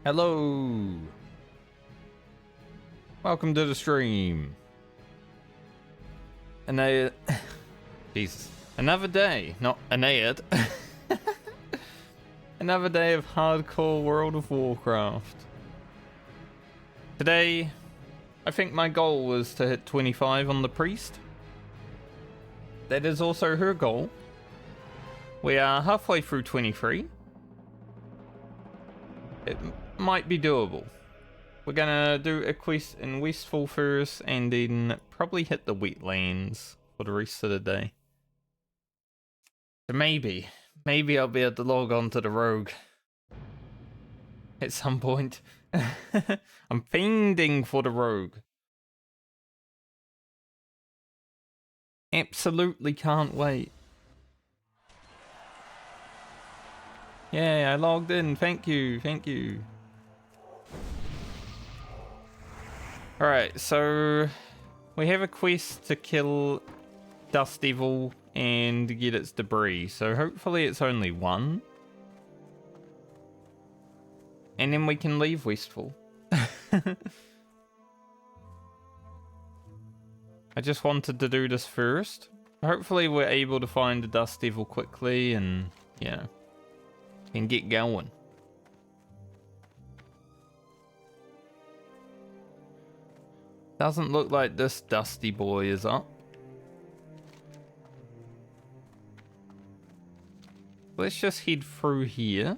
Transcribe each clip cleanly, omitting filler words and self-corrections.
Hello. Welcome to the stream. And Jesus. Another day, not an ad. Another day of hardcore World of Warcraft. Today, I think my goal was to hit 25 on the priest. That is also her goal. We are halfway through 23. It might be doable. We're gonna do a quest in Westfall first and then probably hit the wetlands for the rest of the day. So maybe I'll be able to log on to the rogue at some point. I'm fiending for the rogue. Absolutely can't wait. Yeah, I logged in. Thank you. Alright, so we have a quest to kill Dust Devil and get its debris. So hopefully it's only one. And then we can leave Westfall. I just wanted to do this first. Hopefully we're able to find the Dust Devil quickly and, you know, can get going. Doesn't look like this Dusty boy is up. Let's just head through here.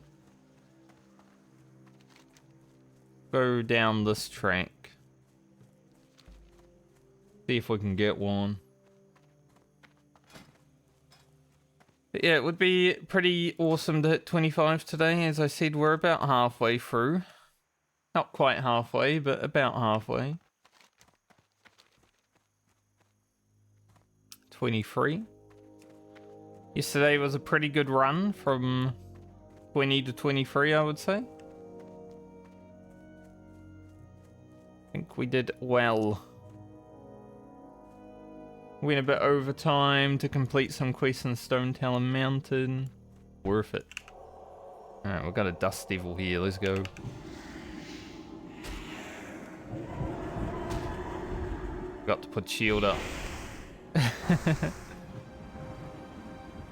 Go down this track. See if we can get one. But yeah, it would be pretty awesome to hit 25 today. As I said, we're about halfway through. Not quite halfway, but about halfway. 23. Yesterday was a pretty good run from 20 to 23, I would say. I think we did well. Went a bit over time to complete some quests in Stone Talon Mountain. Worth it. Alright, we've got a Dust Devil here. Let's go. Got to put shield up.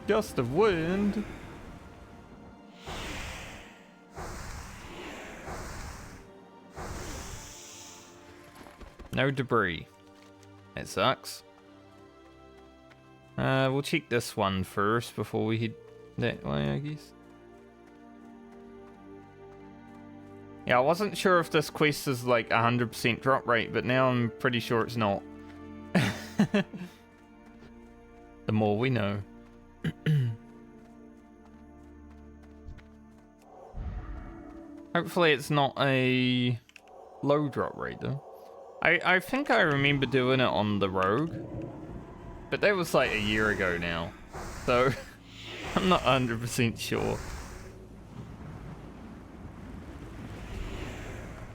Gust of wind. No debris. That sucks. We'll check this one first before we head that way, I guess. Yeah, I wasn't sure if this quest is like 100% drop rate, but now I'm pretty sure it's not. The more we know. Hopefully it's not a low drop rate though. I think I remember doing it on the rogue, but that was like a year ago now, so I'm not 100% sure.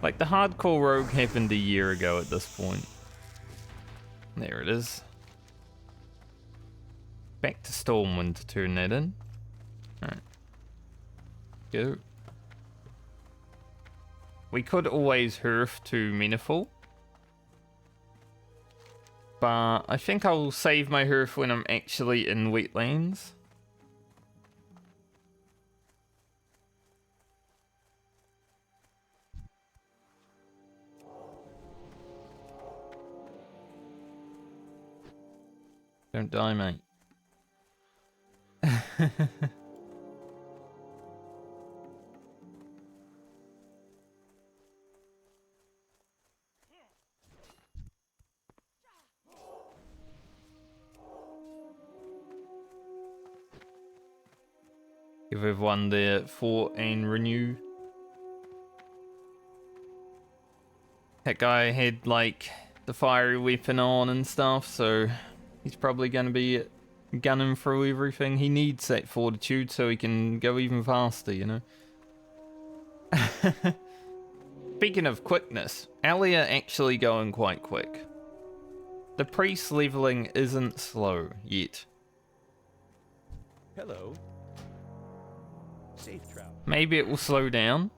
Like the hardcore rogue happened a year ago at this point. There it is. Back to Stormwind to turn that in. Alright. Go. We could always hearth to Meniful. But I think I'll save my hearth when I'm actually in wetlands. Don't die, mate. Give everyone their fort and renew. That guy had like the fiery weapon on and stuff, so he's probably going to be gunning through everything. He needs that fortitude so he can go even faster, you know. Speaking of quickness, Alia actually going quite quick. The priest leveling isn't slow yet. Hello. Safe travel. Maybe it will slow down.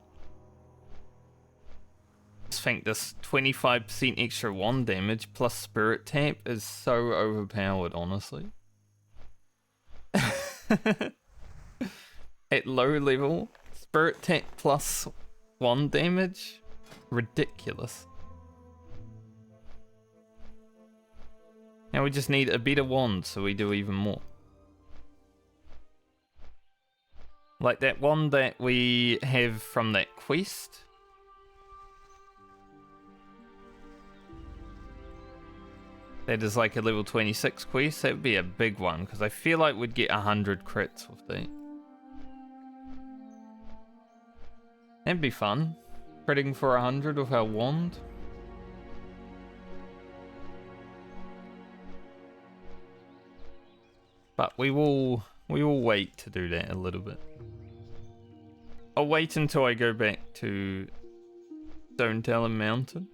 just think this 25% extra wand damage plus spirit tap is so overpowered, honestly. At low level, spirit tap plus wand damage? Ridiculous. Now we just need a better wand so we do even more. Like that wand that we have from that quest. That is like a level 26 quest. That would be a big one because I feel like we'd get 100 crits with that. That'd be fun. Critting for 100 with our wand. But we will wait to do that a little bit. I'll wait until I go back to Stone Talon Mountain.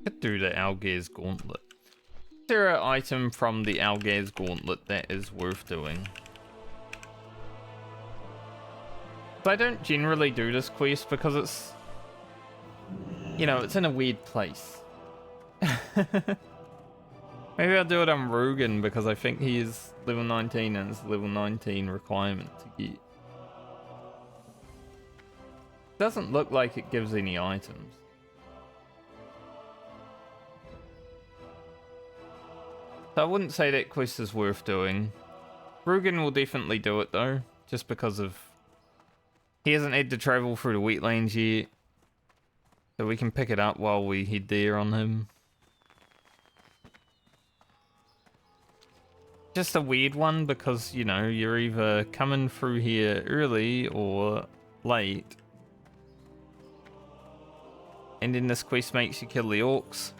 Could do the Alga's Gauntlet. Is there an item from the Alga's Gauntlet that is worth doing? I don't generally do this quest because it's, you know, it's in a weird place. Maybe I'll do it on Rugen because I think he is level 19 and it's a level 19 requirement to get. Doesn't look like it gives any items. So I wouldn't say that quest is worth doing. Rugen will definitely do it though, just because of he hasn't had to travel through the wetlands yet. So we can pick it up while we head there on him. Just a weird one because, you know, you're either coming through here early or late. And then this quest makes you kill the orcs.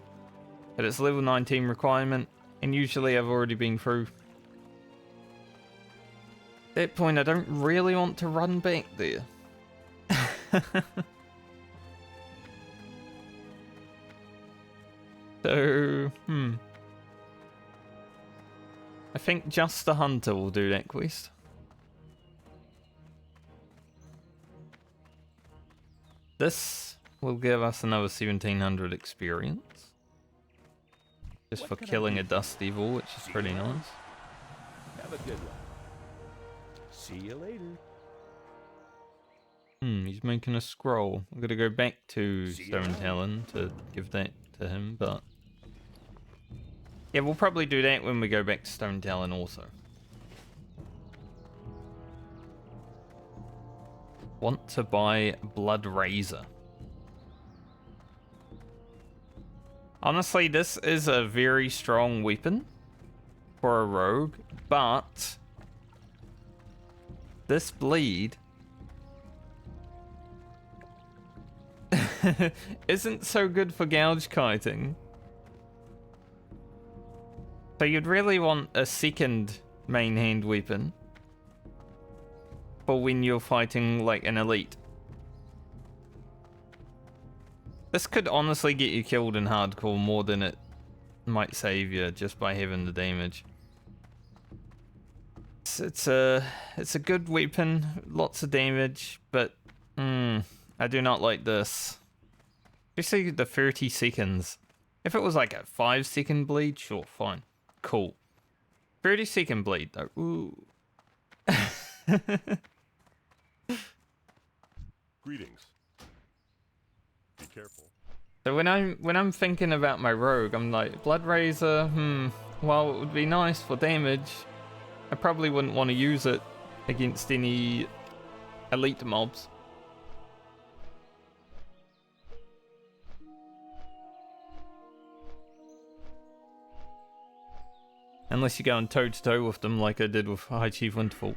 But it's level 19 requirement. And usually I've already been through. At that point, I don't really want to run back there. So, I think just the hunter will do that quest. This will give us another 1700 experience. Just for killing a dust evil, which is pretty nice. Have a good one. See you later. He's making a scroll. I'm gonna go back to Stone Talon to give that to him, but yeah, we'll probably do that when we go back to Stone Talon also. Want to buy Blood Razor. Honestly, this is a very strong weapon for a rogue, but this bleed isn't so good for gouge kiting. So you'd really want a second main hand weapon for when you're fighting like an elite. This could honestly get you killed in hardcore more than it might save you just by having the damage. It's a good weapon, lots of damage, but I do not like this. Especially the 30 seconds. If it was like a 5-second bleed, sure, fine. Cool. 30-second bleed though. Ooh. Greetings. Be careful. So when I'm thinking about my rogue, I'm like, Blood Razor, while it would be nice for damage, I probably wouldn't want to use it against any elite mobs. Unless you go on toe to toe with them like I did with High Chief Winterfall.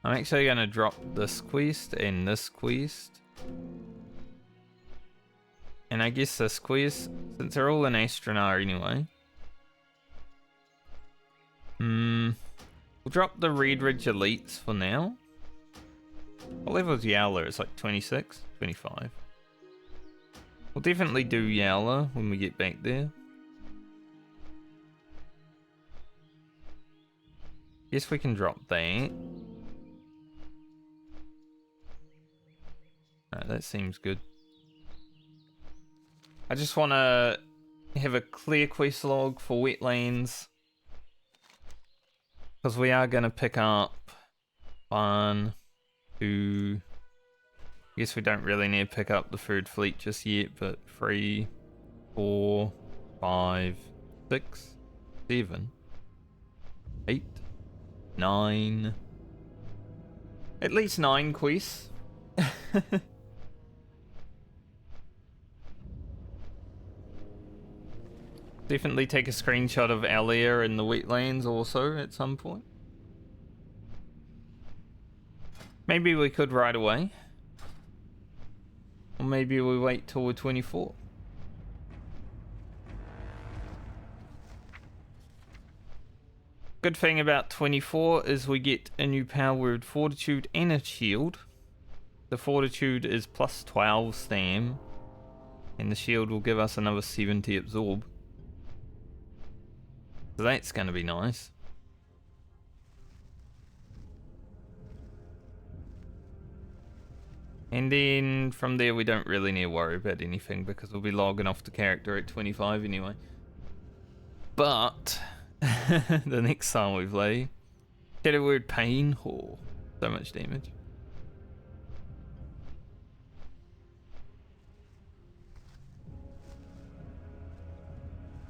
I'm actually going to drop this quest and this quest. And I guess this quest, since they're all in Astronar anyway. We'll drop the Red Ridge Elites for now. What level is Yowler? It's like 26, 25. We'll definitely do Yowler when we get back there. Guess we can drop that. Alright, that seems good. I just want to have a clear quest log for wetlands. Because we are going to pick up 1, 2... I guess we don't really need to pick up the third fleet just yet, but 3, 4, 5, 6, 7, 8, 9. At least 9 quests. Definitely take a screenshot of Alia in the wetlands also at some point. Maybe we could right away. Or maybe we wait till we're 24. Good thing about 24 is we get a new power word, Fortitude, and a shield. The Fortitude is plus 12 stam, and the shield will give us another 70 absorb. So that's going to be nice. And then from there we don't really need to worry about anything because we'll be logging off the character at 25 anyway. But the next time we play, Shadow Word Pain, oh, so much damage.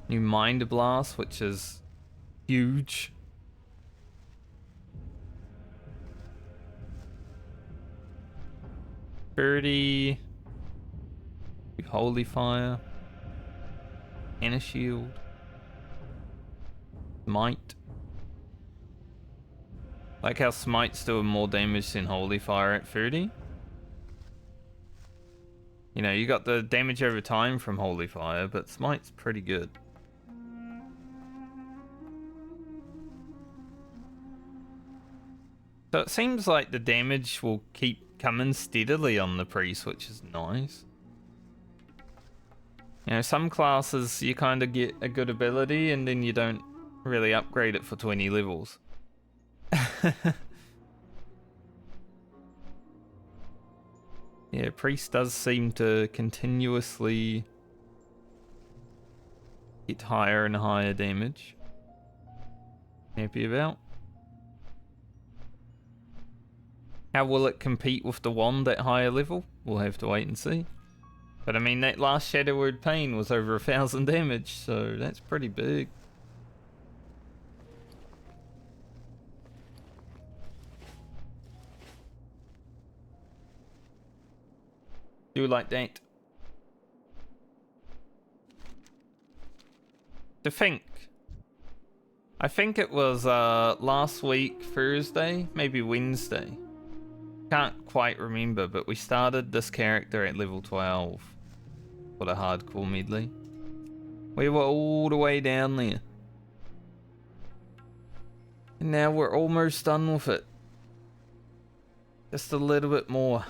New Mind Blast, which is huge. Birdie, Holy Fire, and a shield. Smite. Like how Smite's doing more damage than Holy Fire at 30. You know, you got the damage over time from Holy Fire, but Smite's pretty good. So it seems like the damage will keep coming steadily on the priest, which is nice. You know, some classes you kind of get a good ability and then you don't really upgrade it for 20 levels. Yeah, priest does seem to continuously get higher and higher damage. Happy about. How will it compete with the wand at higher level? We'll have to wait and see. But I mean, that last Shadow Word Pain was over 1,000 damage, so that's pretty big. Do like that. To think. I think it was last week, Thursday, maybe Wednesday. Can't quite remember, but we started this character at level 12 for the hardcore medley. We were all the way down there. And now we're almost done with it. Just a little bit more.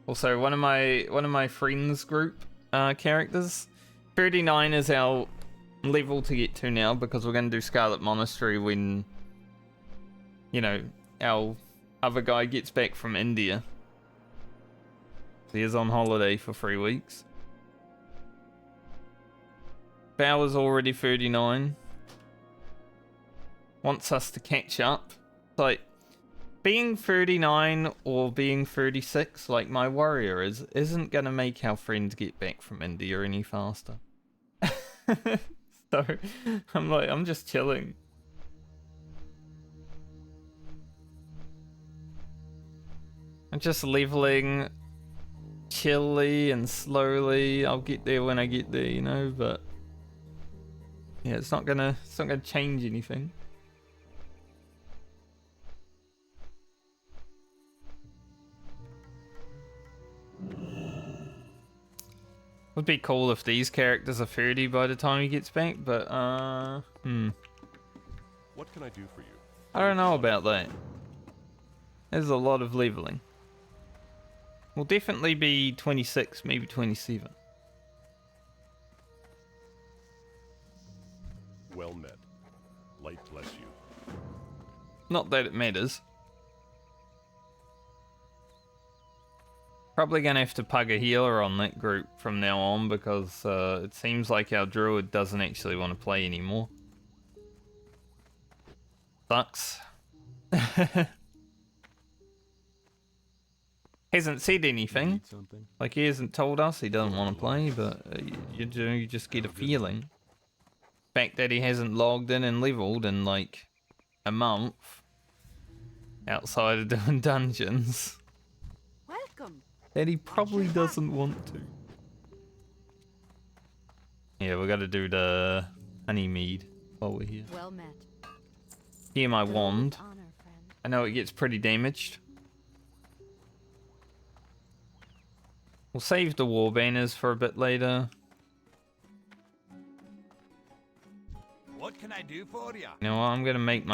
Also, one of my friends group characters, 39 is our level to get to now because we're going to do Scarlet Monastery when, you know, our other guy gets back from India. He is on holiday for 3 weeks. Bower's already 39. Wants us to catch up. It's like, being 39 or being 36, like my warrior is, isn't gonna make our friends get back from India any faster. So, I'm just chilling. I'm just leveling chilly and slowly. I'll get there when I get there, you know, but yeah, it's not gonna change anything. Would be cool if these characters are 30 by the time he gets back, but What can I do for you? I don't know about that. There's a lot of leveling. We'll definitely be 26, maybe 27. Well met. Light bless you. Not that it matters. Probably gonna have to pug a healer on that group from now on because it seems like our druid doesn't actually want to play anymore. Sucks. Hasn't said anything. Need something? Like he hasn't told us he doesn't want to play, but you just get a feeling. Fact that he hasn't logged in and leveled in like a month outside of doing dungeons. Welcome. That he probably doesn't want to. Yeah, we gotta do the honey mead while we're here. Well met. Here my wand. Honor, friend. I know it gets pretty damaged. We'll save the war banners for a bit later. What can I do for you? You know what, I'm gonna make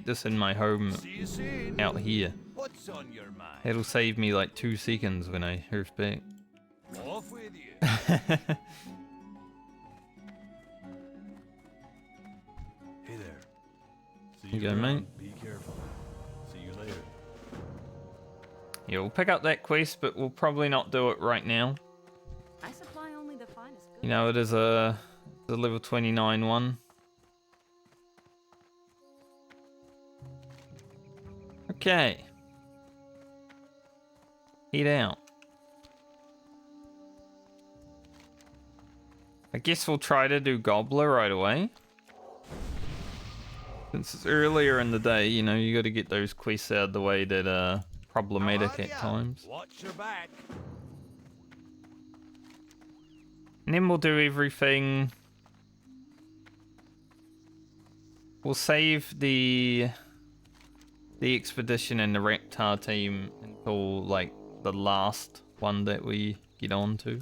this in my home See you soon. out here. What's on your mind? It'll save me like 2 seconds when I hurf back. Off with you. Hey there. See You go, around. mate. Be careful. See you later. Yeah, we'll pick up that quest, but we'll probably not do it right now. I supply only the finest goods. You know, it is a level 29 one. Okay. Head out. I guess we'll try to do Gobbler right away. Since it's earlier in the day, you know, you gotta get those quests out of the way that are problematic How are at ya? times. Watch your back. And then we'll do everything. We'll save the expedition and the Reptar team until like the last one that we get on to.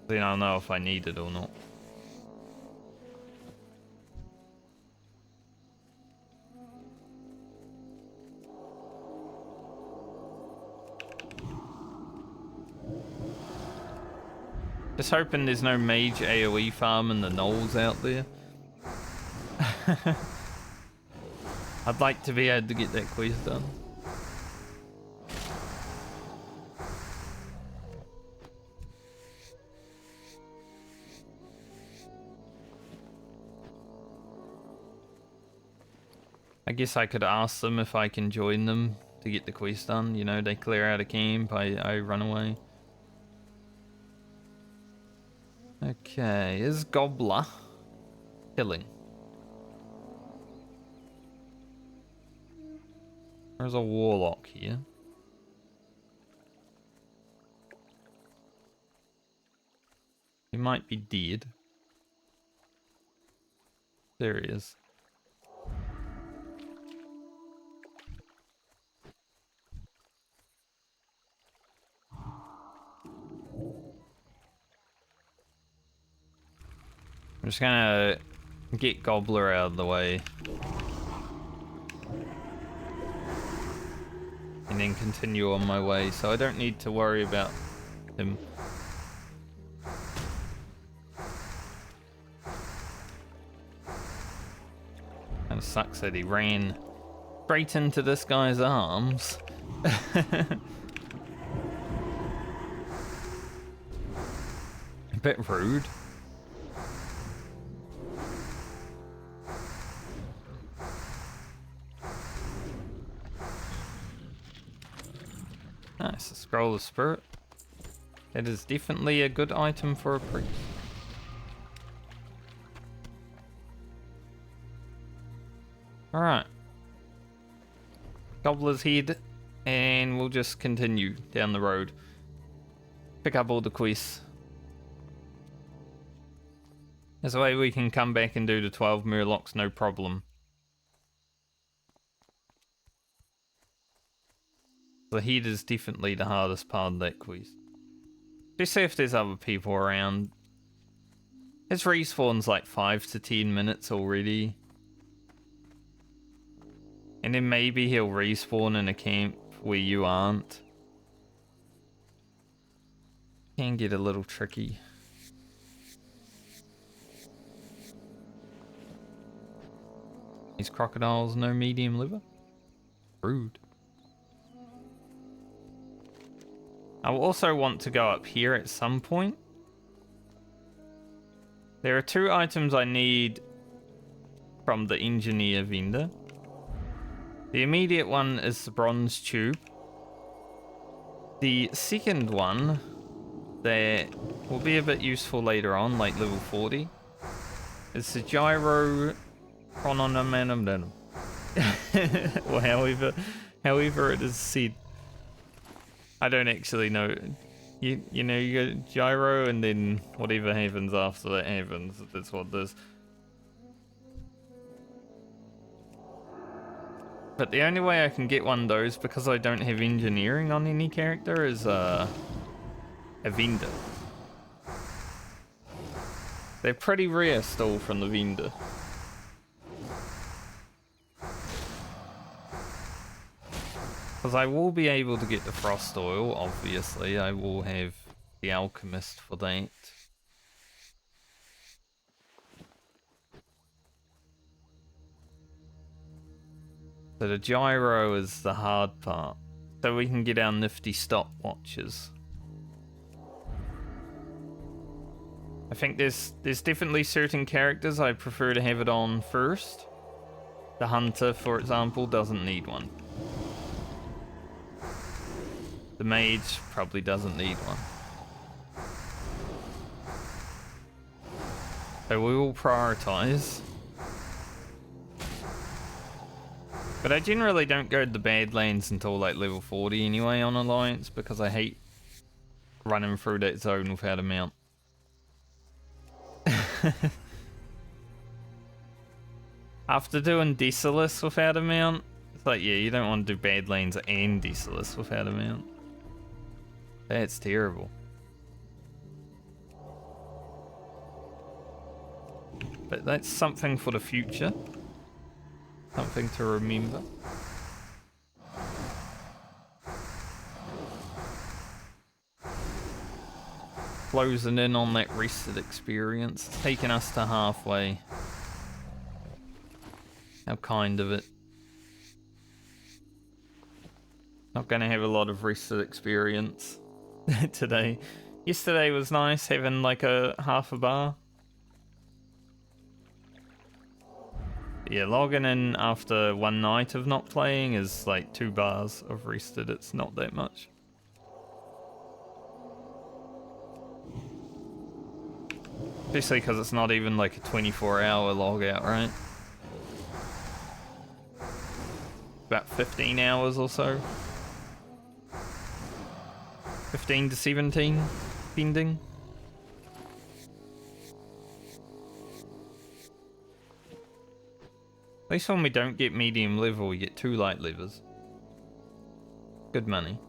Then I'll know if I need it or not. Just hoping there's no mage AoE farm in the knolls out there. I'd like to be able to get that quest done. I guess I could ask them if I can join them to get the quest done. You know, they clear out a camp, I run away. Okay, is Gobbler killing? There's a warlock here. He might be dead. There he is. I'm just gonna get Gobbler out of the way. And then continue on my way, so I don't need to worry about him. Kinda sucks that he ran straight into this guy's arms. A bit rude. Nice, a scroll of spirit. That is definitely a good item for a priest. Alright. Gobbler's head, and we'll just continue down the road. Pick up all the quests. This way we can come back and do the 12 Murlocs, no problem. The head is definitely the hardest part of that quest. Especially if there's other people around. His respawn's like 5 to 10 minutes already. And then maybe he'll respawn in a camp where you aren't. Can get a little tricky. These crocodiles, no medium liver? Rude. I will also want to go up here at some point. There are 2 items I need from the engineer vendor. The immediate one is the bronze tube. The second one that will be a bit useful later on, like level 40, is the gyro chronometer. Or however it is said. I don't actually know. You know, you go gyro and then whatever happens after that happens. That's what it is. But the only way I can get one of those, because I don't have engineering on any character, is a vendor. They're pretty rare still from the vendor. Because I will be able to get the frost oil, obviously. I will have the alchemist for that. So the gyro is the hard part. So we can get our nifty stopwatches. I think there's definitely certain characters I prefer to have it on first. The hunter, for example, doesn't need one. The mage probably doesn't need one. So we will prioritize. But I generally don't go to the Badlands until like level 40 anyway on Alliance, because I hate running through that zone without a mount. After doing Desolus without a mount, it's like, yeah, you don't want to do Badlands and Desolus without a mount. That's terrible. But that's something for the future. Something to remember. Closing in on that rested experience. It's taking us to halfway. How kind of it. Not gonna have a lot of rested experience today. Yesterday was nice, having like a half a bar. Yeah, logging in after one night of not playing is like 2 bars of rested. It's not that much. Especially because it's not even like a 24-hour logout, right? About 15 hours or so. 15 to 17, pending. At least when we don't get medium level, we get 2 light levers. Good money.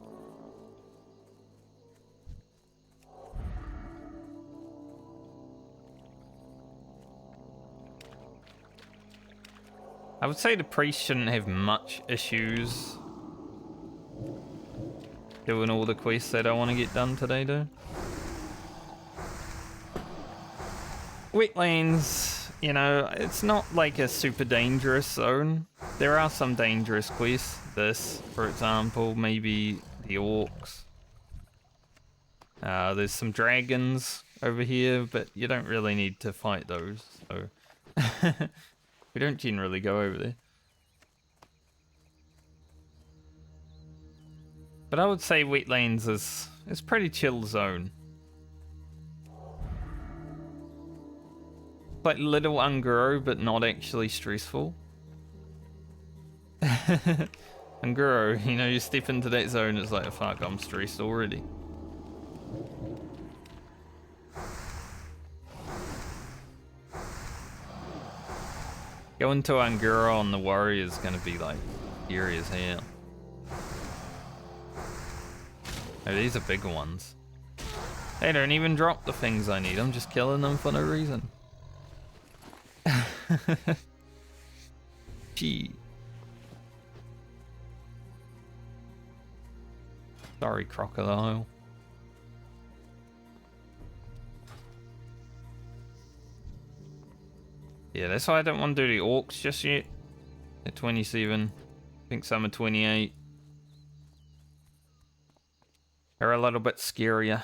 I would say the priest shouldn't have much issues doing all the quests that I want to get done today, though. Wetlands, you know, it's not like a super dangerous zone. There are some dangerous quests. This, for example, maybe the orcs. There's some dragons over here, but you don't really need to fight those, so... We don't generally go over there. But I would say Wetlands is pretty chill zone. Like little Unguro, but not actually stressful. Unguro, you know, you step into that zone, it's like, fuck, I'm stressed already. Going to Unguro on the warrior is going to be like scary as hell. Oh, these are bigger ones. They don't even drop the things I need. I'm just killing them for no reason. Gee. Sorry, crocodile. Yeah, that's why I don't want to do the orcs just yet. At 27. I think some are 28. They're a little bit scarier.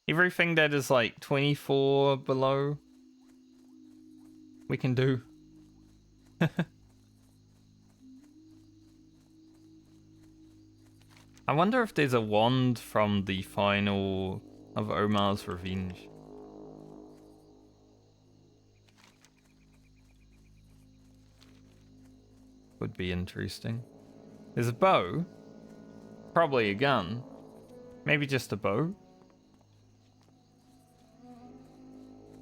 Everything that is like 24 below, we can do. I wonder if there's a wand from the final of Omar's Revenge. Would be interesting. There's a bow. Probably a gun. Maybe just a bow.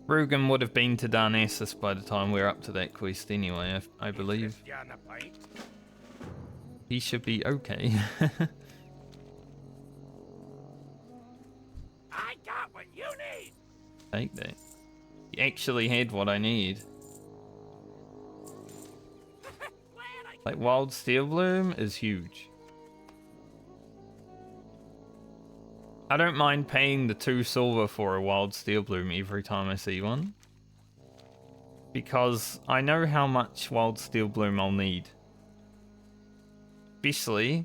Rugen would have been to Darnassus by the time we're up to that quest anyway, I believe. He should be okay. I got what you need. Take that. He actually had what I need. Like, Wild Steel Bloom is huge. I don't mind paying the 2 silver for a Wild Steel Bloom every time I see one. Because I know how much Wild Steel Bloom I'll need. Especially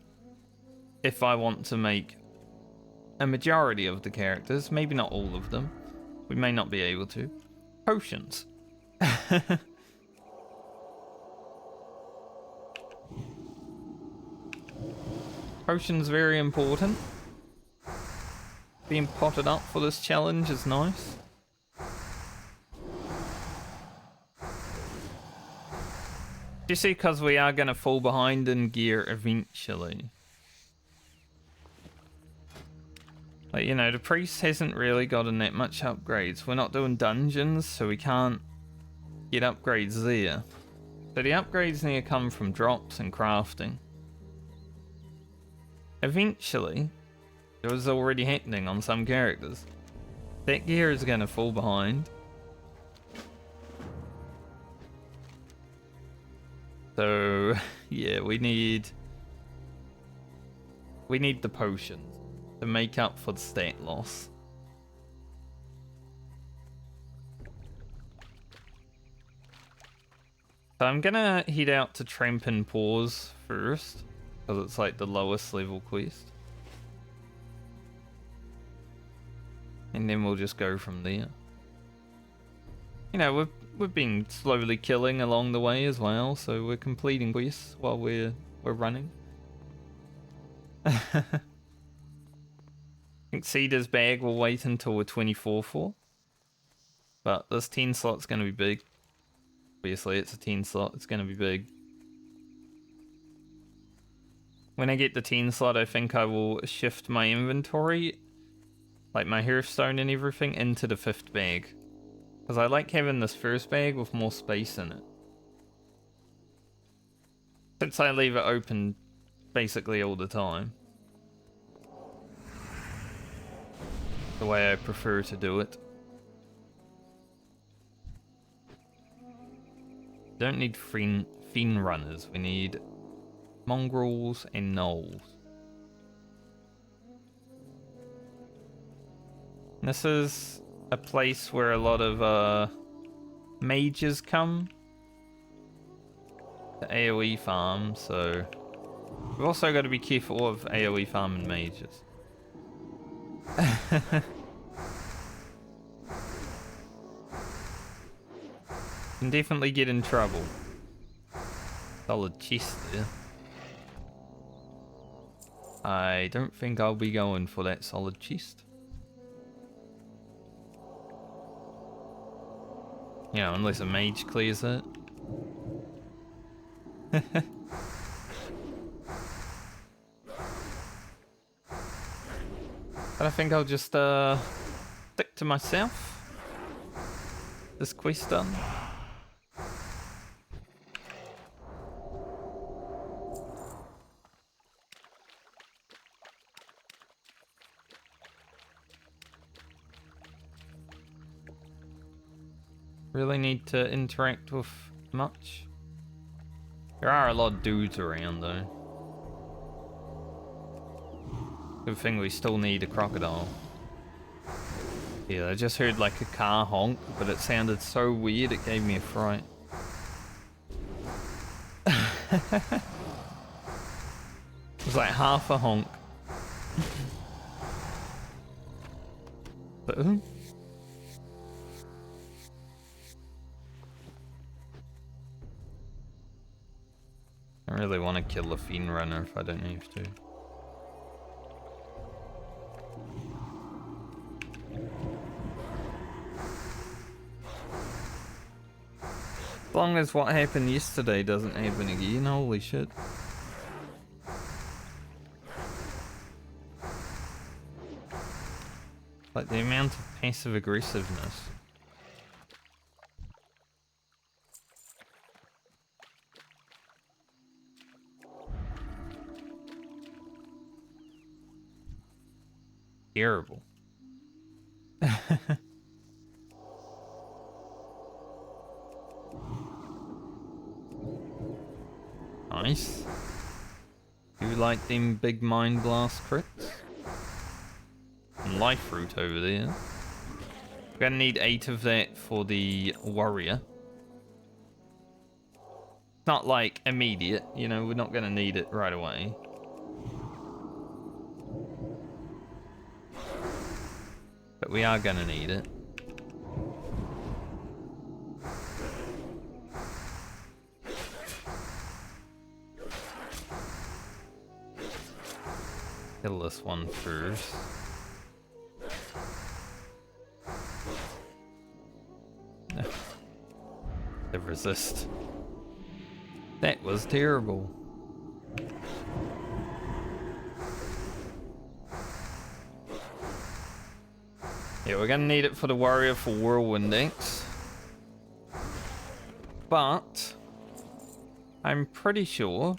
if I want to make a majority of the characters, maybe not all of them. We may not be able to. Potions. Potions very important. Being potted up for this challenge is nice. Just because we are going to fall behind in gear eventually. Like, you know, the priest hasn't really gotten that much upgrades. We're not doing dungeons, so we can't get upgrades there. So the upgrades need to come from drops and crafting. Eventually, it was already happening on some characters. That gear is going to fall behind. So, yeah, we need the potions to make up for the stat loss. So I'm gonna head out to Trampin' Paws first, because it's like the lowest level quest. And then we'll just go from there. You know, we've been slowly killing along the way as well, so we're completing quests while we're running. I think Cedar's bag will wait until we're 24 for. But this 10 slot's going to be big. Obviously, it's a 10 slot. It's going to be big. When I get the 10 slot, I think I will shift my inventory, like my Hearthstone and everything, into the 5th bag. Because I like having this first bag with more space in it. Since I leave it open basically all the time. The way I prefer to do it. Don't need fin runners, we need mongrels and gnolls. This is a place where a lot of mages come to AoE farm, so we've also got to be careful of AoE farming mages. Can definitely get in trouble. Solid chest there. I don't think I'll be going for that solid chest. You know, unless a mage clears it. But I think I'll just stick to myself. This quest done. really need to interact with much. There are a lot of dudes around though. Good thing we still need a crocodile. Yeah, I just heard like a car honk, but it sounded so weird it gave me a fright. It was like half a honk. But, I really want to kill the Fiend Runner if I don't have to. As long as what happened yesterday doesn't happen again, holy shit. Like the amount of passive aggressiveness. Terrible. Nice. You like them big mind blast crits? And life fruit over there. We're gonna need 8 of that for the warrior. It's not like immediate, you know, we're not gonna need it right away. But we are gonna need it. Kill this one first. They resist. That was terrible. Yeah, we're gonna need it for the warrior for Whirlwind X. But I'm pretty sure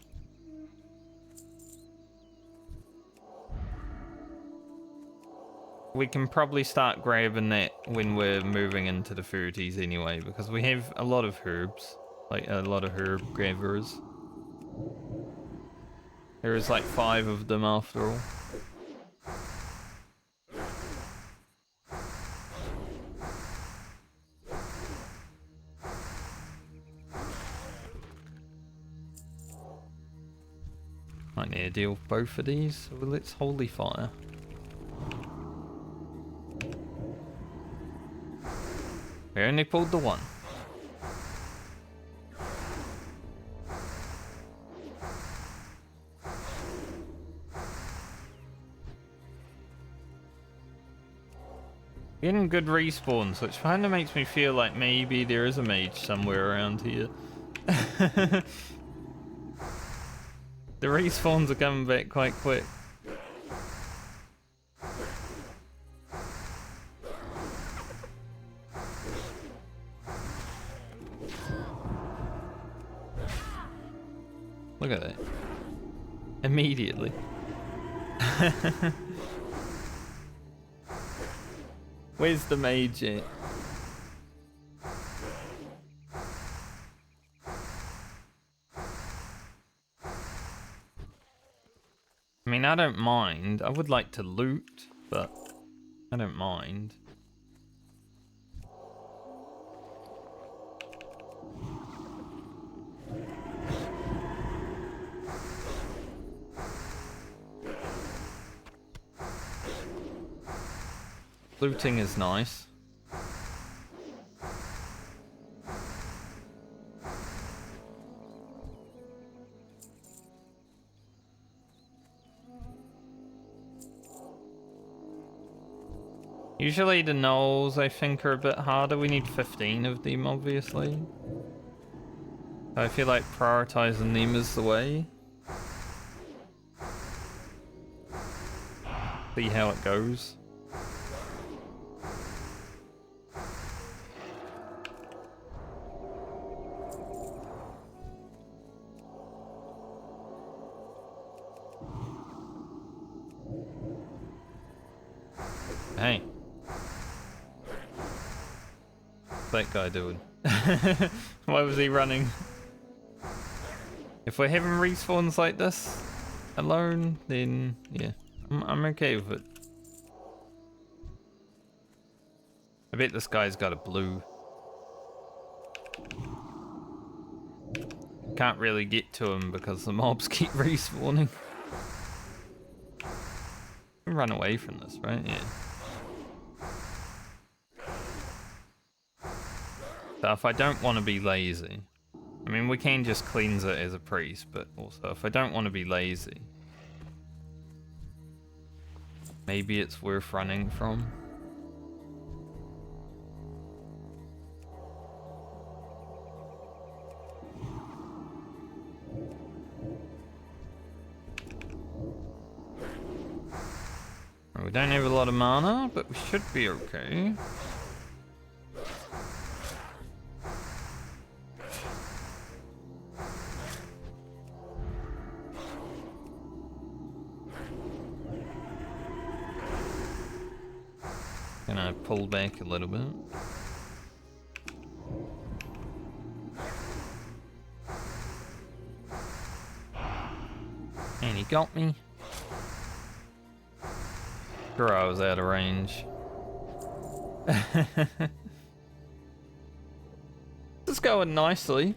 we can probably start grabbing that when we're moving into the 30s anyway, because we have a lot of herbs, like a lot of herb grabbers. There is like 5 of them after all. Might need to deal with both of these, so let's Holy Fire. We only pulled the one. Getting good respawns, which kind of makes me feel like maybe there is a mage somewhere around here. The respawns are coming back quite quick. Look at that. Immediately. Where's the mage at? I mean, I don't mind. I would like to loot, but I don't mind. Looting is nice. Usually the gnolls, I think, are a bit harder. We need 15 of them, obviously. I feel like prioritizing them is the way. See how it goes. Hey. that guy doing? Why was he running? If we're having respawns like this alone, then yeah, I'm okay with it. I bet this guy's got a blue. Can't really get to him because the mobs keep respawning. Run away from this, right? Yeah. So if I don't want to be lazy, I mean, we can just cleanse it as a priest, but also if I don't want to be lazy, maybe it's worth running from. We don't have a lot of mana, but we should be okay. Gonna pull back a little bit. And he got me. Sure, I was out of range. This is going nicely.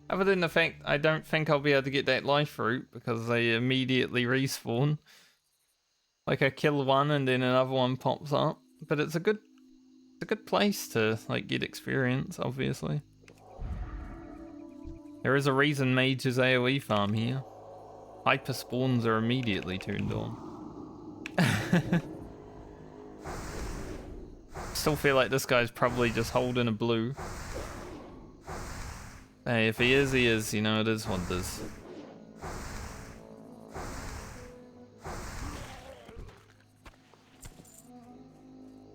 Other than the fact I don't think I'll be able to get that life fruit because they immediately respawn. Like I kill one and then another one pops up. But it's a good place to like get experience, obviously. There is a reason mages AoE farm here. Hyper spawns are immediately turned on. Still feel like this guy's probably just holding a blue. Hey, if he is, you know, it is what it is.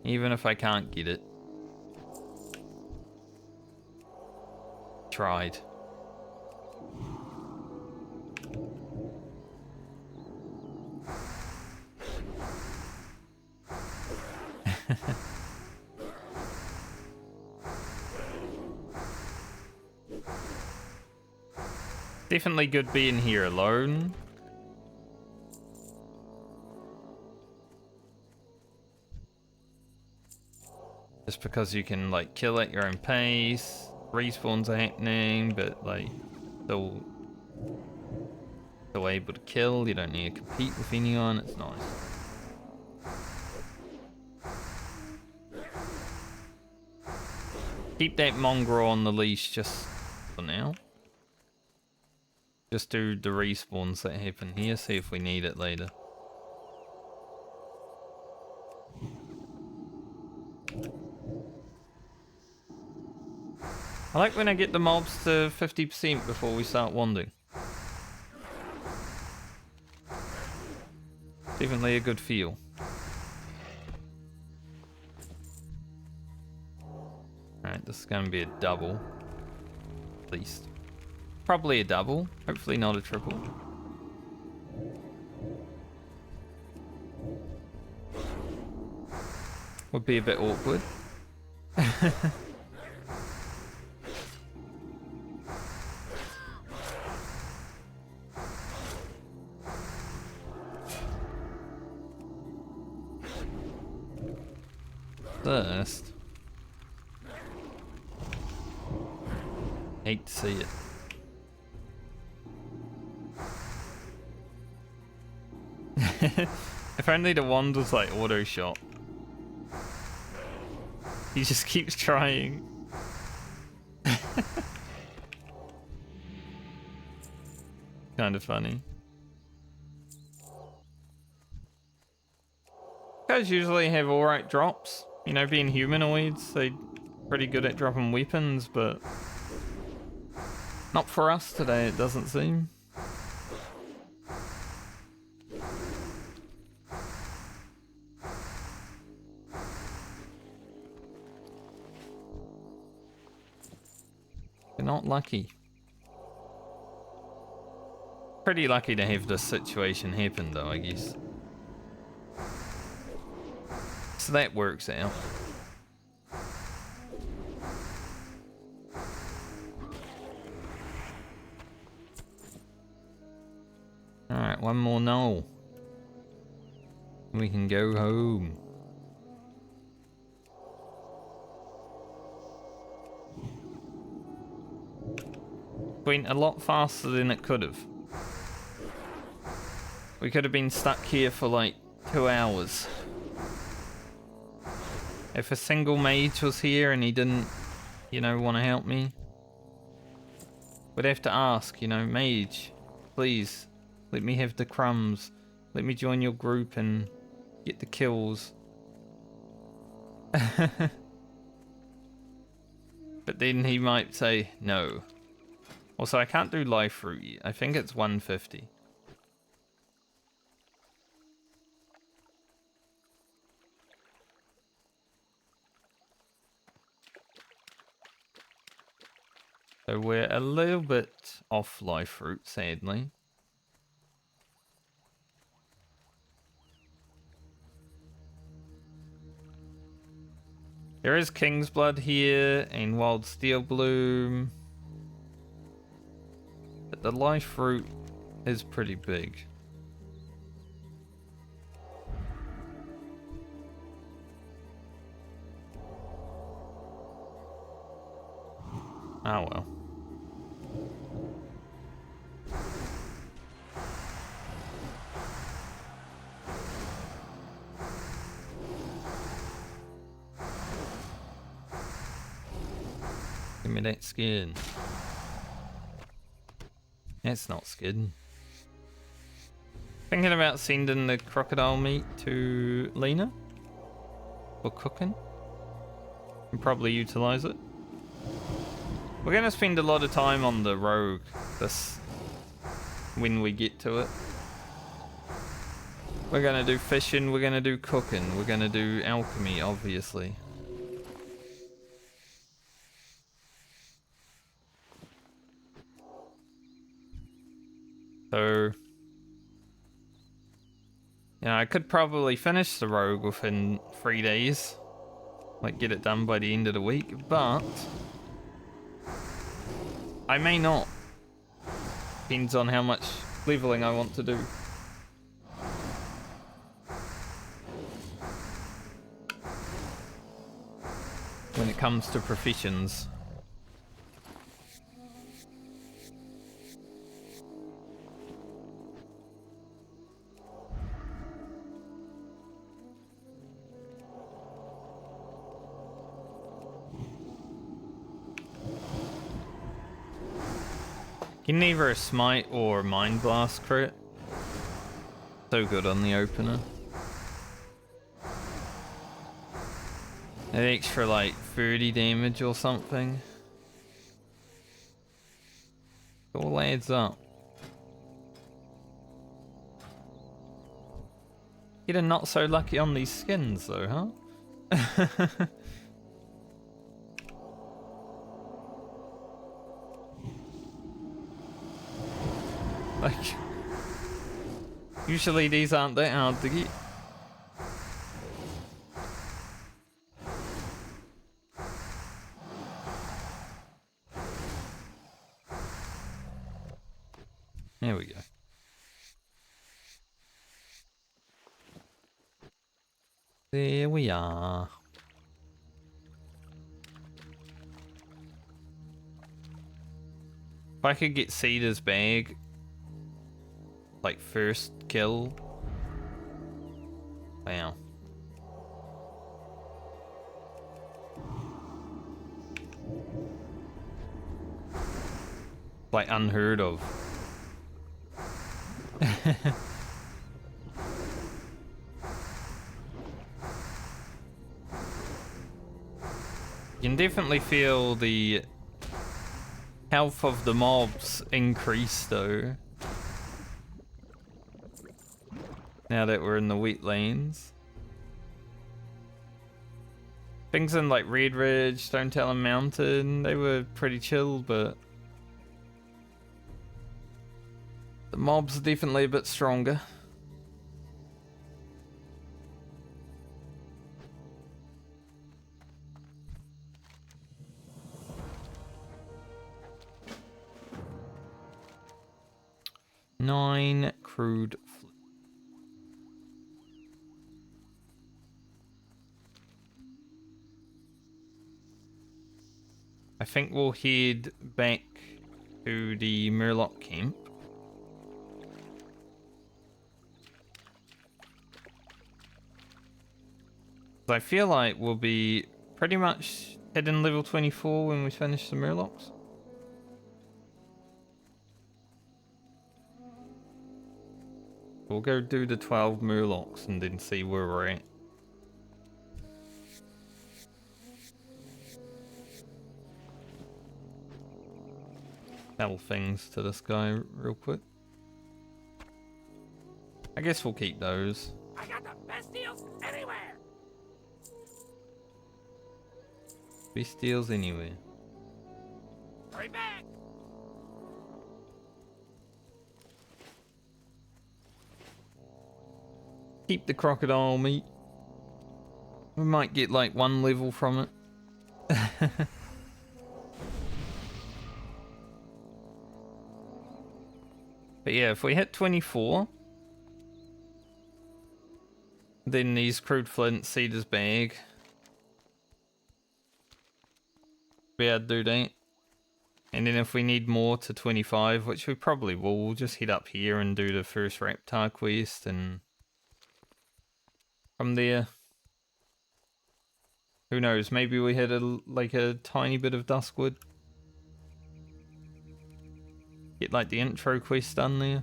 Even if I can't get it. Tried. Definitely good being here alone. Just because you can like kill at your own pace, respawns are happening, but like still able to kill. You don't need to compete with anyone. It's nice. Keep that mongrel on the leash just for now. Just do the respawns that happen here, see if we need it later. I like when I get the mobs to 50% before we start wanding. Definitely a good feel. Alright, this is going to be a double. At least. Probably a double. Hopefully not a triple. Would be a bit awkward. First. Hate to see it. If only the wand was like auto shot. He just keeps trying. Kind of funny. Guys usually have alright drops. You know, being humanoids, they're pretty good at dropping weapons, but not for us today, it doesn't seem. You're not lucky. Pretty lucky to have this situation happen though, I guess. So that works out. Alright, one more no. We can go home. Went a lot faster than it could have. We could have been stuck here for like 2 hours. If a single mage was here and he didn't, you know, want to help me, we'd have to ask, you know, mage, please, let me have the crumbs. Let me join your group and get the kills. But then he might say no. Also, I can't do life root yet. I think it's 150. So we're a little bit off life route, sadly. There is King's Blood here and Wild Steel Bloom. But the life route is pretty big. Oh well. Give me that skin. That's not skin. Thinking about sending the crocodile meat to Lena for cooking. And probably utilize it. We're gonna spend a lot of time on the rogue when we get to it. We're gonna do fishing, we're gonna do cooking, we're gonna do alchemy, obviously. So, yeah, I could probably finish the rogue within 3 days. Like, get it done by the end of the week, but I may not. Depends on how much leveling I want to do. When it comes to professions. Can neither a smite or mind blast crit. So good on the opener. An extra like 30 damage or something. It all adds up. Getting not so lucky on these skins though, huh? Like, usually these aren't that hard to get. There we go. There we are. If I could get Cedar's bag, like first kill. Wow. Like unheard of. You can definitely feel the health of the mobs increase though. Now that we're in the wetlands. Things in like Red Ridge, Stone Talon Mountain, they were pretty chill, but the mobs are definitely a bit stronger. Nine crude. I think we'll head back to the Murloc camp. I feel like we'll be pretty much hitting level 24 when we finish the Murlocs. We'll go do the 12 Murlocs and then see where we're at. Sell things to this guy real quick. I guess we'll keep those. I got the best deals anywhere. Best deals anywhere. Hurry back. Keep the crocodile meat. We might get like 1 level from it. But yeah, if we hit 24, then these crude flint, Cedar's bag. Be able to do that. And then if we need more to 25, which we probably will, we'll just head up here and do the first Raptor quest, and from there, who knows, maybe we hit like a tiny bit of Duskwood. Get like the intro quest done there.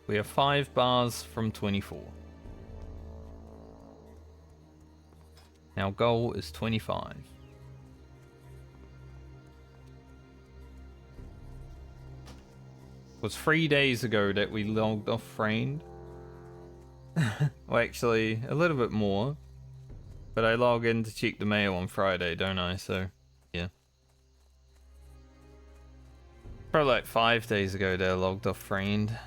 We are 5 bars from 24. Our goal is 25. It was 3 days ago that we logged off Framed. Well, actually, a little bit more. But I log in to check the mail on Friday, don't I? So, yeah. Probably like 5 days ago that I logged off Framed.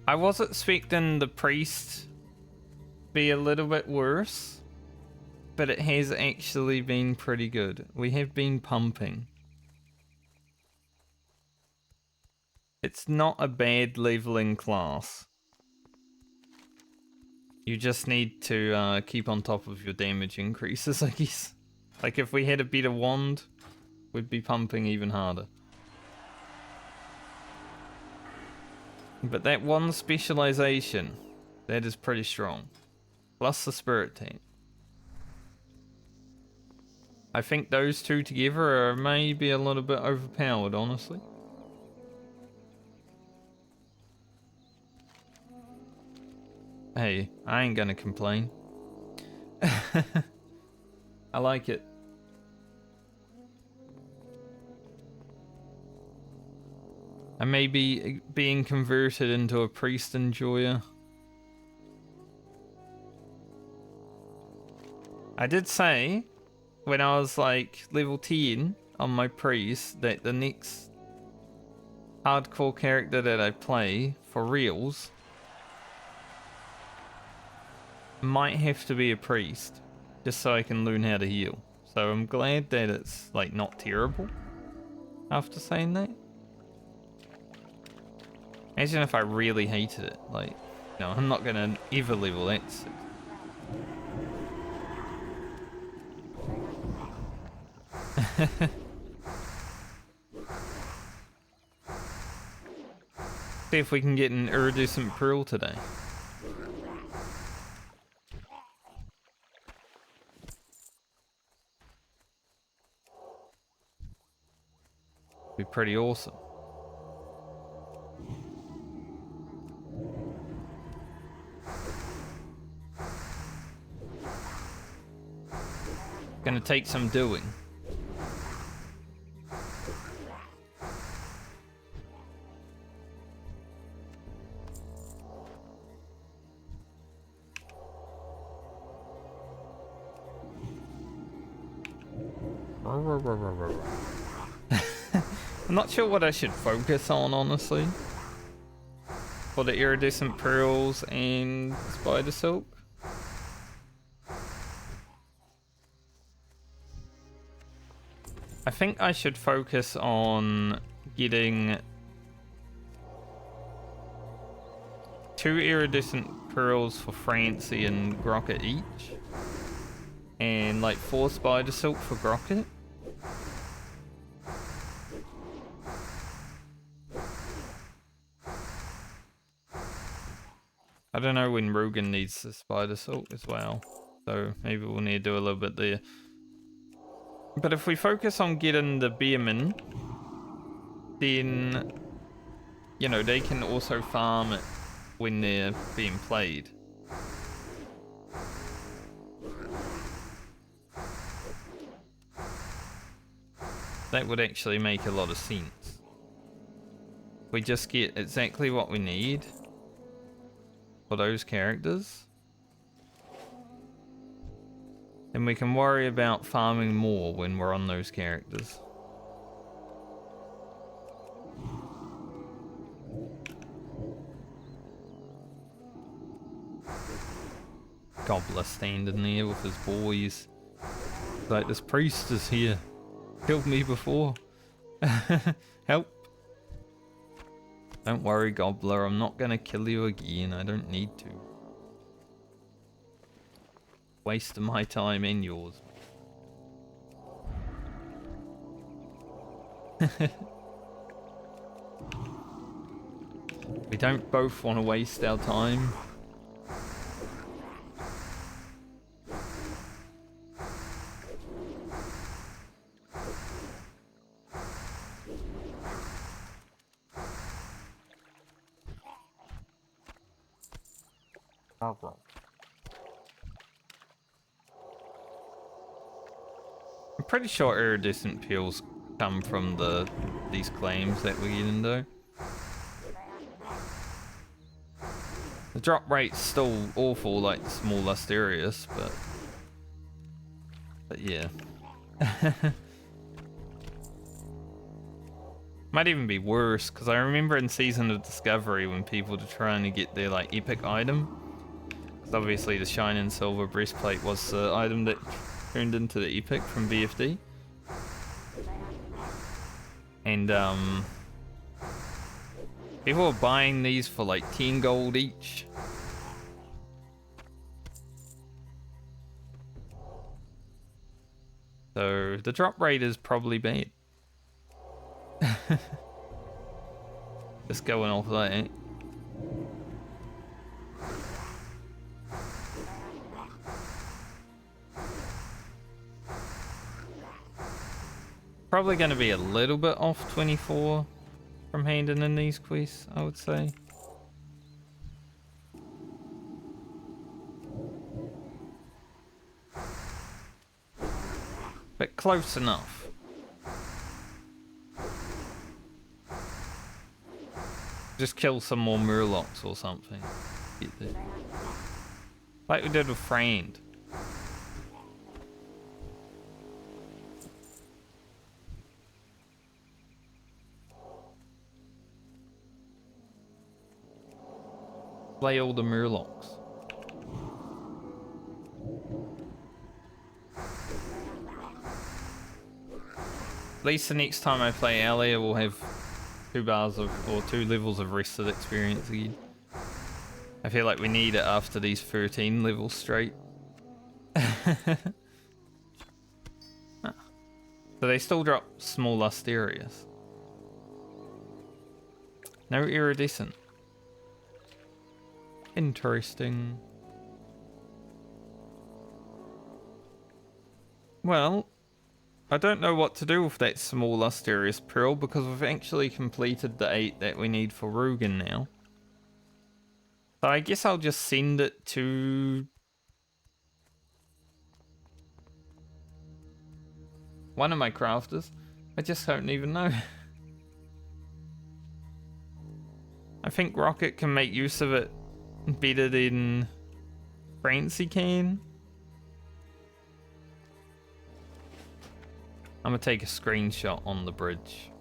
I was expecting the priest be a little bit worse, but it has actually been pretty good. We have been pumping. It's not a bad leveling class. You just need to keep on top of your damage increases, I guess. Like if we had a better wand, we'd be pumping even harder. But that one specialization, that is pretty strong. Plus the spirit tank. I think those two together are maybe a little bit overpowered, honestly. Hey, I ain't gonna complain. I like it. I may be being converted into a priest enjoyer. I did say, when I was like level 10 on my priest, that the next hardcore character that I play for reals might have to be a priest, just so I can learn how to heal. So I'm glad that it's like not terrible after saying that. Imagine if I really hated it. Like, no, I'm not gonna ever level that. See if we can get an iridescent pearl today. Be pretty awesome. Gonna take some doing. I'm not sure what I should focus on, honestly. for the iridescent pearls and spider silk. I think I should focus on getting 2 iridescent pearls for Francie and Grocket each, and like 4 spider silk for Grocket. I don't know when Rugen needs the spider silk as well, so maybe we'll need to do a little bit there. But if we focus on getting the Beermen, then, you know, they can also farm it when they're being played. That would actually make a lot of sense. We just get exactly what we need for those characters. And we can worry about farming more when we're on those characters. Gobbler standing there with his boys. Like, this priest is here. Killed me before. Help. Don't worry, Gobbler. I'm not gonna kill you again. I don't need to. Waste of my time and yours. We don't both want to waste our time. Oh, well. I'm pretty sure iridescent pearls come from these claims that we're getting though. The drop rate's still awful like the small Lusterius, but yeah. Might even be worse, because I remember in Season of Discovery when people were trying to get their like epic item. Because obviously the Shining Silver Breastplate was the item that turned into the epic from BFD. And people were buying these for like 10 gold each. So the drop rate is probably bad. Just going off that. Probably going to be a little bit off 24 from handing in these quests, I would say. But close enough. Just kill some more Murlocs or something. Get there. Like we did with Friend. Play all the Murlocs. At least the next time I play Alia, we'll have 2 bars of, or 2 levels of rested experience again. I feel like we need it after these 13 levels straight. So they still drop small Lusterius. No iridescent. Interesting. Well, I don't know what to do with that small Lusterius Pearl because we've actually completed the 8 that we need for Rugen now. So I guess I'll just send it to one of my crafters. I just don't even know. I think Rocket can make use of it better than Francie can. I'm gonna take a screenshot on the bridge.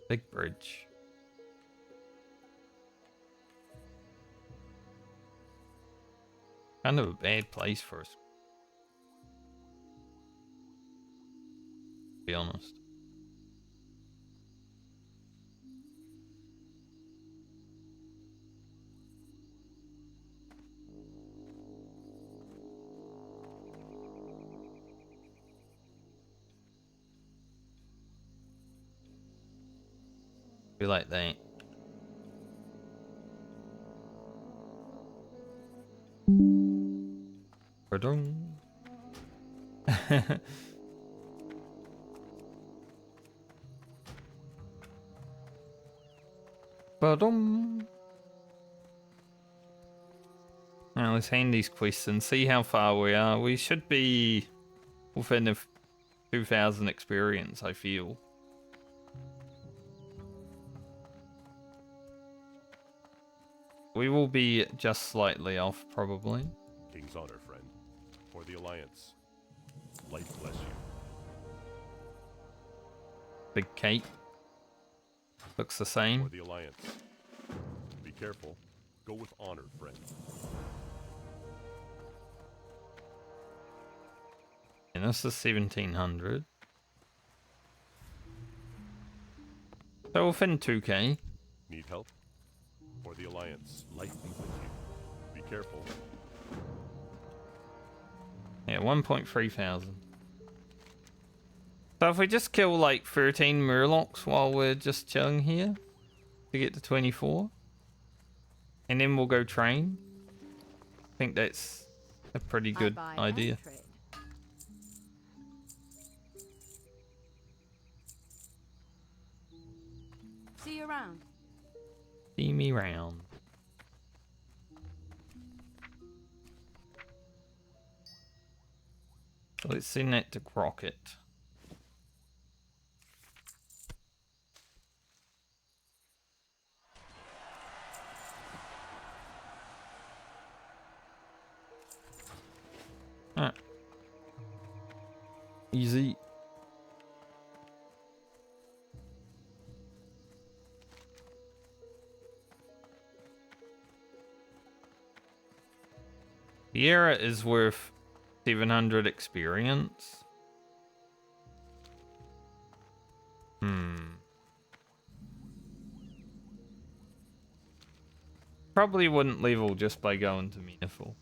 Big bridge. Kind of a bad place for us, to be honest. Be like that. Ba-dum. Ba-dum. Now let's hand these quests and see how far we are. We should be within 2,000 experience, I feel. We will be just slightly off, probably. King's honor, friend. For the Alliance. Light bless you. Big cape. Looks the For same. the Alliance. Be careful. Go with honor, friend. And this is 1,700. So within 2k. Need help? For the Alliance. Light be with you. Be careful. Yeah, 1.3 thousand. So if we just kill like 13 murlocs while we're just chilling here to get to 24, and then we'll go train, I think that's a pretty good I buy idea. and trade. See you around. See me round. So let's send that to Crockett. Ah. Easy. The era is worth 700 experience. Probably wouldn't level just by going to Meaningful.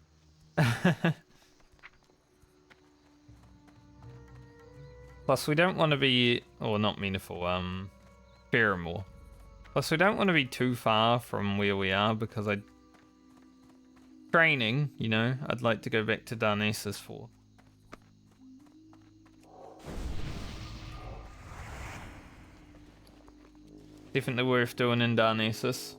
Plus, we don't want to be, or not Meaningful, Fairmore. Plus, we don't want to be too far from where we are because training, you know, I'd like to go back to Darnassus for. Definitely worth doing in Darnassus.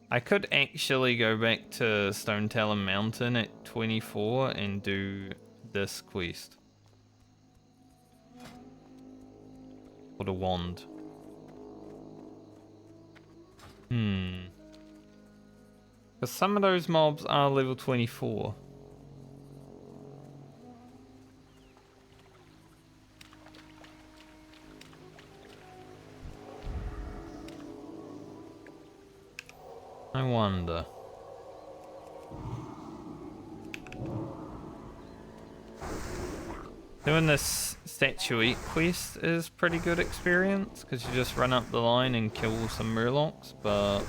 I could actually go back to Stone Talon Mountain at 24 and do this quest. For the wand. Because some of those mobs are level 24. I wonder. Doing this statuette quest is pretty good experience because you just run up the line and kill some murlocs, but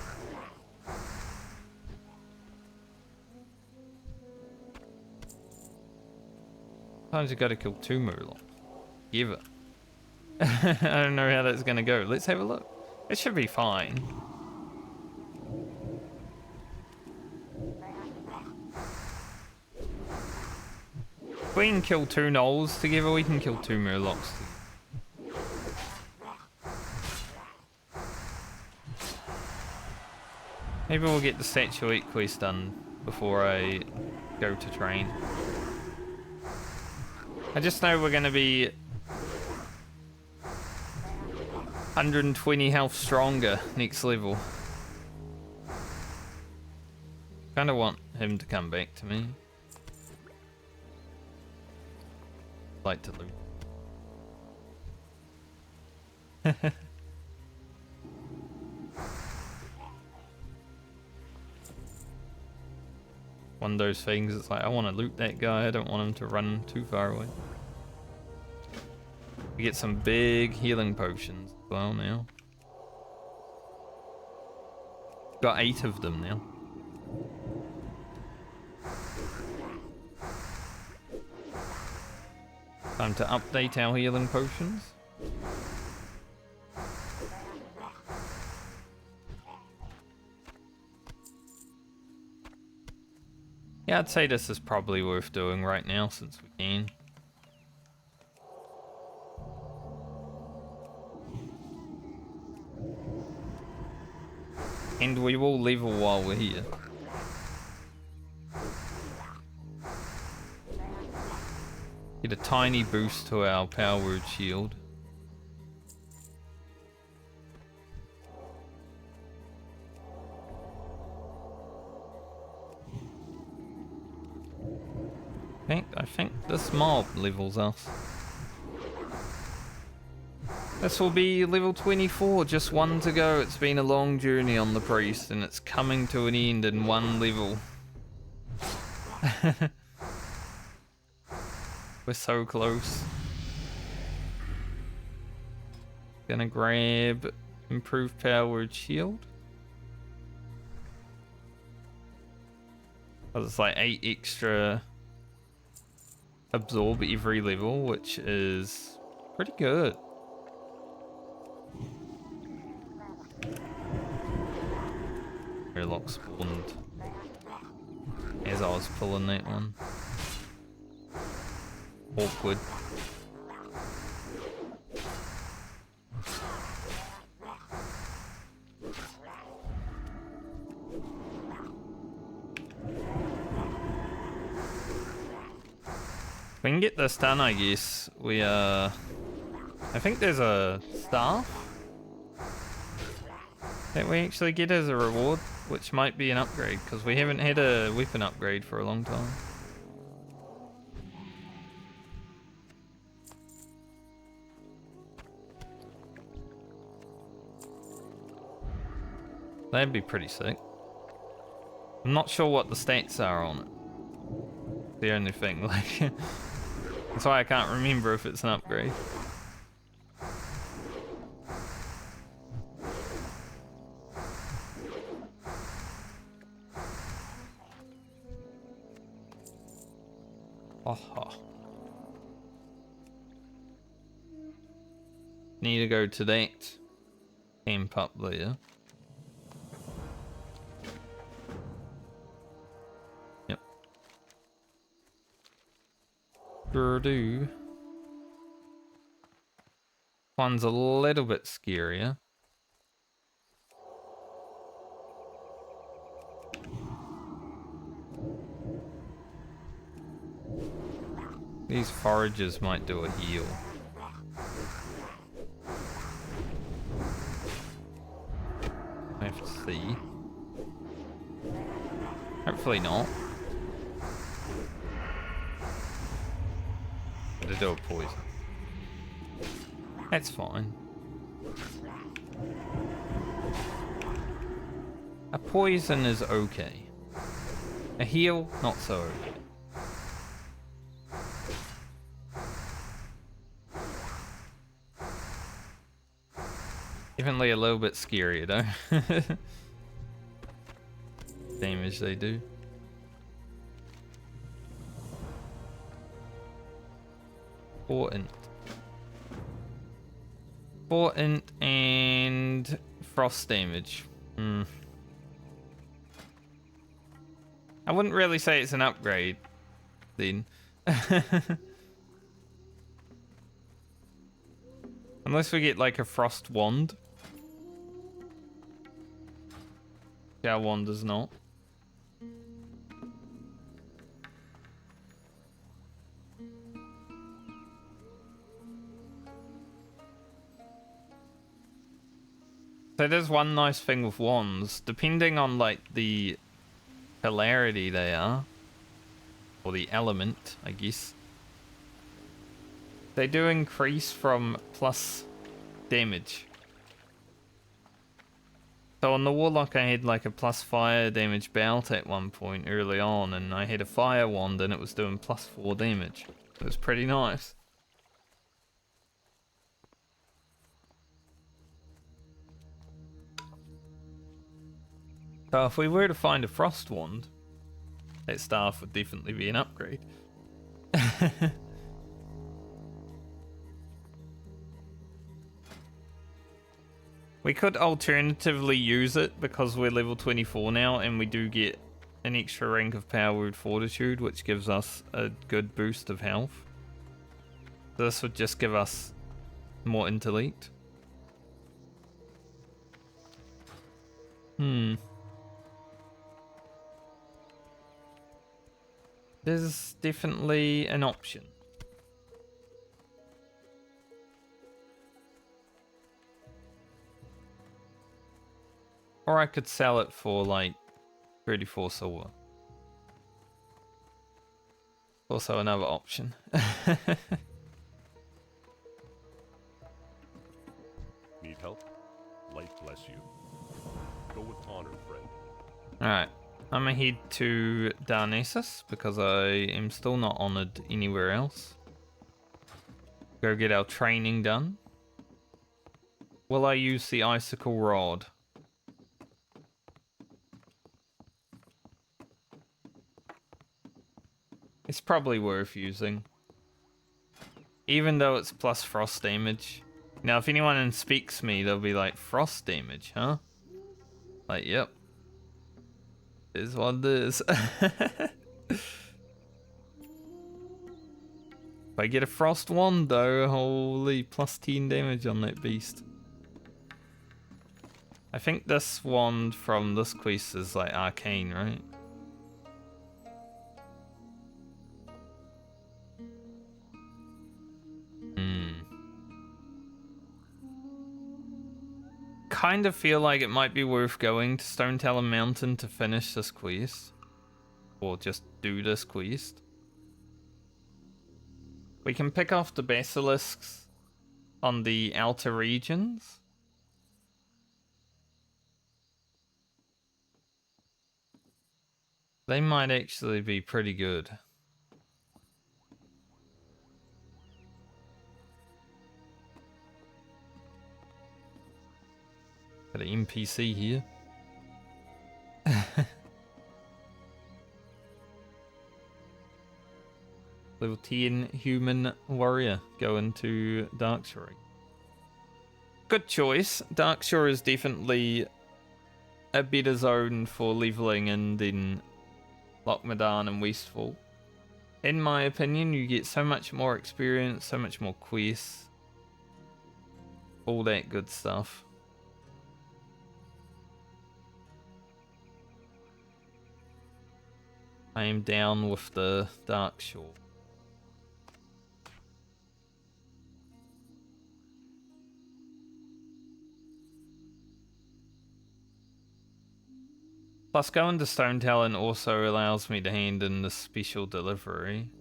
sometimes you gotta kill 2 murlocs. Give it. I don't know how that's gonna go. Let's have a look. It should be fine. If we can kill 2 gnolls together, we can kill 2 murlocs. Maybe we'll get the statuette quest done before I go to train. I just know we're gonna be 120 health stronger next level. Kinda want him to come back to me. like to loot. One of those things, it's like, I want to loot that guy, I don't want him to run too far away. We get some big healing potions as well now. Got 8 of them now. Time to update our healing potions. Yeah, I'd say this is probably worth doing right now since we can. And we will level while we're here. Get a tiny boost to our power word shield. I think this mob levels us. This will be level 24, just one to go. It's been a long journey on the priest and it's coming to an end in one level. We're so close. Gonna grab improved power word shield. Oh, it's like 8 extra absorb every level, which is pretty good. Airlock spawned as I was pulling that one. Awkward. We can get this done, I guess. I think there's a staff that we actually get as a reward, which might be an upgrade, because we haven't had a weapon upgrade for a long time. That'd be pretty sick. I'm not sure what the stats are on it. The only thing, like, that's why I can't remember if it's an upgrade. Aha. Need to go to that camp up there. Yep. Sure do. One's a little bit scarier. These foragers might do a heal. I have to see. Hopefully not. But they do a poison. That's fine. A poison is okay. A heal, not so okay. Definitely a little bit scarier though. Damage they do. Important. Important and frost damage. I wouldn't really say it's an upgrade then. Unless we get like a frost wand. Our wand does not. So there's one nice thing with wands, depending on like the polarity they are, or the element, I guess. They do increase from plus damage. So on the Warlock I had like a plus fire damage belt at one point early on, and I had a fire wand and it was doing plus 4 damage. It was pretty nice. So if we were to find a frost wand, that staff would definitely be an upgrade. We could alternatively use it because we're level 24 now and we do get an extra rank of Power Word Fortitude, which gives us a good boost of health. So this would just give us more intellect. There's definitely an option. Or I could sell it for like 34 silver. Also another option. Need help? Light bless you. Go with honor, friend. Alright, I'm gonna head to Darnassus because I am still not honored anywhere else. Go get our training done. Will I use the icicle rod? It's probably worth using. Even though it's plus frost damage. Now, if anyone inspects me, they'll be like, frost damage, huh? Like, yep. Is what it is. If I get a frost wand, though, holy, plus 10 damage on that beast. I think this wand from this quest is like arcane, right? Kind of feel like it might be worth going to Stone Talon Mountain to finish this quest. Or just do this quest. We can pick off the basilisks on the outer regions. They might actually be pretty good. Got an NPC here. Level 10 human warrior going to Darkshore. Good choice. Darkshore is definitely a better zone for leveling in than Lochmadan and Westfall. In my opinion, you get so much more experience, so much more quests, all that good stuff. I am down with the Darkshore. Plus, going to Stone Talon also allows me to hand in the special delivery.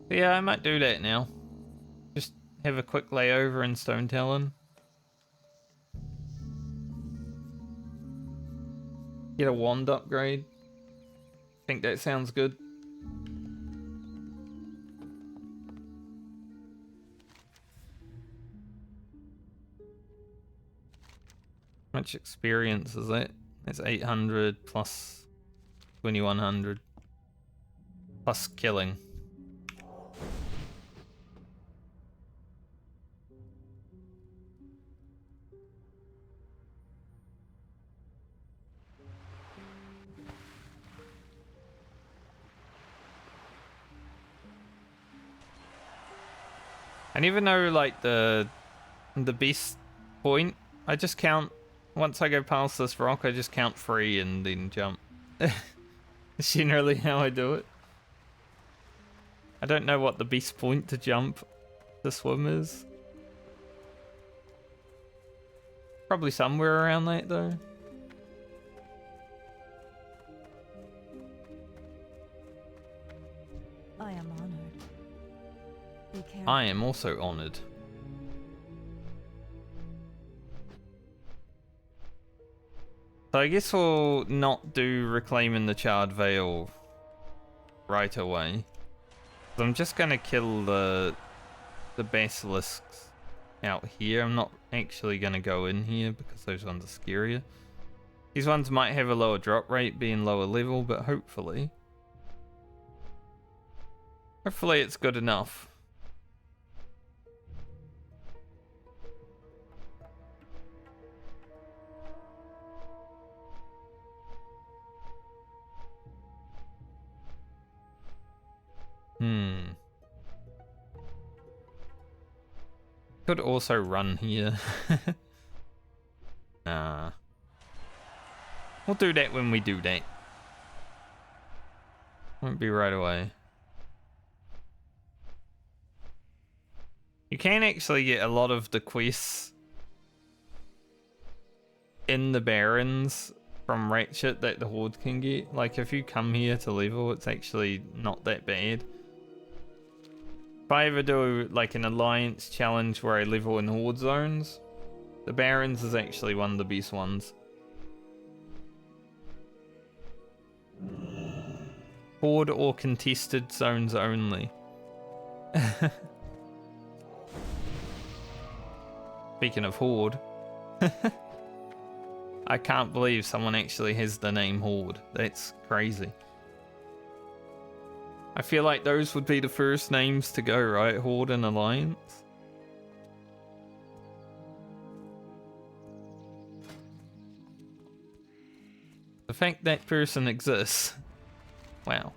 Yeah, I might do that now. Just have a quick layover in Stone Talon. Get a wand upgrade. Think that sounds good. How much experience is that? It's 800 plus 2100 plus killing. And even though like the beast point, I just count once I go past this rock, I just count 3 and then jump. It's generally how I do it. I don't know what the best point to jump to swim is. Probably somewhere around that though. I am honored. Be careful. I am also honored. So I guess we'll not do reclaiming the Charred Veil right away. I'm just gonna kill the basilisks out here. I'm not actually gonna go in here because those ones are scarier. These ones might have a lower drop rate being lower level, but hopefully it's good enough. Could also run here. Nah. We'll do that when we do that. Won't be right away. You can actually get a lot of the quests in the Barrens from Ratchet that the Horde can get. Like, if you come here to level, it's actually not that bad. If I ever do, like, an Alliance challenge where I level in Horde zones, the Barrens is actually one of the best ones. Horde or contested zones only. Speaking of Horde, I can't believe someone actually has the name Horde. That's crazy. I feel like those would be the first names to go, right? Horde and Alliance. The fact that person exists. Wow.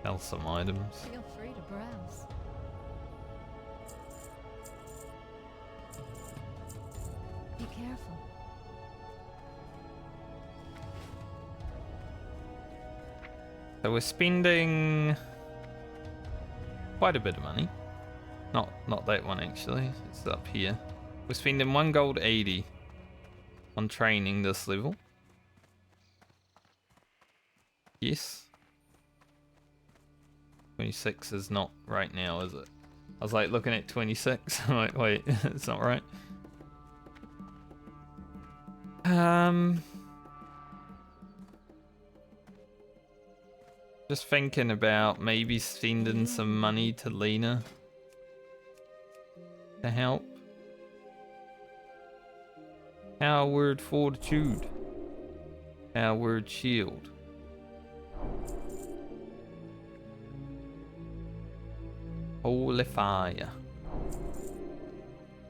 Sell some items. Feel free to browse. Be careful. So we're spending quite a bit of money. Not that one actually. It's up here. We're spending 1 gold 80 on training this level. Yes. 26 is not right now, is it? I was like looking at 26. I'm like, wait, it's not right. Just thinking about maybe sending some money to Lena to help. Howard Fortitude. Howard Shield. Holy fire.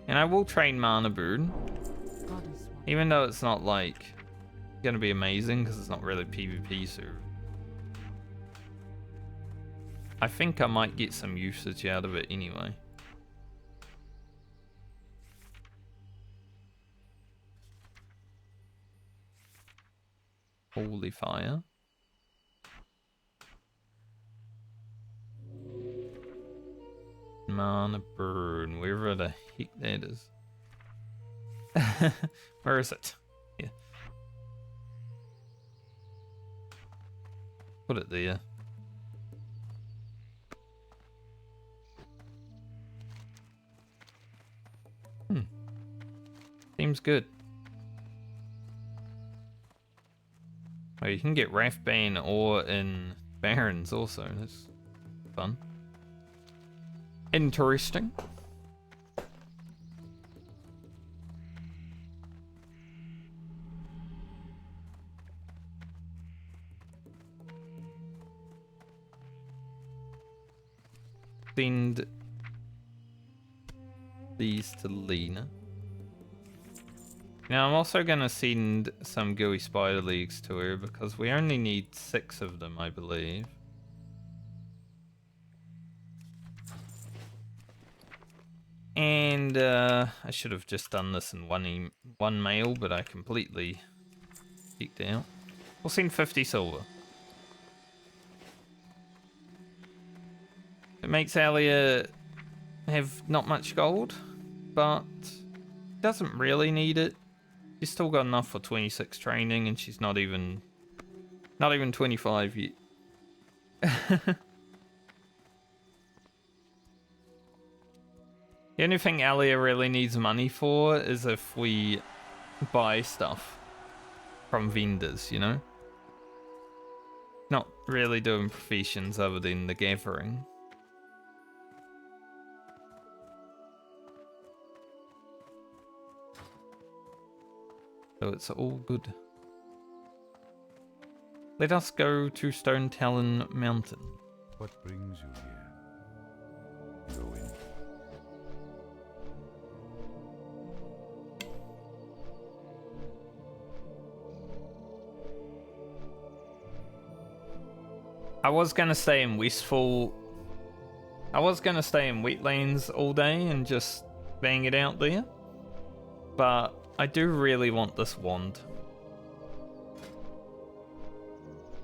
And I will train Mana Burn. Even though it's not like gonna be amazing because it's not really PvP, so I think I might get some usage out of it anyway. Holy fire. Mana Burn, wherever the heck that is. Where is it? Yeah. Put it there. Seems good. Oh, you can get Wrathbane or in Barrens also. That's fun. Interesting. Send these to Lena. Now I'm also gonna send some gooey spider legs to her because we only need 6 of them, I believe. And I should have just done this in one mail, but I completely checked out. We'll send 50 silver. It makes Alia have not much gold, but doesn't really need it. She she's still got enough for 26 training, and she's not even 25 yet. The only thing Alia really needs money for is if we buy stuff from vendors, you know? Not really doing professions other than the gathering. So it's all good. Let us go to Stone Talon Mountain. What brings you here? Ruin. I was gonna stay in Westfall. I was gonna stay in Wetlands all day and just bang it out there. But I do really want this wand.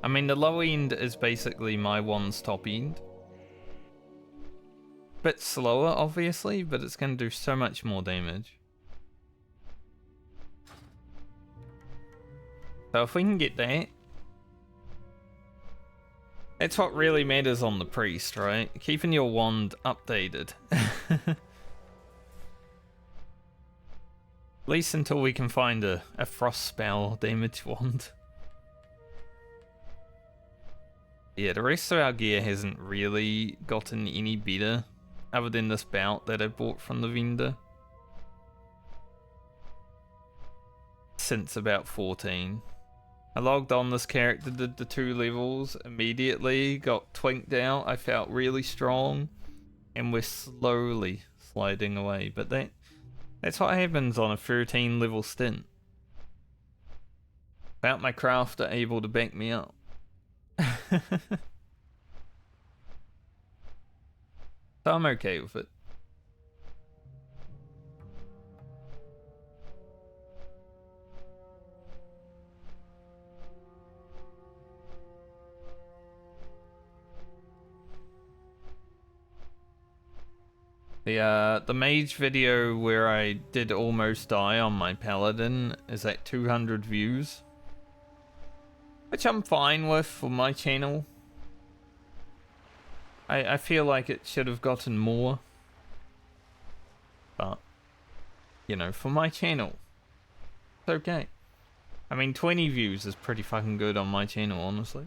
I mean, the low end is basically my wand's top end. Bit slower, obviously, but it's gonna do so much more damage. So if we can get that, that's what really matters on the priest, right? Keeping your wand updated. At least until we can find a frost spell damage wand. Yeah, the rest of our gear hasn't really gotten any better, other than this belt that I bought from the vendor. Since about 14. I logged on this character, did the 2 levels, immediately got twinked out, I felt really strong, and we're slowly sliding away. But that's what happens on a 13 level stint. Without my crafter able to back me up. So I'm okay with it. The mage video where I did almost die on my paladin is at 200 views, which I'm fine with for my channel. I feel like it should have gotten more, but you know, for my channel, it's okay. I mean, 20 views is pretty fucking good on my channel, honestly.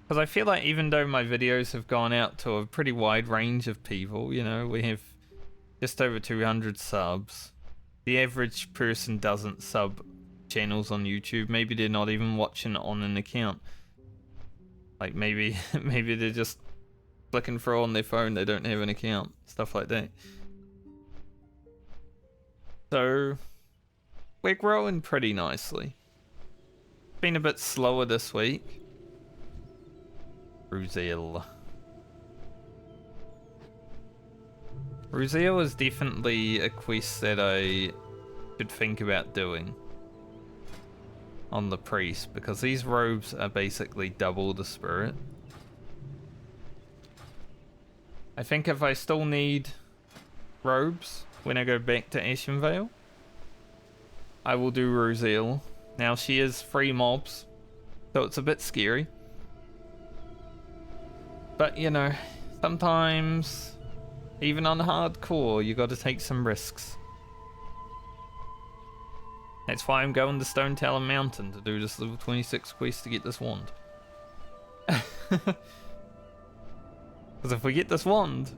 Because I feel like even though my videos have gone out to a pretty wide range of people, you know, we have just over 200 subs. The average person doesn't sub channels on YouTube. Maybe they're not even watching it on an account. Like maybe they're just flicking through on their phone, they don't have an account. Stuff like that. So we're growing pretty nicely. Been a bit slower this week. Ruzel. Ruzel is definitely a quest that I should think about doing on the priest, because these robes are basically double the spirit. I think if I still need robes when I go back to Ashenvale, I will do Ruzel. Now she is 3 mobs, so it's a bit scary. But you know, sometimes, even on hardcore, you gotta take some risks. That's why I'm going to Stone Talon Mountain to do this level 26 quest to get this wand. Because if we get this wand,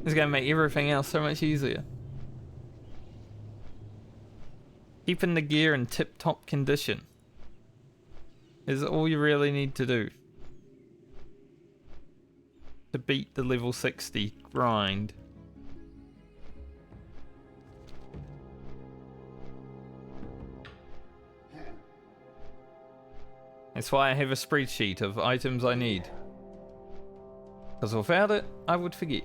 it's gonna make everything else so much easier. Keeping the gear in tip-top condition is all you really need to do to beat the level 60 grind. That's why I have a spreadsheet of items I need. Because without it, I would forget.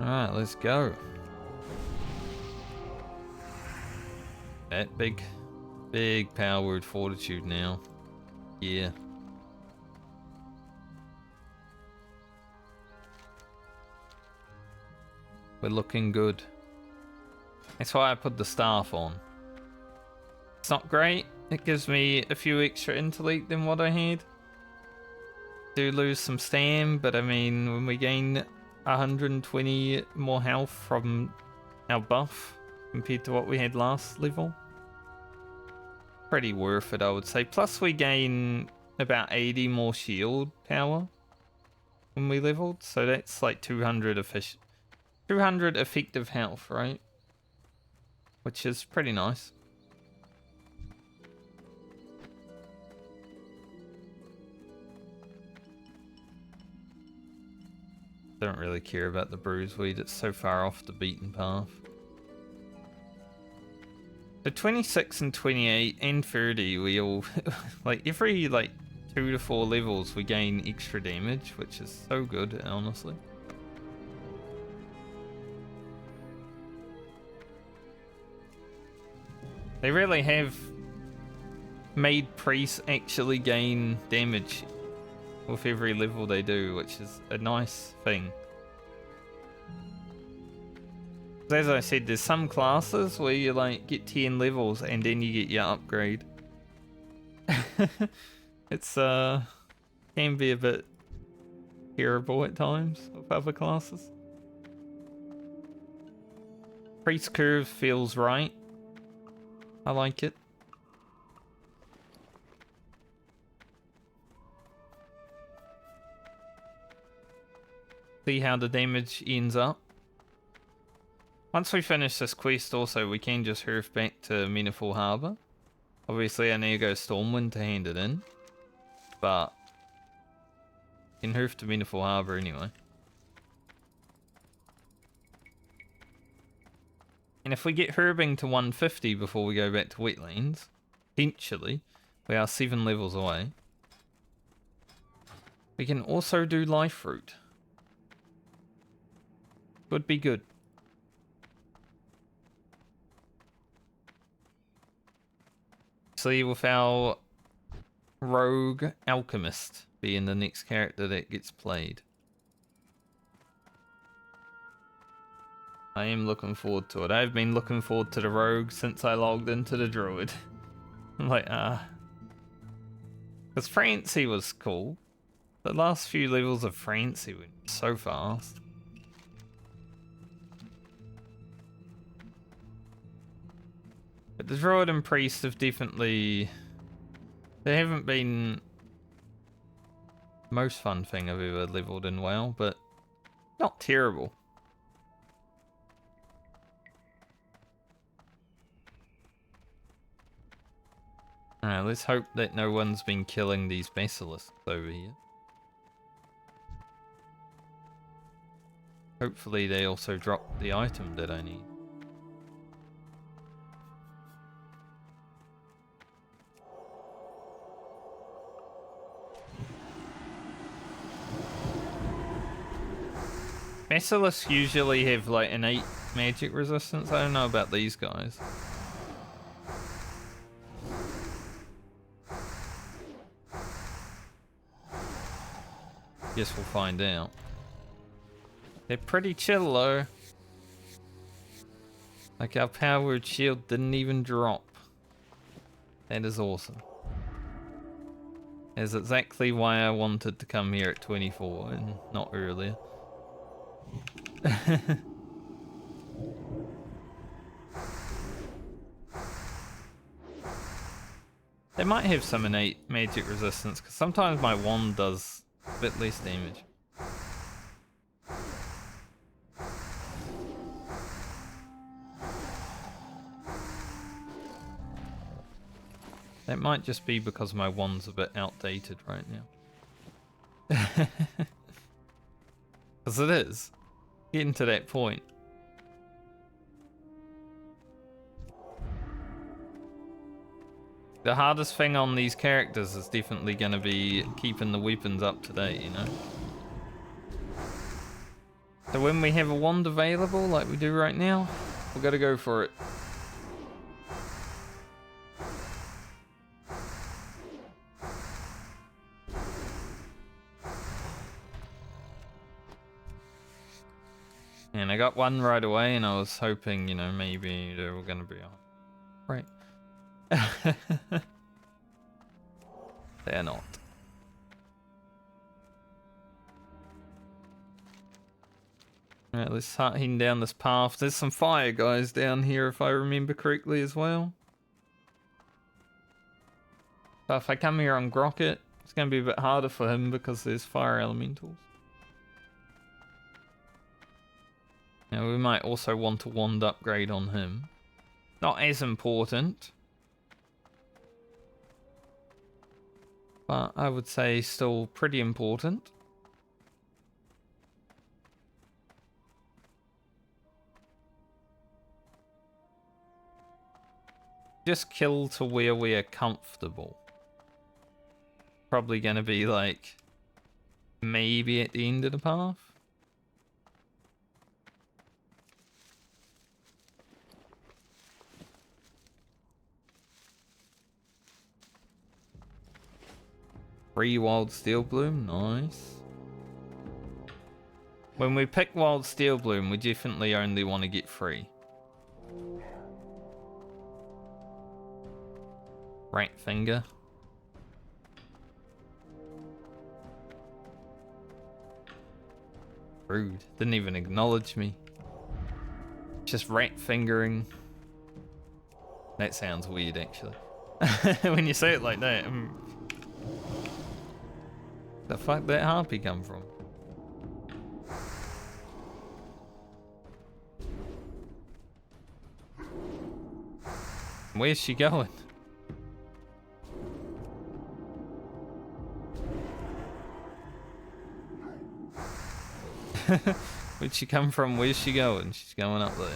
Alright, let's go. That big power word fortitude now. Yeah. We're looking good. That's why I put the staff on. It's not great. It gives me a few extra intellect than what I had. Do lose some stam, but I mean, when we gain 120 more health from our buff compared to what we had last level, pretty worth it, I would say. Plus we gain about 80 more shield power when we leveled, so that's like 200 effective health, right? Which is pretty nice. Don't really care about the bruiseweed, it's so far off the beaten path. So 26 and 28 and 30, we all like every like 2 to 4 levels we gain extra damage, which is so good, honestly. They really have made priests actually gain damage with every level they do, which is a nice thing. As I said, there's some classes where you like get 10 levels and then you get your upgrade. It's can be a bit terrible at times with other classes. Priest curve feels right. I like it. See how the damage ends up. Once we finish this quest also, we can just hurf back to Meaningful Harbour. Obviously I need to go Stormwind to hand it in, but you can hurf to Meaningful Harbour anyway. And if we get herbing to 150 before we go back to Wetlands, potentially, we are 7 levels away. We can also do Life Fruit. Would be good. See, with our Rogue Alchemist being the next character that gets played. I am looking forward to it. I've been looking forward to the Rogue since I logged into the Druid. I'm like, because Francie was cool. The last few levels of Francie went so fast. But the Druid and Priest have definitely... They haven't been most fun thing I've ever leveled in WoW, but not terrible. Alright, let's hope that no one's been killing these basilisks over here. Hopefully they also drop the item that I need. Basilisks usually have like innate magic resistance. I don't know about these guys. Guess we'll find out. They're pretty chill though. Like our powered shield didn't even drop. That is awesome. That's exactly why I wanted to come here at 24 and not earlier. They might have some innate magic resistance because sometimes my wand does a bit less damage. That might just be because my wand's a bit outdated right now. Because it is. Getting to that point. The hardest thing on these characters is definitely going to be keeping the weapons up to date, you know? So when we have a wand available, like we do right now, we gotta go for it. And I got one right away, and I was hoping, you know, maybe they were gonna be on. Right. They're not. Alright, let's start heading down this path. There's some fire guys down here, if I remember correctly, as well. So if I come here on Grocket, it's going to be a bit harder for him because there's fire elementals. Now we might also want a wand upgrade on him. Not as important. But I would say still pretty important. Just kill to where we are comfortable. Probably gonna be like maybe at the end of the path. Free Wild Steel Bloom, nice. When we pick Wild Steel Bloom, we definitely only want to get free. Right finger. Rude. Didn't even acknowledge me. Just rat fingering. That sounds weird, actually. When you say it like that. The fuck that harpy come from? Where's she going? Where'd she come from? Where's she going? She's going up there.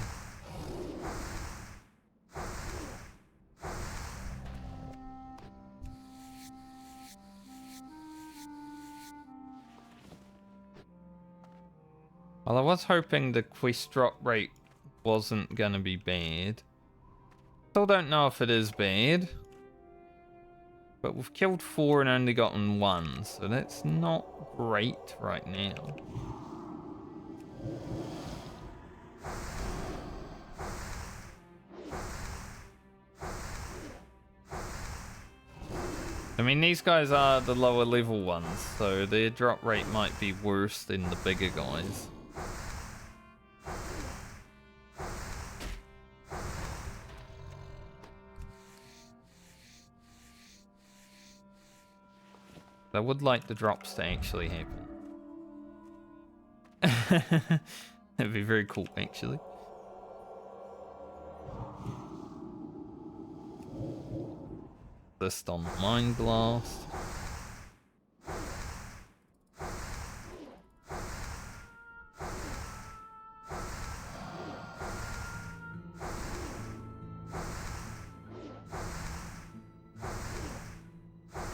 Well, I was hoping the quest drop rate wasn't gonna be bad. Still don't know if it is bad. But we've killed 4 and only gotten 1, so that's not great right now. I mean, these guys are the lower level ones, so their drop rate might be worse than the bigger guys. I would like the drops to actually happen. That'd be very cool, actually. List on Mind Blast.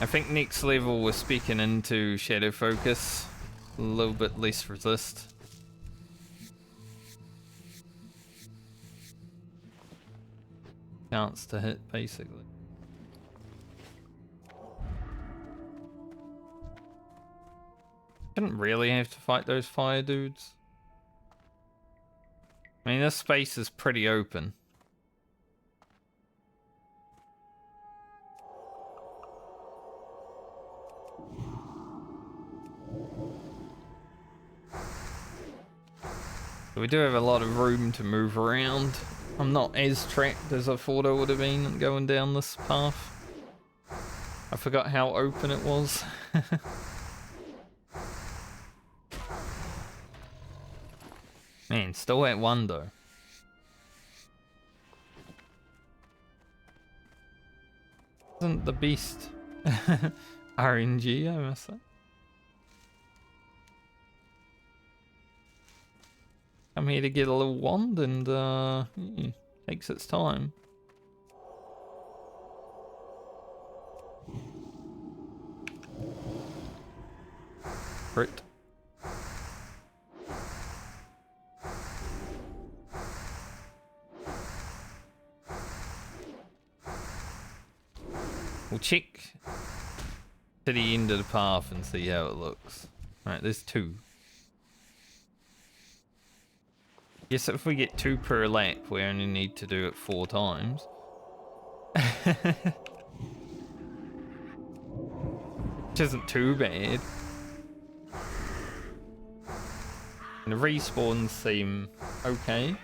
I think next level we're speaking into Shadow Focus. A little bit less resist. Chance to hit, basically. Didn't really have to fight those fire dudes. I mean, this space is pretty open. We do have a lot of room to move around. I'm not as trapped as I thought I would have been going down this path. I forgot how open it was. Man, still at 1 though. Isn't the beast RNG, I must say. I'm here to get a little wand and takes its time. Crit. We'll check to the end of the path and see how it looks. Alright, there's 2. Guess if we get 2 per lap, we only need to do it 4 times. Which isn't too bad. And the respawns seem okay.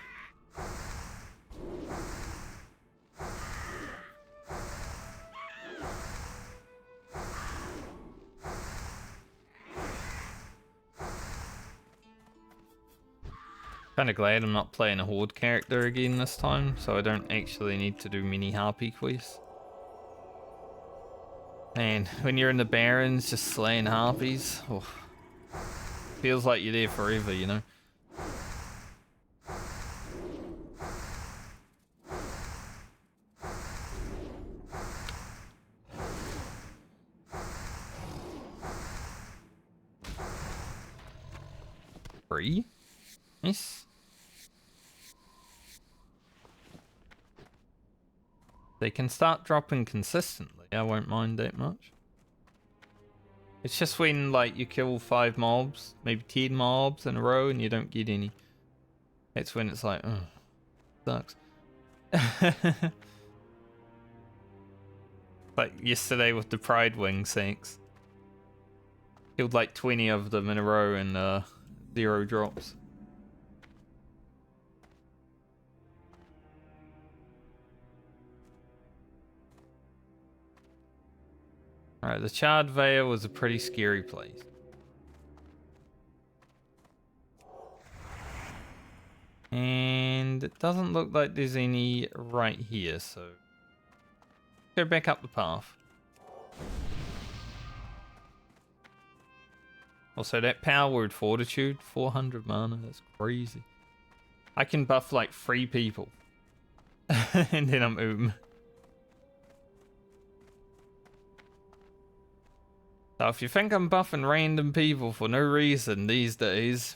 Kinda glad I'm not playing a horde character again this time, so I don't actually need to do mini harpy quests. Man, when you're in the barrens just slaying harpies, oh, feels like you're there forever, you know? Free? Nice. They can start dropping consistently. I won't mind that much. It's just when like you kill 5 mobs, maybe 10 mobs in a row and you don't get any. That's when it's like, oh, sucks. Like yesterday with the Pride Wing sinks. Killed like 20 of them in a row and 0 drops. Alright, the Charred Vale was a pretty scary place. And it doesn't look like there's any right here, so go back up the path. Also, that power word fortitude, 400 mana, that's crazy. I can buff like 3 people. And then I'm oom. So if you think I'm buffing random people for no reason these days,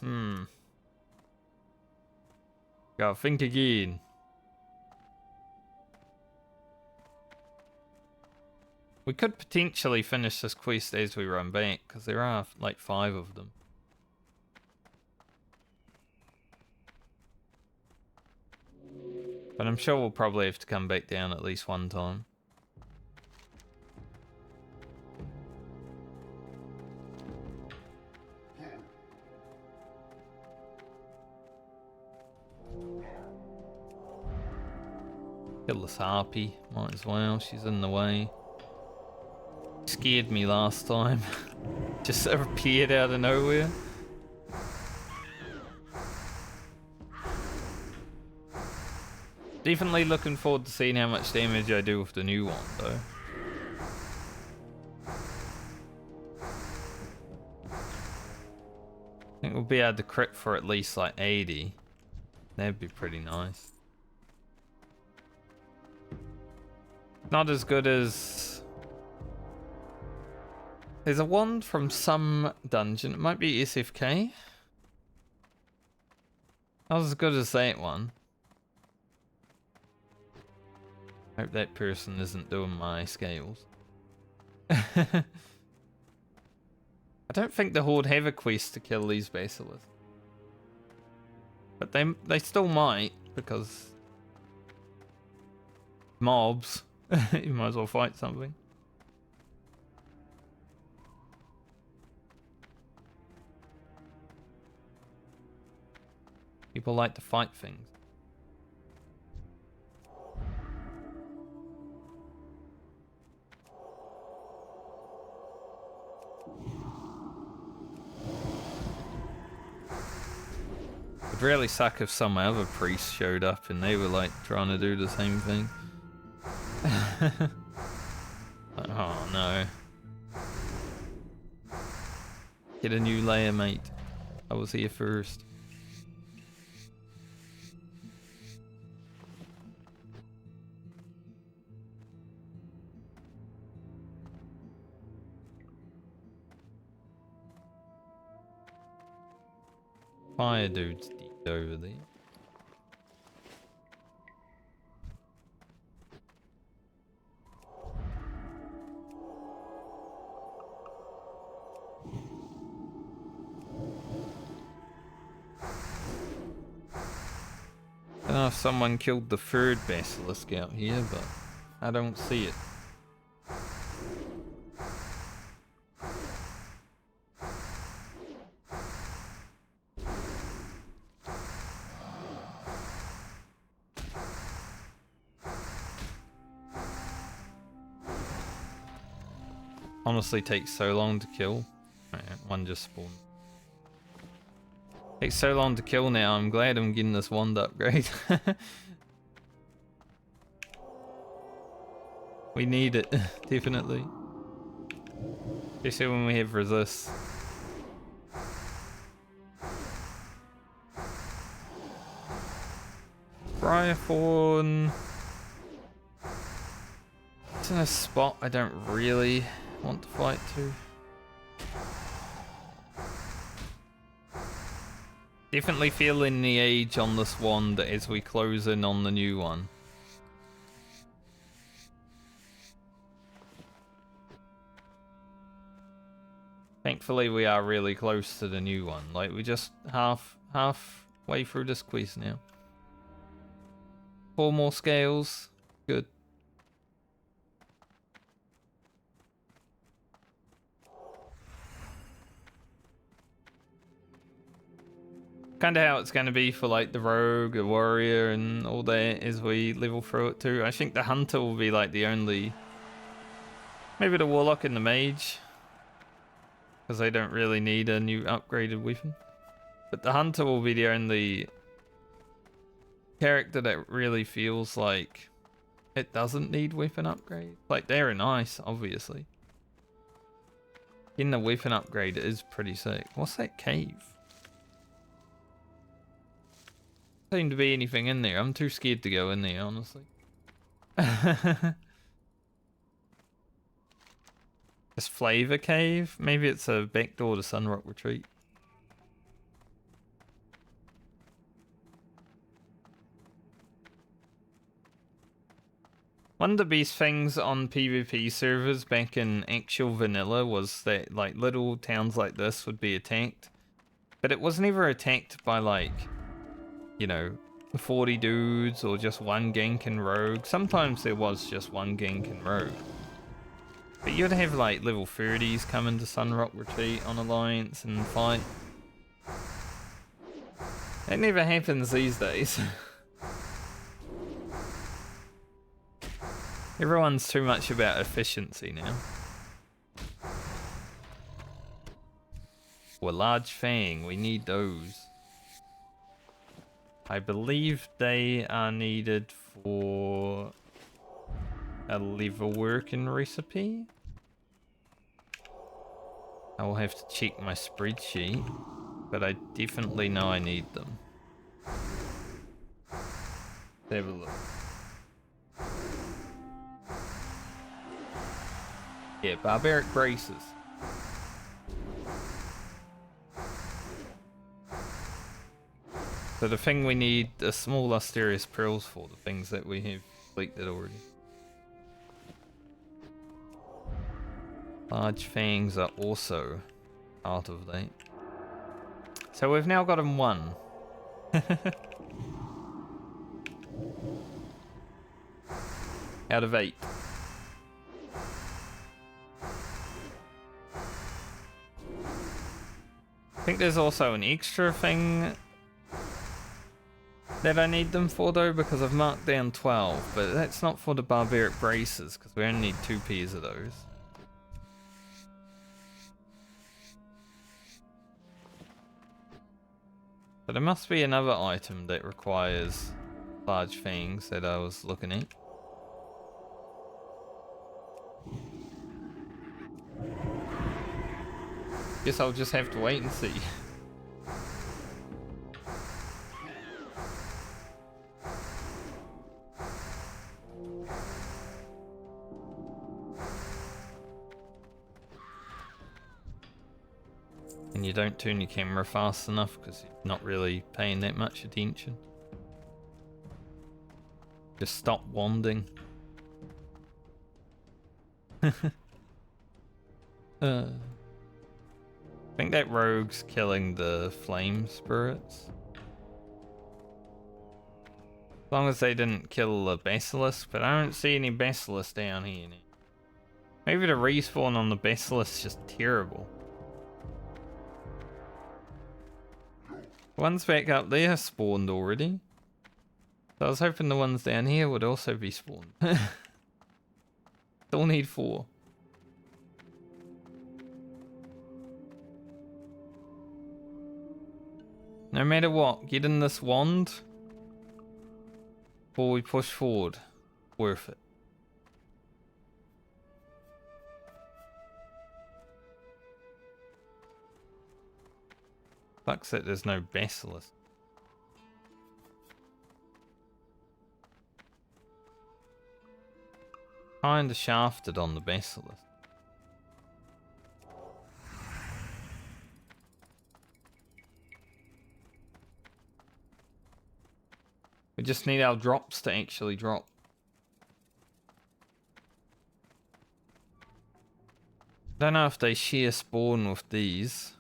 gotta think again. We could potentially finish this quest as we run back, because there are like 5 of them. But I'm sure we'll probably have to come back down at least one time. Kill this harpy, might as well, she's in the way. Scared me last time. Just appeared out of nowhere. Definitely looking forward to seeing how much damage I do with the new one though. I think we'll be able to crit for at least like 80. That'd be pretty nice. Not as good as... There's a wand from some dungeon. It might be SFK. Not as good as that one. Hope that person isn't doing my scales. I don't think the Horde have a quest to kill these basilisks. But they still might, because... mobs. You might as well fight something. People like to fight things. It'd really suck if some other priest showed up and they were like trying to do the same thing. Oh no. Get a new layer, mate. I was here first. Fire dude's deep over there. I don't know if someone killed the third basilisk out here, but I don't see it. Honestly takes so long to kill. Right, one just spawned. Takes so long to kill now, I'm glad I'm getting this wand upgrade. We need it, definitely. Especially when we have resist. Briarthorn. It's in a spot I don't really want to fight to. Definitely feeling the age on this wand as we close in on the new one. Thankfully we are really close to the new one. Like we're just halfway through this quest now. 4 more scales. Good. Kind of how it's going to be for like the rogue, the warrior, and all that as we level through it too. I think the hunter will be like the only, maybe the warlock and the mage, because they don't really need a new upgraded weapon. But the hunter will be the only character that really feels like it doesn't need weapon upgrade. Like they're nice, obviously. In the weapon upgrade is pretty sick. What's that cave? Seem to be anything in there. I'm too scared to go in there, honestly. This Flavor Cave? Maybe it's a backdoor to Sunrock Retreat. One of the best things on PvP servers back in actual vanilla was that like little towns like this would be attacked. But it was never attacked by like, you know, 40 dudes or just one gank and rogue. Sometimes there was just one gank and rogue. But you'd have like level 30s come into Sunrock Retreat on Alliance and fight. That never happens these days. Everyone's too much about efficiency now. Or large fang, we need those. I believe they are needed for a leatherworking recipe. I will have to check my spreadsheet, but I definitely know I need them. Let's have a look. Yeah, barbaric braces. So the thing we need the small Asterius pearls for, the things that we have collected already. Large fangs are also part of that. So we've now got him 1. Out of 8. I think there's also an extra thing that I need them for though, because I've marked down 12, but that's not for the barbaric braces because we only need 2 pairs of those. But there must be another item that requires large fangs that I was looking at. Guess I'll just have to wait and see. And you don't turn your camera fast enough because you're not really paying that much attention. Just stop wanding. I think that rogue's killing the flame spirits. As long as they didn't kill the basilisk, but I don't see any basilisk down here. Maybe the respawn on the basilisk is just terrible. One's back up there spawned already. So I was hoping the ones down here would also be spawned. Still need 4. No matter what, get in this wand before we push forward. Worth it. Sucks that there's no basilisk. Kinda shafted on the basilisk. We just need our drops to actually drop. Don't know if they share spawn with these.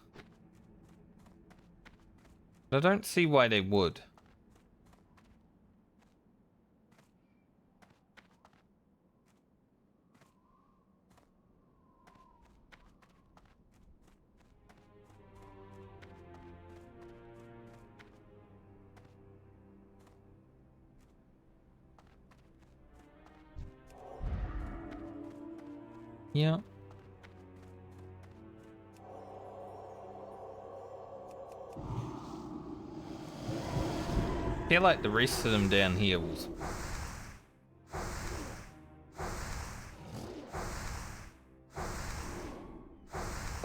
I don't see why they would. Yeah. I feel like the rest of them down here will...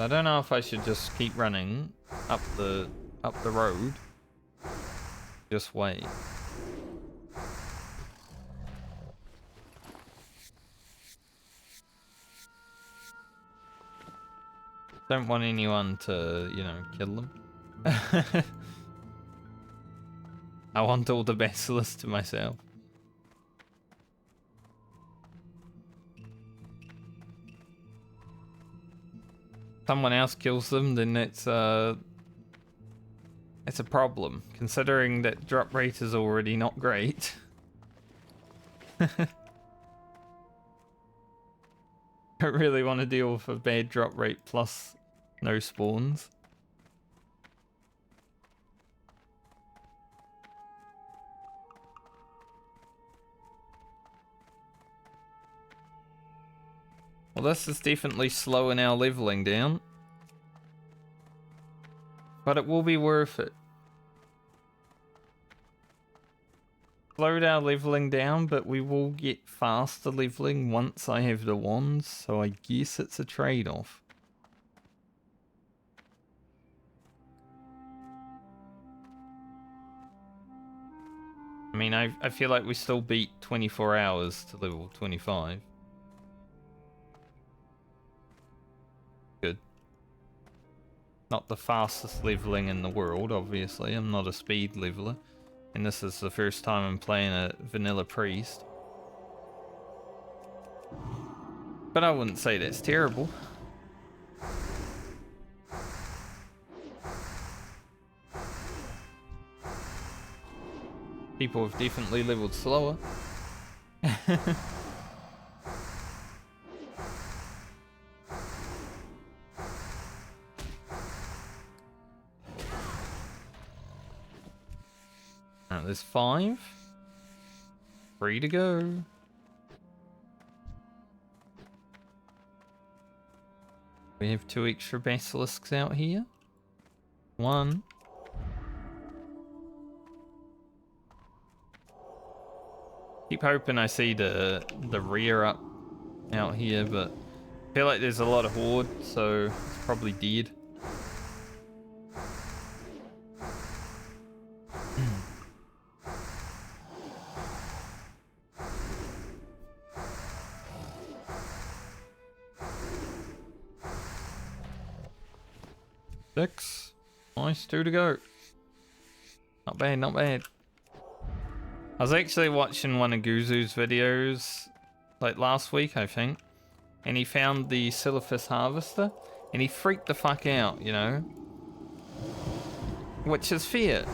I don't know if I should just keep running up the road. Just wait. Don't want anyone to, you know, kill them. I want all the basilisks to myself. Someone else kills them, then it's a problem, considering that drop rate is already not great. Don't really want to deal with a bad drop rate plus no spawns. Well, this is definitely slowing our leveling down. But it will be worth it. Slowed our leveling down, but we will get faster leveling once I have the wands, so I guess it's a trade-off. I mean, I feel like we still beat 24 hours to level 25. Good. Not the fastest leveling in the world, obviously. I'm not a speed leveler. And this is the first time I'm playing a vanilla priest. But I wouldn't say that's terrible. People have definitely leveled slower. Alright, there's 5. 3 to go. We have 2 extra basilisks out here. 1. Keep hoping I see the rear up out here, but I feel like there's a lot of horde, so it's probably dead. Six. Nice, 2 to go. Not bad, not bad. I was actually watching one of Guzu's videos, like last week, I think, and he found the Silphus Harvester, and he freaked the fuck out, you know? Which is fair.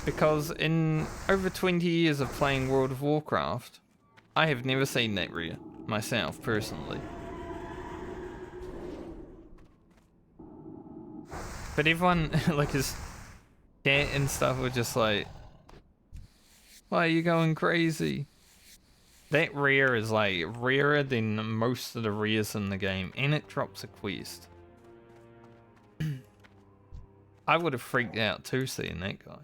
Because in over 20 years of playing World of Warcraft, I have never seen that rare, myself, personally. But everyone, like his chat and stuff were just like, why are you going crazy? That rare is like rarer than most of the rares in the game, and it drops a quest. I would have freaked out too seeing that guy.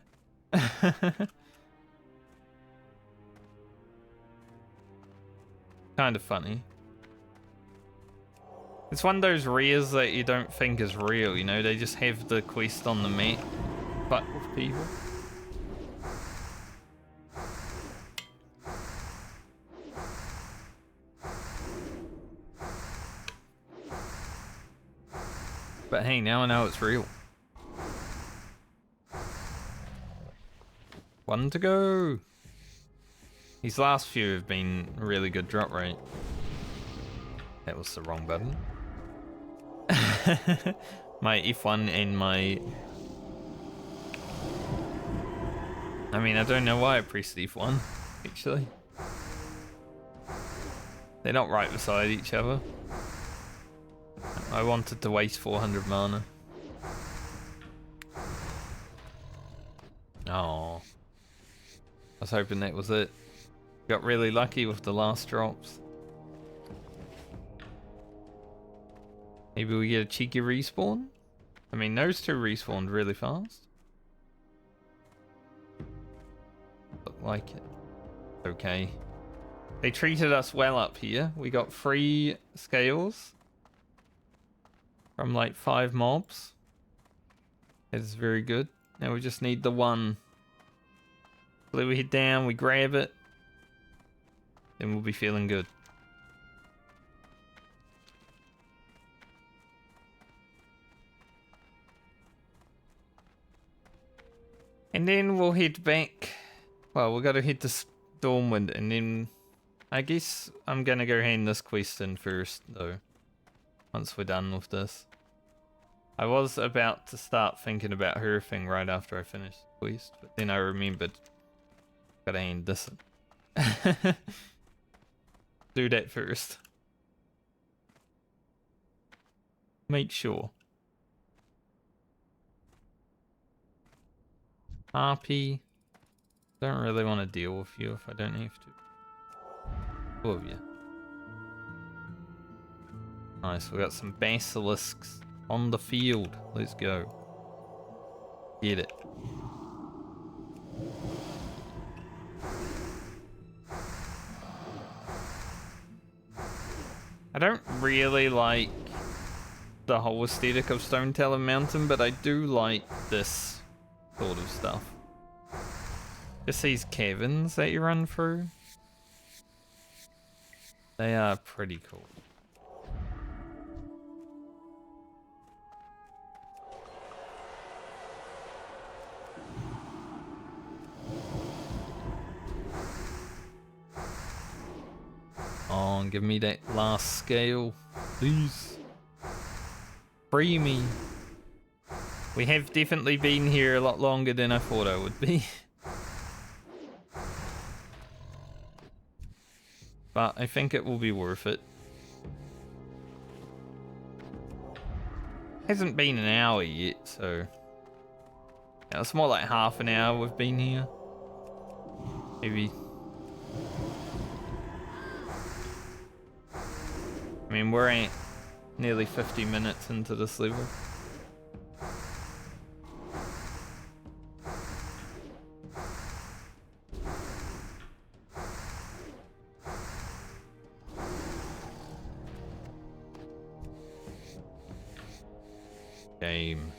Kind of funny. It's one of those rares that you don't think is real, you know? They just have the quest on the map, but with people. But hey, now I know it's real. One to go. These last few have been really good drop rate. That was the wrong button. My F1 and my... I mean, I don't know why I pressed F1, actually. They're not right beside each other. I wanted to waste 400 mana. Oh, I was hoping that was it. Got really lucky with the last drops. Maybe we get a cheeky respawn? I mean, those two respawned really fast. Look like it. Okay. They treated us well up here. We got free scales from like 5 mobs. That's very good. Now we just need the one. So we head down, we grab it, then we'll be feeling good. And then we'll head back. Well, we gotta head to Stormwind, and then I guess I'm gonna go hand this quest in first, though. Once we're done with this. I was about to start thinking about her thing right after I finished the quest, but then I remembered. Gotta hand this in. Do that first. Make sure. RP. Don't really want to deal with you if I don't have to. Two of you. Nice, we got some basilisks on the field. Let's go. Get it. I don't really like the whole aesthetic of Stoneteller Mountain, but I do like this sort of stuff. Just these caverns that you run through. They are pretty cool. Oh, and give me that last scale, please. Free me. We have definitely been here a lot longer than I thought I would be. But I think it will be worth it. Hasn't been an hour yet, so... Yeah, it's more like half an hour we've been here. Maybe... I mean, we're at nearly 50 minutes into this level. Game.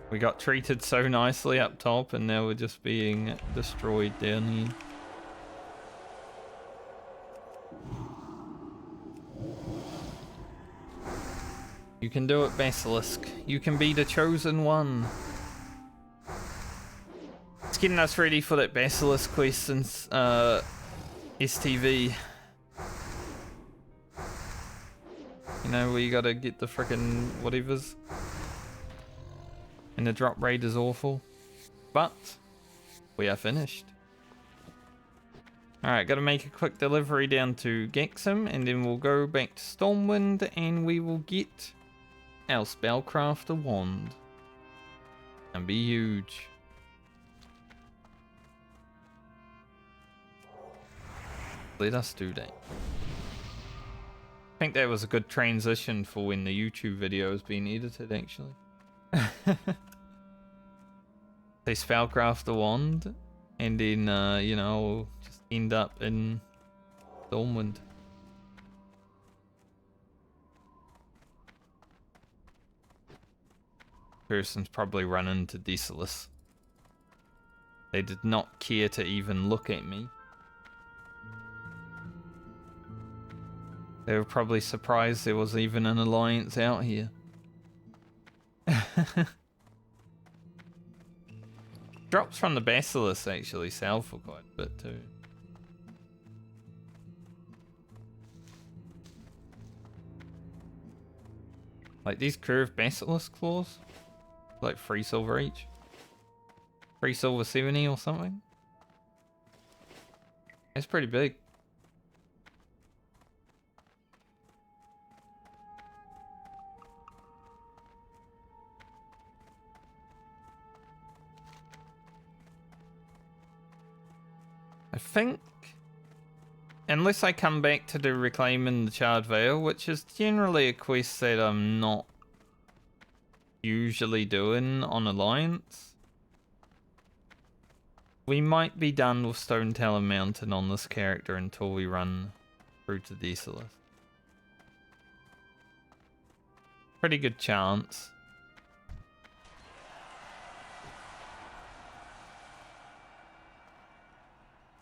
We got treated so nicely up top, and now we're just being destroyed down here. You can do it, Basilisk. You can be the chosen one. It's getting us ready for that Basilisk quest since STV. You know, where you gotta get the frickin' whatevers. And the drop rate is awful. But we are finished. Alright, gotta make a quick delivery down to Gexham, and then we'll go back to Stormwind, and we will get our Spellcrafter wand. And be huge. Let us do that. I think that was a good transition for when the YouTube video is being edited, actually. They Spellcraft the wand, and then, you know, just end up in Stormwind. Person's probably run into Desolus. They did not care to even look at me. They were probably surprised there was even an alliance out here. Drops from the Basilisk actually sell for quite a bit too. Like these curved Basilisk claws, like 3 silver each. 3 silver 70 or something. It's pretty big. I think, unless I come back to do Reclaiming the Charred Vale, which is generally a quest that I'm not usually doing on Alliance, we might be done with Stone Talon Mountain on this character until we run through to Desolus. Pretty good chance.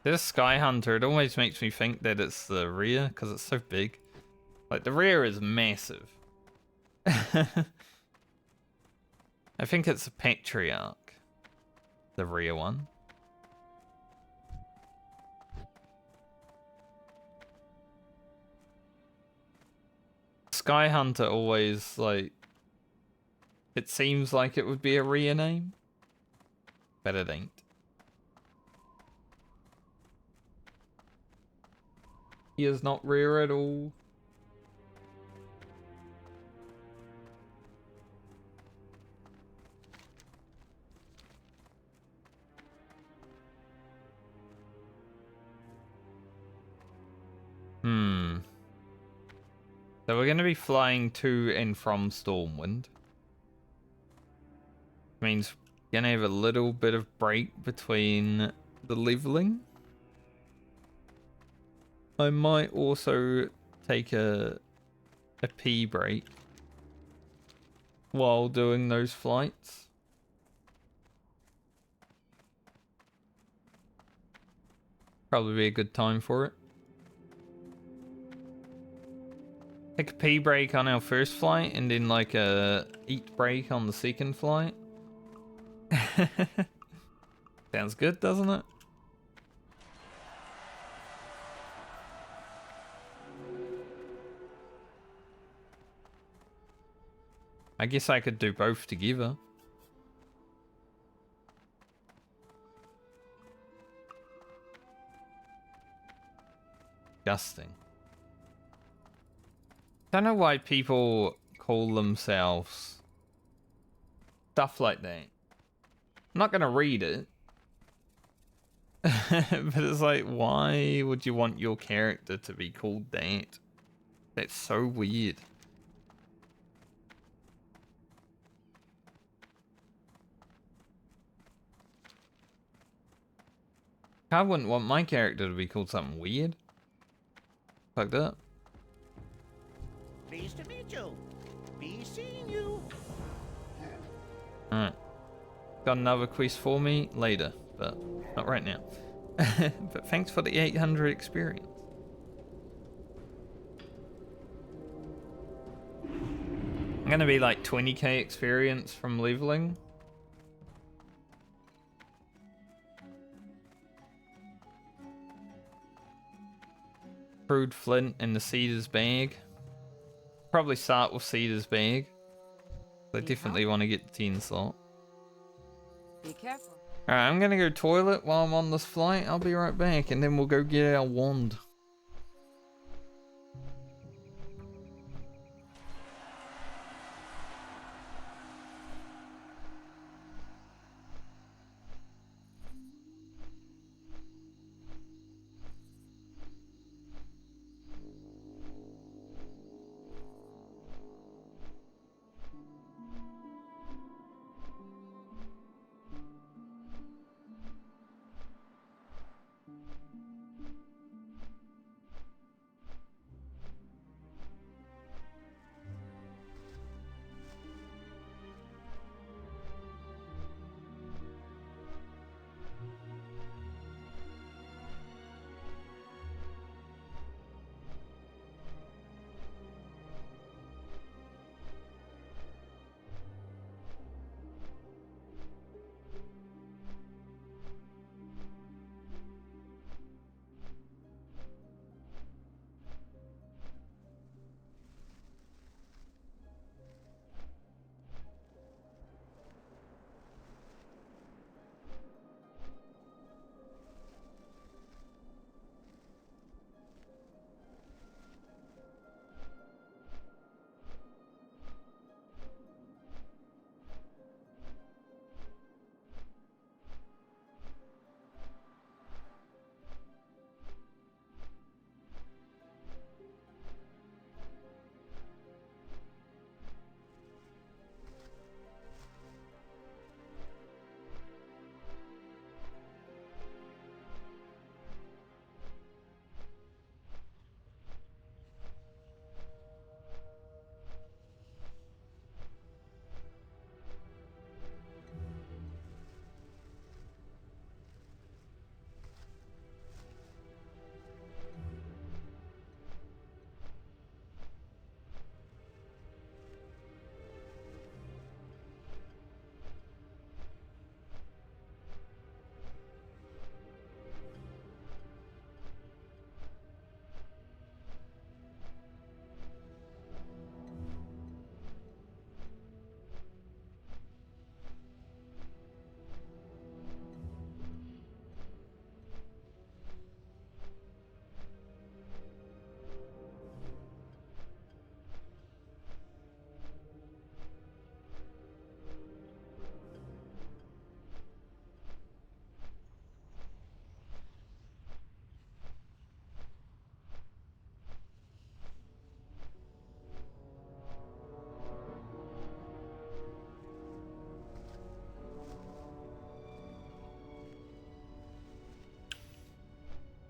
This Sky Hunter, it always makes me think that it's the rear, because it's so big. Like, the rear is massive. I think it's a Patriarch. The rear one. Sky Hunter always, like... It seems like it would be a rear name. But it ain't. He is not rare at all. So we're going to be flying to and from Stormwind. Means we're going to have a little bit of break between the leveling. I might also take a pee break while doing those flights. Probably be a good time for it. Take a pee break on our first flight and then like a eat break on the second flight. Sounds good, doesn't it? I guess I could do both together. Disgusting. Don't know why people call themselves stuff like that. I'm not gonna read it. But it's like, why would you want your character to be called that? That's so weird. I wouldn't want my character to be called something weird. Fucked up. Pleased to meet you. Be seeing you. Alright. Got another quest for me later, but not right now. But thanks for the 800 experience. I'm gonna be like 20k experience from leveling. Crude flint in the Cedar's bag. probably start with Cedar's bag. I definitely want to get the 10 slot. Be careful. Alright, I'm gonna go toilet while I'm on this flight. I'll be right back, and then we'll go get our wand.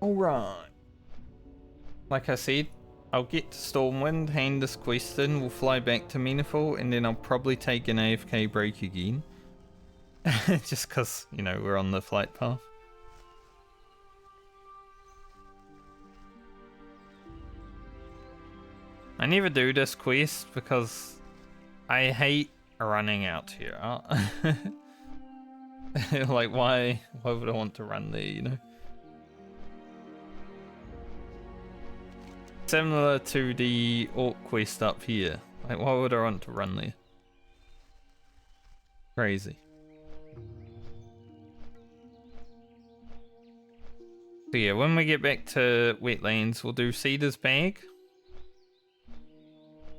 Alright. Like I said, I'll get to Stormwind, hand this quest in, we'll fly back to Meniful, and then I'll probably take an AFK break again. Just because, you know, we're on the flight path. I never do this quest because I hate running out here. Like, why would I want to run there, you know? Similar to the Orc quest up here. Like, why would I want to run there? Crazy. So yeah, when we get back to Wetlands, we'll do Cedar's bag.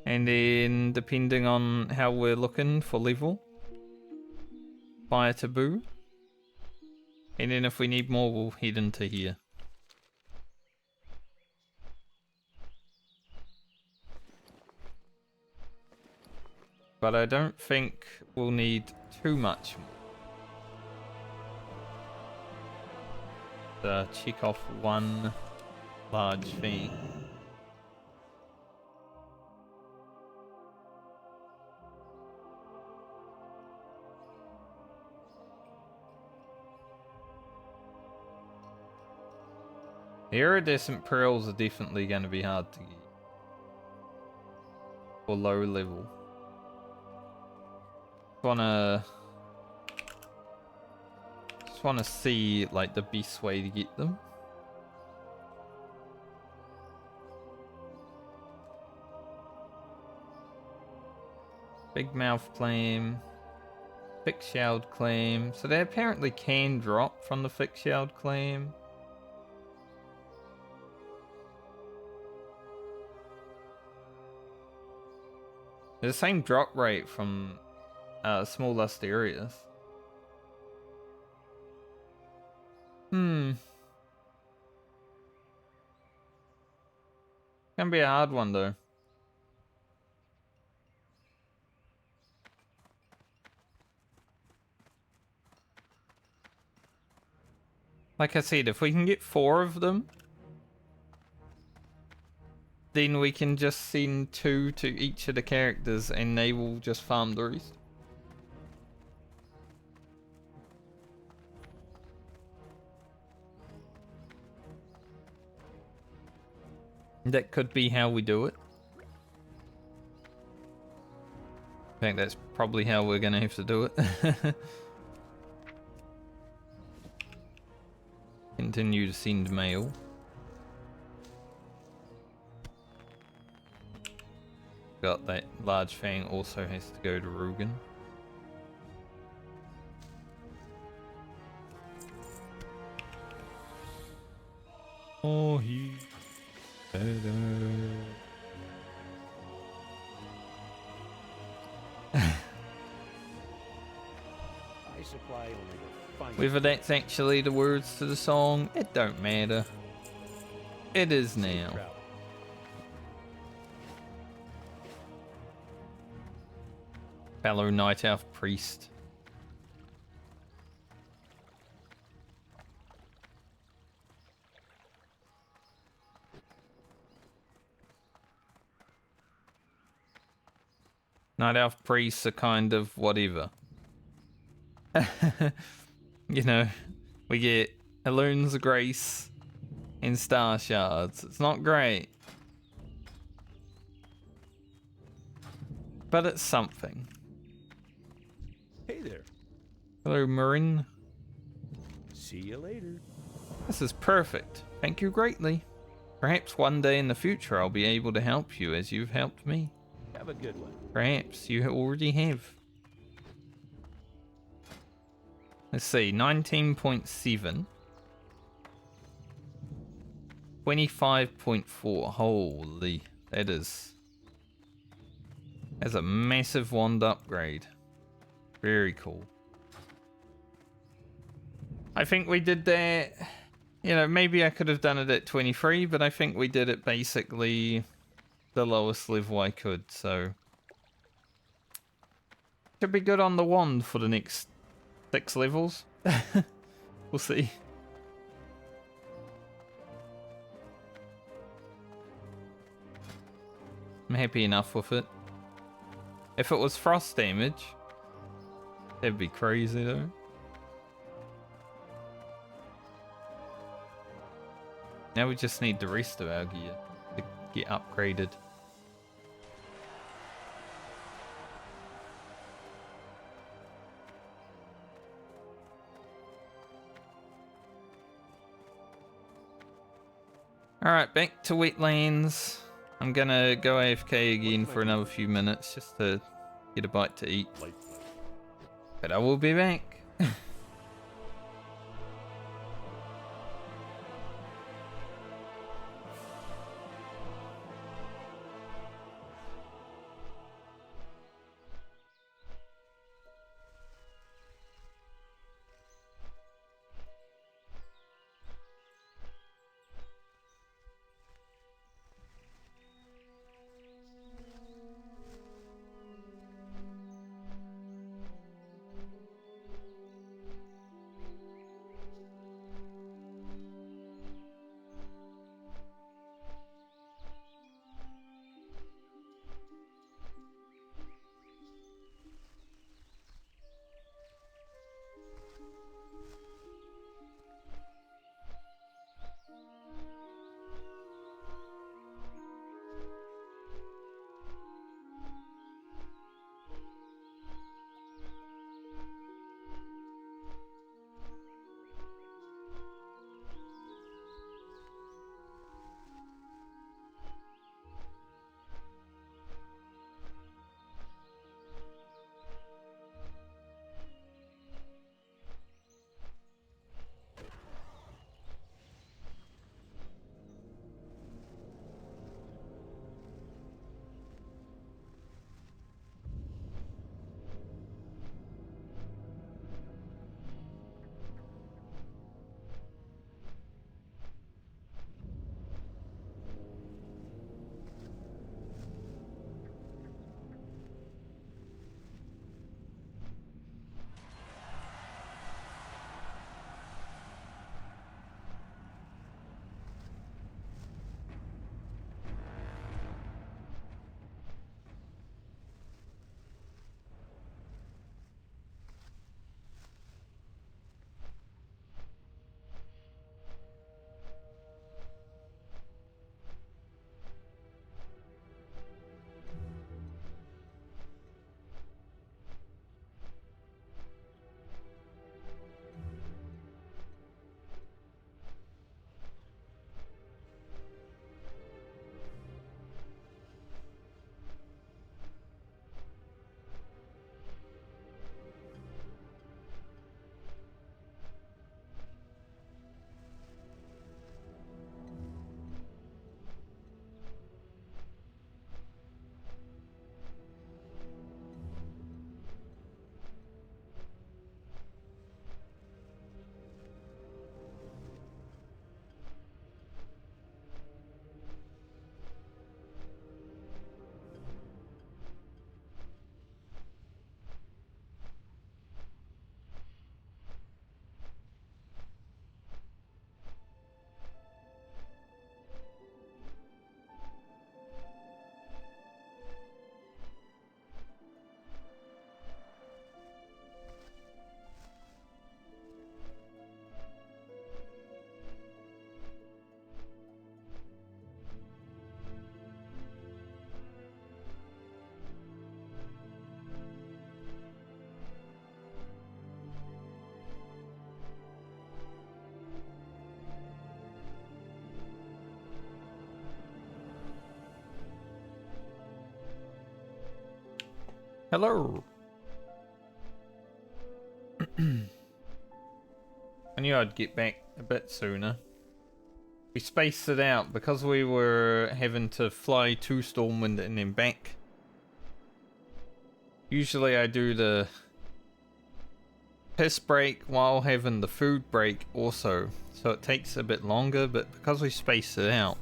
And then, depending on how we're looking for level, Fire Taboo. And then if we need more, we'll head into here. But I don't think we'll need too much more. To check off one large thing. The iridescent pearls are definitely going to be hard to get. For low level. Just wanna see like the best way to get them. Big mouth claim. Thick shelled claim. So they apparently can drop from the thick shelled claim. They're the same drop rate from small lust areas. Gonna be a hard one though. Like I said, if we can get 4 of them, then we can just send 2 to each of the characters and they will just farm the rest. That could be how we do it. I think that's probably how we're gonna have to do it. Continue to send mail. Got that large fang also has to go to Rugen. Oh, he better. I supply only the finest. Whether that's actually the words to the song, it don't matter. It is now. Travel. Fellow Night Elf Priest. Night Elf Priests are kind of whatever. You know, we get Elun's Grace and Star Shards. It's not great. But it's something. Hey there. Hello, Marin. See you later. This is perfect. Thank you greatly. Perhaps one day in the future I'll be able to help you as you've helped me. Have a good one. Perhaps you already have. Let's see, 19.7. 25.4. Holy, that's a massive wand upgrade. Very cool. I think we did that, you know, maybe I could have done it at 23, but I think we did it basically the lowest level I could, so should be good on the wand for the next 6 levels. We'll see. I'm happy enough with it. If it was frost damage, that'd be crazy though. Now we just need the rest of our gear to get upgraded. Alright, back to wetlands. I'm gonna go AFK again for another few minutes just to get a bite to eat. Light. But I will be back. Hello. I knew I'd get back a bit sooner. We spaced it out because we were having to fly to Stormwind and then back. Usually I do the piss break while having the food break also, so it takes a bit longer, but because we spaced it out,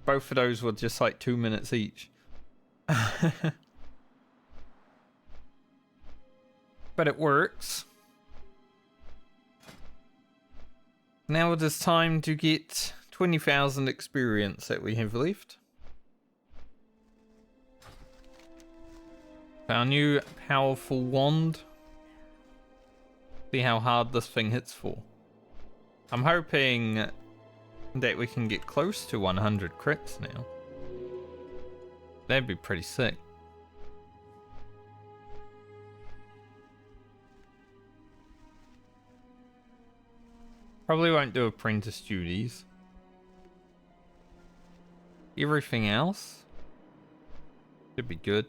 both of those were just like 2 minutes each. But it works. Now it is time to get 20,000 experience that we have left. Our new powerful wand. See how hard this thing hits for. I'm hoping that we can get close to 100 crits now. That'd be pretty sick. Probably won't do apprentice duties. Everything else should be good.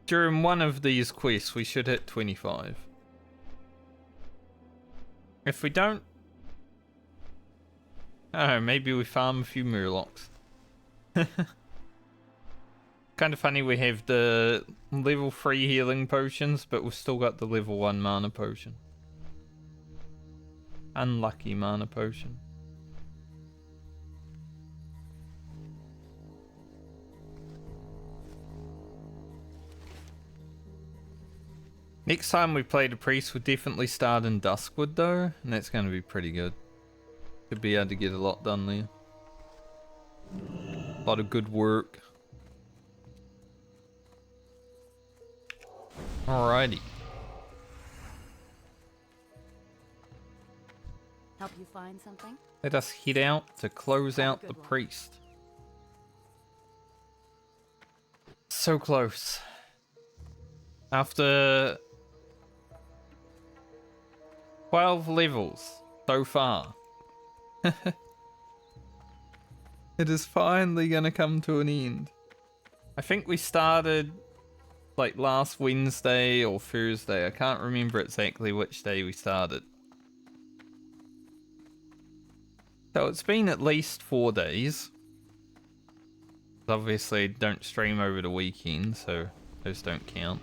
During one of these quests, we should hit 25. If we don't, oh, maybe we farm a few murlocs. Kind of funny we have the level 3 healing potions, but we've still got the level 1 mana potion. Unlucky mana potion. Next time we play the priest, we'll definitely start in Duskwood though, and that's going to be pretty good. Should be able to get a lot done there. A lot of good work. Alrighty. Help you find something? Let us head out to close out the priest. So close. After 12 levels so far. It is finally gonna come to an end. I think we started like last Wednesday or Thursday. I can't remember exactly which day we started. So it's been at least 4 days. Obviously don't stream over the weekend, so those don't count.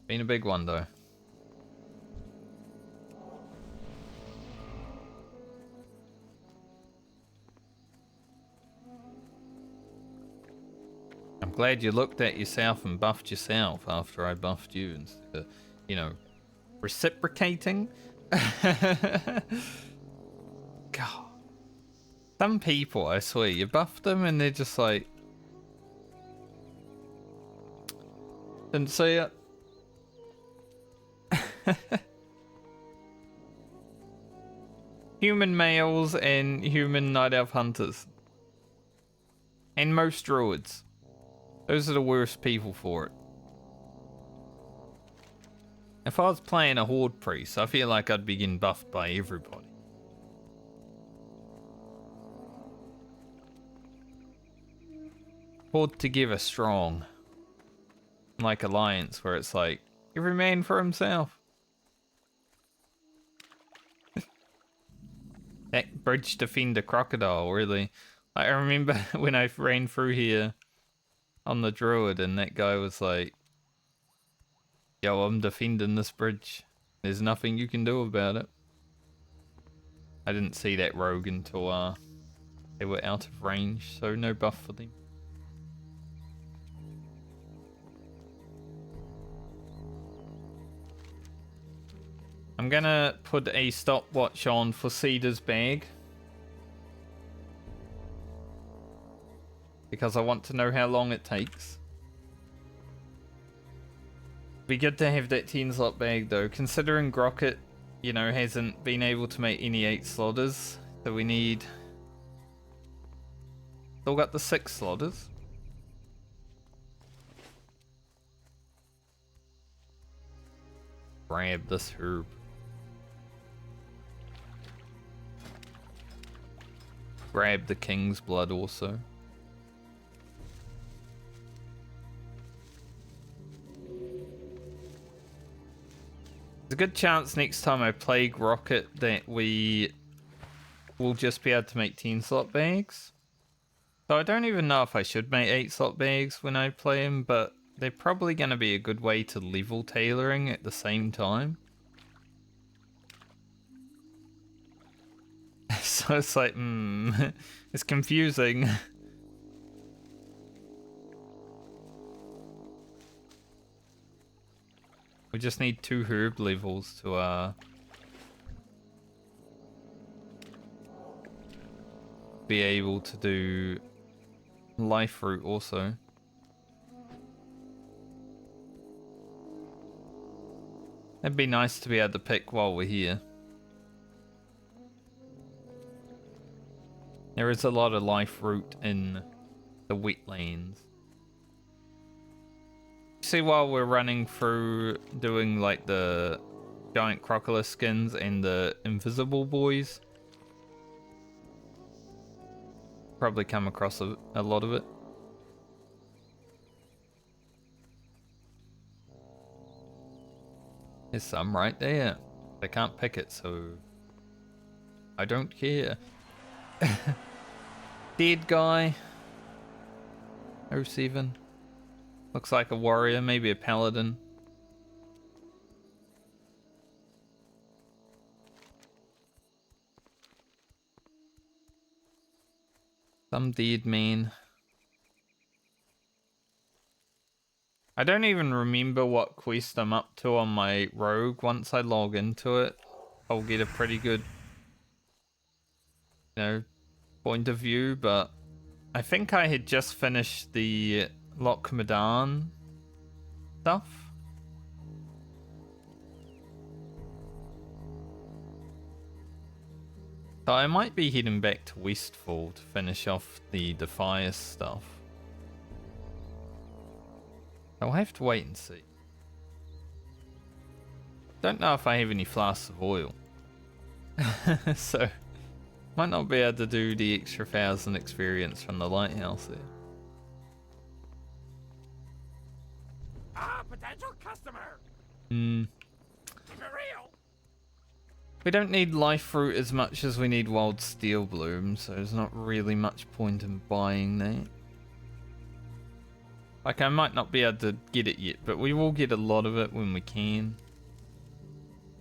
Been a big one though. I'm glad you looked at yourself and buffed yourself after I buffed you instead of, you know, reciprocating. God. Some people, I swear, you buff them and they're just like, didn't see it. Human males and human night elf hunters. And most druids. Those are the worst people for it. If I was playing a horde priest, I feel like I'd be getting buffed by everybody. Horde together strong. Like Alliance, where it's like, every man for himself. That bridge defender crocodile, really. I remember when I ran through here on the druid and that guy was like, yo, I'm defending this bridge. There's nothing you can do about it. I didn't see that rogue until they were out of range, so no buff for them. I'm gonna put a stopwatch on for Cedar's bag. Because I want to know how long it takes. Be good to have that 10 slot bag though, considering Grocket, you know, hasn't been able to make any 8 slotters. So we need... Still got the 6 slotters. Grab this herb. grab the king's blood also. There's a good chance next time I Plague Rocket that we will just be able to make 10 slot bags. So I don't even know if I should make 8 slot bags when I play them, but they're probably going to be a good way to level tailoring at the same time. So it's like, it's confusing. We just need 2 herb levels to be able to do life fruit also. It'd be nice to be able to pick while we're here. There is a lot of life fruit in the wetlands. See, while we're running through doing like the giant crocodile skins and the invisible boys, probably come across a lot of it. There's some right there. I can't pick it, so I don't care. Dead guy. 07. Looks like a warrior, maybe a paladin. Some dead man. I don't even remember what quest I'm up to on my rogue. Once I log into it, I'll get a pretty good, point of view, but I think I had just finished the Lochmadan stuff. So I might be heading back to Westfall to finish off the Defias stuff. I'll have to wait and see. Don't know if I have any flasks of oil. So might not be able to do the extra 1,000 experience from the lighthouse there. Ah, potential customer. Hmm. Keep it real. We don't need life fruit as much as we need wild steel bloom, so there's not really much point in buying that. Like, I might not be able to get it yet, but we will get a lot of it when we can.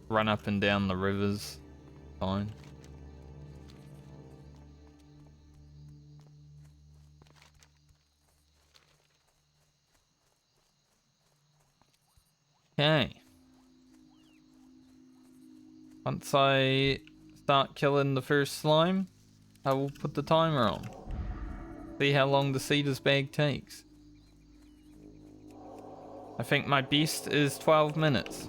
Run up and down the rivers. Fine. Okay. Once I start killing the first slime, I will put the timer on. See how long the Cedar's bag takes. I think my best is 12 minutes.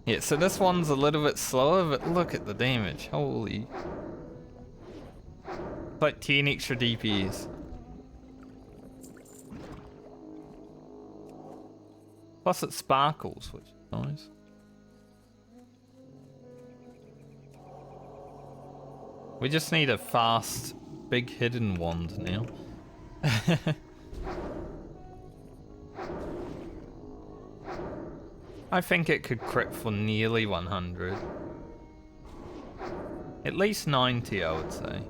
Yeah, so this one's a little bit slower, but look at the damage. Holy. It's like 10 extra DPS. Plus it sparkles, which is nice. We just need a fast, big hidden wand now. I think it could crit for nearly 100. At least 90, I would say.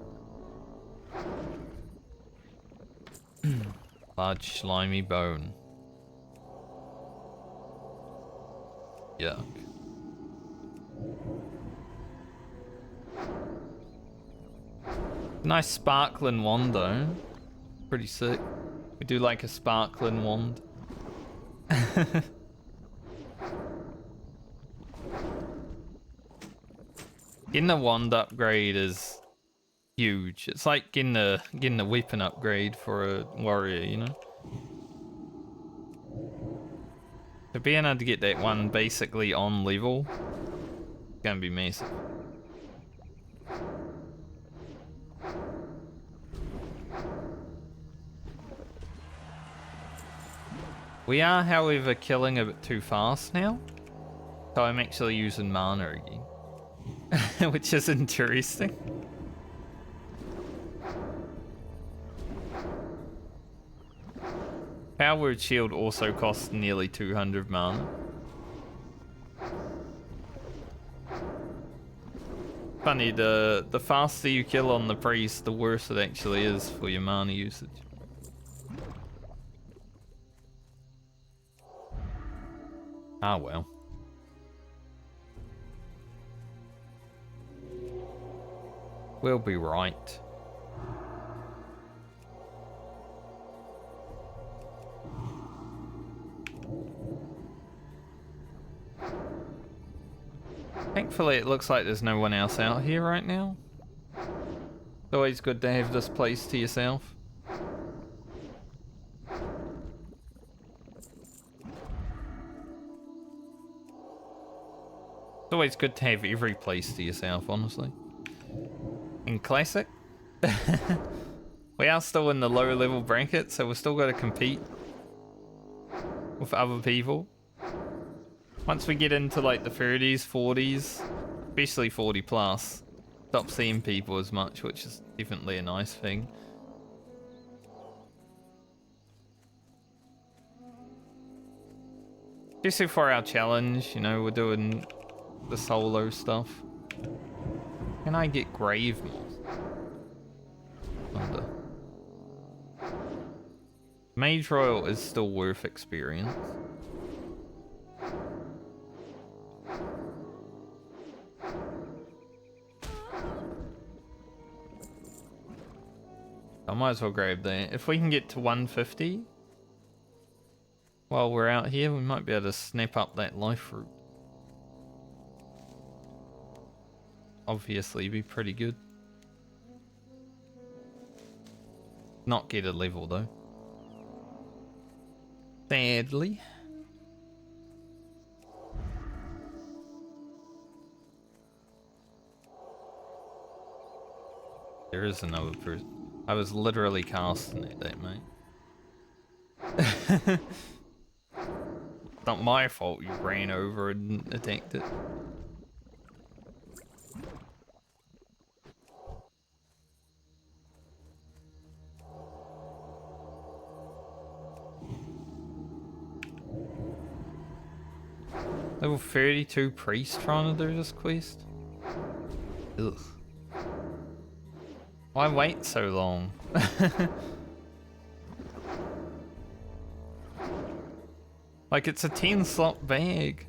Large slimy bone. Yuck. Nice sparkling wand though. Pretty sick. We do like a sparkling wand. Getting the wand upgrade is huge. It's like getting the weapon upgrade for a warrior, you know? So being able to get that one basically on level is gonna be massive. We are, however, killing a bit too fast now. So I'm actually using mana again. Which is interesting. Power Shield also costs nearly 200 mana. Funny, the faster you kill on the priest, the worse it actually is for your mana usage. Ah well. We'll be right. Thankfully, it looks like there's no one else out here right now. It's always good to have this place to yourself. It's always good to have every place to yourself, honestly. In Classic, we are still in the low level bracket, so we've still got to compete with other people. Once we get into like the 30s, 40s, especially 40 plus, stop seeing people as much, which is definitely a nice thing. Especially for our challenge, you know, we're doing the solo stuff. Can I get Grave Moss? Wonder. Mage Royal is still worth experience. I might as well grab that. If we can get to 150 while we're out here, we might be able to snap up that life route. Obviously, be pretty good. Not get a level though. Sadly. There is another person. I was literally casting at that, mate. Not my fault you ran over and attacked it. Level 32 priest trying to do this quest? Ugh. Why wait so long? Like, it's a 10 slot bag.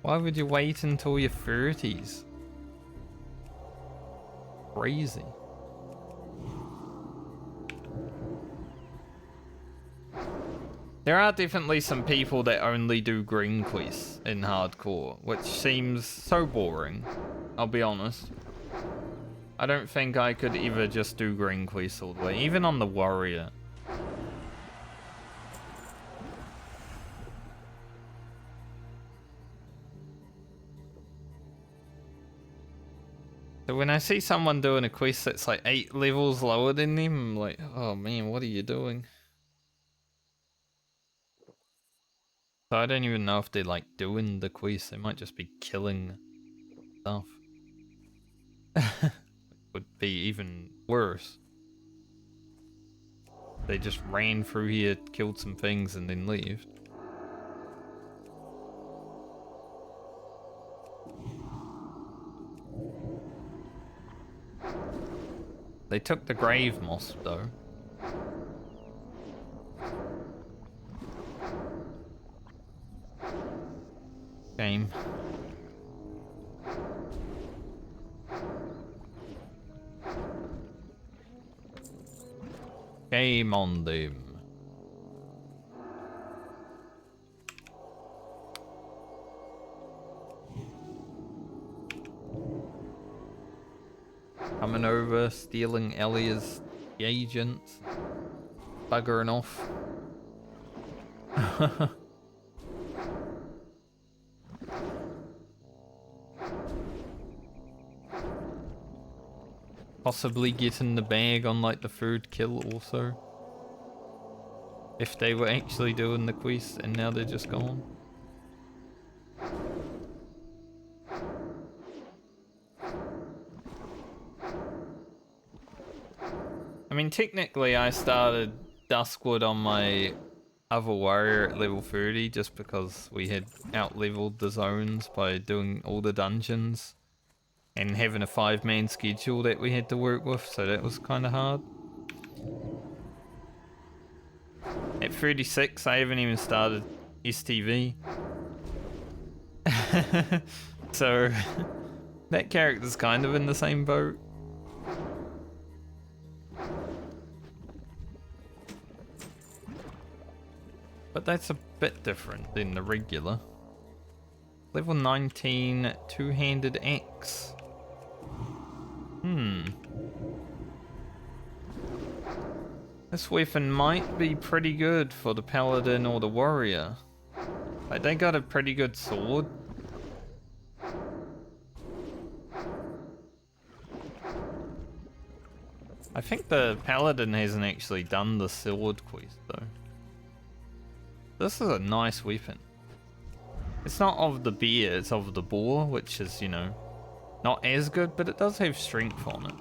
Why would you wait until your 30s? Crazy. There are definitely some people that only do green quests in hardcore, which seems so boring, I'll be honest. I don't think I could ever just do green quests all the way, even on the warrior. So when I see someone doing a quest that's like 8 levels lower than them, I'm like, oh man, what are you doing? So I don't even know if they're like doing the quest, they might just be killing stuff. Would be even worse. They just ran through here, killed some things, and then left. They took the grave moss though. Shame. Game on them. Coming over, stealing Elia's agents, buggering off. Possibly getting the bag on like the third kill also. If they were actually doing the quest and now they're just gone. I mean, technically I started Duskwood on my other warrior at level 30 just because we had out-leveled the zones by doing all the dungeons and having a 5-man schedule that we had to work with, so that was kind of hard. At 36, I haven't even started STV. So, that character's kind of in the same boat. But that's a bit different than the regular. Level 19 two-handed axe. This weapon might be pretty good for the paladin or the warrior. Like, they got a pretty good sword. I think the paladin hasn't actually done the sword quest though. This is a nice weapon. It's not of the bear, it's of the boar, which is, you know, not as good, but it does have strength on it.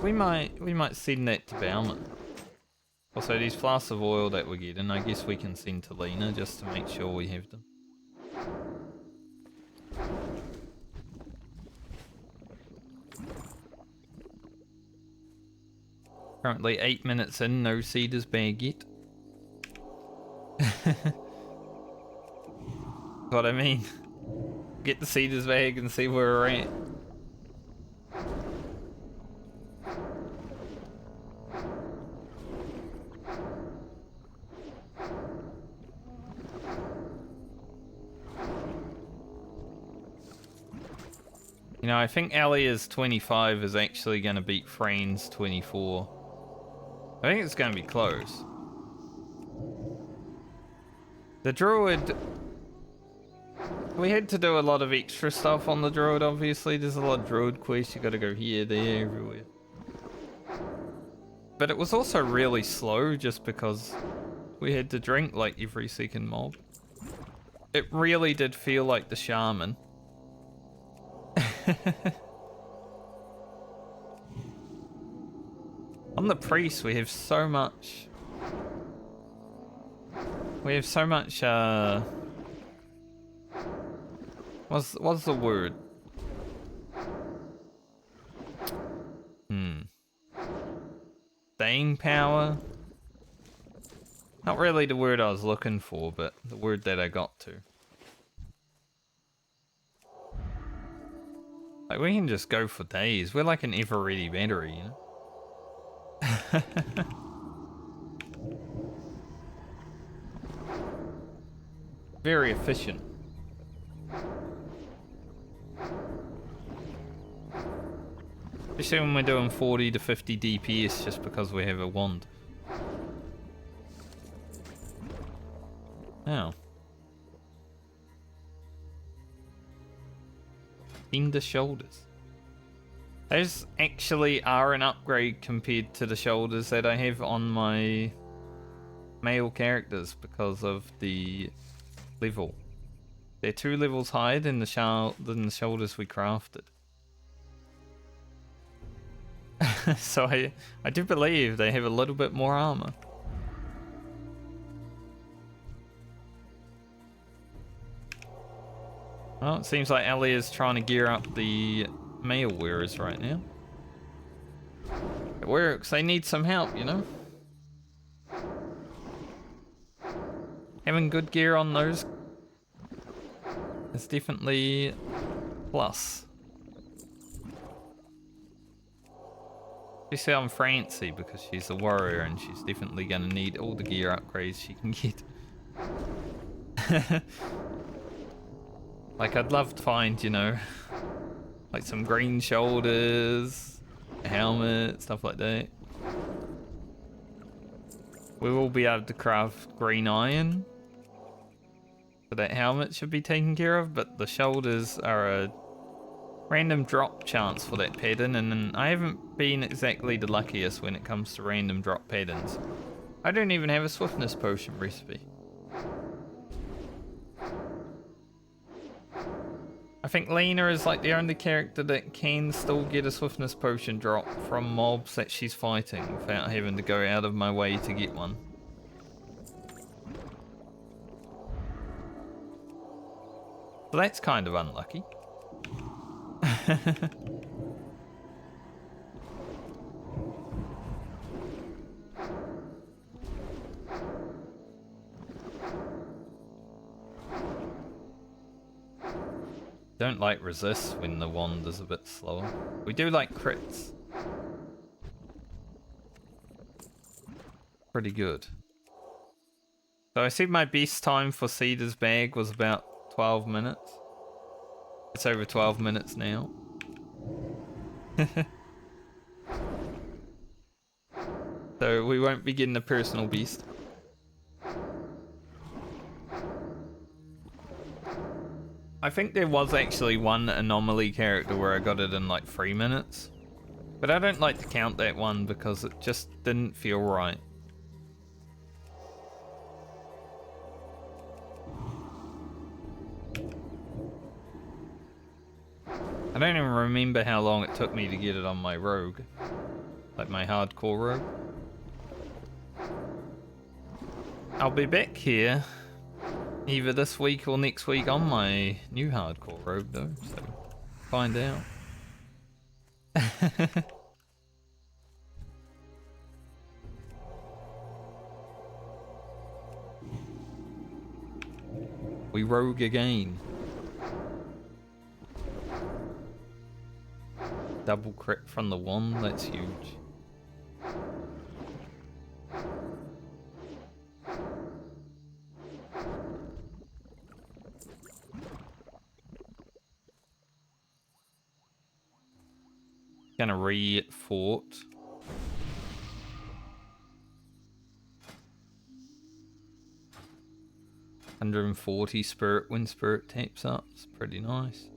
We might send that to Bauman. Also, these flasks of oil that we're getting, I guess we can send to Lena just to make sure we have them. Currently 8 minutes in, no Cedar's bag yet. What I mean. Get the Cedar's bag and see where we're at. You know, I think Alia's 25 is actually going to beat Frane's 24. I think it's going to be close. The druid... We had to do a lot of extra stuff on the druid, obviously. There's a lot of druid quests. You got to go here, there, everywhere. But it was also really slow just because we had to drink like every second mob. It really did feel like the shaman. On the priest, we have so much. We have so much. What's the word? Staying power. Not really the word I was looking for, but the word that I got to. Like, we can just go for days. We're like an ever-ready battery, you know? Very efficient. Especially when we're doing 40 to 50 DPS just because we have a wand. Oh. Tender shoulders. Those actually are an upgrade compared to the shoulders that I have on my male characters because of the level. They're 2 levels higher than the shoulders we crafted. So I do believe they have a little bit more armor. Well, it seems like Ellie is trying to gear up the male wearers right now. It works, they need some help, you know? Having good gear on those is definitely plus. Especially on Francie because she's a warrior and she's definitely going to need all the gear upgrades she can get. Like, I'd love to find, you know, like some green shoulders, a helmet, stuff like that. We will be able to craft green iron. So that helmet should be taken care of, but the shoulders are a random drop chance for that pattern, and I haven't been exactly the luckiest when it comes to random drop patterns. I don't even have a swiftness potion recipe. I think Lena is like the only character that can still get a swiftness potion drop from mobs that she's fighting without having to go out of my way to get one. So that's kind of unlucky. Don't like resist when the wand is a bit slower. We do like crits. Pretty good. So I see my beast time for Cedar's bag was about 12 minutes. It's over 12 minutes now. So we won't be getting a personal beast. I think there was actually one anomaly character where I got it in like 3 minutes. But I don't like to count that one because it just didn't feel right. I don't even remember how long it took me to get it on my rogue. Like my hardcore rogue. I'll be back here either this week or next week on my new hardcore rogue though, so find out. We rogue again. Double crit from the wand, that's huge. Gonna re-fort. $140 spirit when spirit tapes up. It's pretty nice.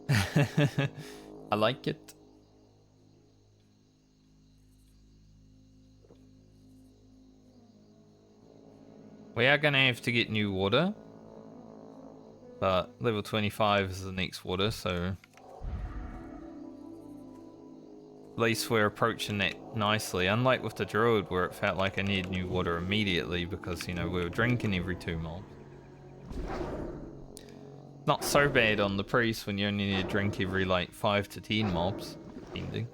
I like it. We are gonna have to get new water. But level 25 is the next water, so at least we're approaching that nicely, unlike with the druid where it felt like I needed new water immediately because, you know, we were drinking every 2 mobs. Not so bad on the priest when you only need to drink every like 5 to 10 mobs, depending.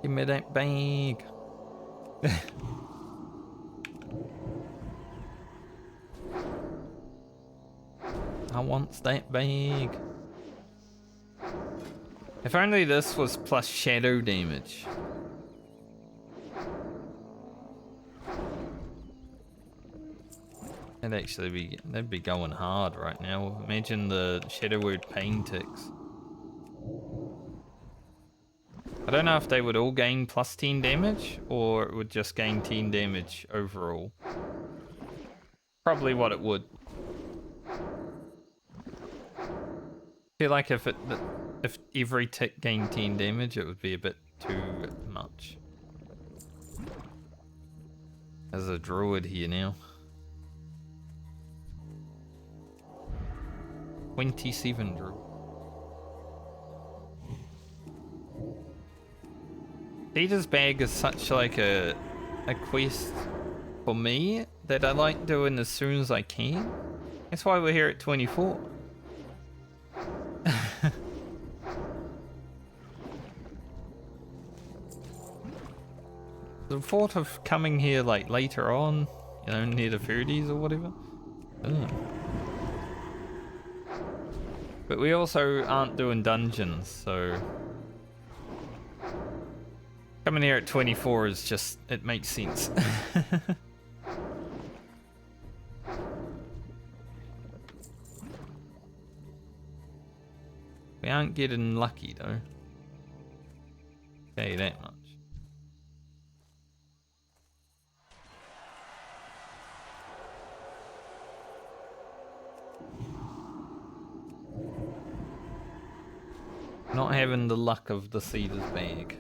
Give me that bag. I want that bag. If only this was plus shadow damage. That'd be going hard right now. Imagine the shadow word pain ticks. I don't know if they would all gain plus 10 damage or it would just gain 10 damage overall. Probably what it would. Feel like if every tick gained 10 damage, it would be a bit too much. There's a druid here now. 27 druid. Cedar's bag is such like a quest for me that I like doing as soon as I can. That's why we're here at 24. The thought of coming here like later on, you know, near the 30s or whatever. Ugh. But we also aren't doing dungeons, so coming here at 24 is just, it makes sense. We aren't getting lucky though. Tell you that much. Not having the luck of the Cedar's bag.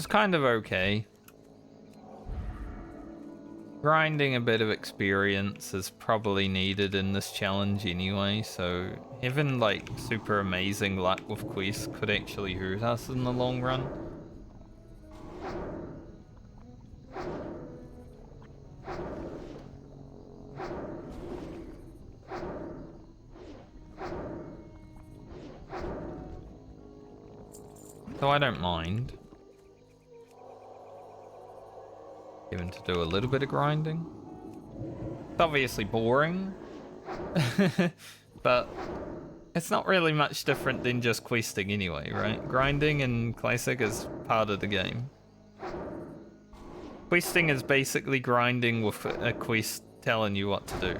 is kind of okay. Grinding a bit of experience is probably needed in this challenge anyway, so having like super amazing luck with quests could actually hurt us in the long run. So I don't mind having to do a little bit of grinding. It's obviously boring, but it's not really much different than just questing anyway, right? Grinding in Classic is part of the game. Questing is basically grinding with a quest telling you what to do.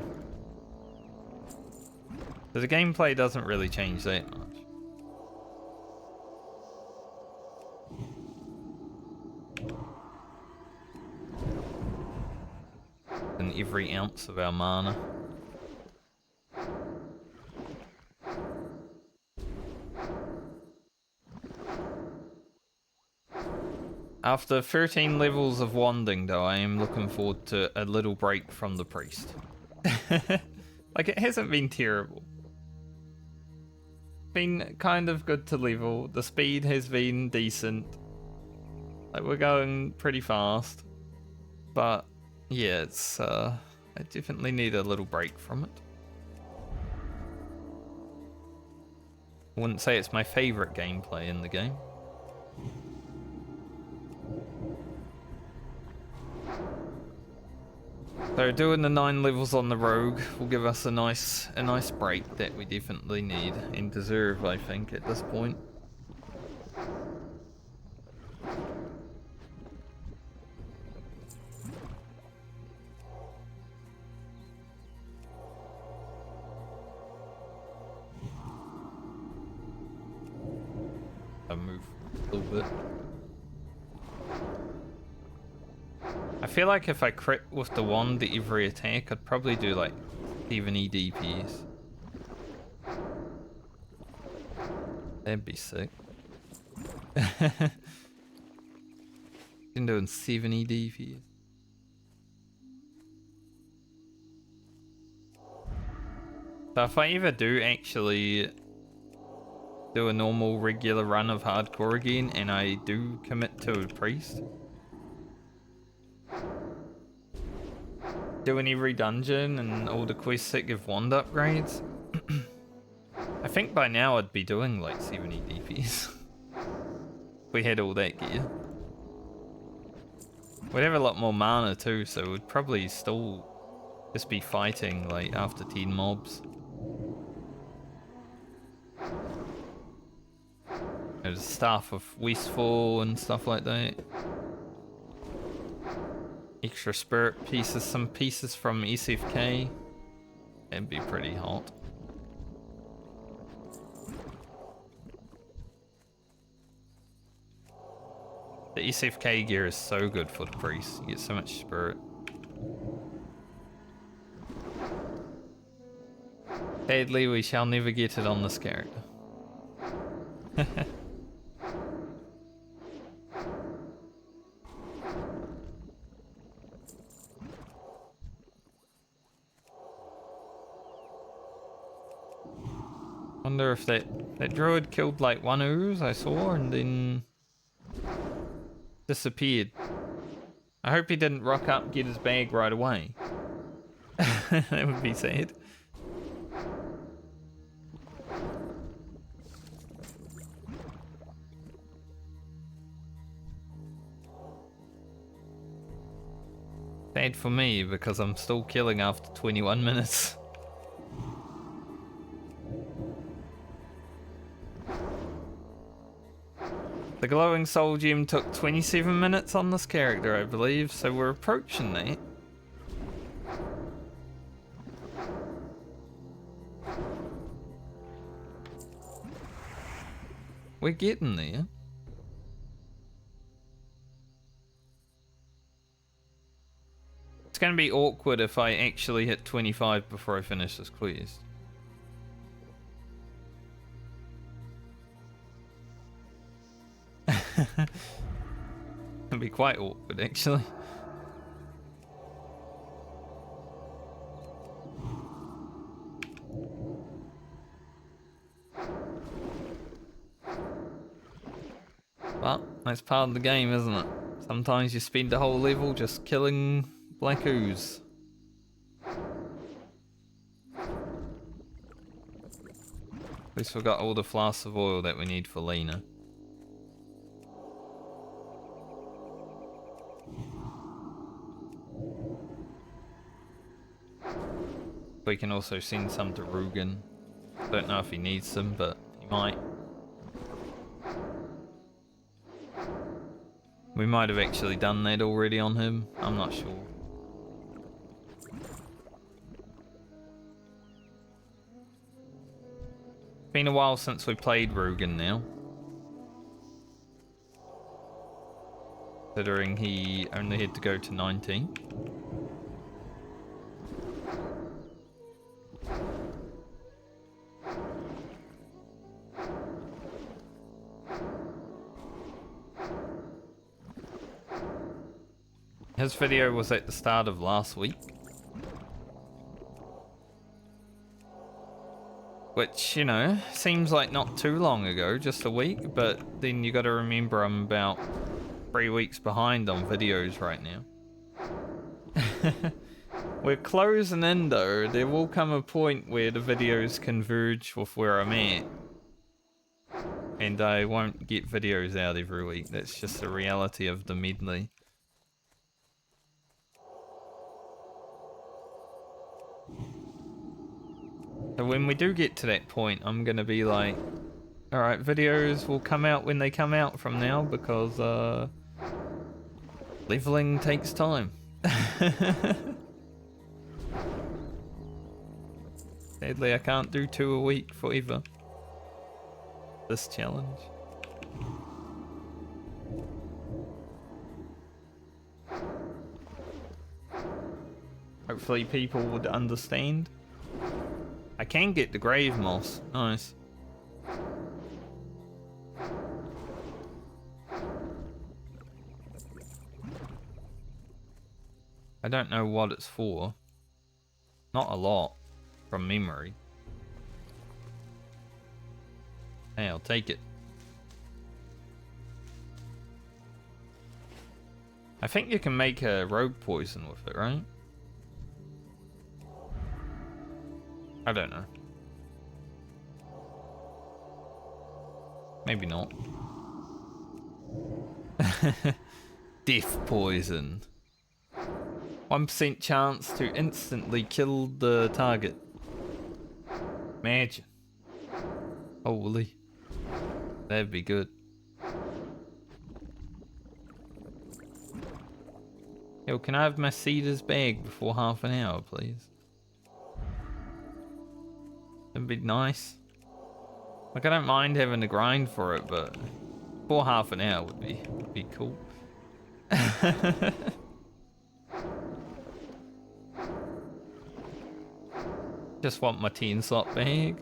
So the gameplay doesn't really change that much. In every ounce of our mana. After 13 levels of wanding though, I am looking forward to a little break from the priest. Like, it hasn't been terrible. Been kind of good to level. The speed has been decent. Like, we're going pretty fast. But yeah, it's I definitely need a little break from it. I wouldn't say it's my favorite gameplay in the game. So doing the 9 levels on the rogue will give us a nice break that we definitely need and deserve, I think, at this point. I move a little bit. I feel like if I crit with the wand at every attack, I'd probably do like 70 DPS. That'd be sick. Been doing 70 DPS. So if I ever do actually do a normal regular run of hardcore again and I do commit to a priest, doing every dungeon and all the quests that give wand upgrades, I think by now I'd be doing like 70 DPS. We had all that gear. We'd have a lot more mana too, so we'd probably still just be fighting like after 10 mobs. There's Staff of Wasteful and stuff like that. Extra spirit pieces, some pieces from SFK. That'd be pretty hot. The SFK gear is so good for the priest. You get so much spirit. Sadly, we shall never get it on this character. Wonder if that druid killed like one ooze I saw and then disappeared. I hope he didn't rock up, get his bag right away. That would be sad. Sad for me because I'm still killing after 21 minutes. The glowing soul gem took 27 minutes on this character, I believe, so we're approaching that. We're getting there. It's gonna be awkward if I actually hit 25 before I finish this quest. It'd be quite awkward, actually. But that's part of the game, isn't it? Sometimes you spend the whole level just killing black ooze. At least we've got all the flasks of oil that we need for Lena. We can also send some to Rugen. Don't know if he needs them, but he might. We might have actually done that already on him. I'm not sure. Been a while since we played Rugen now. Considering he only had to go to 19. His video was at the start of last week. Which, you know, seems like not too long ago, just a week, but then you gotta remember I'm about 3 weeks behind on videos right now. We're closing in though. There will come a point where the videos converge with where I'm at. And I won't get videos out every week. That's just the reality of the Medley. So when we do get to that point, I'm gonna be like, alright, videos will come out when they come out from now because leveling takes time. Sadly, I can't do 2 a week forever. This challenge. Hopefully people would understand. I can get the grave moss. Nice. I don't know what it's for. Not a lot, from memory. Hey, I'll take it. I think you can make a rogue poison with it, right? I don't know. Maybe not. Death poison. 1% chance to instantly kill the target. Imagine. Holy. That'd be good. Yo, can I have my Cedar's bag before half an hour, please? That'd be nice. Like, I don't mind having to grind for it, but for half an hour would be cool. Just want my 10 slot bag.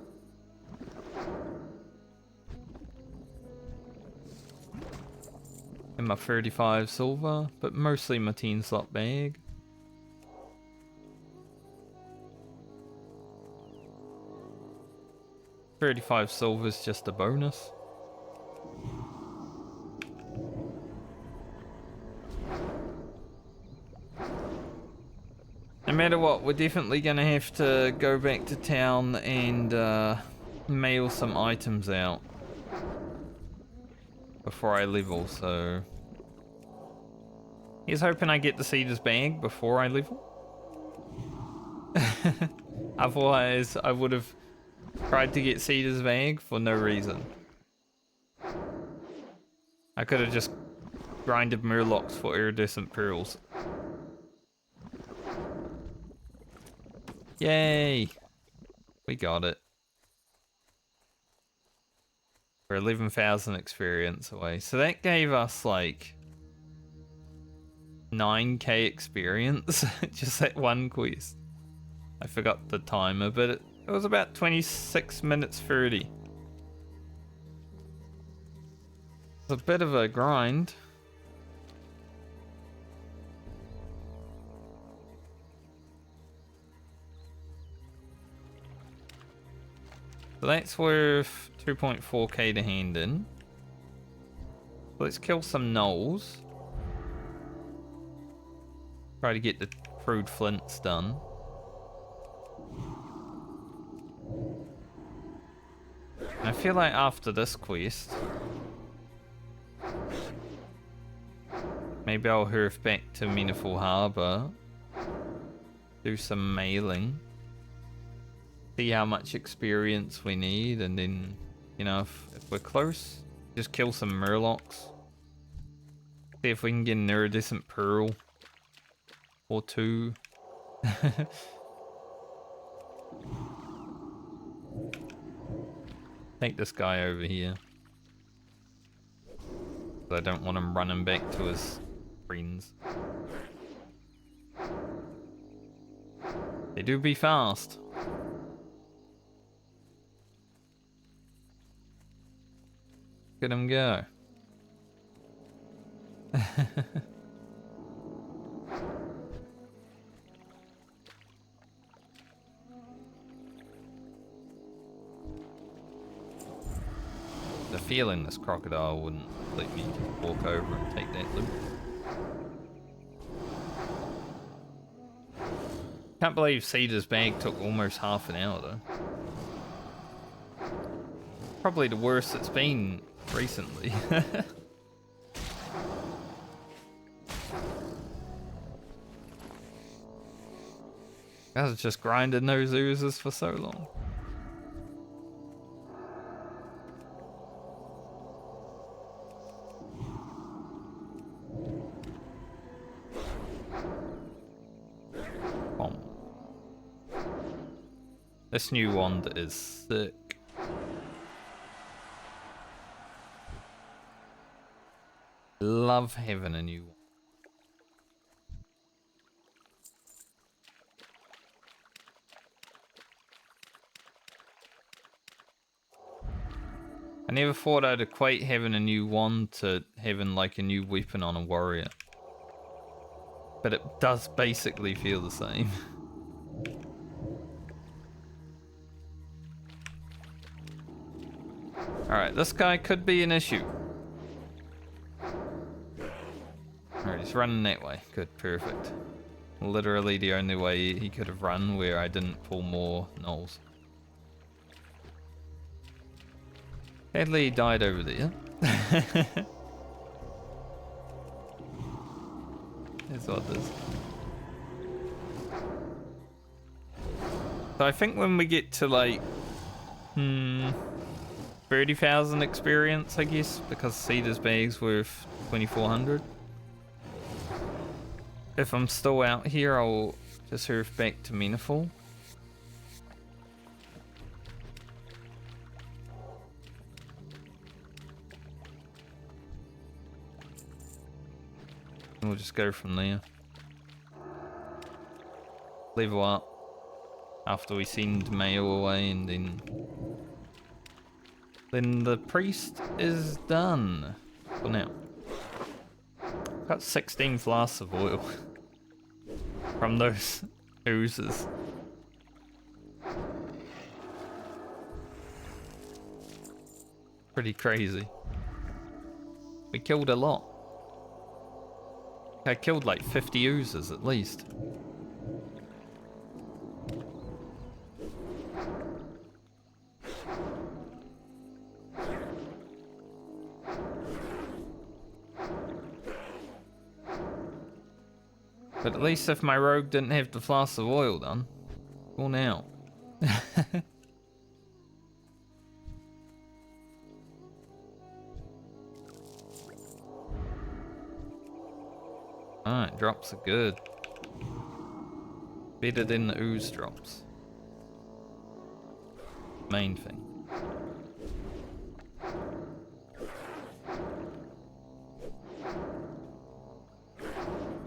And my 35 silver, but mostly my 10 slot bag. $35 silver is just a bonus. No matter what, we're definitely gonna have to go back to town and mail some items out before I level, so here's hoping I get the Cedar's bag before I level. Otherwise, I would have tried to get Cedar's bag for no reason. I could have just grinded Murlocs for iridescent pearls. Yay! We got it. We're 11,000 experience away. So that gave us like 9k experience. Just that one quest. I forgot the timer, but it was about 26 minutes 30. It's a bit of a grind. So that's worth 2.4k to hand in. Let's kill some gnolls. Try to get the crude flints done. I feel like after this quest, maybe I'll hurf back to Meaningful Harbour, do some mailing, see how much experience we need, and then, you know, if we're close, just kill some murlocs. See if we can get an iridescent pearl or two. Take this guy over here. I don't want him running back to his friends. They do be fast. Look at him go. The feeling this crocodile wouldn't let me walk over and take that loot. Can't believe Cedar's bag took almost half an hour though. Probably the worst it's been recently. I was just grinding those oozes for so long. This new wand is sick. Love having a new one. I never thought I'd equate having a new wand to having like a new weapon on a warrior. But it does basically feel the same. Alright, this guy could be an issue. Alright, he's running that way. Good, perfect. Literally the only way he could have run where I didn't pull more gnolls. Medley died over there. That's what it is. So I think when we get to like 30,000 experience, I guess, because Cedar's bag's worth 2,400. If I'm still out here, I'll just surf back to Meaningful. And we'll just go from there. Level up after we send mail away, and then the priest is done for now. Got 16 flasks of oil from those oozes. Pretty crazy. We killed a lot. I killed like 50 oozes at least. But at least if my rogue didn't have the flask of oil done. Well now. Alright, drops are good. Better than the ooze drops. Main thing.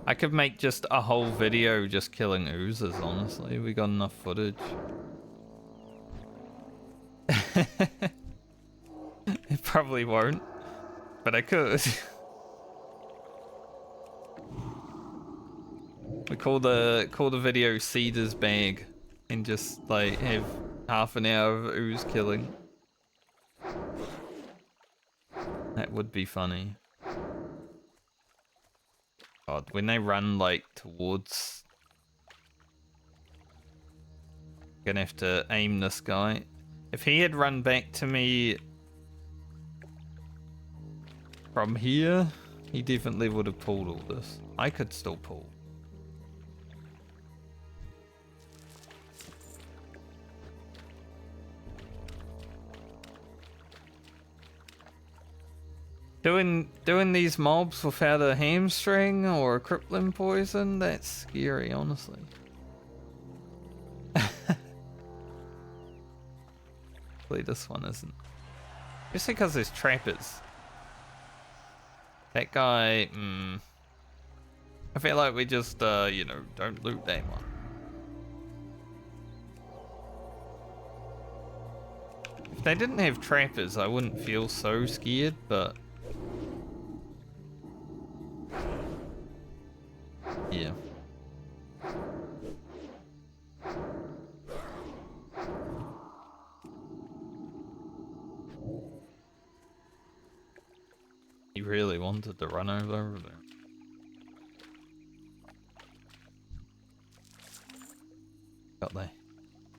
I could make just a whole video just killing oozes, honestly. We got enough footage. It probably won't, but I could. We call the video Cedar's bag and just like have half an hour of ooze killing. That would be funny. God, when they run like towards... Gonna have to aim this guy. If he had run back to me from here, he definitely would have pulled all this. I could still pull. Doing these mobs without a hamstring or a crippling poison, that's scary, honestly. Hopefully this one isn't. Just because there's trappers. That guy, I feel like we just, you know, don't loot that one. If they didn't have trappers, I wouldn't feel so scared, but... yeah. He really wanted to run over there. Got they?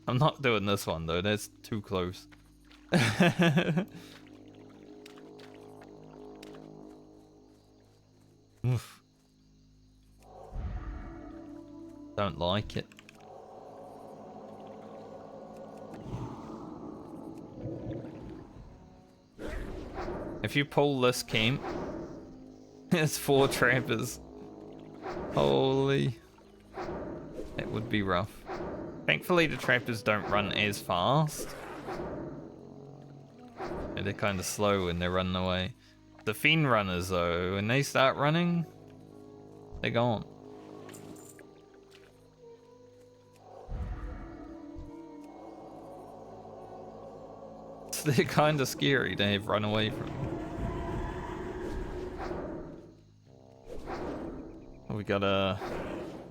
I'm not doing this one though, that's too close. Oof. Don't like it. If you pull this camp, there's 4 trappers. Holy. That would be rough. Thankfully the trappers don't run as fast. Yeah, they're kind of slow when they're running away. The fiend runners though, when they start running, they're gone. So they're kind of scary to have run away from. Oh, we got at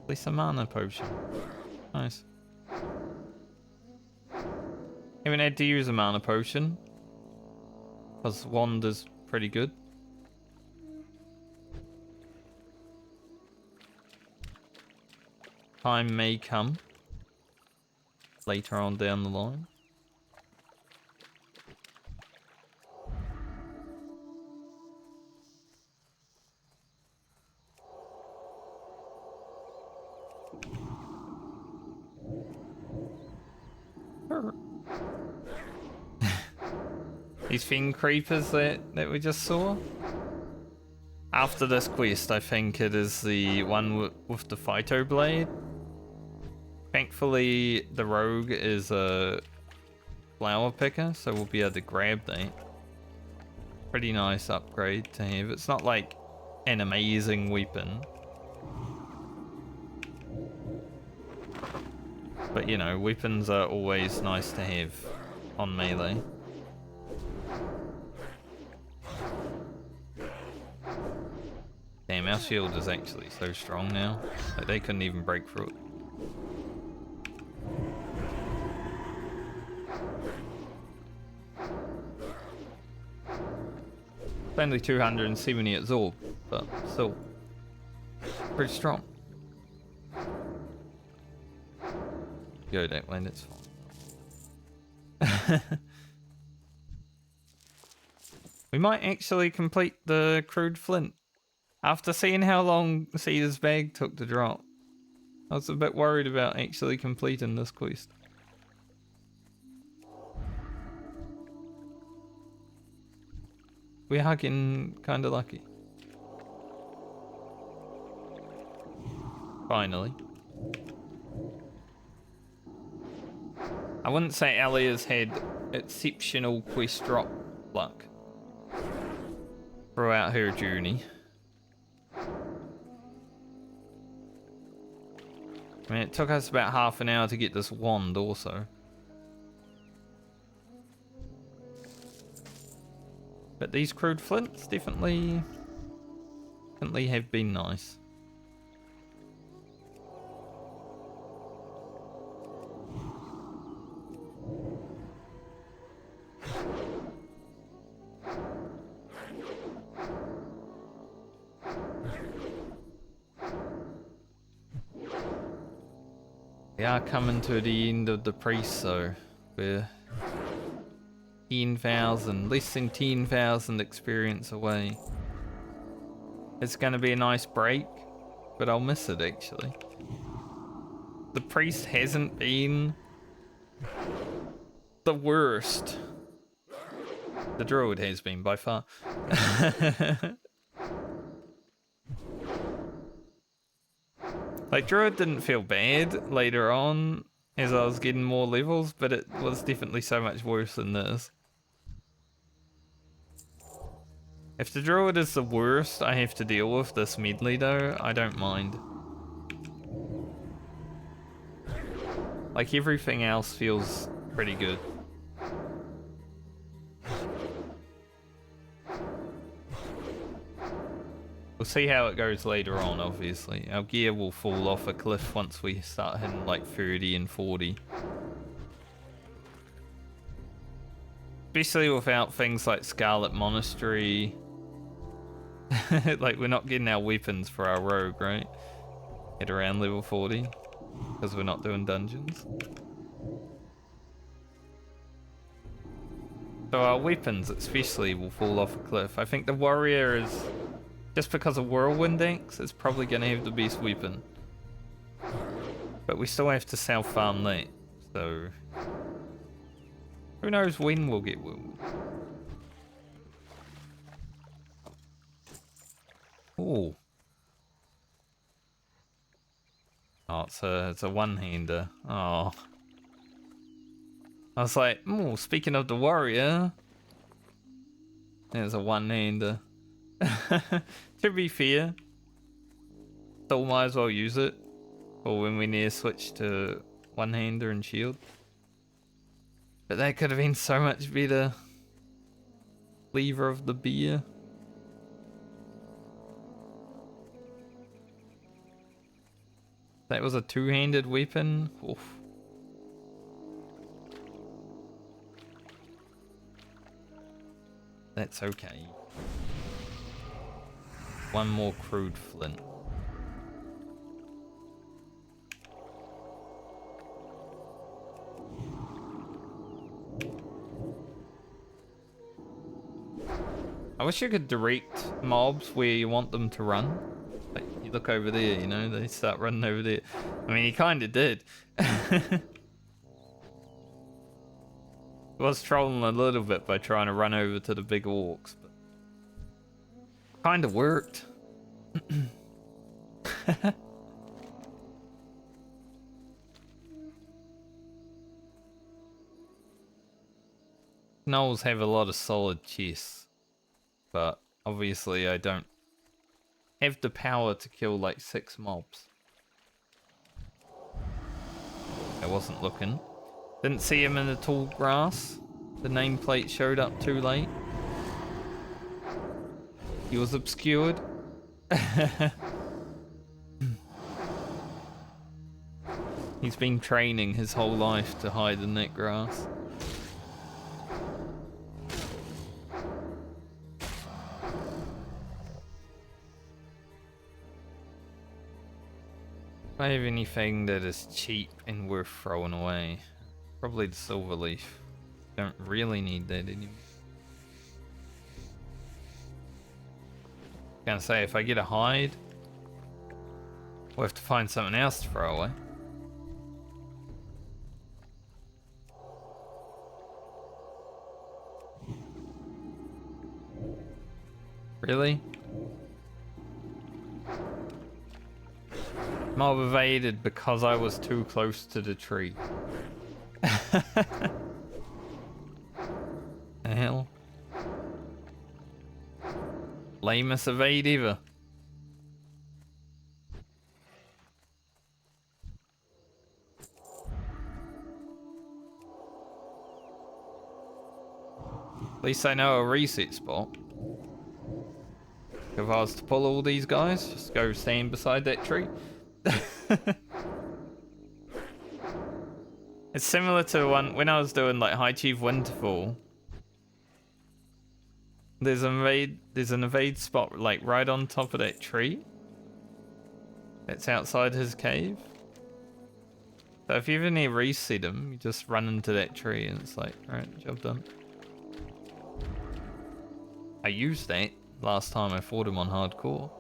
least a mana potion. Nice. Haven't had to use a mana potion because wand is pretty good. Time may come later on down the line. These fiend creepers that we just saw. After this quest, I think it is the one with the phyto blade. Thankfully, the rogue is a flower picker, so we'll be able to grab that. Pretty nice upgrade to have. It's not like an amazing weapon, but you know, weapons are always nice to have on melee. Damn, our shield is actually so strong now. Like, they couldn't even break through it. It's only 270 at Zorb, but still pretty strong. Go that way, that's fine. We might actually complete the crude flint. After seeing how long Cedar's bag took to drop, I was a bit worried about actually completing this quest. We are getting kind of lucky. Finally. I wouldn't say Ellie has had exceptional quest drop luck throughout her journey. I mean, it took us about half an hour to get this wand also. But these crude flints definitely have been nice. We are coming to the end of the priest, so we're 10,000, less than 10,000 experience away. It's gonna be a nice break, but I'll miss it actually. The priest hasn't been the worst. The druid has been by far. Like, druid didn't feel bad later on as I was getting more levels, but it was definitely so much worse than this. If the druid is the worst I have to deal with this medley though, I don't mind. Like, everything else feels pretty good. We'll see how it goes later on, obviously. Our gear will fall off a cliff once we start hitting like 30 and 40. Especially without things like Scarlet Monastery. Like, we're not getting our weapons for our rogue, right? At around level 40. Because we're not doing dungeons. So our weapons especially will fall off a cliff. I think the warrior is... Just because of Whirlwind Axe, it's probably going to have the best weapon. But we still have to self-farm that, so... Who knows when we'll get Whirlwind. Ooh. Oh, it's a one-hander. Oh. I was like, ooh, speaking of the warrior... There's a one-hander. To be fair, still might as well use it or when we near switch to one-hander and shield. But that could have been so much better. Lever of the beer. That was a two-handed weapon. Oof. That's okay. One more crude flint. I wish you could direct mobs where you want them to run. Like, you look over there, you know, they start running over there. I mean, he kind of did. Was trolling a little bit by trying to run over to the big orcs, but kind of worked. Gnolls have a lot of solid chests, but obviously I don't have the power to kill like 6 mobs. I wasn't looking. Didn't see him in the tall grass. The nameplate showed up too late. He was obscured. He's been training his whole life to hide in that grass. If I have anything that is cheap and worth throwing away, probably the silver leaf. Don't really need that anymore. Gonna say, if I get a hide, we'll have to find something else to throw away. Really? Mob evaded because I was too close to the tree. The hell? Lamest evade ever. At least I know a reset spot. If I was to pull all these guys, just go stand beside that tree. It's similar to one when I was doing like High Chief Winterfall. There's an evade spot like right on top of that tree. That's outside his cave. So if you ever need to reset them, you just run into that tree and it's like, alright, job done. I used that last time I fought him on hardcore.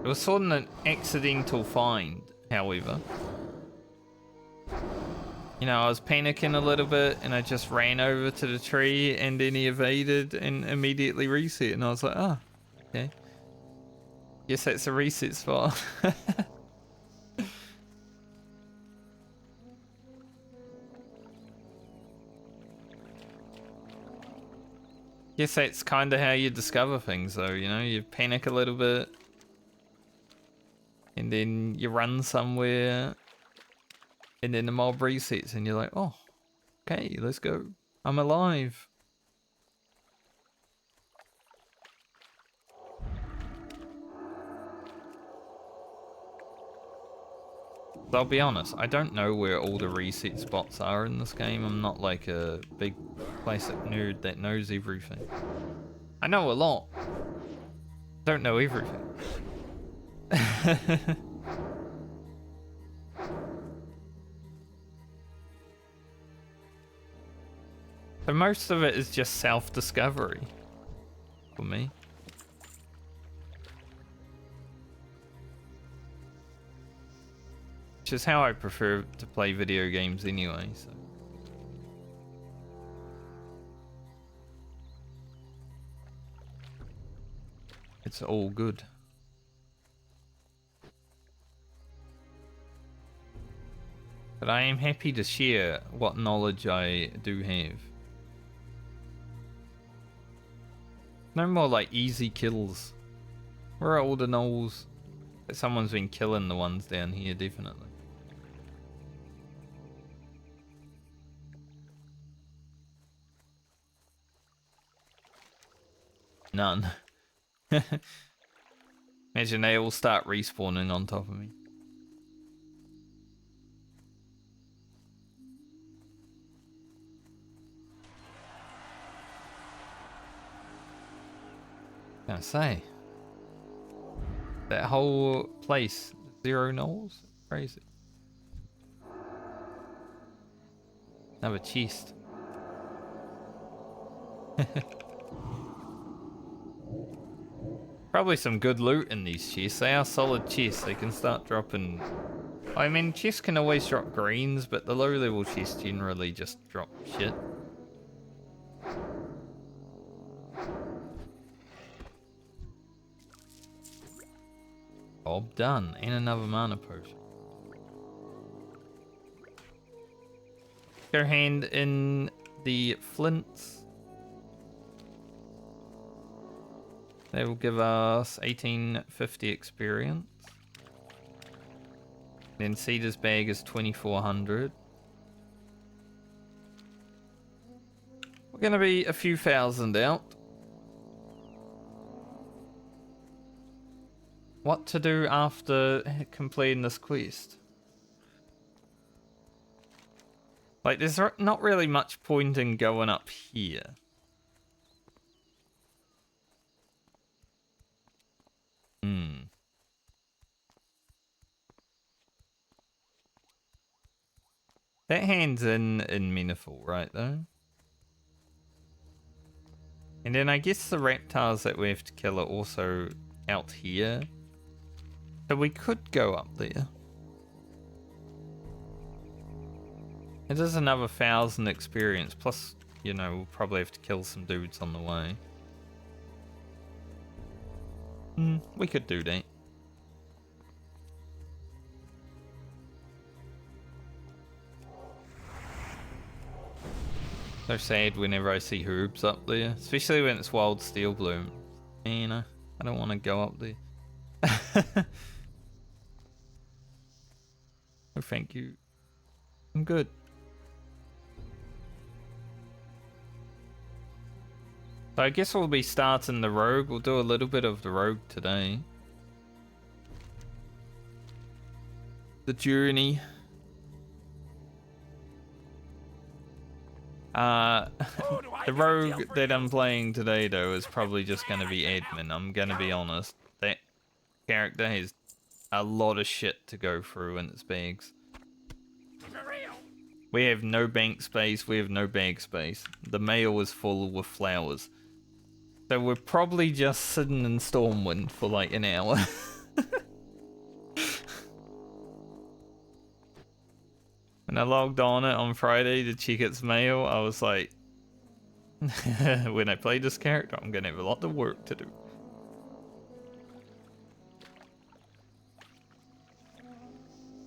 It was sort of an accidental find, however. You know, I was panicking a little bit and I just ran over to the tree and then he evaded and immediately reset. And I was like, oh, okay. Guess that's a reset spot. Guess that's kind of how you discover things though, you know? You panic a little bit. And then you run somewhere. And then the mob resets and you're like, oh, okay, let's go. I'm alive. So I'll be honest, I don't know where all the reset spots are in this game. I'm not like a big classic nerd that knows everything. I know a lot. Don't know everything. So most of it is just self-discovery for me. Which is how I prefer to play video games anyway, so. It's all good. But I am happy to share what knowledge I do have. No more like easy kills. Where are all the gnolls? Someone's been killing the ones down here, definitely. None. Imagine they all start respawning on top of me. I say, that whole place, 0 gnolls? Crazy. Another chest. Probably some good loot in these chests. They are solid chests. They can start dropping. I mean, chests can always drop greens, but the low level chests generally just drop shit. Job done, and another mana potion. Go hand in the flints. They will give us 1850 experience. Then Cedar's bag is 2400. We're gonna be a few thousand out. What to do after completing this quest? Like, there's not really much point in going up here. That hand's in Meniful, right, though? And then I guess the reptiles that we have to kill are also out here. So we could go up there. It is another 1000 experience, plus, you know, we'll probably have to kill some dudes on the way. We could do that. So sad whenever I see herbs up there, especially when it's wild steel bloom. Man, I don't want to go up there. Oh, thank you. I'm good. So I guess we'll be starting the rogue. We'll do a little bit of the rogue today. The journey. Who do I The gotta deal rogue for that you? I'm playing today, though, is probably just going to be admin. I'm going to be honest. That character has a lot of shit to go through in its bags. For real? We have no bank space, we have no bag space. The mail is full with flowers. So we're probably just sitting in Stormwind for like an hour. When I logged on it on Friday to check its mail, I was like, when I play this character, I'm gonna have a lot of work to do.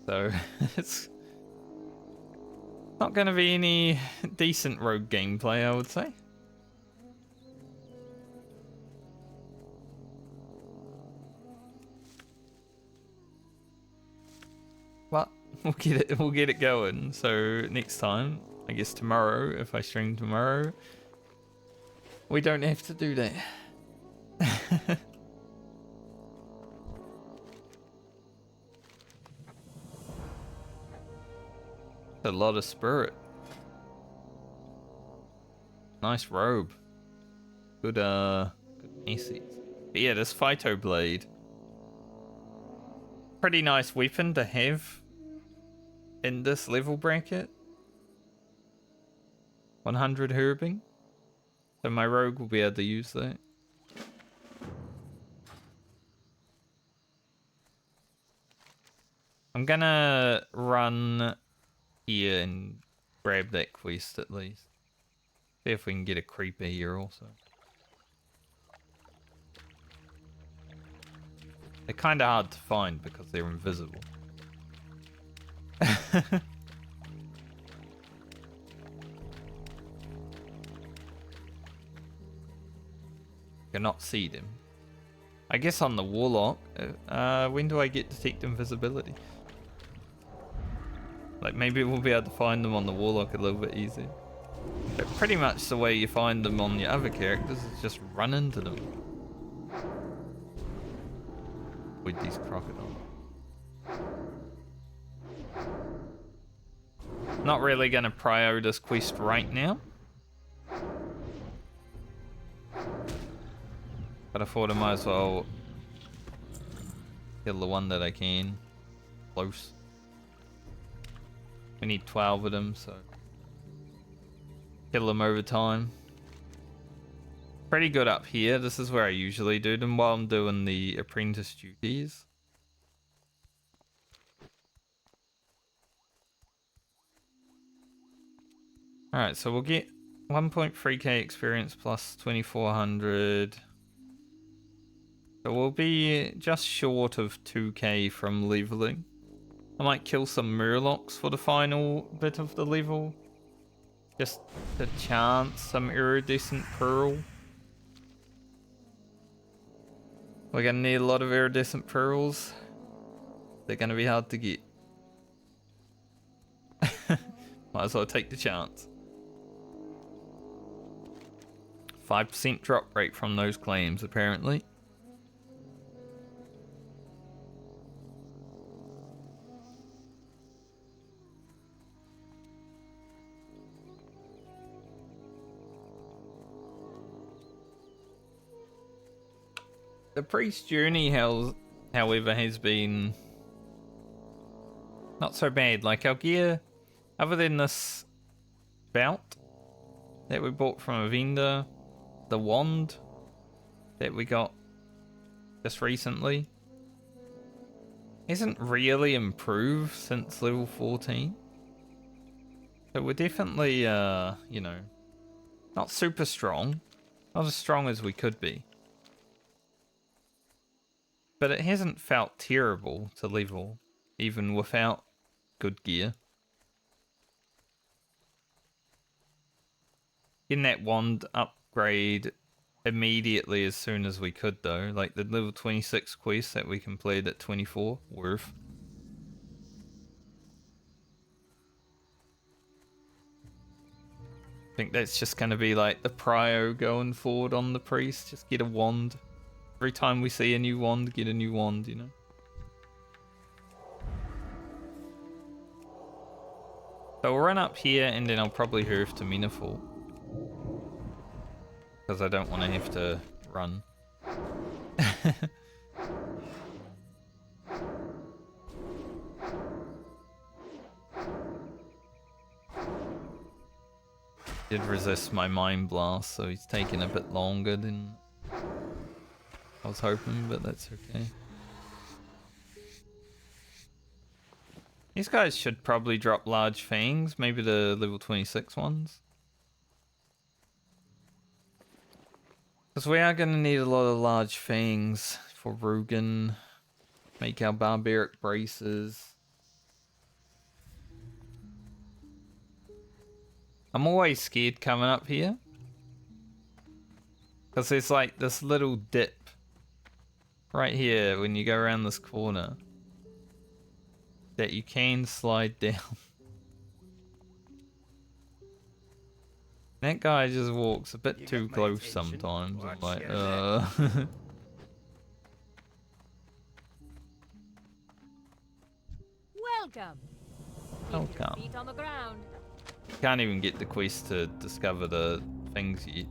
So, it's not gonna be any decent rogue gameplay, I would say. But we'll get it going. So next time, I guess tomorrow, if I stream tomorrow, we don't have to do that. A lot of spirit. Nice robe. Good good assets. But yeah, this Phyto Blade. Pretty nice weapon to have in this level bracket. 100 herbing. So my rogue will be able to use that. I'm gonna run here and grab that quest at least. See if we can get a creeper here also. They're kind of hard to find because they're invisible. Cannot see them. I guess on the Warlock, when do I get detect invisibility? Like maybe we'll be able to find them on the Warlock a little bit easier. But pretty much the way you find them on your other characters is just run into them. With these crocodiles. Not really gonna prio this quest right now. But I thought I might as well kill the one that I can. Close. We need 12 of them, so kill them over time. Pretty good up here. This is where I usually do them while I'm doing the apprentice duties. Alright, so we'll get 1.3k experience plus 2400. So we'll be just short of 2k from leveling. I might kill some murlocs for the final bit of the level. Just to chance some iridescent pearl. We're gonna need a lot of iridescent pearls. They're gonna be hard to get. Might as well take the chance. 5% drop rate from those claims, apparently. The priest journey, however, has been not so bad. Like our gear, other than this belt that we bought from a vendor, the wand that we got just recently, hasn't really improved since level 14. So we're definitely, you know, not super strong. Not as strong as we could be. But it hasn't felt terrible to level, even without good gear. Getting that wand upgrade immediately as soon as we could though, like the level 26 quest that we completed at 24, worth. I think that's just going to be like the prio going forward on the priest, just get a wand. Every time we see a new wand, get a new wand, you know? So we'll run up here and then I'll probably hoof to Meaningful. Because I don't want to have to run. Did resist my mind blast, so he's taking a bit longer than I was hoping, but that's okay. These guys should probably drop large fangs, maybe the level 26 ones. Because we are going to need a lot of large fangs for Rugen. Make our barbaric braces. I'm always scared coming up here. Because there's like this little dip right here when you go around this corner that you can slide down. That guy just walks a bit too close sometimes. I'm like, Welcome. Welcome. Feet on the ground. Can't even get the quest to discover the things yet.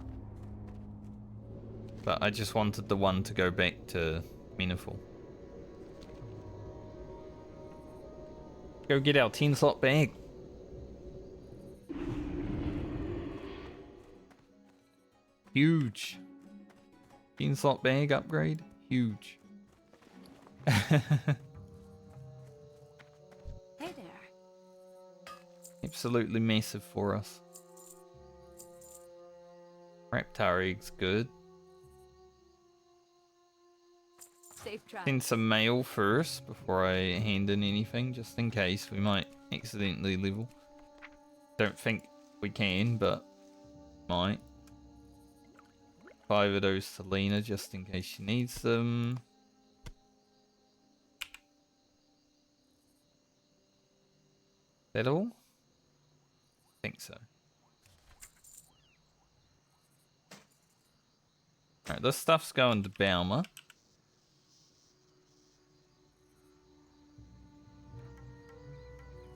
But I just wanted the one to go back to Meaningful. Go get our 10 slot bag. Huge. 10 slot bag upgrade. Huge. Hey there. Absolutely massive for us. Raptor egg's good. Safe travel. Send some mail first before I hand in anything, just in case we might accidentally level. Don't think we can, but might. 5 of those to Lena just in case she needs them. That all? I think so. Alright, this stuff's going to Baumer.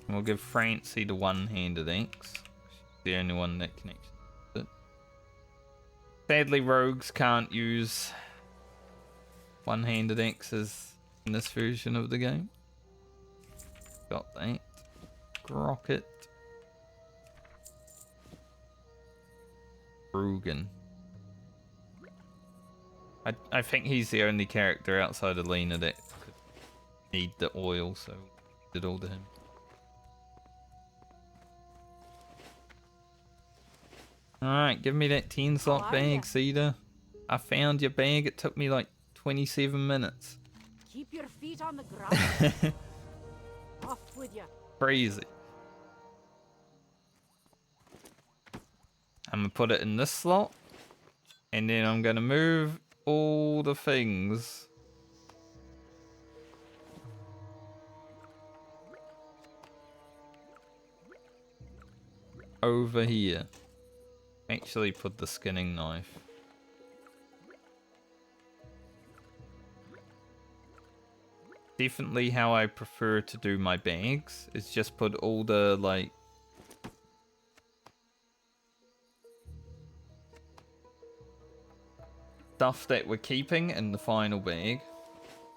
And we'll give Francie the one-handed axe. She's the only one that connects with it. Sadly, rogues can't use one-handed axes in this version of the game. Got that. Rocket. Rugen. I think he's the only character outside of Lena that could need the oil, so did all to him. Alright, give me that 10 slot bag, Cedar. I found your bag. It took me like 27 minutes. Keep your feet on the ground. Off with you. Crazy. I'm gonna put it in this slot. And then I'm gonna move all the things over here. Actually put the skinning knife. Definitely how I prefer to do my bags is just put all the like stuff that we're keeping in the final bag.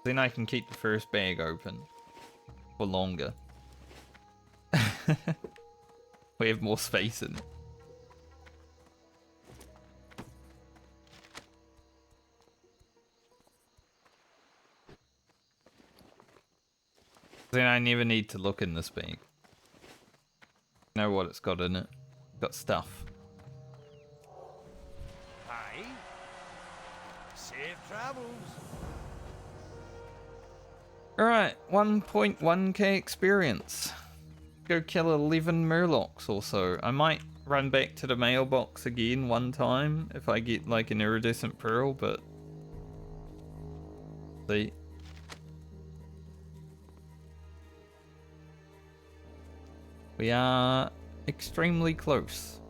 Then I can keep the first bag open for longer. We have more space in it. Then I never need to look in this bag. Know what it's got in it. Got stuff. Aye. Safe travels. Alright, 1.1k experience. Go kill 11 Murlocs or so. I might run back to the mailbox again one time if I get like an iridescent pearl, but... See. We are extremely close.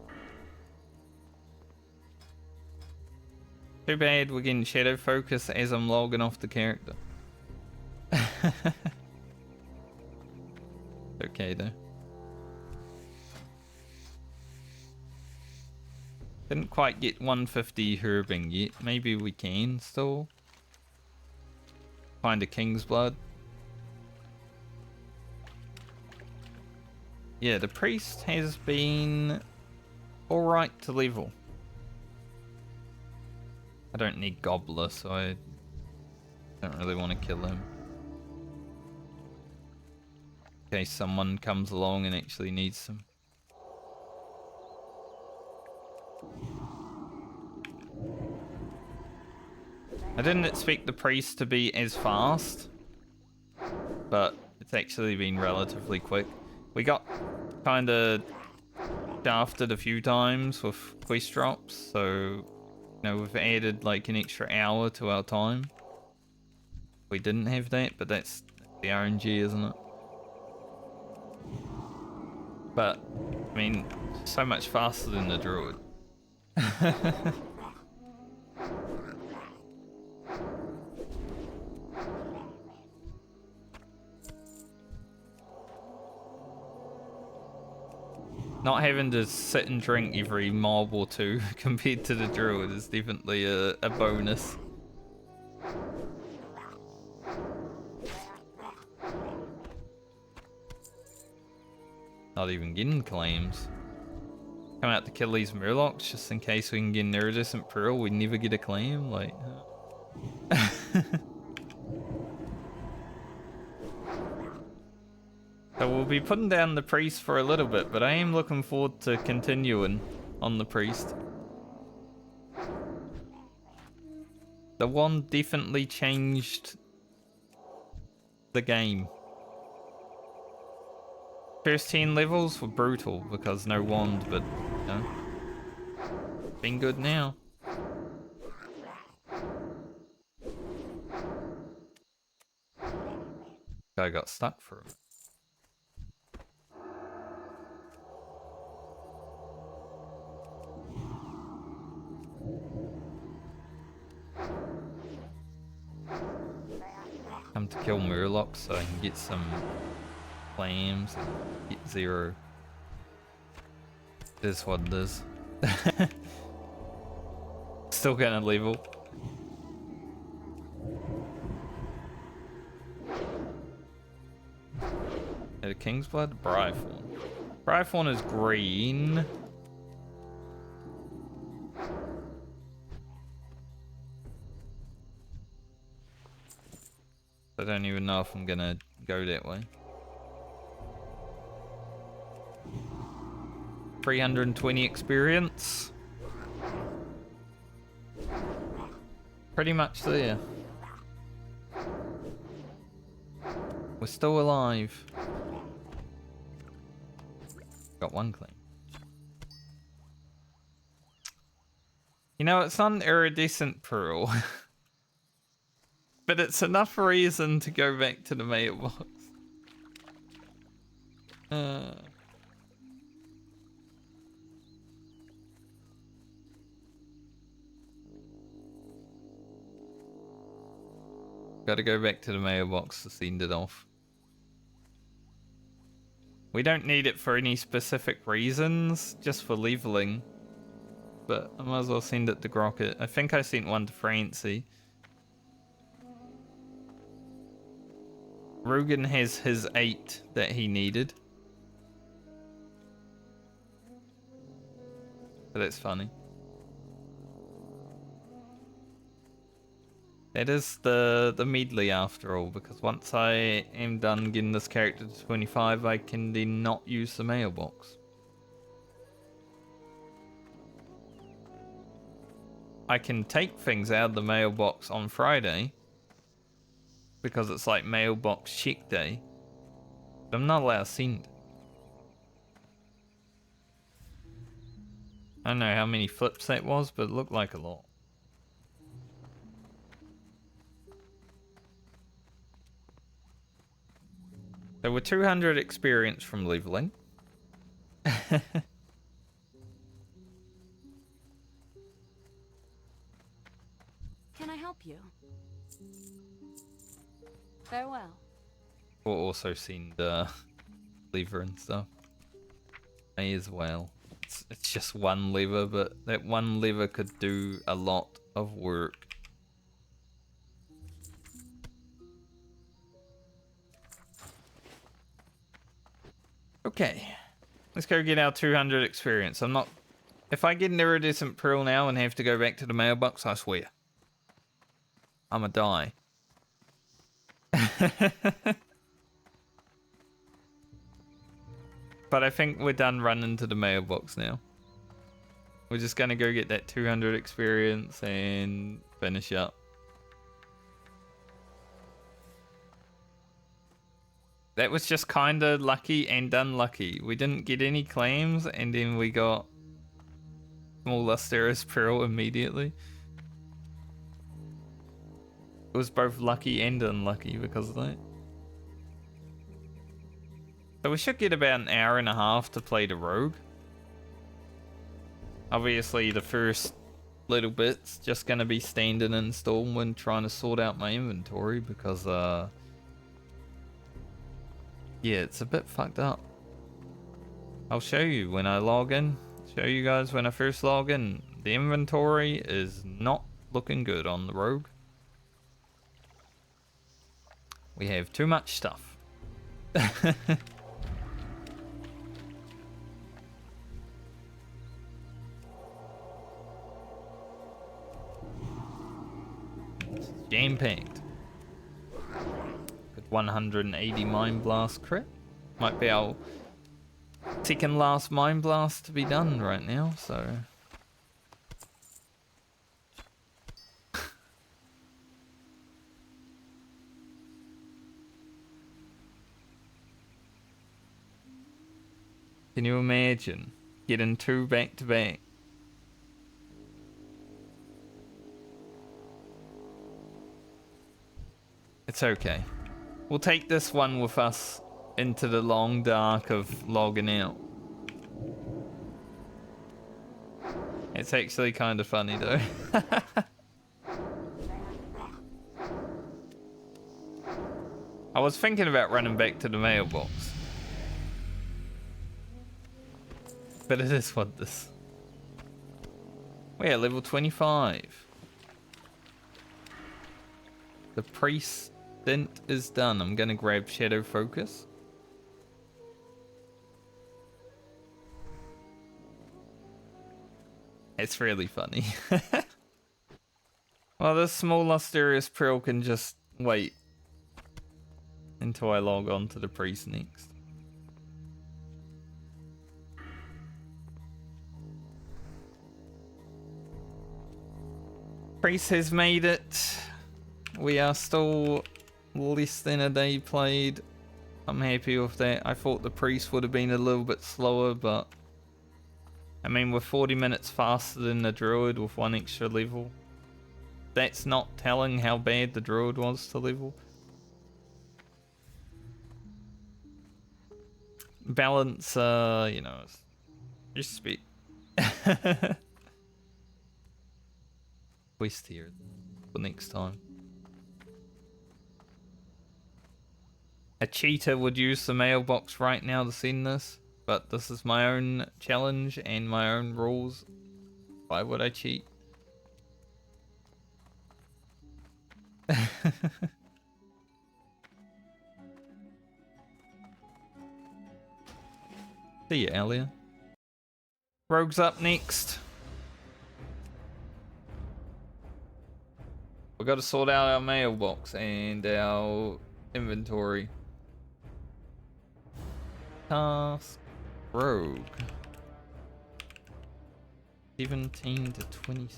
Too bad we're getting shadow focus as I'm logging off the character. Okay though. Didn't quite get 150 herbing yet. Maybe we can still find a king's blood. Yeah, the priest has been alright to level. I don't need Gobbler, so I don't really want to kill him. In case someone comes along and actually needs some. I didn't expect the priest to be as fast, but it's actually been relatively quick. We got kind of shafted a few times with quest drops, so you know, we've added like an extra hour to our time. We didn't have that, but that's the RNG, isn't it? But, I mean, so much faster than the druid. Not having to sit and drink every mob or two compared to the druid is definitely a bonus. Not even getting claims. Come out to kill these murlocs just in case we can get an iridescent pearl. We never get a claim. Like, so we'll be putting down the priest for a little bit, but I am looking forward to continuing on the priest. The wand definitely changed the game. First 10 levels were brutal because no wand, but you know, been good now. Guy got stuck for a bit. Come to kill murlocs so I can get some claims and get 0. It is what it is. Still gonna level. A King's Blood? Brythorn. Brythorn is green. I don't even know if I'm gonna go that way. 320 experience. Pretty much there. We're still alive. Got 1 claim. You know, it's not an iridescent pearl. But it's enough reason to go back to the mailbox. Gotta go back to the mailbox to send it off. We don't need it for any specific reasons, just for leveling. But I might as well send it to Grocket. I think I sent one to Francie. Rugen has his 8 that he needed. But that's funny. That is the Medley after all, because once I am done getting this character to 25, I can then not use the mailbox. I can take things out of the mailbox on Friday, because it's like mailbox check day, but I'm not allowed to send. I don't know how many flips that was, but it looked like a lot. There were 200 experience from leveling. Can I help you? Farewell. We'll also send lever and stuff. May as well. it's just one lever, but that one lever could do a lot of work. Okay, let's go get our 200 experience. I'm not... If I get an iridescent pearl now and have to go back to the mailbox, I swear, I'ma die. But I think we're done running to the mailbox now. We're just gonna go get that 200 experience and finish up. That was just kinda lucky and unlucky. We didn't get any claims and then we got small lustrous pearl immediately. It was both lucky and unlucky because of that. So we should get about an hour and a half to play the rogue. Obviously the first little bit's just gonna be standing in Stormwind trying to sort out my inventory because yeah, it's a bit fucked up. I'll show you when I log in. Show you guys when I first log in. The inventory is not looking good on the rogue. We have too much stuff. Jam-packed. Good 180 Mind Blast crit. Might be our second last Mind Blast to be done right now, so... Can you imagine getting 2 back-to-back? It's okay. We'll take this one with us into the long dark of logging out. It's actually kind of funny though. I was thinking about running back to the mailbox. But it is what this. We're at level 25. The priest stint is done. I'm gonna grab Shadow Focus. It's really funny. Well, this small Lusterious Pearl can just wait until I log on to the priest next. Priest has made it. We are still less than a day played. I'm happy with that. I thought the priest would have been a little bit slower, but I mean, we're 40 minutes faster than the druid with 1 extra level. That's not telling how bad the druid was to level. Balance, you know, just speed. Quest here for next time. A cheater would use the mailbox right now to send this, but this is my own challenge and my own rules. Why would I cheat? See ya, Alia. Rogue's up next. We've got to sort out our mailbox and our inventory. Task. Rogue. 17 to 20.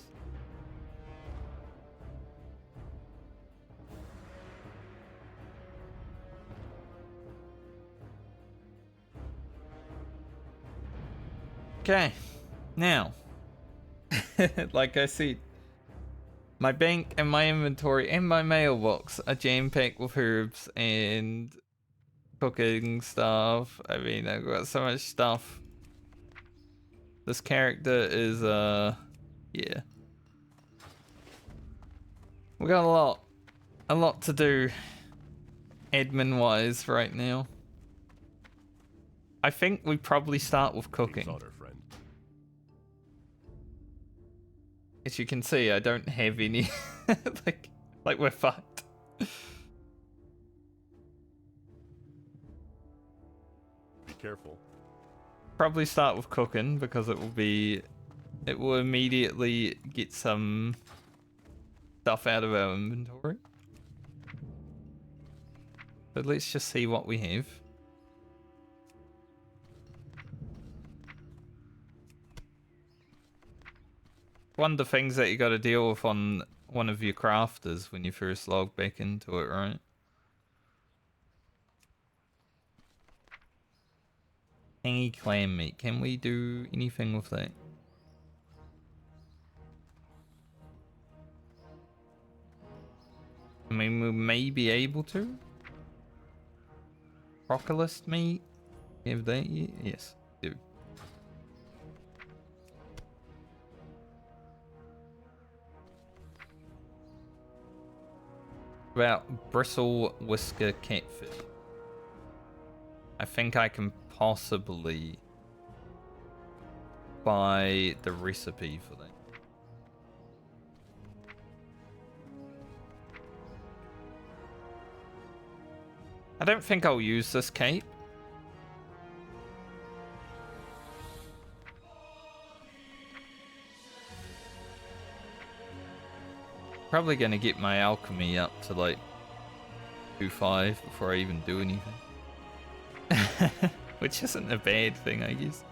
Okay. Now. Like I said. My bank and my inventory and my mailbox are jam-packed with herbs and cooking stuff. I mean, I've got so much stuff. This character is, yeah. We got a lot to do admin-wise right now. I think we probably start with cooking. Honor, friend. As you can see, I don't have any. like we're fucked. Be careful. Probably start with cooking because it will immediately get some stuff out of our inventory. But let's just see what we have. One of the things that you got to deal with on one of your crafters when you first log back into it, right? Tangy clam meat. Can we do anything with that? I mean, we may be able to. Crocalist meat. Have that yet? Yes, do. About bristle whisker catfish. I think I can possibly buy the recipe for that. I don't think I'll use this cape. Probably gonna get my alchemy up to like 2.5 before I even do anything. Which isn't a bad thing, I guess.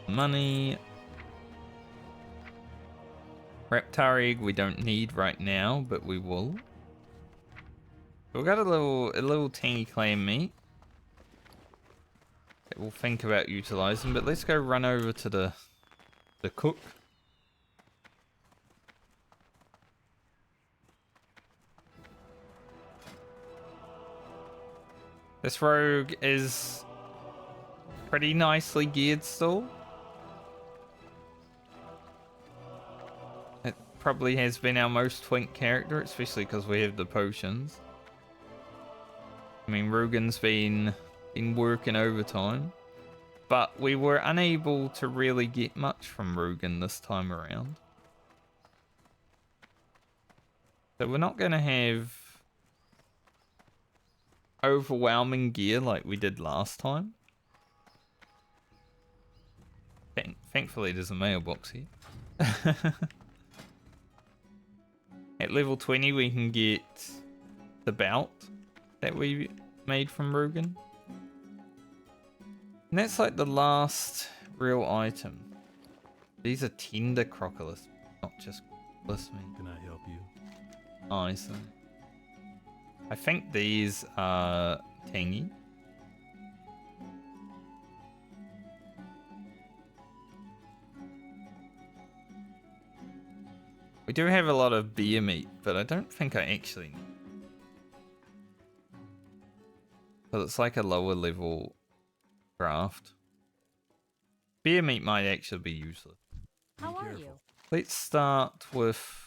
Money. Reptar egg we don't need right now, but we will. We've got a little tangy clam meat that we'll think about utilizing, but let's go run over to the cook. This rogue is pretty nicely geared still. It probably has been our most twink character, especially because we have the potions. I mean, Rugen's been working overtime, but we were unable to really get much from Rugen this time around. So we're not going to have overwhelming gear like we did last time. Thankfully there's a mailbox here. At level 20 we can get the belt that we made from Rugen. And that's like the last real item. These are tender crocodile, not just crocodile meat. Can I help you? Oh, I see. I think these are tangy. We do have a lot of beer meat, but I don't think I actually need. But it's like a lower level craft. Beer meat might actually be useless. How are you? Let's start with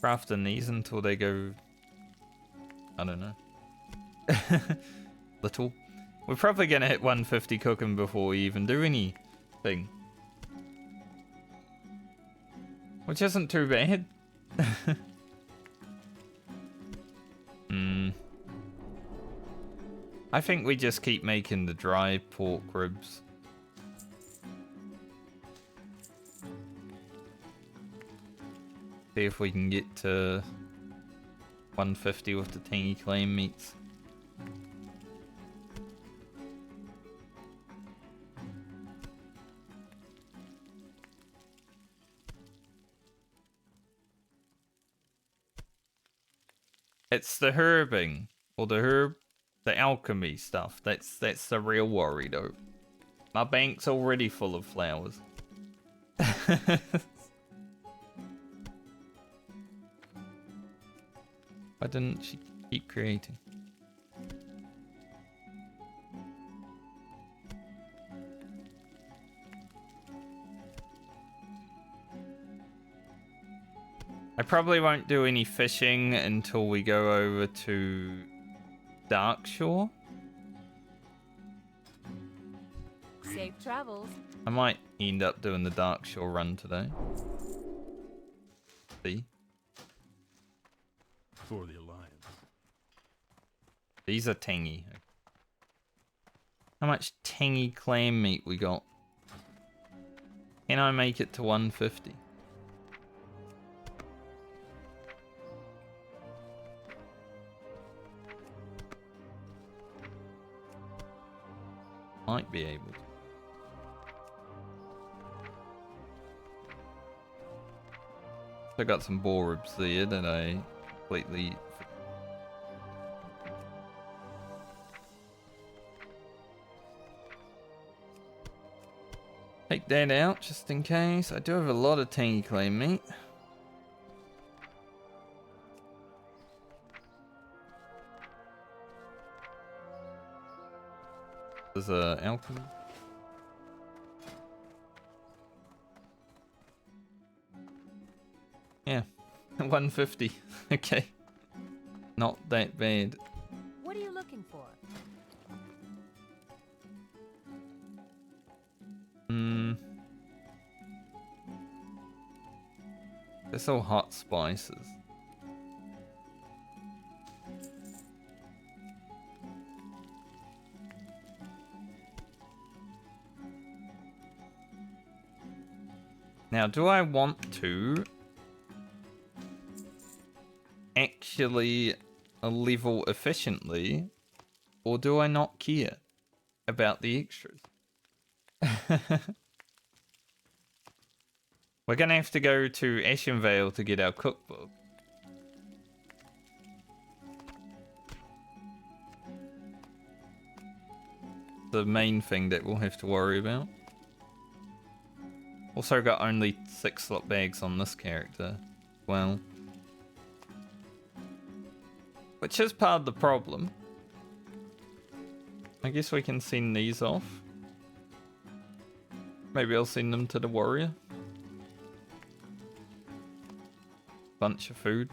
crafting these until they go, I don't know, little. We're probably going to hit 150 cooking before we even do anything. Which isn't too bad. I think we just keep making the dry pork ribs. See if we can get to 150 with the tangy clam meats. It's the herbing, or the alchemy stuff. That's the real worry though. My bank's already full of flowers. Why didn't she keep creating? I probably won't do any fishing until we go over to Darkshore. Safe travels. I might end up doing the Dark Shore run today. See? For the Alliance. These are tangy. How much tangy clam meat we got? Can I make it to 150? Might be able to. I got some boar ribs there that I completely. Take that out just in case. I do have a lot of tangy clam meat. There's a alchemy. Yeah, 150. Okay, not that bad. What are you looking for? It's all hot spices. Now, do I want to actually level efficiently, or do I not care about the extras? We're gonna have to go to Ashenvale to get our cookbook. The main thing that we'll have to worry about. Also got only 6 slot bags on this character. Well. Which is part of the problem. I guess we can send these off. Maybe I'll send them to the warrior. Bunch of food.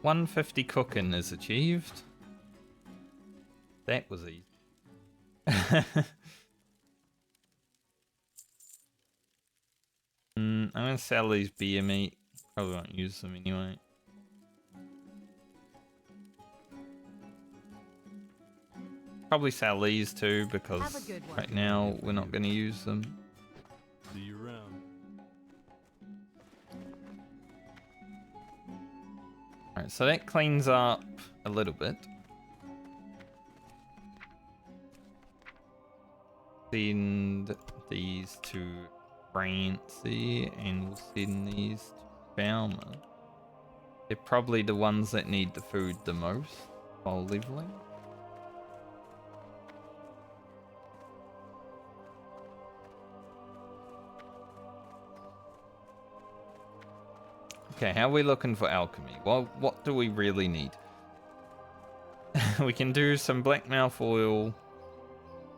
$150 cooking is achieved. That was easy. I'm gonna sell these beer meat. Probably won't use them anyway. Probably sell these too because Have a good one. right now we're not gonna use them. See you around. Alright, so that cleans up a little bit. Send these to Francie and we'll send these to Balmer. They're probably the ones that need the food the most while leveling. Okay, how are we looking for alchemy? Well, what do we really need? We can do some blackmouth oil.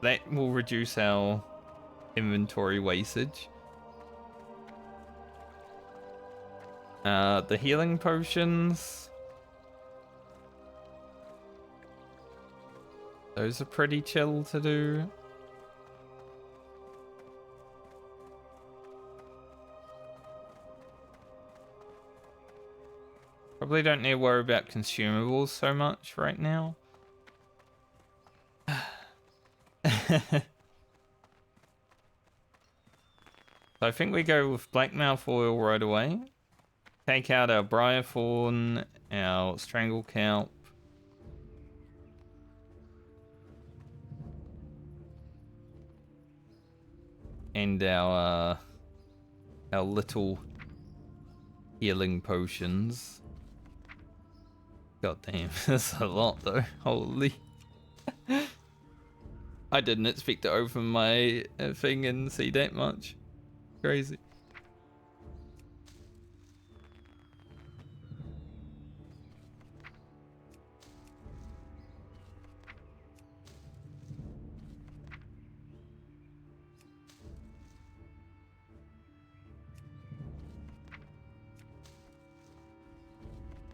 That will reduce our inventory wastage. The healing potions. Those are pretty chill to do. Probably don't need to worry about consumables so much right now. So I think we go with blackmouth oil right away. Take out our briarthorn, our strangle kelp. And our little healing potions. God damn, that's a lot though. Holy. I didn't expect to open my thing and see that much. Crazy.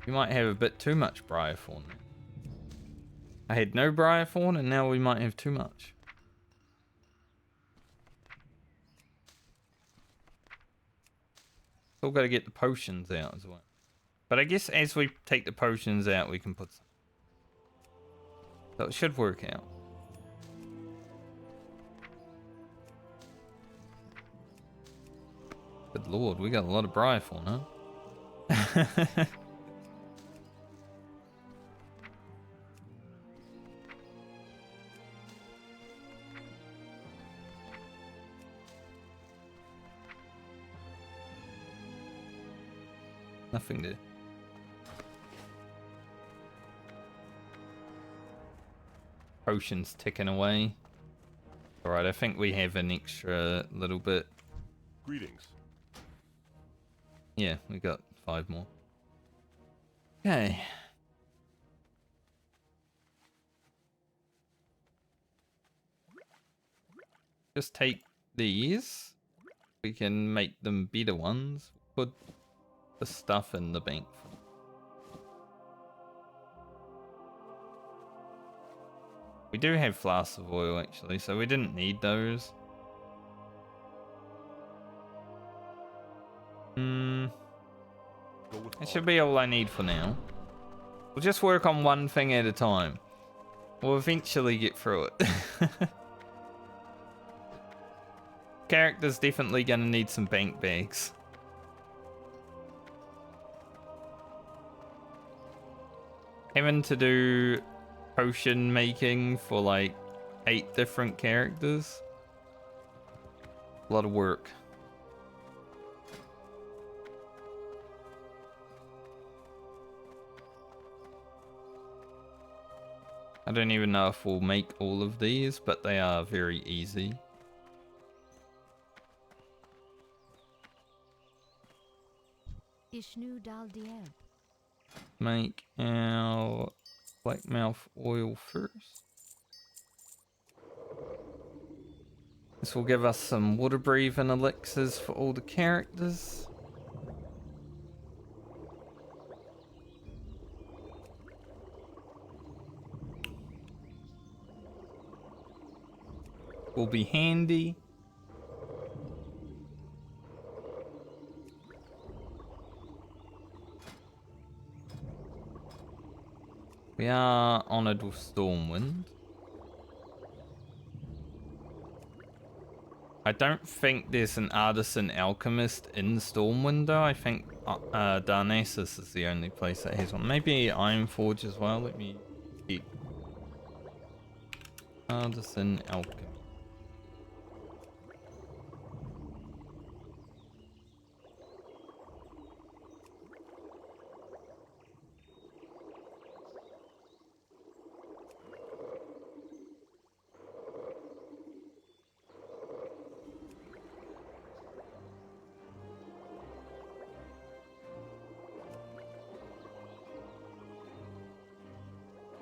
You might have a bit too much briarthorn. I had no Briarthorn and now we might have too much. Still got to get the potions out as well. But I guess as we take the potions out, we can put some. So it should work out. Good lord, we got a lot of Briarthorn, huh? Nothing to. Potions ticking away. Alright, I think we have an extra little bit. Greetings. Yeah, we got 5 more. Okay. Just take these. We can make them better ones. Put the stuff in the bank. We do have flasks of oil actually, so we didn't need those. That should be all I need for now. We'll just work on one thing at a time. We'll eventually get through it. Character's definitely gonna need some bank bags. Having to do potion making for like 8 different characters. A lot of work. I don't even know if we'll make all of these, but they are very easy. Ishnu Dal Dieb. Make our blackmouth oil first. This will give us some water breathing elixirs for all the characters. Will be handy. We are honoured with Stormwind. I don't think there's an artisan alchemist in Stormwind though. I think Darnassus is the only place that has one. Maybe Ironforge as well. Let me check. Artisan alchemist.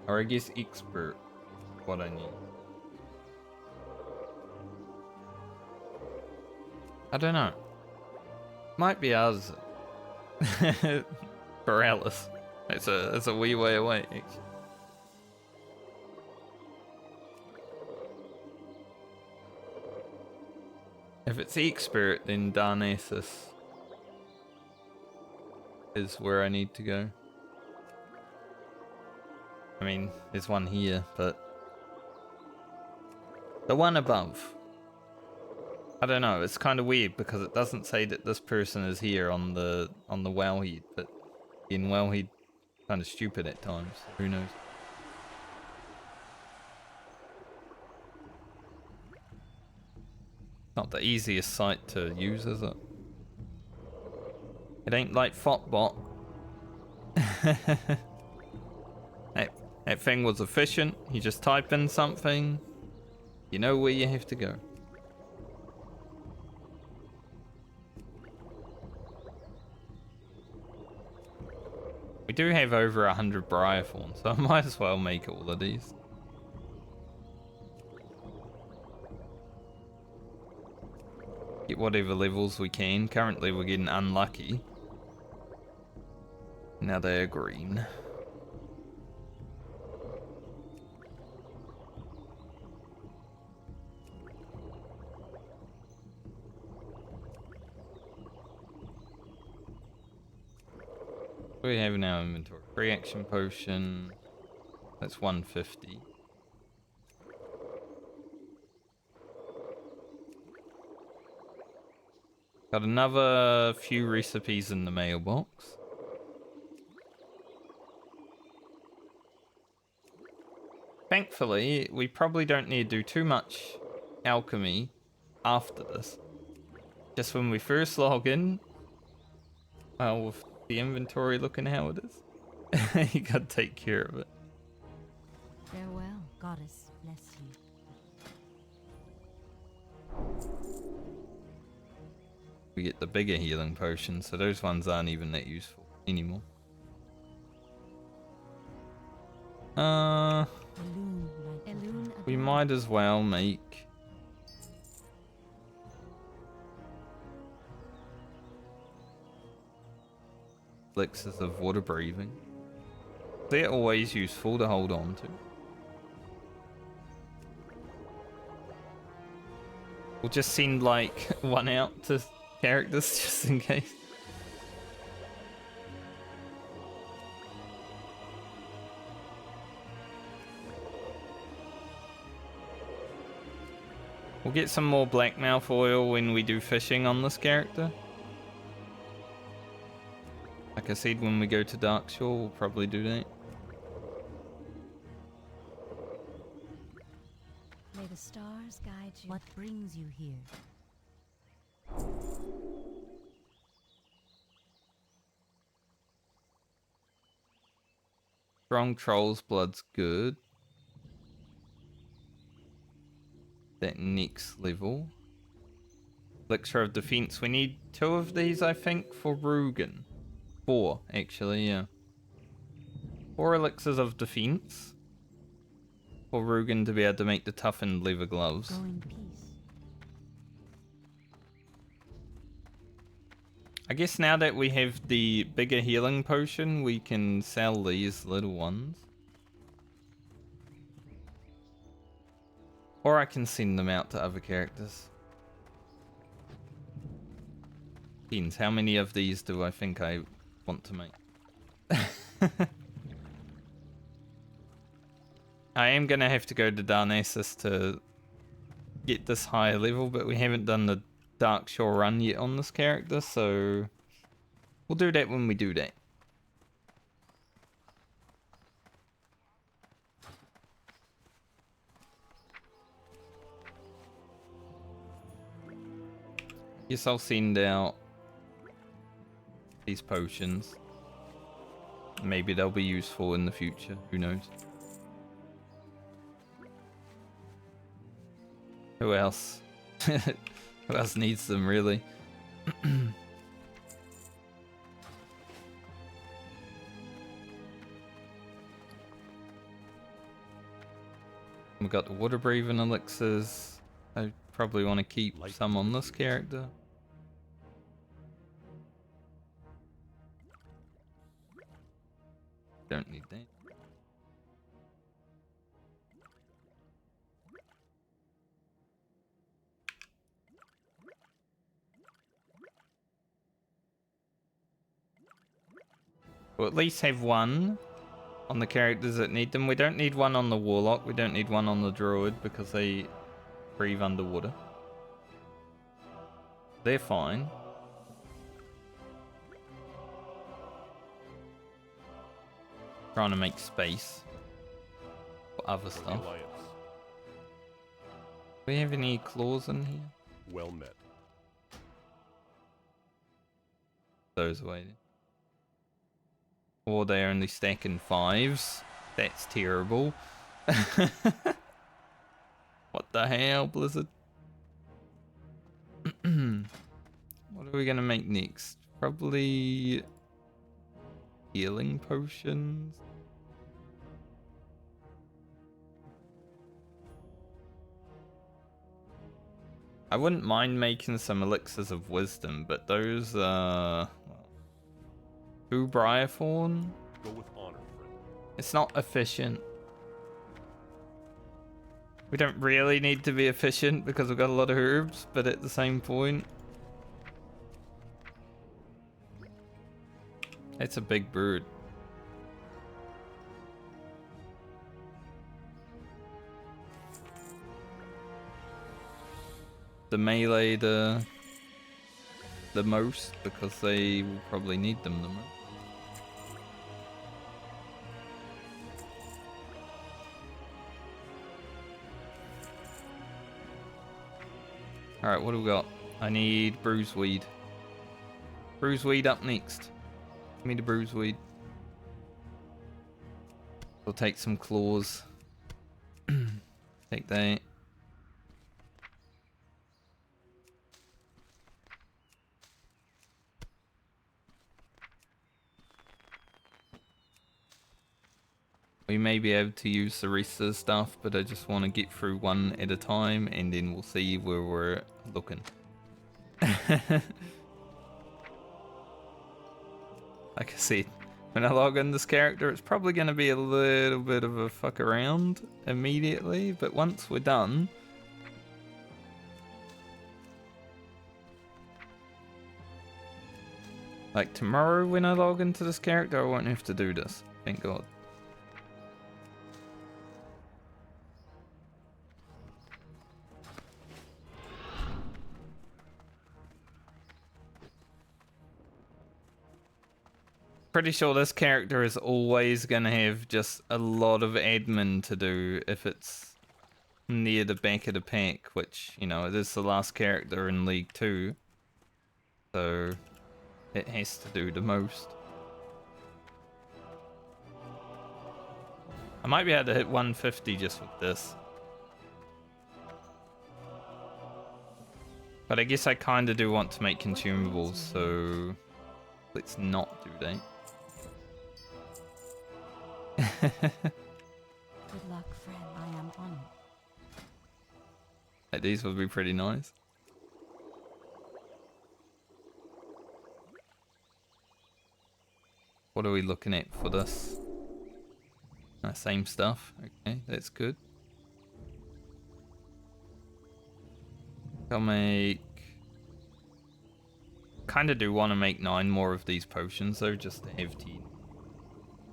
Or I guess expert, what I need. I don't know. Might be ours. Paralysis. It's a wee way away, actually. If it's expert, then Darnassus is where I need to go. I mean, there's one here, but the one above. I don't know. It's kind of weird because it doesn't say that this person is here on the wellhead, but in wellhead, kind of stupid at times. Who knows? Not the easiest site to use, is it? It ain't like Fotbot. That thing was efficient. You just type in something, you know where you have to go. We do have over 100 Briarthorn, so I might as well make all of these. Get whatever levels we can. Currently we're getting unlucky. Now they are green. What do we have in our inventory? Reaction potion. That's 150. Got another few recipes in the mailbox. Thankfully, we probably don't need to do too much alchemy after this. Just when we first log in, well, with the inventory looking how it is, you gotta take care of it. Farewell, goddess, bless you. We get the bigger healing potions, so those ones aren't even that useful anymore. We might as well make elixirs of water breathing. They're always useful to hold on to. We'll just send like one out to characters just in case. We'll get some more blackmouth oil when we do fishing on this character. Like I said, when we go to Darkshore, we'll probably do that. May the stars guide you. What brings you here? Strong Troll's blood's good. That next level. Elixir of Defense. We need 2 of these, I think, for Rugen. 4, actually, yeah. 4 elixirs of defense for Rugen to be able to make the toughened leather gloves. Go in peace. I guess now that we have the bigger healing potion, we can sell these little ones. Or I can send them out to other characters. Depends, how many of these do I think I want to make? I am going to have to go to Darnassus to get this higher level, but we haven't done the Darkshore run yet on this character, so we'll do that when we do that. Guess I'll send out these potions. Maybe they'll be useful in the future, who knows. Who else? Who else needs them, really? We've got the water breathing elixirs. I probably want to keep some on this character. Don't need that. We'll at least have one on the characters that need them. We don't need one on the Warlock. We don't need one on the Druid because they breathe underwater. They're fine. Trying to make space for other stuff. Do we have any claws in here? Well met. Those waiting. Or they're only stacking 5s. That's terrible. What the hell, Blizzard? What are we gonna make next? Probably healing potions. I wouldn't mind making some elixirs of wisdom, but those Who Briarthorn? Go with honor, friend. It's not efficient. We don't really need to be efficient because we've got a lot of herbs, but at the same point, That's a big bird. The melee the most because they will probably need them the most. Alright, what do we got? I need bruiseweed. Bruiseweed up next. Give me the bruiseweed. We'll take some claws. Take that. We may be able to use the rest of the stuff, but I just want to get through one at a time, and then we'll see where we're looking. Like I said, when I log in this character, it's probably going to be a little bit of a fuck around immediately, but once we're done... Like tomorrow when I log into this character, I won't have to do this. Thank God. Pretty sure this character is always going to have just a lot of admin to do if it's near the back of the pack, which, you know, it is the last character in League 2. So, it has to do the most. I might be able to hit 150 just with this. But I guess I kind of do want to make consumables, so let's not do that. Good luck, friend. I am on it. Like, these would be pretty nice. What are we looking at for this? Same stuff. Okay, that's good. I'll make... Kind of do want to make 9 more of these potions though, just to have 10.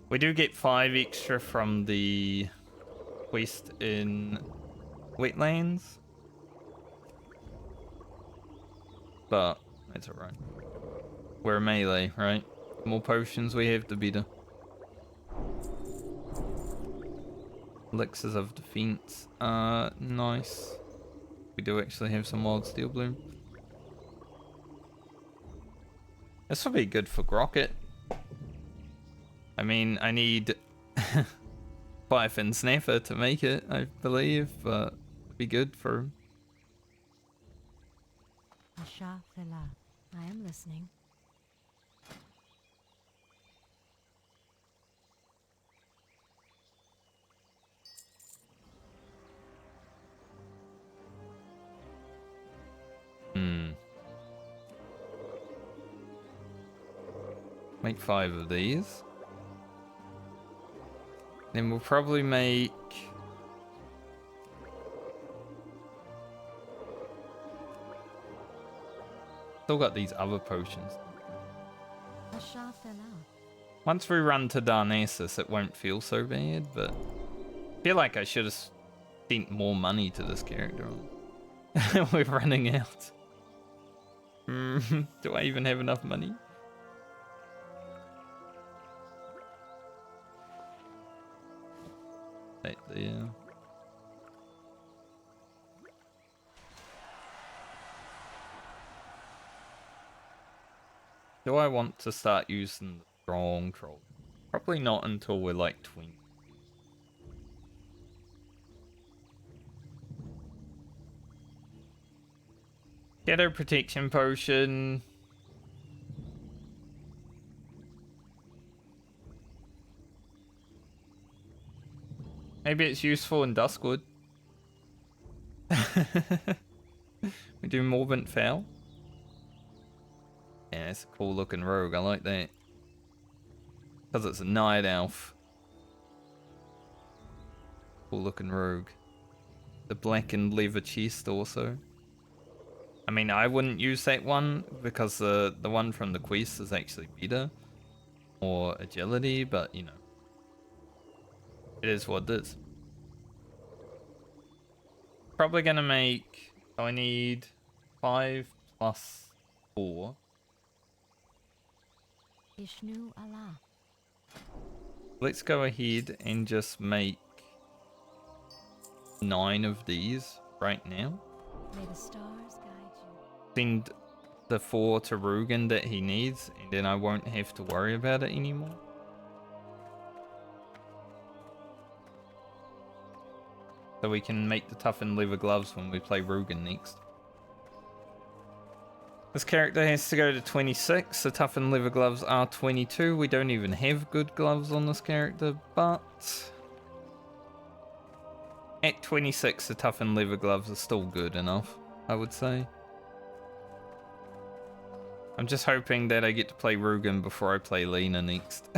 We do get 5 extra from the quest in Wetlands. But, that's alright. We're melee, right? The more potions we have, the better. Elixirs of defense. Nice. We do actually have some wild steel bloom. This will be good for Grocket. I mean, I need Fife and Snapper to make it, I believe, but it'd be good for him. Asha Fela. I am listening. Make 5 of these. Then we'll probably make... Still got these other potions. Asha Fela. Once we run to Darnassus, it won't feel so bad, but... I feel like I should have spent more money to this character. We're running out. Do I even have enough money? Right there. Do I want to start using the strong troll? Probably not until we're like 20. Shadow protection potion. Maybe it's useful in Duskwood. We do Morbant Foul. Yeah, it's a cool looking rogue. I like that. Because it's a night elf. Cool looking rogue. The blackened leather chest also. I mean, I wouldn't use that one because the one from the quest is actually better. more agility, but you know, it is what it is. Probably gonna make, so I need 5 plus 4. Ishnu Allah. Let's go ahead and just make 9 of these right now. May the stars guide you. Send the 4 to Rugen that he needs, and then I won't have to worry about it anymore. So we can make the toughened leather gloves when we play Rugen next. This character has to go to 26. The toughened leather gloves are 22. We don't even have good gloves on this character, but at 26, the toughened leather gloves are still good enough, I would say. I'm just hoping that I get to play Rugen before I play Lena next.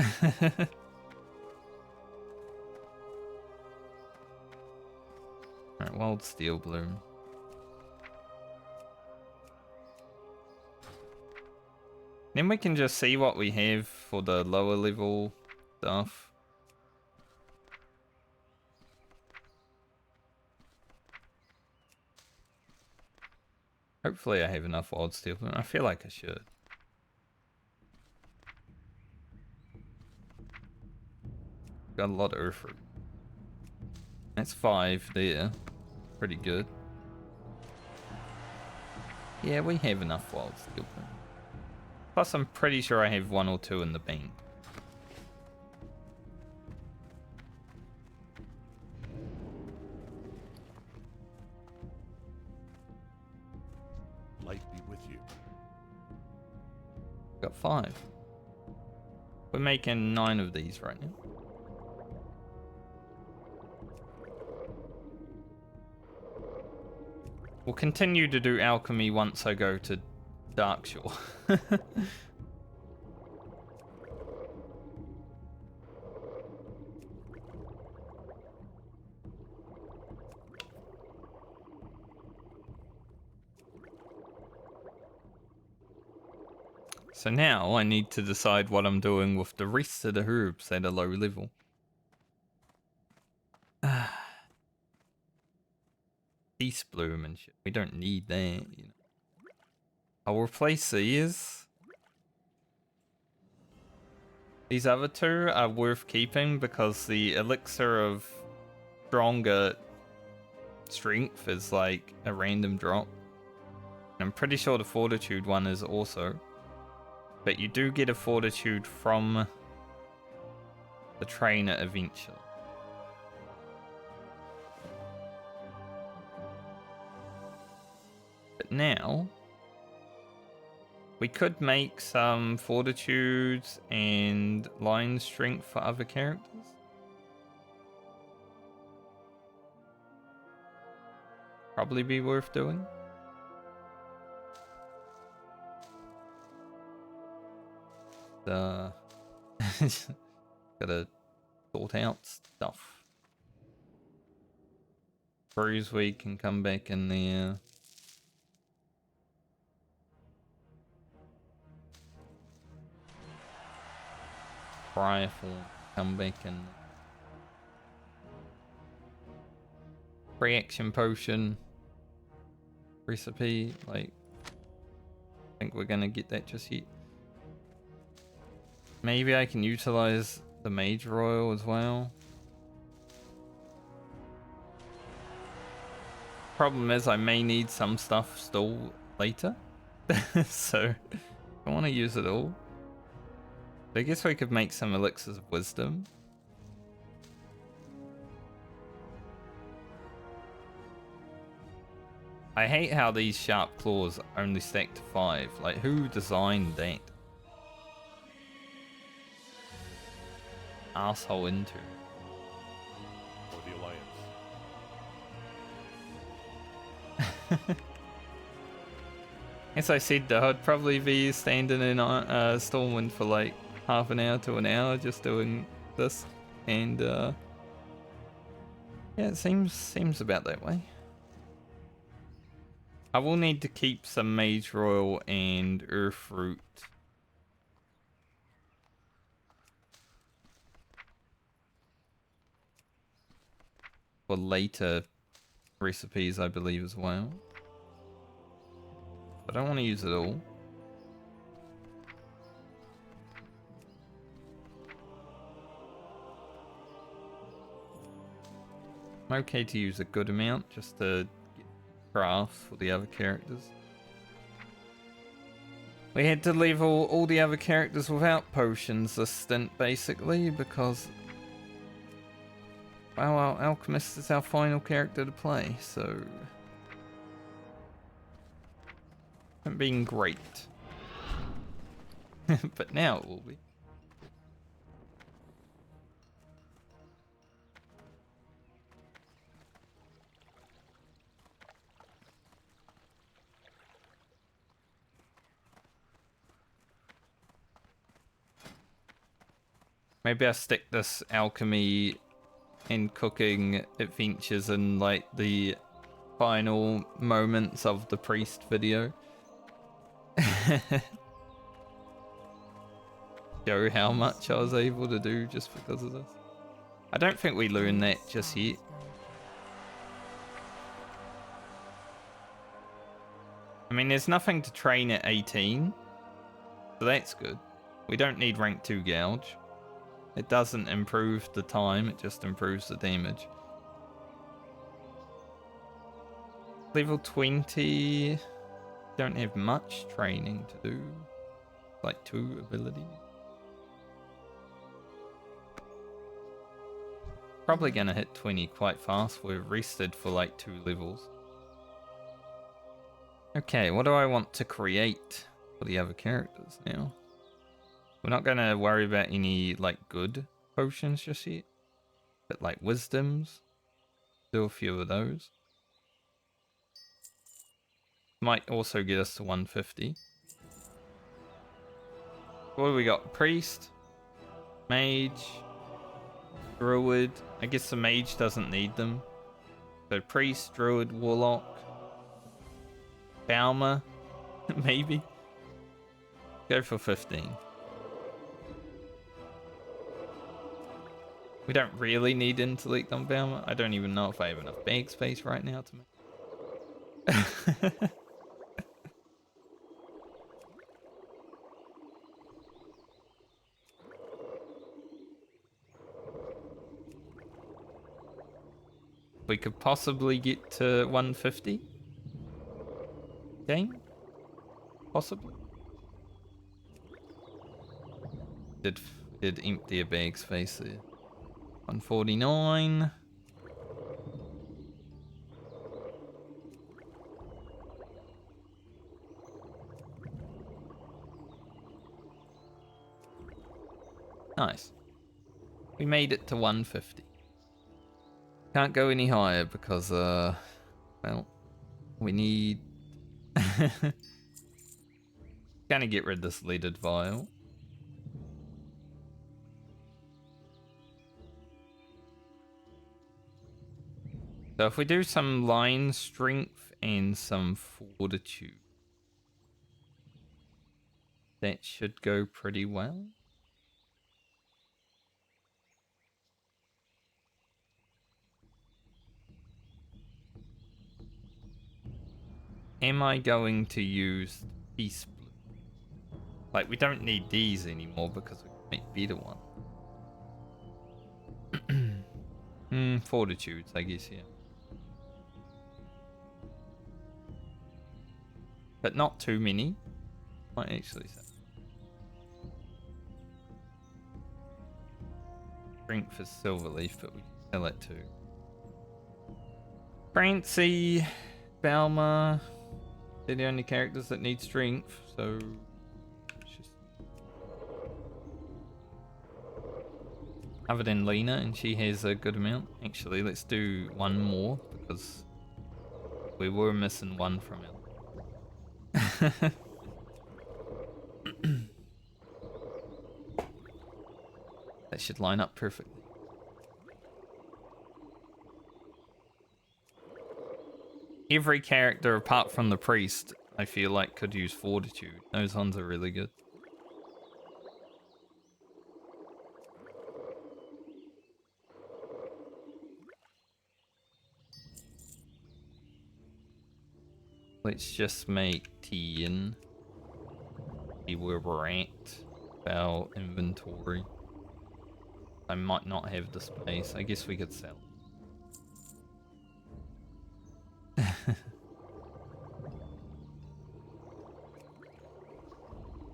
Alright, Wild Steel Bloom. Then we can just see what we have for the lower level stuff. Hopefully I have enough Wild Steel Bloom. I feel like I should. Got a lot of Earthroot. That's 5 there. Pretty good. Yeah, we have enough Wild Steel Bloom. Plus, I'm pretty sure I have 1 or 2 in the bank. Light be with you. Got 5. We're making 9 of these right now. We'll continue to do alchemy once I go to Darkshore. So now I need to decide what I'm doing with the rest of the herbs at a low level. Peace Bloom and shit. We don't need that, you know. I'll replace these. These other 2 are worth keeping because the elixir of stronger strength is like a random drop. I'm pretty sure the fortitude one is also. But you do get a fortitude from the trainer eventually. But now we could make some fortitudes and line strength for other characters. Probably be worth doing. Gotta sort out stuff. Bruise Week can come back in there. Rifle come back in. Reaction potion recipe, like, I think we're gonna get that just yet. Maybe I can utilize the Mage Royal as well. Problem is I may need some stuff still later. So I want to use it all. I guess we could make some elixirs of wisdom. I hate how these sharp claws only stack to 5. Like, who designed that? Asshole into. For the Alliance. As I said though, I'd probably be standing in Stormwind for like half an hour to an hour just doing this. And yeah, it seems about that way. I will need to keep some Mage Royal and Earthroot for later recipes, I believe, as well. I don't want to use it all. I'm okay to use a good amount just to craft for the other characters. We had to level all the other characters without potions this stint, basically, because, well, our alchemist is our final character to play, so hasn't been great. But now it will be. Maybe I stick this alchemy and cooking adventures in like the final moments of the priest video. Show how much I was able to do just because of this. I don't think we learned that just yet. I mean, there's nothing to train at 18, so that's good. We don't need rank 2 gouge. It doesn't improve the time, it just improves the damage. Level 20, don't have much training to do. Like 2 abilities. Probably gonna hit 20 quite fast. We've rested for like 2 levels. Okay, what do I want to create for the other characters now? We're not going to worry about any, like, good potions just yet. But, like, wisdoms. Do a few of those. Might also get us to 150. What do we got? Priest. Mage. Druid. I guess the mage doesn't need them. So, priest, druid, warlock. Balmer. Maybe. Go for 15. We don't really need intellect on Balmer. I don't even know if I have enough bag space right now to make. We could possibly get to 150. Game? Possibly. Did empty a bag space there. 149. Nice. We made it to 150. Can't go any higher because, well, we need... Gonna get rid of this leaded vial. So if we do some line strength and some fortitude, that should go pretty well. Am I going to use Peace Blue? Like, we don't need these anymore because we can make better one. Fortitudes, I guess, yeah. But not too many. Might actually say. Strength is Silverleaf, but we can sell it too. Francie, Balmer, they're the only characters that need strength, so it's just... Other than Lena, and she has a good amount. Actually, let's do one more, because we were missing one from it. That should line up perfectly. Every character apart from the priest, I feel like, could use fortitude. Those ones are really good. Let's just make tea and see where we're at with our inventory. I might not have the space. I guess we could sell.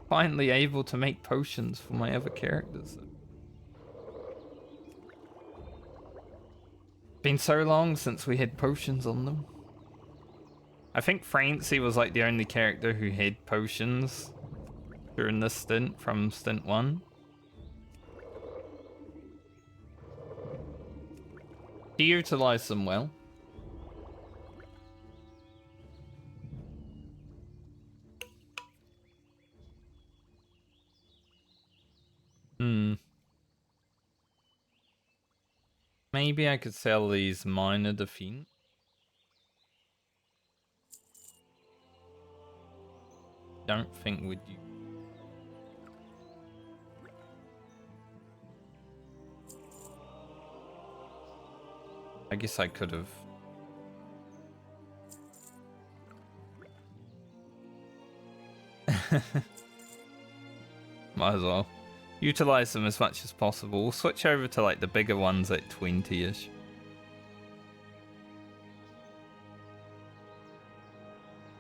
Finally able to make potions for my other characters. Been so long since we had potions on them. I think Francie was like the only character who had potions during this stint from stint 1. He utilized them well. Maybe I could sell these minor defeat. Don't think would you. I guess I could have. Might as well. Utilize them as much as possible. We'll switch over to like the bigger ones at 20-ish.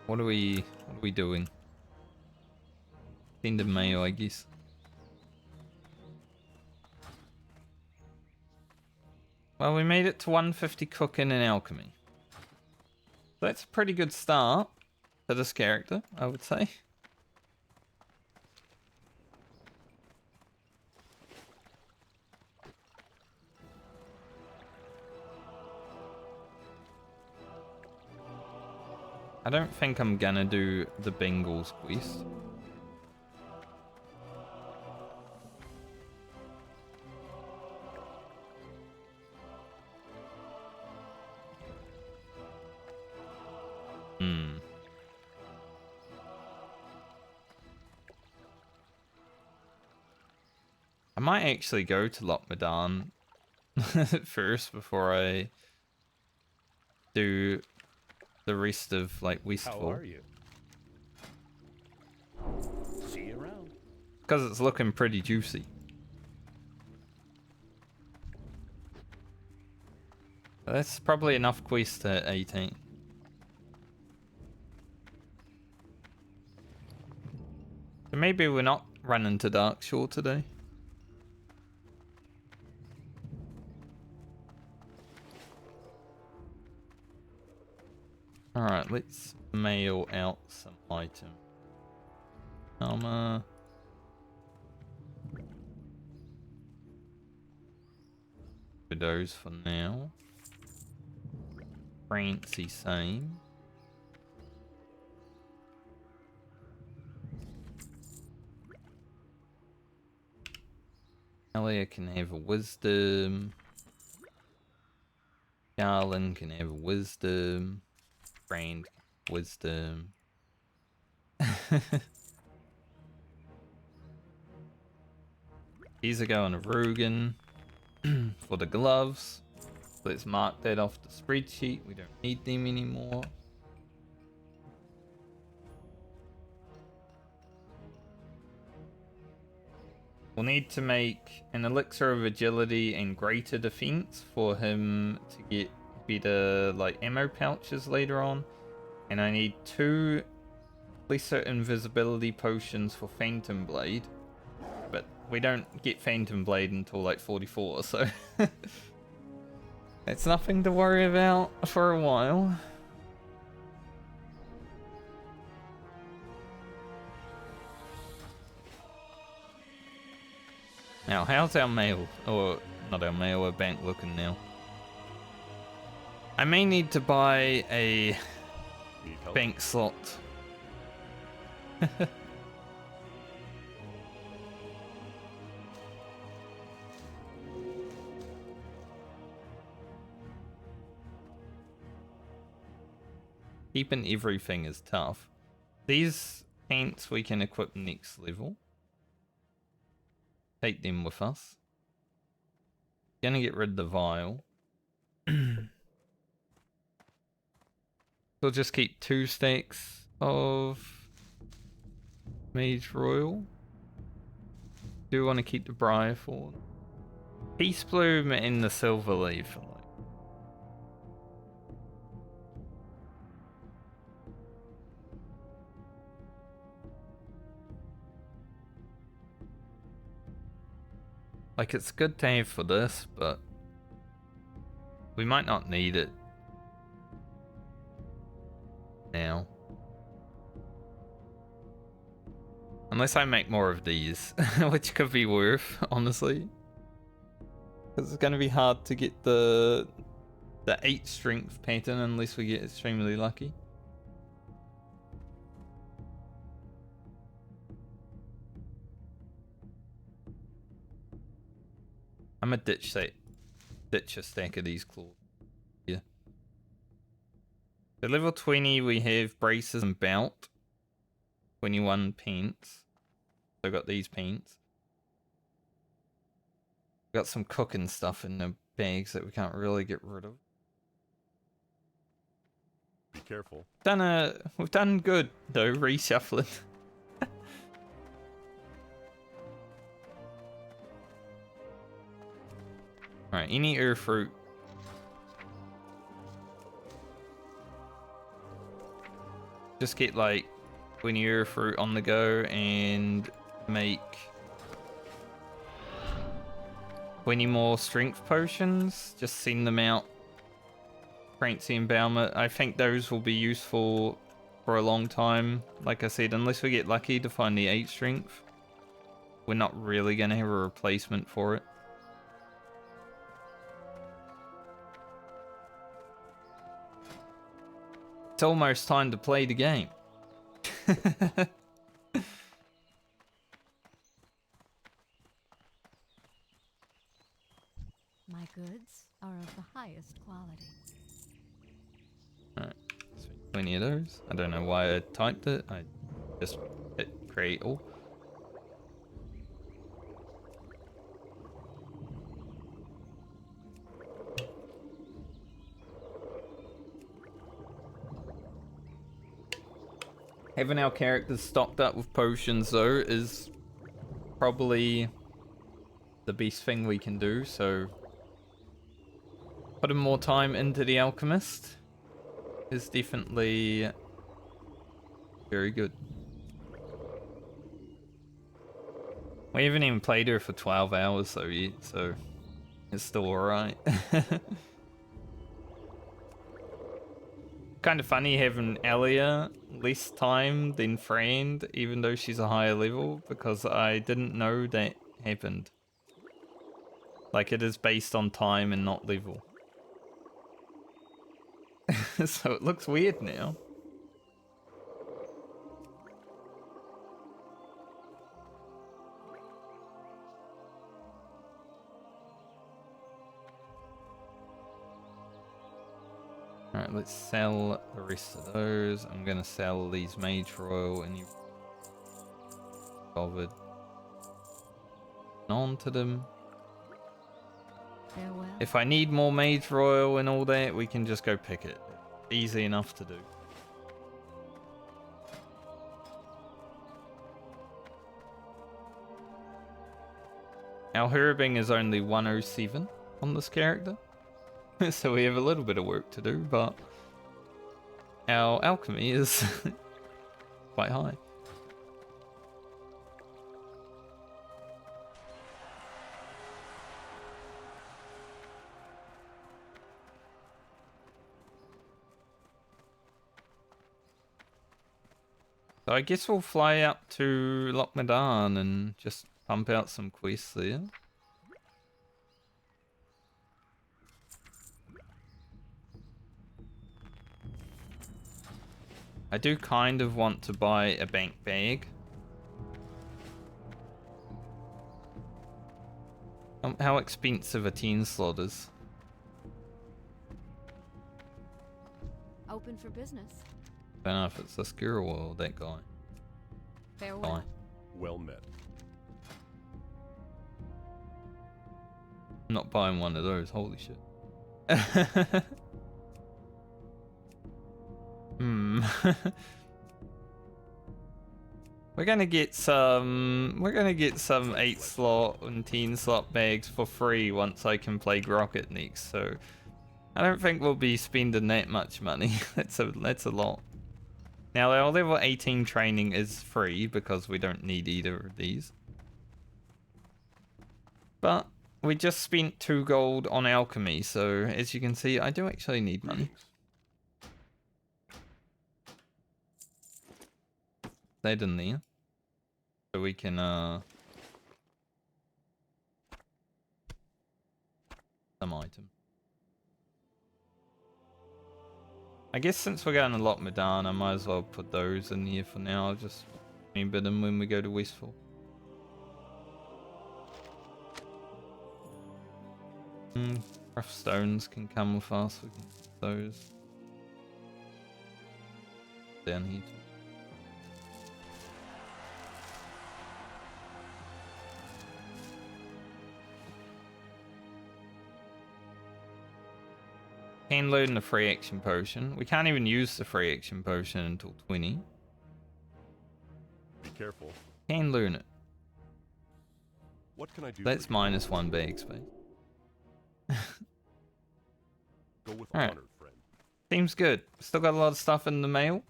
What are we doing? End of mail, I guess. Well, we made it to 150 cooking and alchemy. So that's a pretty good start for this character, I would say. I don't think I'm gonna do the Bengals quest. I might actually go to Lochmadan first before I do the rest of like Westfall. How are you? See you around. Because it's looking pretty juicy. That's probably enough quest at 18. So maybe we're not running to Darkshore today. Alright, let's mail out some item. Armor. Those for now. Francie same. Elia can have a wisdom. Garland can have a wisdom. Brand wisdom. These are going to Rugen for the gloves. Let's mark that off the spreadsheet. We don't need them anymore. We'll need to make an elixir of agility and greater defense for him to get better like ammo pouches later on. And I need 2 lesser invisibility potions for Phantom Blade. But we don't get Phantom Blade until like 44, so it's nothing to worry about for a while. Now, how's our mail, or not our mail, our bank looking now? I may need to buy a Need help? bank slot. Keeping everything is tough. These pants we can equip next level. Take them with us. Gonna get rid of the vial. We'll just keep 2 stacks of Mage Royal. Do want to keep the Briar Thorn. Peace Bloom and the Silver Leaf. Like, it's good to have for this, but we might not need it now. Unless I make more of these, which could be worth, honestly. Because it's going to be hard to get the 8 strength pattern unless we get extremely lucky. I'm gonna ditch a stack of these claws. Yeah. So level 20 we have braces and belt. 21 paints. So I got these paints. Got some cooking stuff in the bags that we can't really get rid of. Be careful. We've done good though, reshuffling. Alright, any earth fruit. Just get like 20 earth fruit on the go and make 20 more strength potions. Just send them out. Cranksy and Balmer. I think those will be useful for a long time. Like I said, unless we get lucky to find the 8 strength, we're not really going to have a replacement for it. It's almost time to play the game. My goods are of the highest quality. Alright, so 20 of those. I don't know why I typed it. I just hit create all. Having our characters stocked up with potions though is probably the best thing we can do, so putting more time into the alchemist is definitely very good. We haven't even played her for 12 hours though yet, so it's still alright. Kind of funny having Elia less time than Friend, even though she's a higher level, because I didn't know that happened. Like, it is based on time and not level. So it looks weird now. Alright, let's sell the rest of those. I'm gonna sell these Mage Royal and you bothered on to them. Farewell. If I need more Mage Royal and all that, we can just go pick it. Easy enough to do. Our herbing is only 107 on this character. So we have a little bit of work to do, but our alchemy is quite high. So I guess we'll fly up to Lochmadan and just pump out some quests there. I do kind of want to buy a bank bag. How expensive a 10 slot is? Open for business. I don't know if it's this girl or that guy. Farewell. Guy. Well met. I'm not buying one of those, holy shit. We're gonna get some 8 slot and 10 slot bags for free once I can play Rocket next, so I don't think we'll be spending that much money. That's a lot. Now our level 18 training is free because we don't need either of these. But we just spent 2 gold on alchemy, so as you can see, I do actually need money. That in there. So we can some item. I guess since we're going to Loch Medan, I might as well put those in here for now. I'll just remember them when we go to Westfall. Rough stones can come with us. We can put those down here too. Can learn the free action potion. We can't even use the free action potion until 20. Be careful. Can learn it. What can I do? That's for minus 1 bag space. you? Go with Alright. honor, friend. Seems good. Still got a lot of stuff in the mail,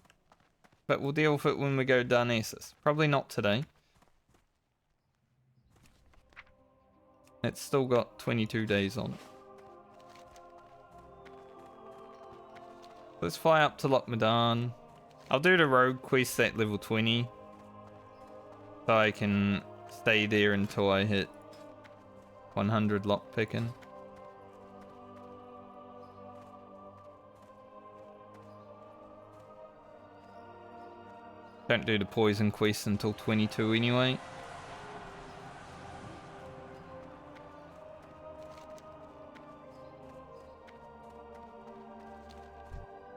but we'll deal with it when we go Darnassus. Probably not today. It's still got 22 days on it. Let's fly up to Loch Medan. I'll do the rogue quest at level 20. So I can stay there until I hit 100 lock picking. Don't do the poison quest until 22 anyway.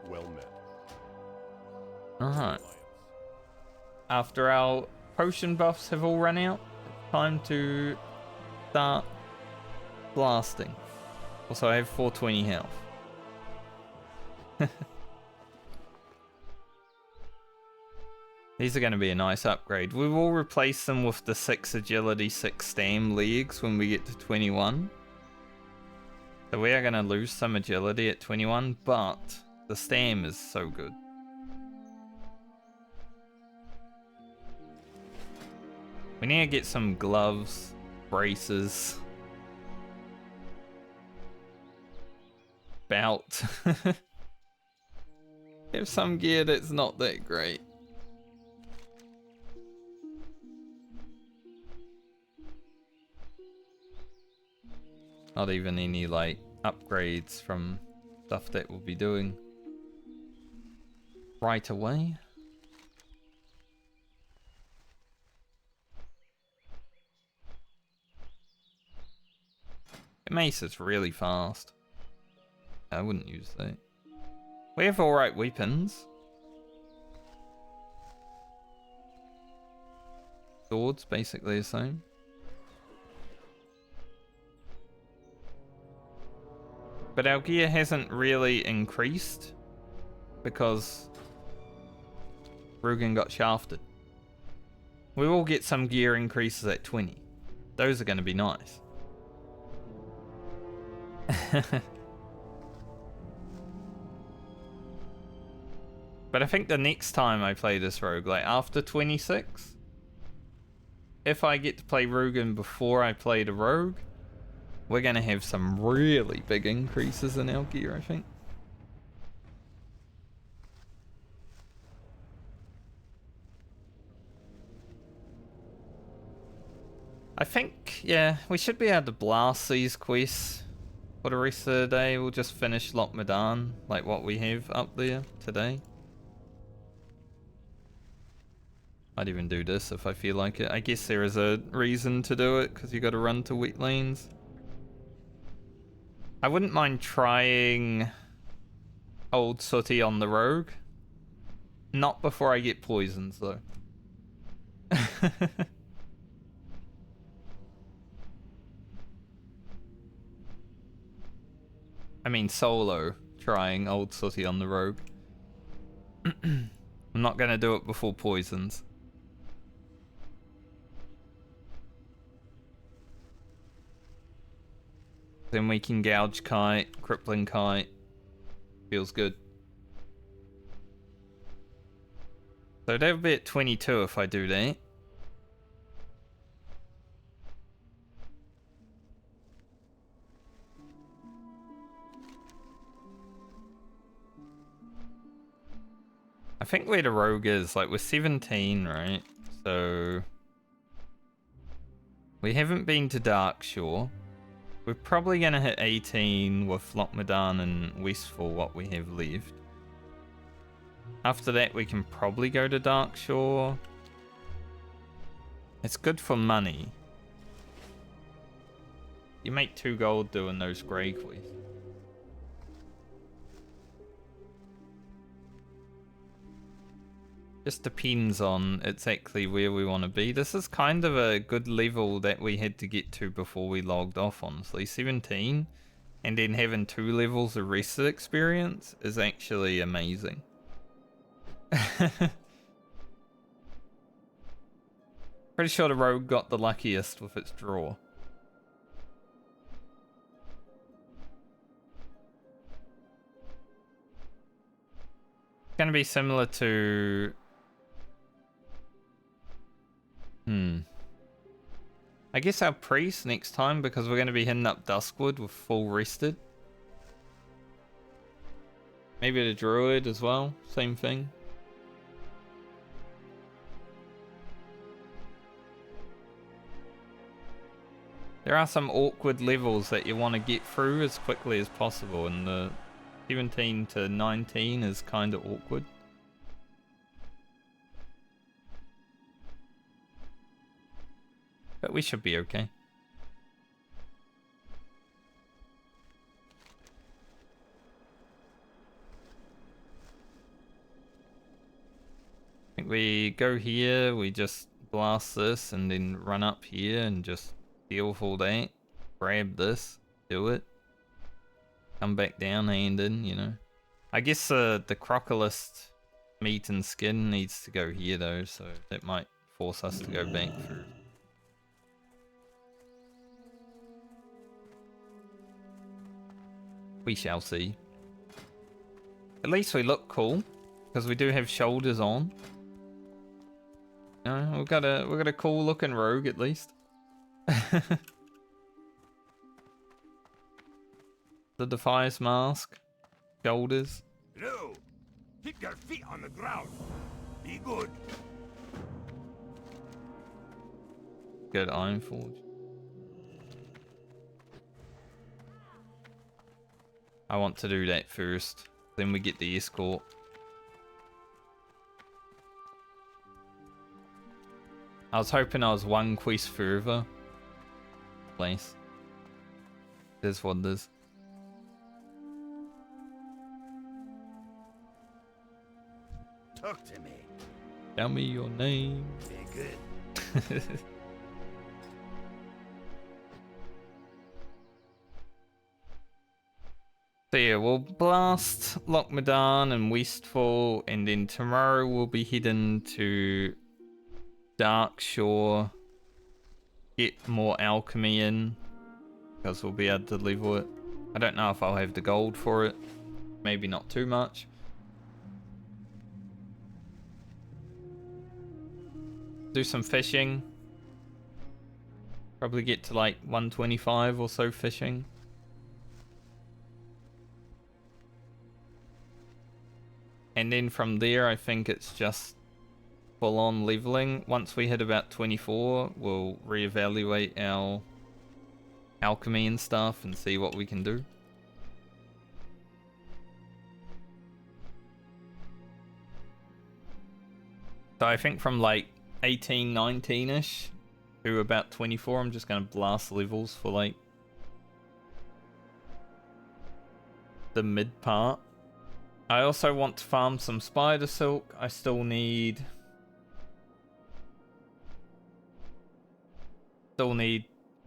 Well met. Alright. After our potion buffs have all run out, it's time to start blasting. Also, I have 420 health. These are going to be a nice upgrade. We will replace them with the 6 agility, 6 stam legs when we get to 21. So we are going to lose some agility at 21, but the stam is so good. We need to get some gloves, braces, belt. Have some gear that's not that great. Not even any like upgrades from stuff that we'll be doing right away. Mace is really fast. I wouldn't use that. We have alright weapons. Swords basically the same. But our gear hasn't really increased because Rugen got shafted. We will get some gear increases at 20. Those are going to be nice. But I think the next time I play this rogue, like after 26, if I get to play Rugen before I play the rogue, we're going to have some really big increases in our gear, I think. I think, yeah, we should be able to blast these quests for the rest of the day. We'll just finish Loch Medan, like what we have up there today. I'd even do this if I feel like it. I guess there is a reason to do it, because you got to run to wetlands. I wouldn't mind trying Old Sooty on the rogue. Not before I get poisons, though. I mean, solo trying Old Sooty on the rogue. I'm not gonna do it before poisons. Then we can gouge kite, crippling kite. Feels good. So that'll be at 22 if I do that. I think where the rogue is, like, we're 17, right? So we haven't been to Darkshore. We're probably gonna hit 18 with Lochmadan and Westfall, what we have left. After that, we can probably go to Darkshore. It's good for money. You make 2 gold doing those grey quests. Just depends on exactly where we want to be. This is kind of a good level that we had to get to before we logged off, honestly. 17, and then having 2 levels of rested experience is actually amazing. Pretty sure the rogue got the luckiest with its draw. It's gonna be similar to... I guess our priest next time, because we're going to be hitting up Duskwood with full rested. Maybe the druid as well, same thing. There are some awkward levels that you want to get through as quickly as possible, and the 17 to 19 is kind of awkward. But we should be okay. I think we go here, we just blast this, and then run up here and just deal with all that. Grab this, do it. Come back down, hand in, you know. I guess the Crocalist meat and skin needs to go here though, so that might force us to go back through. We shall see. At least we look cool, because we do have shoulders on. No, we've got a cool looking rogue at least. The Defias mask, shoulders. No! Keep your feet on the ground. Be good. Good Ironforge. I want to do that first. Then we get the escort. I was hoping I was one quest further. Place. It is what it is. Talk to me. Tell me your name. Be good. So yeah, we'll blast Lochmadan and Westfall, and then tomorrow we'll be heading to Darkshore, get more alchemy in, because we'll be able to level it. I don't know if I'll have the gold for it. Maybe not too much. Do some fishing. Probably get to like 125 or so fishing. And then from there, I think it's just full on leveling. Once we hit about 24, we'll reevaluate our alchemy and stuff and see what we can do. So I think from like 18, 19-ish to about 24, I'm just going to blast levels for like the mid part. I also want to farm some spider silk. I still need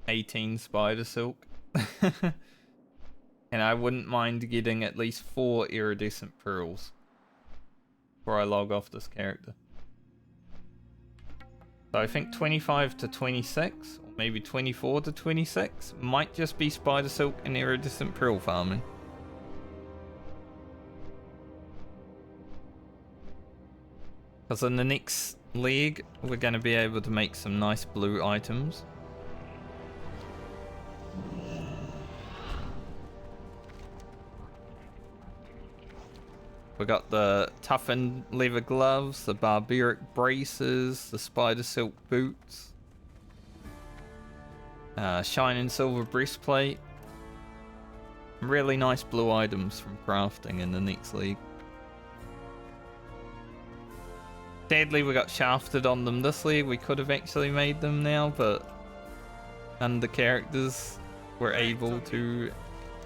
18 spider silk. And I wouldn't mind getting at least 4 iridescent pearls before I log off this character. So I think 25 to 26, or maybe 24 to 26, might just be spider silk and iridescent pearl farming. Because in the next league, we're going to be able to make some nice blue items. We got the toughened leather gloves, the barbaric braces, the spider silk boots, shining silver breastplate. Really nice blue items from crafting in the next league. Sadly, we got shafted on them this league. We could have actually made them now, but none of the characters were able to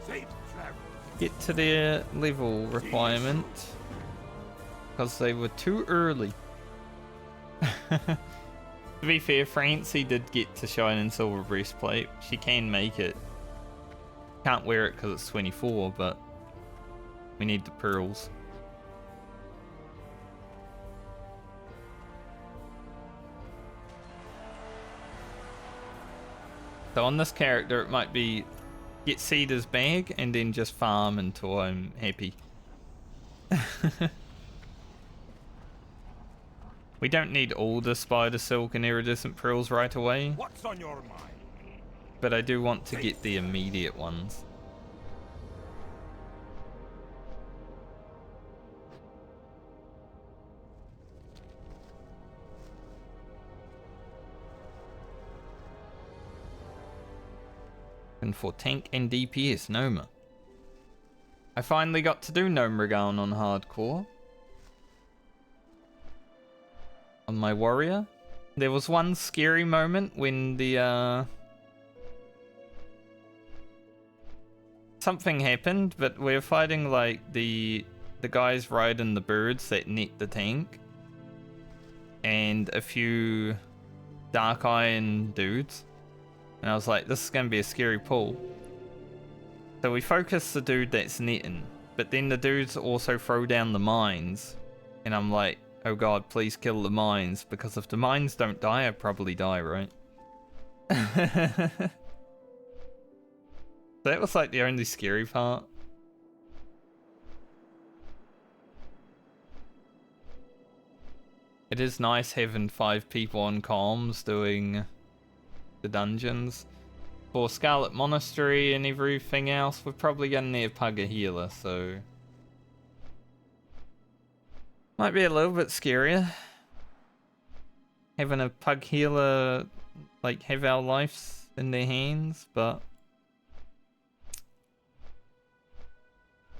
Safe travel. get to their level requirement because they were too early. To be fair, Francie did get to shine in silver breastplate. She can make it. Can't wear it because it's 24, but we need the pearls. So on this character, it might be get Cedar's bag and then just farm until I'm happy. We don't need all the spider silk and iridescent pearls right away, What's on your mind? but I do want to get the immediate ones. And for tank and DPS, Noma. I finally got to do Gnomeregan on hardcore. On my warrior. There was one scary moment when the something happened, but we're fighting like the guys riding the birds that net the tank. And a few Dark Iron dudes. And I was like, this is going to be a scary pull. So we focus the dude that's netting. But then the dudes also throw down the mines. And I'm like, oh god, please kill the mines. Because if the mines don't die, I probably die, right? That was like the only scary part. It is nice having 5 people on comms doing the dungeons. For Scarlet Monastery and everything else, we're probably gonna need a pug a healer, so might be a little bit scarier. Having a pug healer like have our lives in their hands, but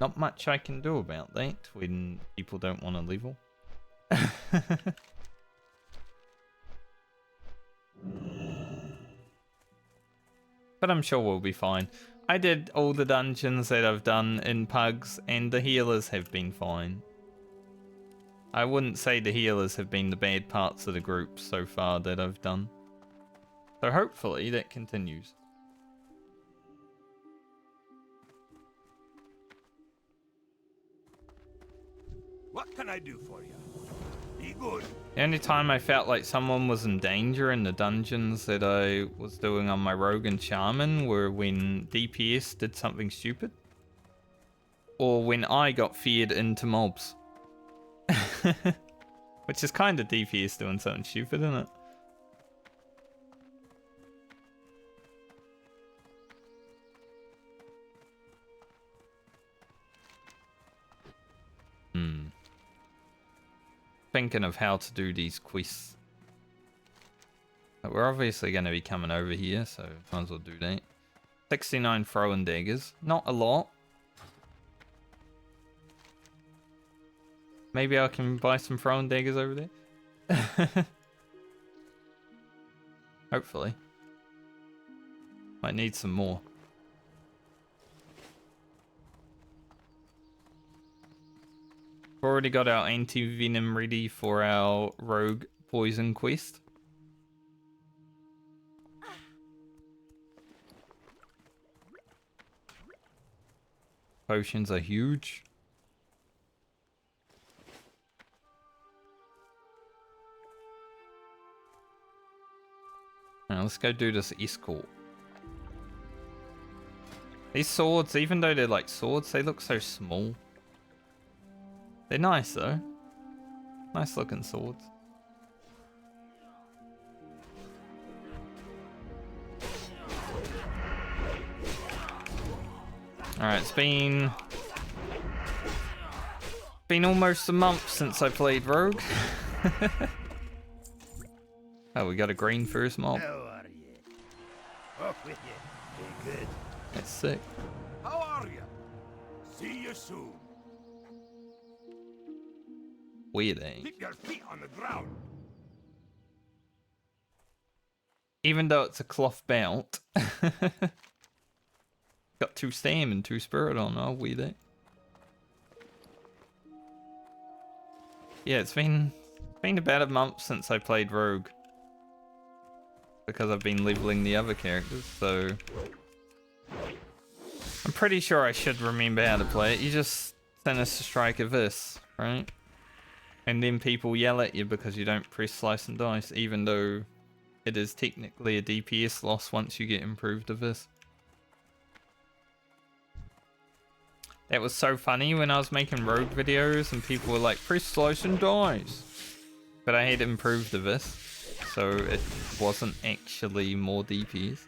not much I can do about that when people don't want to level. But I'm sure we'll be fine. I did all the dungeons that I've done in pugs, and the healers have been fine. I wouldn't say the healers have been the bad parts of the group so far that I've done. So hopefully that continues. What can I do for you? Be good. The only time I felt like someone was in danger in the dungeons that I was doing on my Rogue and Shaman were when DPS did something stupid. Or when I got feared into mobs. Which is kind of DPS doing something stupid, isn't it? Thinking of how to do these quests. But we're obviously going to be coming over here, so might as well do that. 69 throwing daggers. Not a lot. Maybe I can buy some throwing daggers over there. Hopefully. Might need some more. We've already got our anti-venom ready for our rogue poison quest. Potions are huge. Alright, let's go do this escort. These swords, even though they're like swords, they look so small. They're nice though. Nice looking swords. Alright, it's been almost a month since I played Rogue. Oh, we got a green first mob. How are you? Off with you. Be good. That's sick. How are you? See you soon. Weird, eh? Keep your feet on the ground. Even though it's a cloth belt. Got 2 stam and 2 spirit on, oh weird, eh? Yeah, it's been about a month since I played Rogue. Because I've been leveling the other characters, so I'm pretty sure I should remember how to play it. You just Sinister Strike of this, right? And then people yell at you because you don't press slice and dice, even though it is technically a DPS loss once you get improved of this. That was so funny when I was making Rogue videos and people were like, press slice and dice. But I had improved the this, so it wasn't actually more DPS.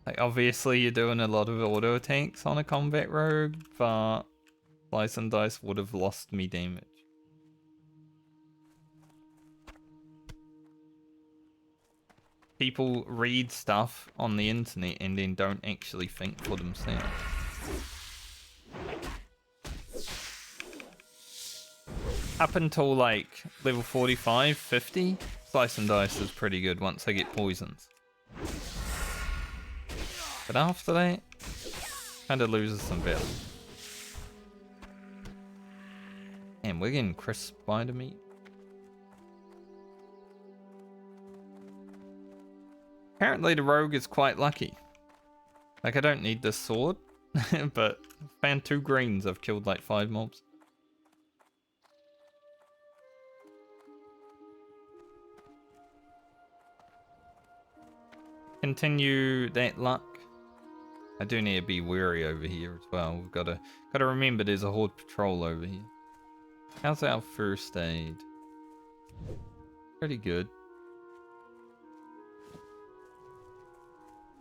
Like, obviously you're doing a lot of auto attacks on a combat rogue, but slice and dice would have lost me damage. People read stuff on the internet and then don't actually think for themselves. Up until like level 45, 50, slice and dice is pretty good once I get poisons. But after that, kinda loses some value. And we're getting crisp spider meat. Apparently the rogue is quite lucky. Like, I don't need this sword, but I found 2 greens, I've killed like 5 mobs. Continue that luck. I do need to be wary over here as well. We've gotta remember there's a horde patrol over here. How's our first aid? Pretty good.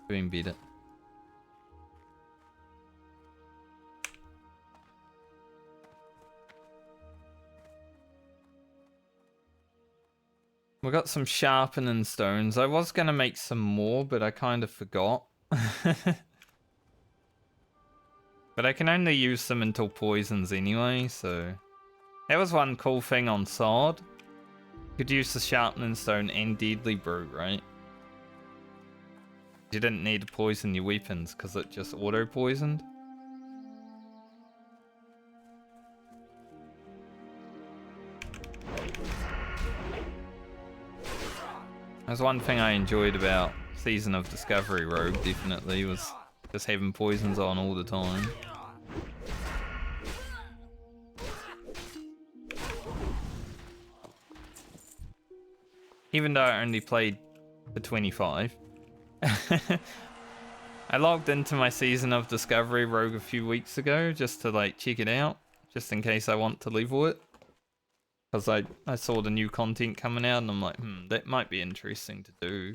Doing better. We got some sharpening stones. I was gonna make some more, but I kind of forgot. But I can only use them until poisons anyway, so... That was one cool thing on sword. You could use the sharpening stone and deadly brew, right? You didn't need to poison your weapons because it just auto-poisoned. That's one thing I enjoyed about Season of Discovery Rogue, definitely, was just having poisons on all the time. Even though I only played for 25. I logged into my Season of Discovery Rogue a few weeks ago just to like check it out, just in case I want to level it. Because I saw the new content coming out and I'm like, that might be interesting to do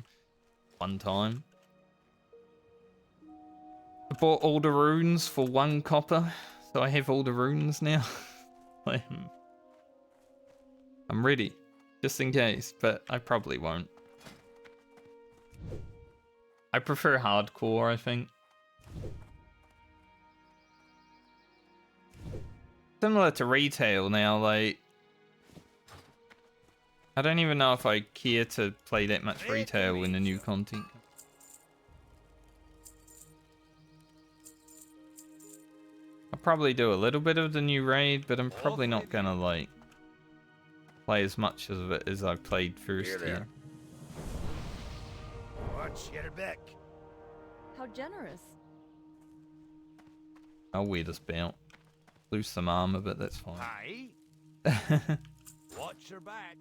one time. I bought all the runes for 1 copper, so I have all the runes now. Like, I'm ready, just in case, but I probably won't. I prefer hardcore, I think. Similar to retail now, like... I don't even know if I care to play that much retail when the new content comes. I'll probably do a little bit of the new raid, but I'm probably not gonna like play as much of it as I played first here. Watch your back. How generous. I'll wear this belt. Lose some armor, but that's fine. Aye. Watch Watch your back.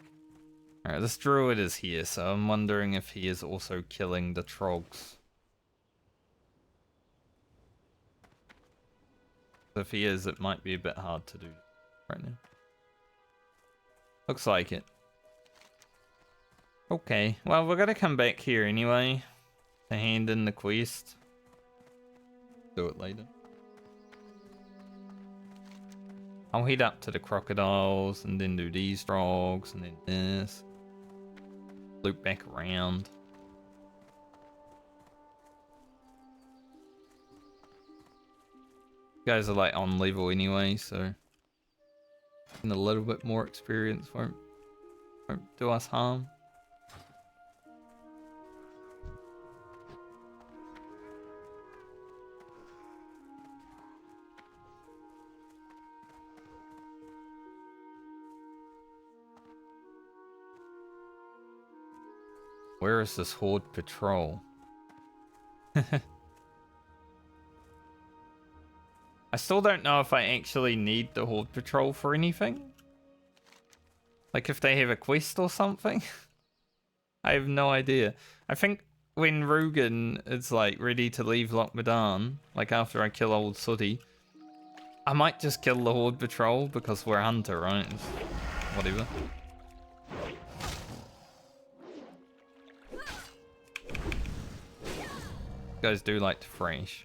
Alright, this druid is here, so I'm wondering if he is also killing the trogs. If he is, it might be a bit hard to do right now. Looks like it. Okay, well, we're gonna come back here anyway to hand in the quest. Do it later. I'll head up to the crocodiles and then do these frogs and then this. Loop back around. You guys are like on level anyway, so getting a little bit more experience won't do us harm. Where is this horde patrol? I still don't know if I actually need the horde patrol for anything. Like if they have a quest or something. I have no idea. I think when Rugen is like ready to leave Lochmadan, like after I kill old Sooty, I might just kill the horde patrol because we're hunter, right? It's whatever. Guys do like to thrash.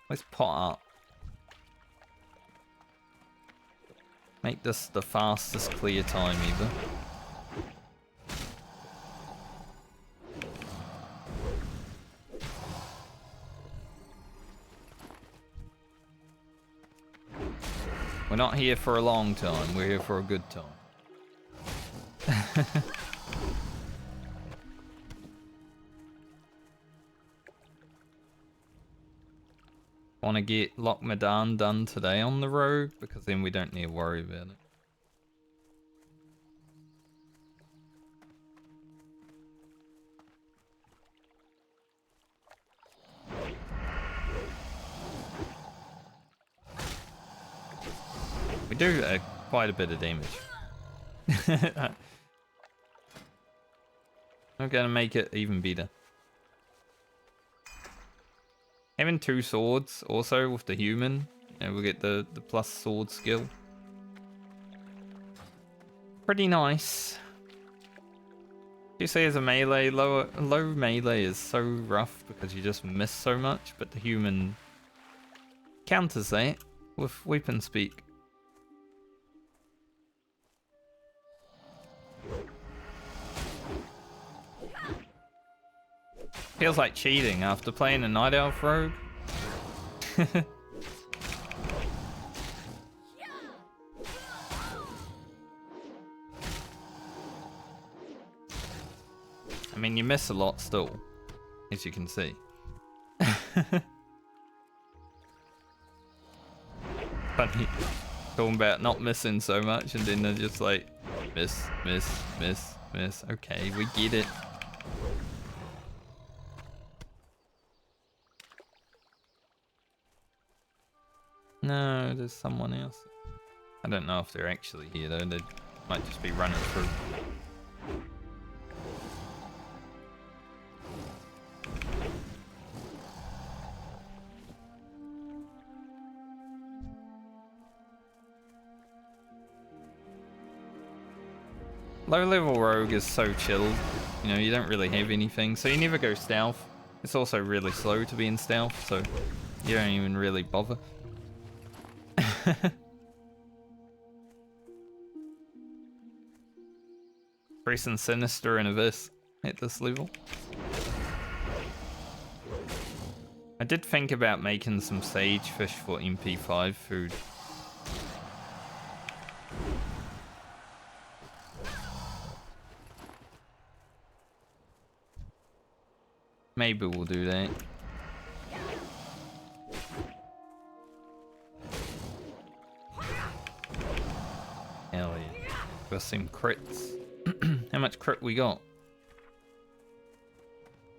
Let's pot up. Make this the fastest clear time ever. We're not here for a long time, we're here for a good time. Want to get Lochmadan done today on the road, because then we don't need to worry about it. We do quite a bit of damage. I'm gonna make it even better. Having 2 swords also with the human, you know, we'll get the plus sword skill. Pretty nice. You see, as a melee, low melee is so rough because you just miss so much, but the human counters that with weapon speak. Feels like cheating after playing a Night Elf rogue. I mean, you miss a lot still, as you can see. Funny, talking about not missing so much, and then they're just like, miss, miss, miss, miss. Okay, we get it. No, there's someone else. I don't know if they're actually here though. They might just be running through. Low level rogue is so chilled. You know, you don't really have anything, so you never go stealth. It's also really slow to be in stealth, so you don't even really bother. Pressing Sinister and Abyss at this level. I did think about making some sagefish for MP5 food. Maybe we'll do that. Hell yeah. Got some crits. How much crit we got?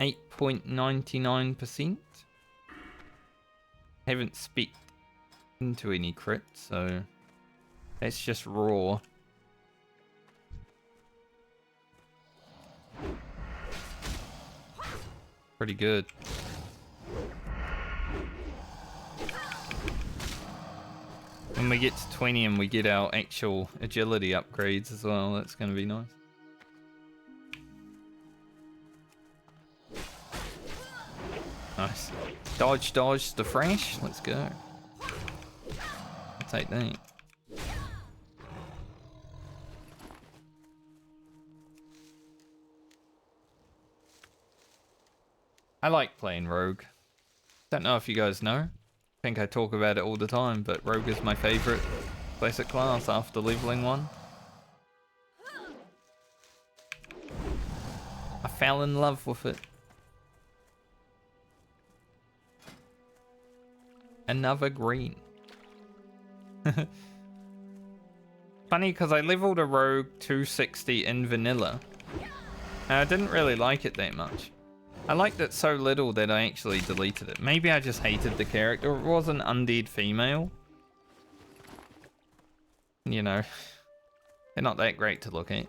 8.99%. Haven't spec into any crit, so that's just raw. pretty good. When we get to 20 and we get our actual agility upgrades as well, that's going to be nice. Nice. Dodge, dodge the fresh. Let's go. I'll take that. I like playing Rogue. Don't know if you guys know. I think I talk about it all the time, but Rogue is my favorite basic class after leveling 1. I fell in love with it. Another green. Funny because I leveled a Rogue 260 in vanilla. And I didn't really like it that much. I liked it so little that I actually deleted it. Maybe I just hated the character. It was an undead female. You know, they're not that great to look at.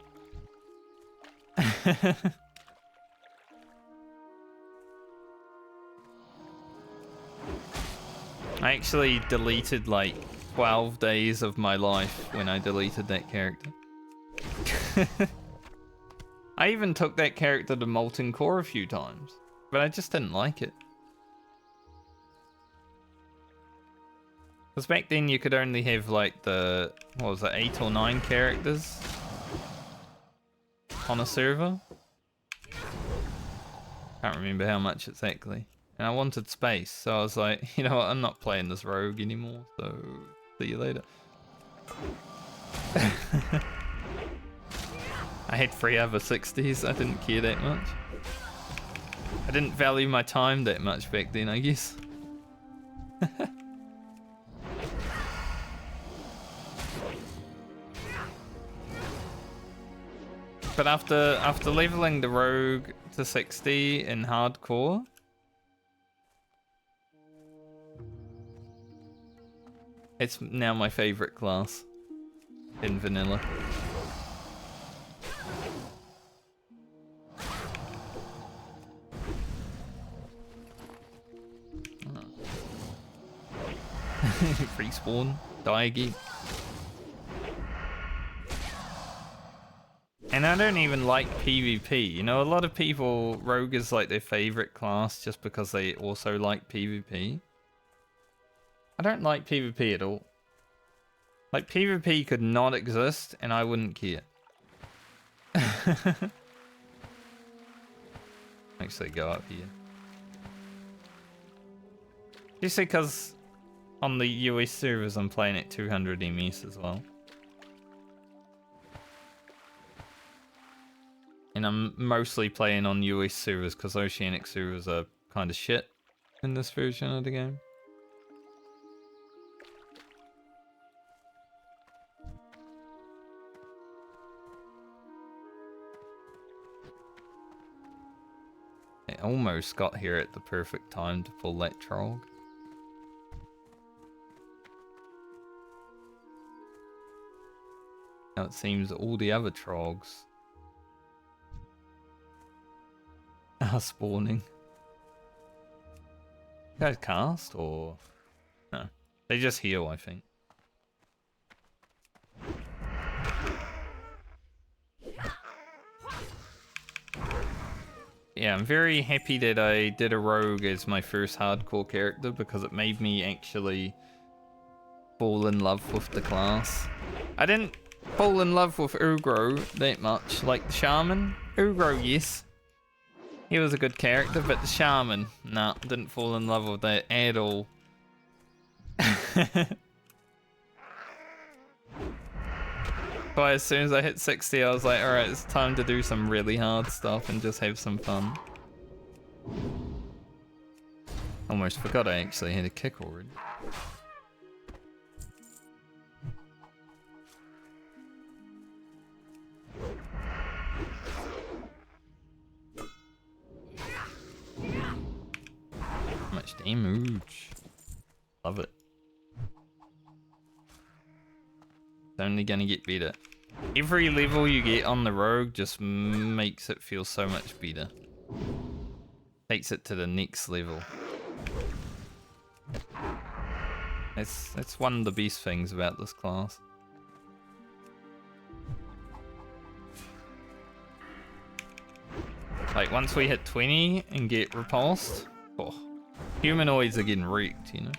I actually deleted like 12 days of my life when I deleted that character. I even took that character to Molten Core a few times, but I just didn't like it. Because back then you could only have like the, what was it, 8 or 9 characters on a server? Can't remember how much exactly. And I wanted space, so I was like, you know what, I'm not playing this rogue anymore, so see you later. I had 3 other 60s, I didn't care that much. I didn't value my time that much back then, I guess. But after leveling the rogue to 60 in hardcore, it's now my favorite class in vanilla. Free spawn, die again. And I don't even like PvP. You know, a lot of people, rogue is like their favorite class just because they also like PvP. I don't like PvP at all. Like, PvP could not exist and I wouldn't care. Actually go up here. Just because on the US servers I'm playing at 200 MS as well. And I'm mostly playing on US servers because Oceanic servers are kind of shit in this version of the game. I almost got here at the perfect time to pull that trog. Now it seems all the other trogs are spawning. You guys cast or no? They just heal, I think. Yeah, I'm very happy that I did a rogue as my first hardcore character because it made me actually fall in love with the class. I didn't fall in love with Ugro that much, like the shaman. Ugro, yes. He was a good character, but the shaman, nah, didn't fall in love with that at all. But as soon as I hit 60, I was like, alright, it's time to do some really hard stuff and just have some fun. Almost forgot I actually had a kick already. Much damage. Love it. It's only gonna get better. Every level you get on the rogue just makes it feel so much better. Takes it to the next level. That's one of the best things about this class. Like, once we hit 20 and get repulsed, oh, humanoids are getting wrecked, you know?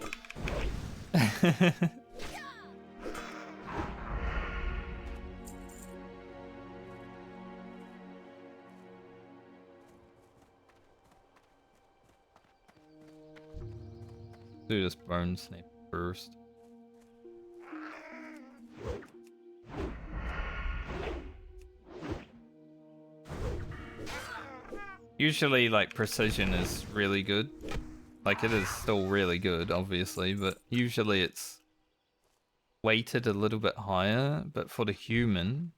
Do this bone snap first. Usually, like, precision is really good. Like, it is still really good, obviously, but usually it's weighted a little bit higher. But for the human,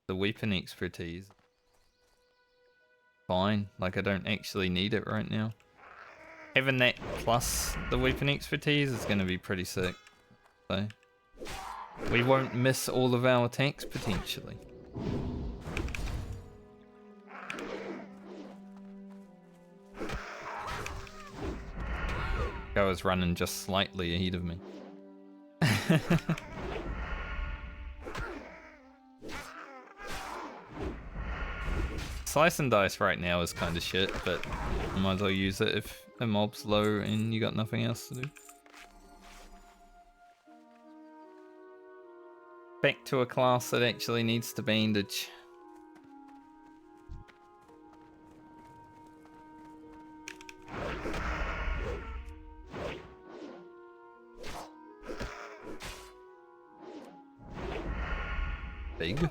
the weapon expertise, fine. Like, I don't actually need it right now. Having that plus the weapon expertise is going to be pretty sick. So, we won't miss all of our attacks, potentially. I was running just slightly ahead of me. Slice and dice right now is kind of shit, but I might as well use it if a mob's low and you got nothing else to do. Back to a class that actually needs to bandage. Big.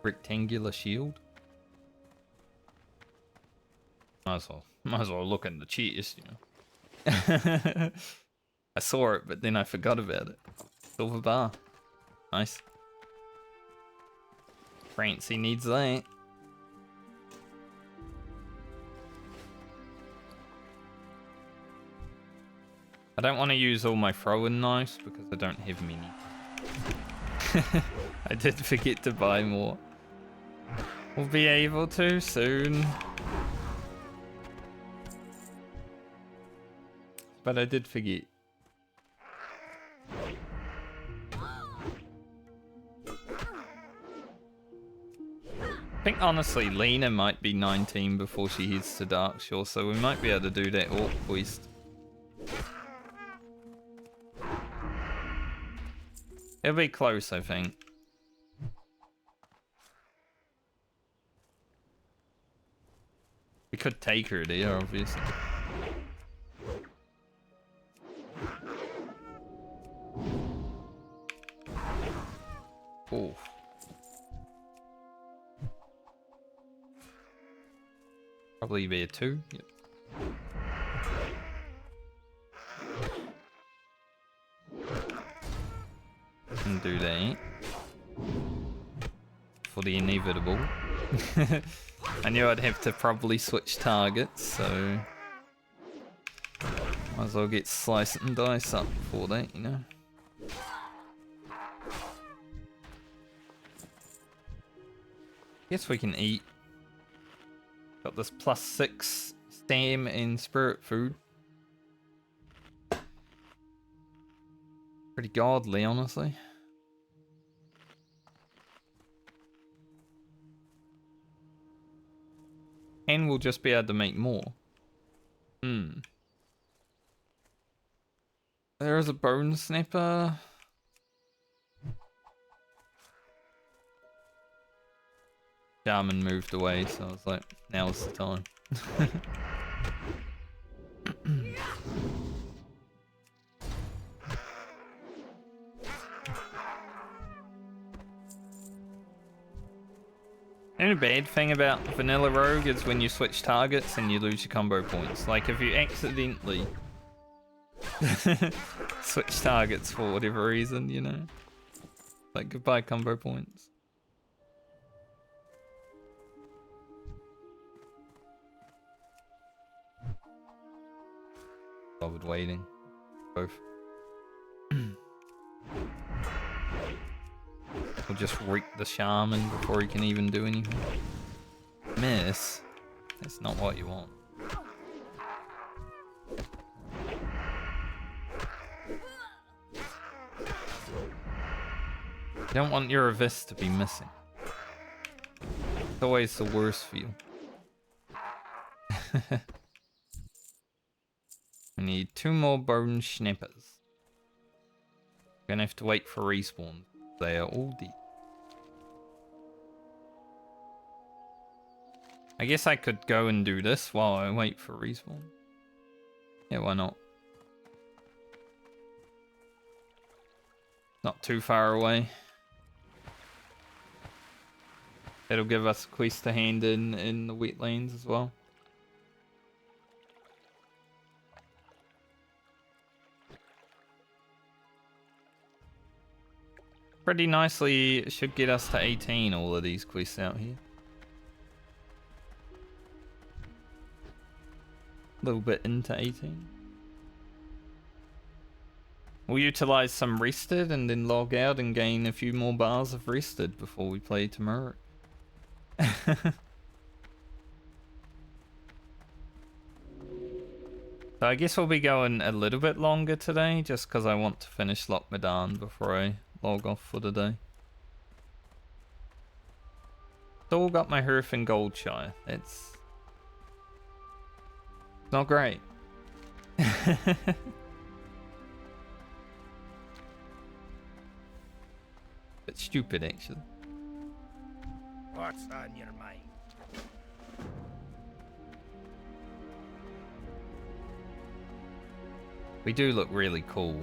Rectangular shield. Might as well look in the chest, you know. I saw it, but then I forgot about it. Silver bar. Nice. Francie needs that. I don't want to use all my throwing knives because I don't have many. I did forget to buy more. We'll be able to soon. But I did forget. I think honestly Lena might be 19 before she heads to Darkshore, so we might be able to do that orc quest. It'll be close, I think. We could take her there, obviously. Oh. Probably be a 2. Yep. And do that. For the inevitable. I knew I'd have to probably switch targets, so might as well get slice and dice up for that, you know. Guess we can eat. Got this +6 stam and spirit food. Pretty godly, honestly. And we'll just be able to make more. There is a bone snapper. Shaman moved away, so I was like, now's the time. The only bad thing about Vanilla Rogue is when you switch targets and you lose your combo points. Like if you accidentally switch targets for whatever reason, you know. Like goodbye combo points. Bothered waiting. Both. We'll We'll just reek the shaman before he can even do anything. Miss? That's not what you want. You don't want your Avis to be missing. It's always the worst for you. We need 2 more bone schnappers. Gonna have to wait for respawn. They are all dead. I guess I could go and do this while I wait for respawn. Yeah, why not? Not too far away. It'll give us a quest to hand in the wetlands as well. Pretty nicely, it should get us to 18, all of these quests out here. A little bit into 18. We'll utilize some rested and then log out and gain a few more bars of rested before we play tomorrow. So I guess we'll be going a little bit longer today just because I want to finish Lochmadan before I log off for the day. Still got my Hearth in Goldshire. It's not great. Bit stupid, actually. What's on your mind? We do look really cool.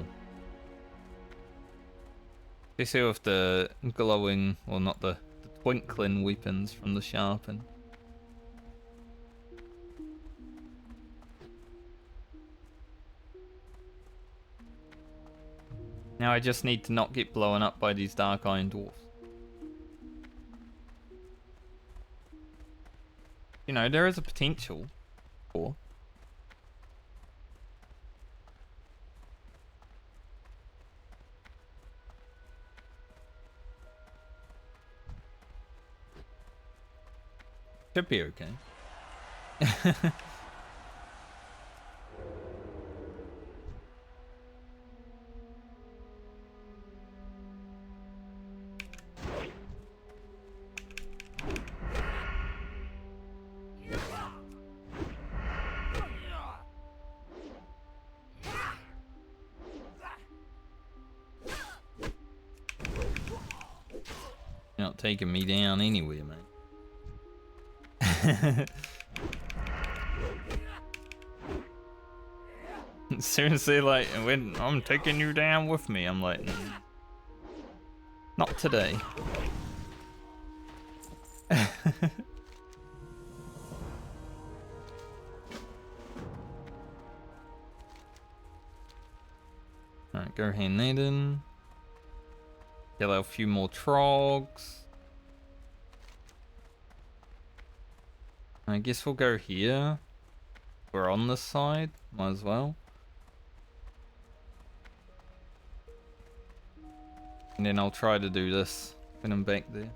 Especially with the glowing, well, not the twinkling weapons from the sharpen. Now I just need to not get blown up by these dark iron dwarfs. You know, there is a potential for. Should be okay. You're not taking me down anywhere, mate. Seriously, like, when I'm taking you down with me, I'm like, not today. Alright, go hand that in. Kill a few more trogs. I guess we'll go here. We're on this side, might as well. And then I'll try to do this when I'm back there.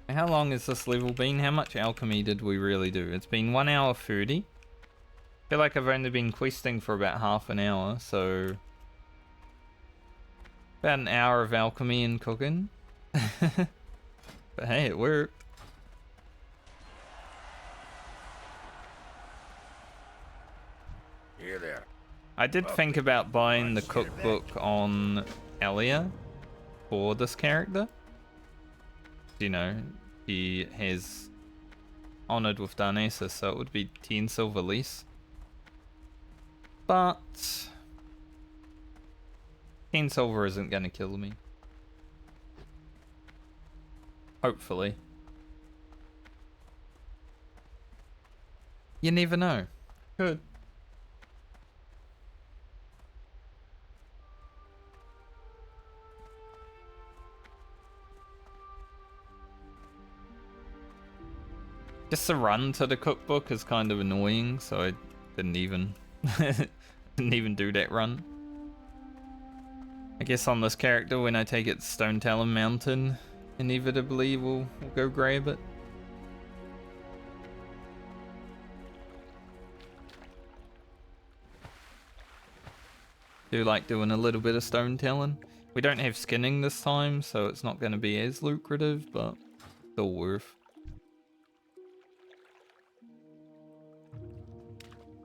How long has this level been? How much alchemy did we really do? It's been 1 hour 30. I feel like I've only been questing for about half an hour, so about an hour of alchemy and cooking. But hey, it worked. Here there. I did think about buying the cookbook on Elia for this character. You know, he has honored with Darnassus, so it would be 10 silver less. But 10 silver isn't gonna kill me. Hopefully. You never know. Good. Just the run to the cookbook is kind of annoying, so I didn't even didn't even do that run. I guess on this character, when I take it to Stone Talon Mountain, inevitably we'll go grab it. Do like doing a little bit of Stone Talon. We don't have skinning this time, so it's not going to be as lucrative, but still worth.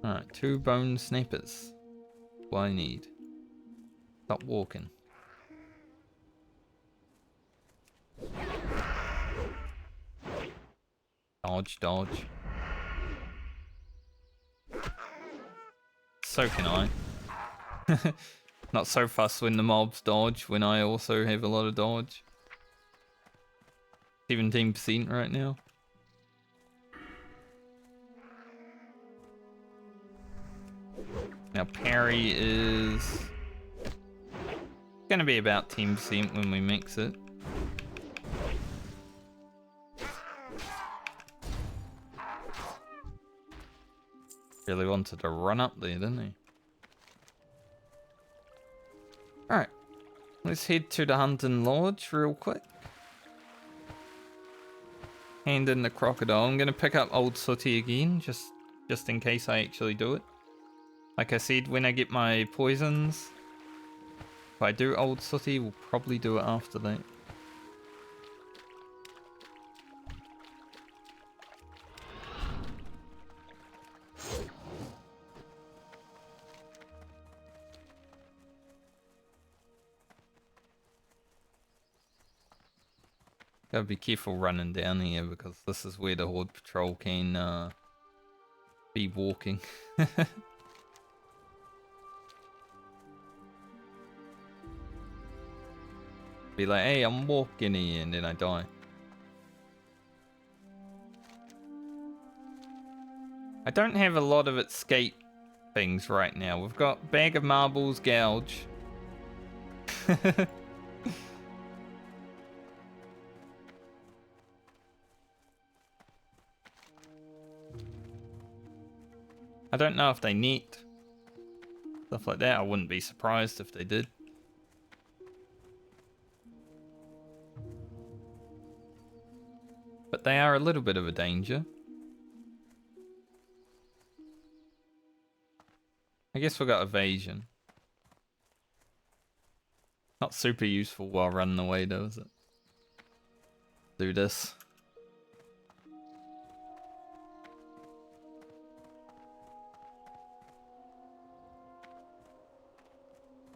Alright, 2 bone snappers. What I need. Stop walking. Dodge, dodge. So can I. Not so fussed when the mobs dodge, when I also have a lot of dodge. 17% right now. Now parry is gonna be about 10% when we mix it. Really wanted to run up there, didn't he? Alright. Let's head to the Hunting Lodge real quick. Hand in the crocodile. I'm gonna pick up Old Sooty again, just in case I actually do it. Like I said, when I get my poisons, if I do Old Sooty, we'll probably do it after that. Gotta be careful running down here because this is where the Horde Patrol can be walking. Be like, hey, I'm walking here, and then I die. I don't have a lot of escape things right now. We've got Bag of Marbles, Gouge. I don't know if they net stuff like that. I wouldn't be surprised if they did. But they are a little bit of a danger. I guess we got evasion. Not super useful while running away though, is it? Do this.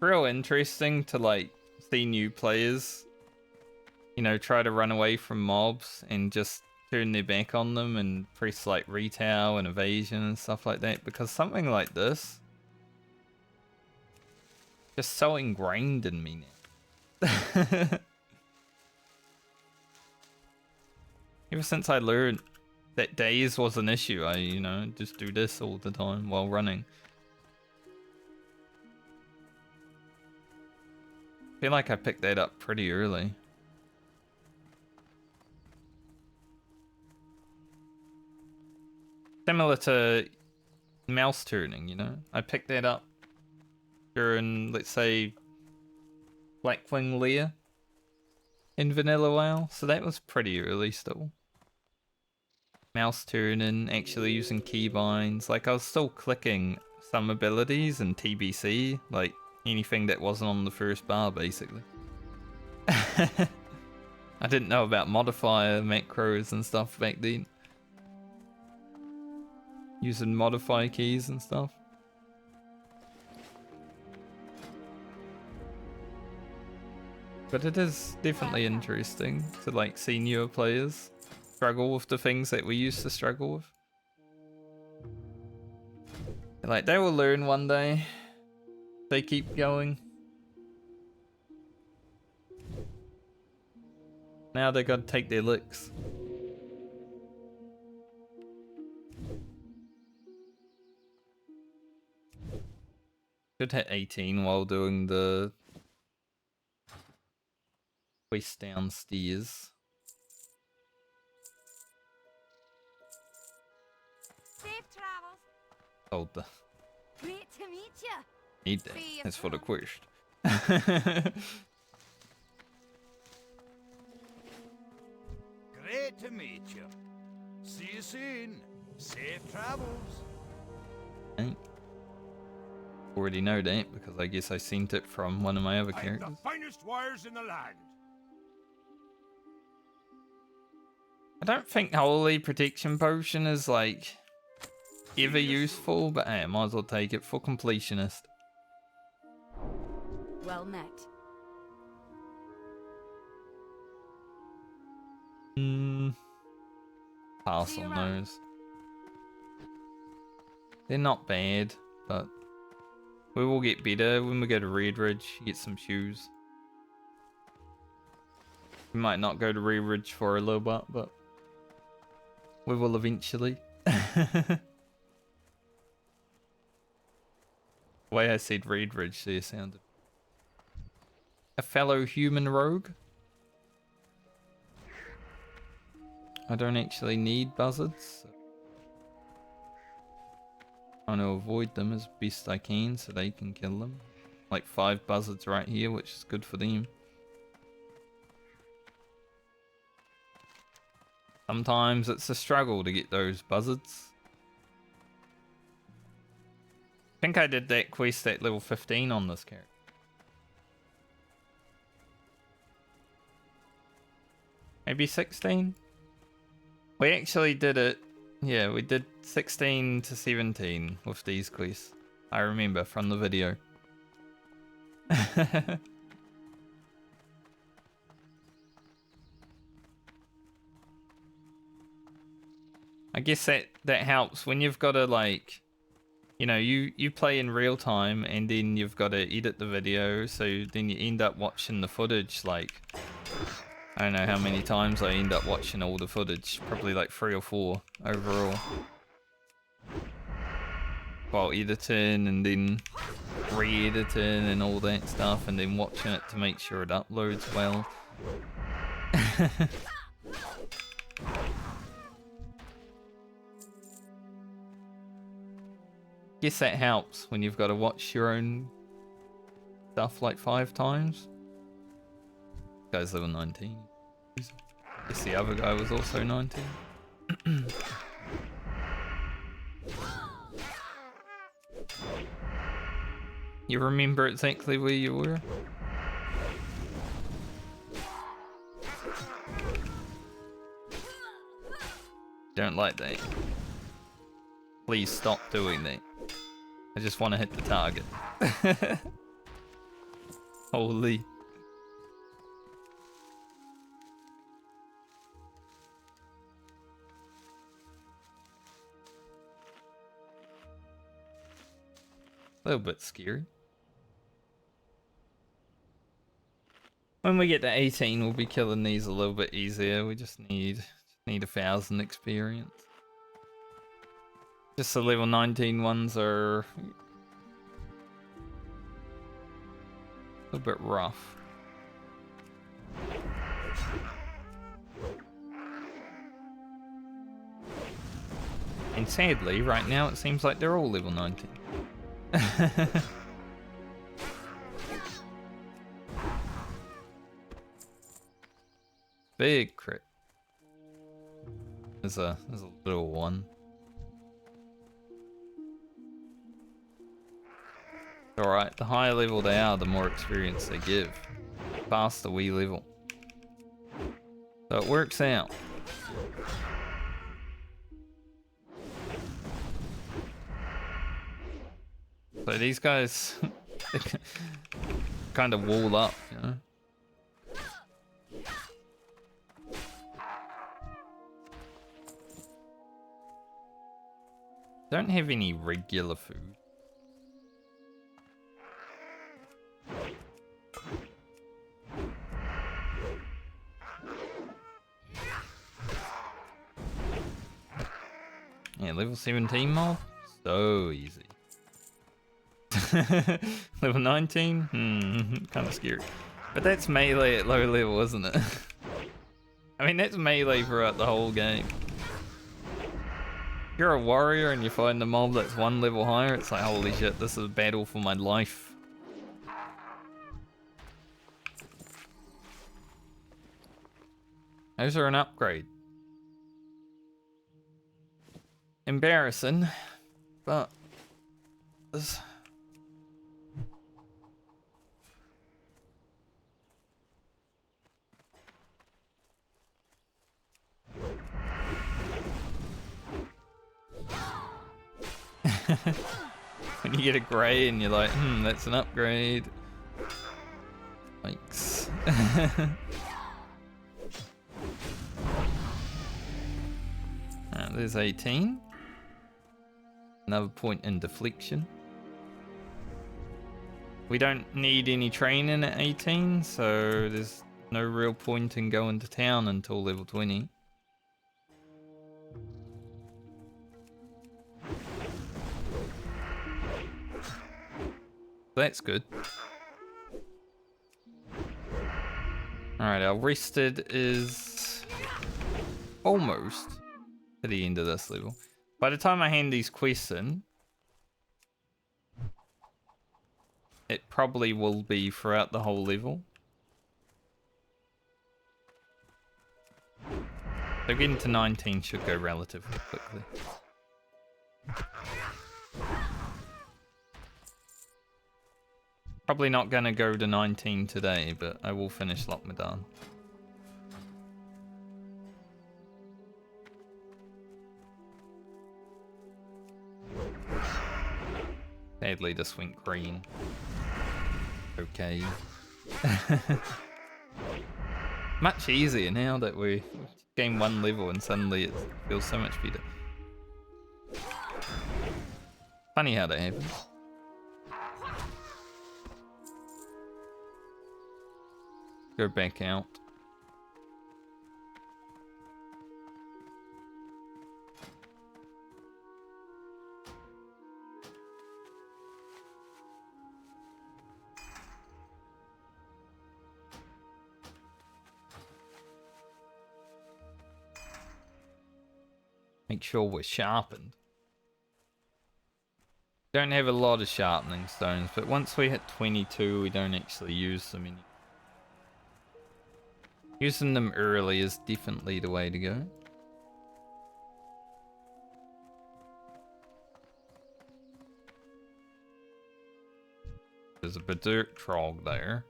Real interesting to like see new players, you know, try to run away from mobs and just turn their back on them and press like retail and evasion and stuff like that, because something like this just so ingrained in me now. Ever since I learned that days was an issue, I, you know, just do this all the time while running. I feel like I picked that up pretty early. Similar to mouse turning, you know? I picked that up during, let's say, Blackwing Lair in Vanilla WoW, so that was pretty early still. Mouse turning, actually using keybinds, like I was still clicking some abilities in TBC, like anything that wasn't on the first bar basically. I didn't know about modifier macros and stuff back then. Using modify keys and stuff. But it is definitely interesting to like see newer players struggle with the things that we used to struggle with. Like they will learn one day. They keep going. Now they gotta take their licks. Should hit 18 while doing the quest downstairs. Safe travels. Hold the Great to meet you. need that. That's for the quest. Great to meet you. See you soon. Safe travels. Ain't. Already know that because I guess I sent it from one of my other I'm characters. the finest wires in the land. I don't think Holy Protection Potion is like ever useful, but hey, I might as well take it for completionist. Well met. Pass See you on around. those. They're not bad, but we will get better when we go to Red Ridge, get some shoes. We might not go to Red Ridge for a little bit, but we will eventually. The way I said Red Ridge there sounded. A fellow human rogue? I don't actually need buzzards. So trying to avoid them as best I can so they can kill them. Like 5 buzzards right here, which is good for them. Sometimes it's a struggle to get those buzzards. I think I did that quest at level 15 on this character. Maybe 16? We actually did it. Yeah, we did 16 to 17 with these quests. I remember from the video. I guess that helps when you've got to like, you know, you play in real time and then you've got to edit the video, so then you end up watching the footage like, I don't know how many times I end up watching all the footage, probably like 3 or 4 overall. While editing and then re-editing and all that stuff and then watching it to make sure it uploads well. Guess that helps when you've got to watch your own stuff like 5 times. Guy's level 19. Guess the other guy was also 19. You remember exactly where you were? Don't like that. Please stop doing that. I just want to hit the target. Holy. A little bit scary. When we get to 18, we'll be killing these a little bit easier. We just need 1,000 experience. Just the level 19 ones are a little bit rough. And sadly, right now it seems like they're all level 19. Big crit. There's a little one. Alright, the higher level they are, the more experience they give. Faster we level. So it works out. So these guys kind of wall up, you know? Don't have any regular food. Yeah, level 17 mob? So easy. Level 19? Kind of scary. But that's melee at low level, isn't it? I mean, that's melee throughout the whole game. If you're a warrior and you're fighting a mob that's 1 level higher, it's like, holy shit, this is a battle for my life. Those are an upgrade. Embarrassing, but when you get a grey and you're like, that's an upgrade. Thanks. There's 18. Another point in deflection. We don't need any training at 18, so there's no real point in going to town until level 20. That's good. Alright, our rested is almost to the end of this level. By the time I hand these quests in, it probably will be throughout the whole level. So getting to 19 should go relatively quickly. Probably not gonna go to 19 today, but I will finish Lockmadan. Sadly, this went green. Okay. Much easier now that we gain one level and suddenly it feels so much better. Funny how that happens. Go back out. Make sure we're sharpened. Don't have a lot of sharpening stones, but once we hit 22, we don't actually use them anymore. Using them early is definitely the way to go. There's a berserk trog there.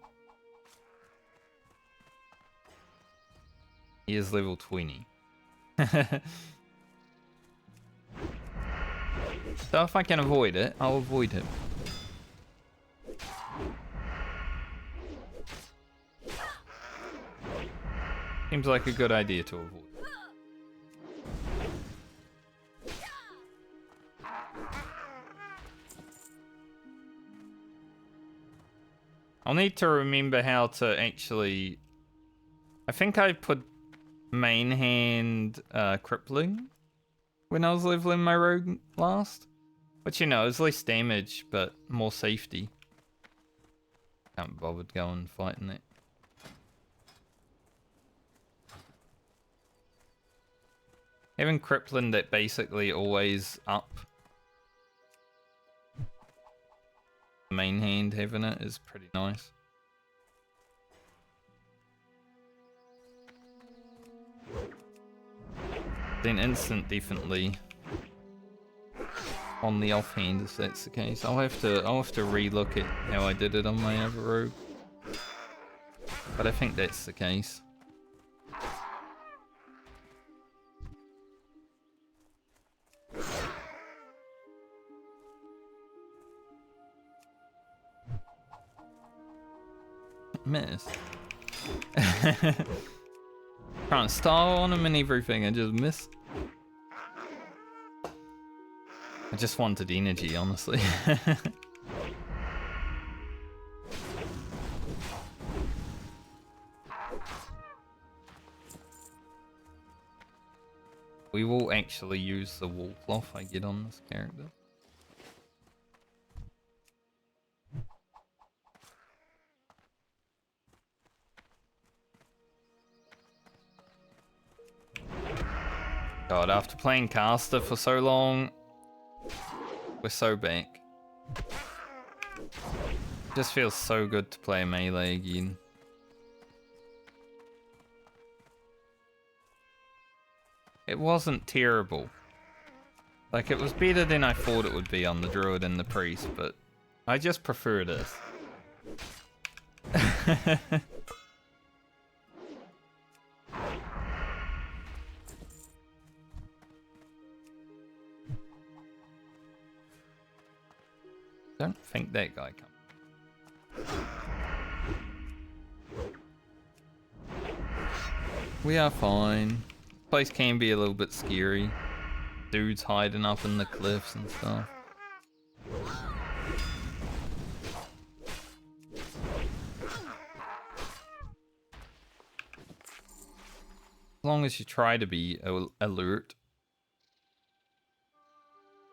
He is level 20. So if I can avoid it, I'll avoid him. Seems like a good idea to avoid. I'll need to remember how to actually... I think I put main hand crippling when I was leveling my rogue last. But you know, it's less damage, but more safety. Can't be bothered going and fighting it. Having crippling that basically always up main hand, having it is pretty nice. Then instant definitely on the offhand if that's the case. I'll have to relook at how I did it on my other rogue. But I think that's the case. Miss. Trying to stall on him and everything, I just missed. I just wanted energy, honestly. We will actually use the wool cloth I get on this character. God, after playing caster for so long, we're so back. Just feels so good to play melee again. It wasn't terrible. Like, it was better than I thought it would be on the druid and the priest, but I just prefer this. Don't think that guy comes. We are fine. Place can be a little bit scary. Dudes hiding up in the cliffs and stuff. As long as you try to be alert,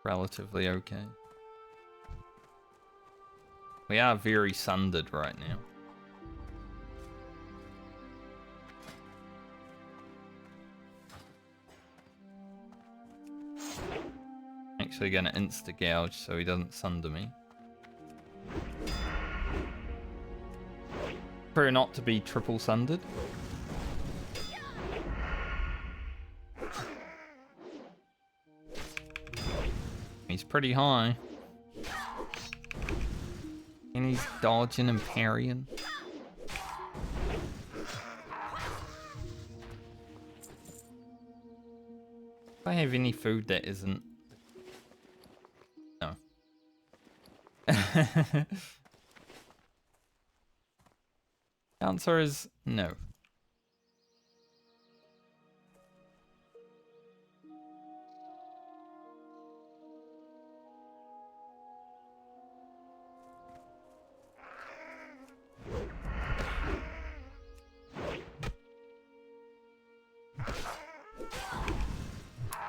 relatively okay. We are very sundered right now. Actually gonna insta gouge so he doesn't sunder me. Prefer not to be triple sundered. He's pretty high. And he's dodging and parrying. If I have any food that isn't... No. Answer is no.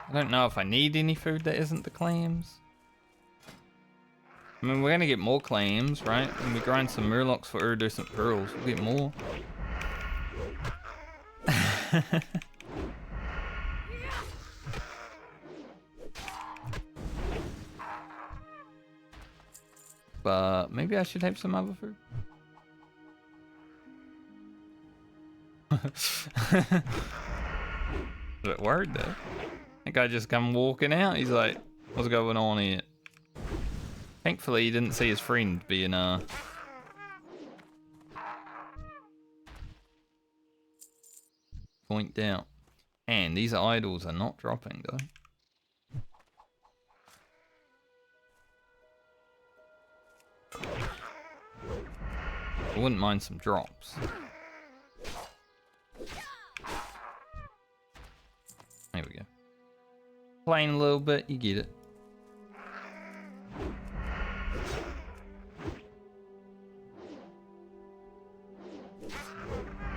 I don't know if I need any food that isn't the clams. I mean, we're gonna get more clams, right? When we grind some murlocs for iridescent pearls, we'll get more. But maybe I should have some other food. A bit worried though. That guy just come walking out. He's like, what's going on here? Thankfully he didn't see his friend being point out. And these idols are not dropping though. I wouldn't mind some drops. There we go. Playing a little bit, you get it.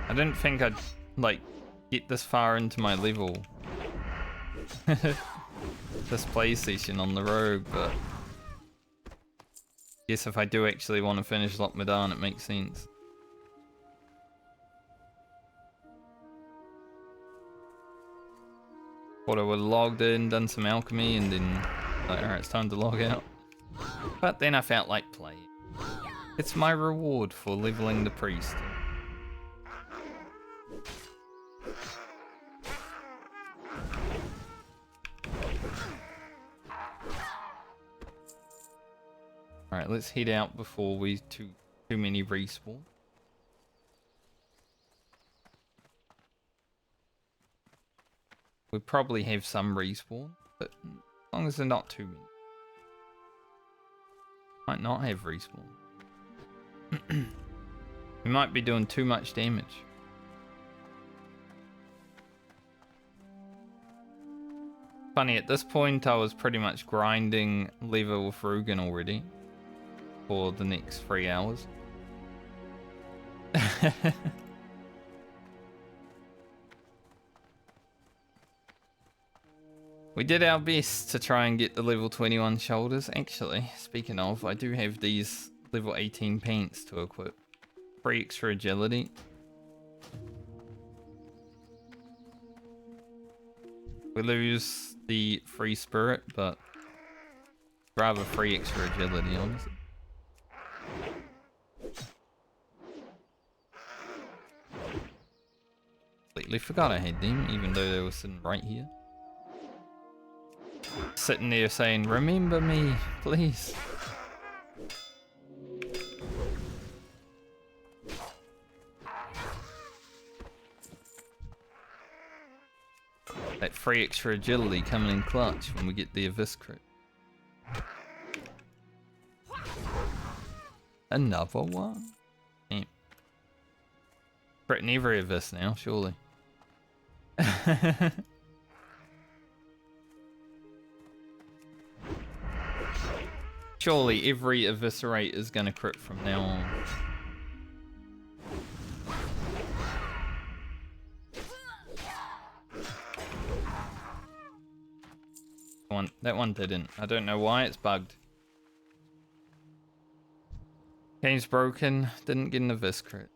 I didn't think I'd, like, get this far into my level. This play session on the rogue, but... Yes, if I do actually want to finish Lochmadan, it makes sense. Thought I would have logged in, done some alchemy, and then like, alright, it's time to log out. But then I felt like playing. It's my reward for leveling the priest. Alright, let's head out before we too many respawn. We probably have some respawn, but as long as they're not too many. Might not have respawn. We might be doing too much damage. Funny, at this point I was pretty much grinding level with Rugen already for the next 3 hours. We did our best to try and get the level 21 shoulders. Actually, speaking of, I do have these level 18 pants to equip. 3 extra agility. We lose the free spirit, but rather 3 extra agility, honestly. Completely forgot I had them, even though they were sitting right here. sitting there saying, "Remember me, please." That free extra agility coming in clutch when we get the Abyss crit. Another one? Damn. Critting every Abyss now, surely. Surely every Eviscerate is gonna crit from now on. That one didn't. I don't know why, it's bugged. Game's broken, didn't get an Abyss crit.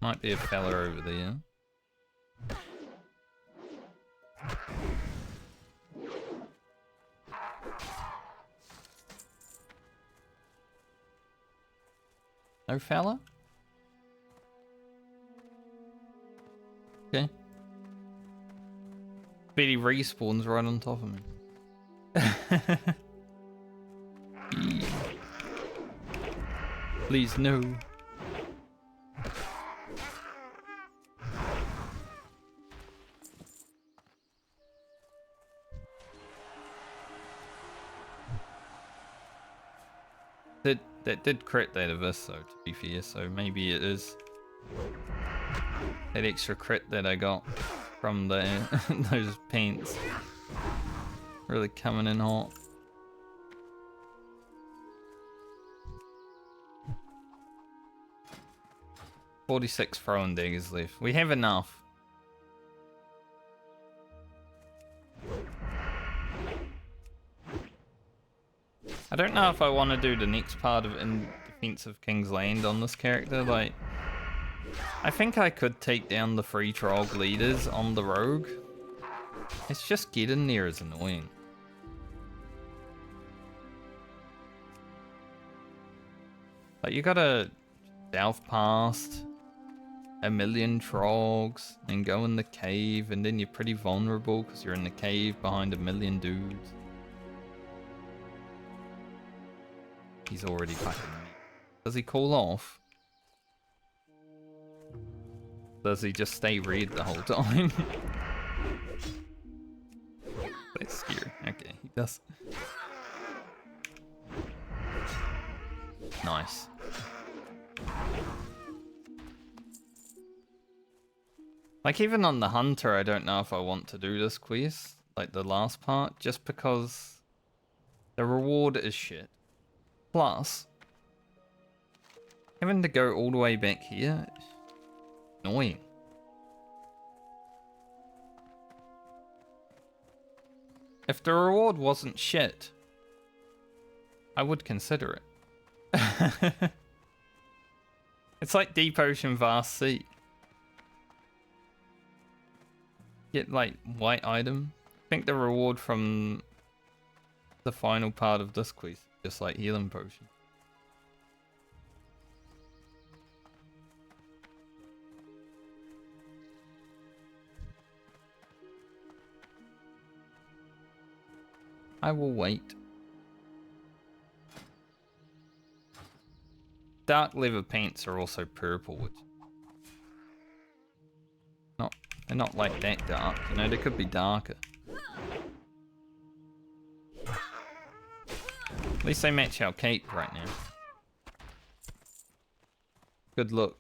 Might be a fella over there. No fella? Okay. Betty respawns right on top of me. Please no. That did crit that Abyss though, to be fair, so maybe it is that extra crit that I got from the those paints really coming in hot. "46 throwing daggers left. We have enough. I don't know if I want to do the next part of In Defense of King's Land on this character. Like, I think I could take down the 3 Trog leaders on the rogue. It's just getting there is annoying. Like, you gotta south past a million Trogs and go in the cave, and then you're pretty vulnerable because you're in the cave behind a million dudes. He's already fucking me. Does he call off? Does he just stay red the whole time? That's scary. Okay, he does. Nice. Like, even on the Hunter, I don't know if I want to do this quest, like the last part, just because the reward is shit. Plus, having to go all the way back here, annoying. If the reward wasn't shit, I would consider it. It's like Deep Ocean Vast Sea. Get like white item. I think the reward from the final part of this quest is just like healing potion. I will wait. Dark leather pants are also purple, which they're not like that dark, you know, they could be darker. At least they match our cape right now. Good look.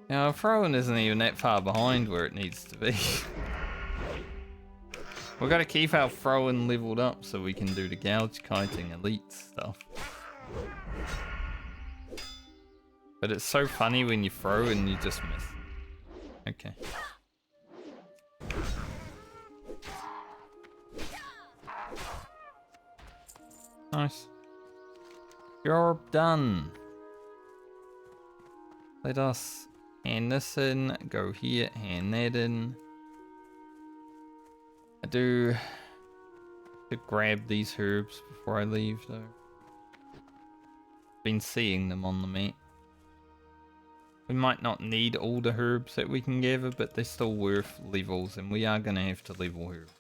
Now, throwing isn't even that far behind where it needs to be. We've got to keep our throwing leveled up so we can do the gouge kiting elite stuff. But it's so funny when you throw and you just miss. Okay. Nice. You're done. Let us Hand this in, go here, hand that in. I do to grab these herbs before I leave though. Been seeing them on the map. We might not need all the herbs that we can gather, but they're still worth levels, and we are going to have to level herbs.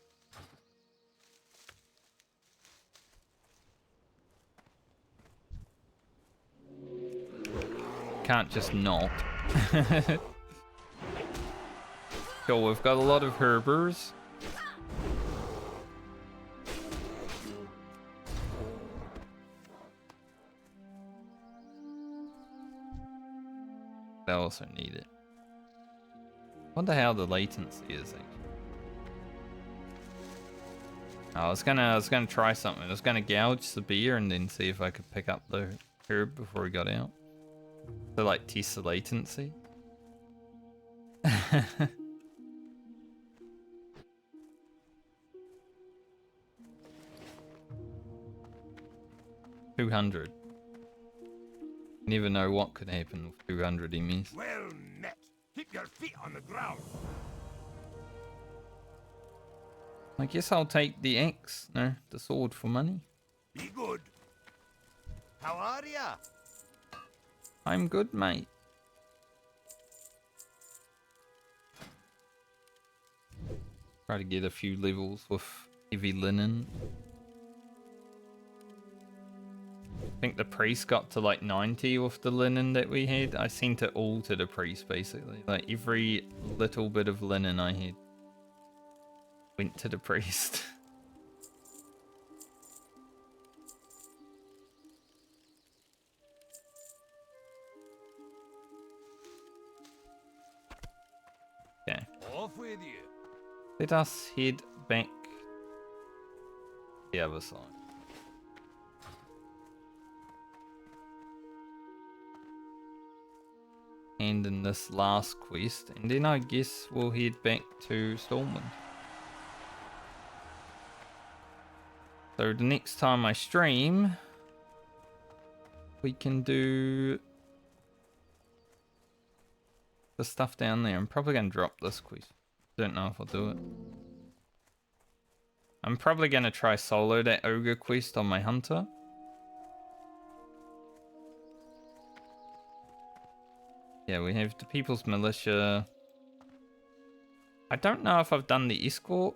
Can't just not. Cool, we've got a lot of herbers. I also need it. Wonder how the latency is actually. Oh, I was gonna try something. I was gonna gouge the beer and then see if I could pick up the herb before we got out. So like test the latency. 200. Never know what could happen with 200 enemies. Well met. Keep your feet on the ground. I guess I'll take the axe, no, the sword for money. Be good. How are ya? I'm good, mate. Try to get a few levels with heavy linen. I think the priest got to like 90 with the linen that we had. I sent it all to the priest basically. Like every little bit of linen I had went to the priest. Okay. Off with you. Let us head back the other side. And in this last quest, and then I guess we'll head back to Stormwind. So the next time I stream, we can do the stuff down there. I'm probably going to drop this quest. Don't know if I'll do it. I'm probably going to try solo that ogre quest on my hunter. Yeah, we have the People's Militia. I don't know if I've done the escort.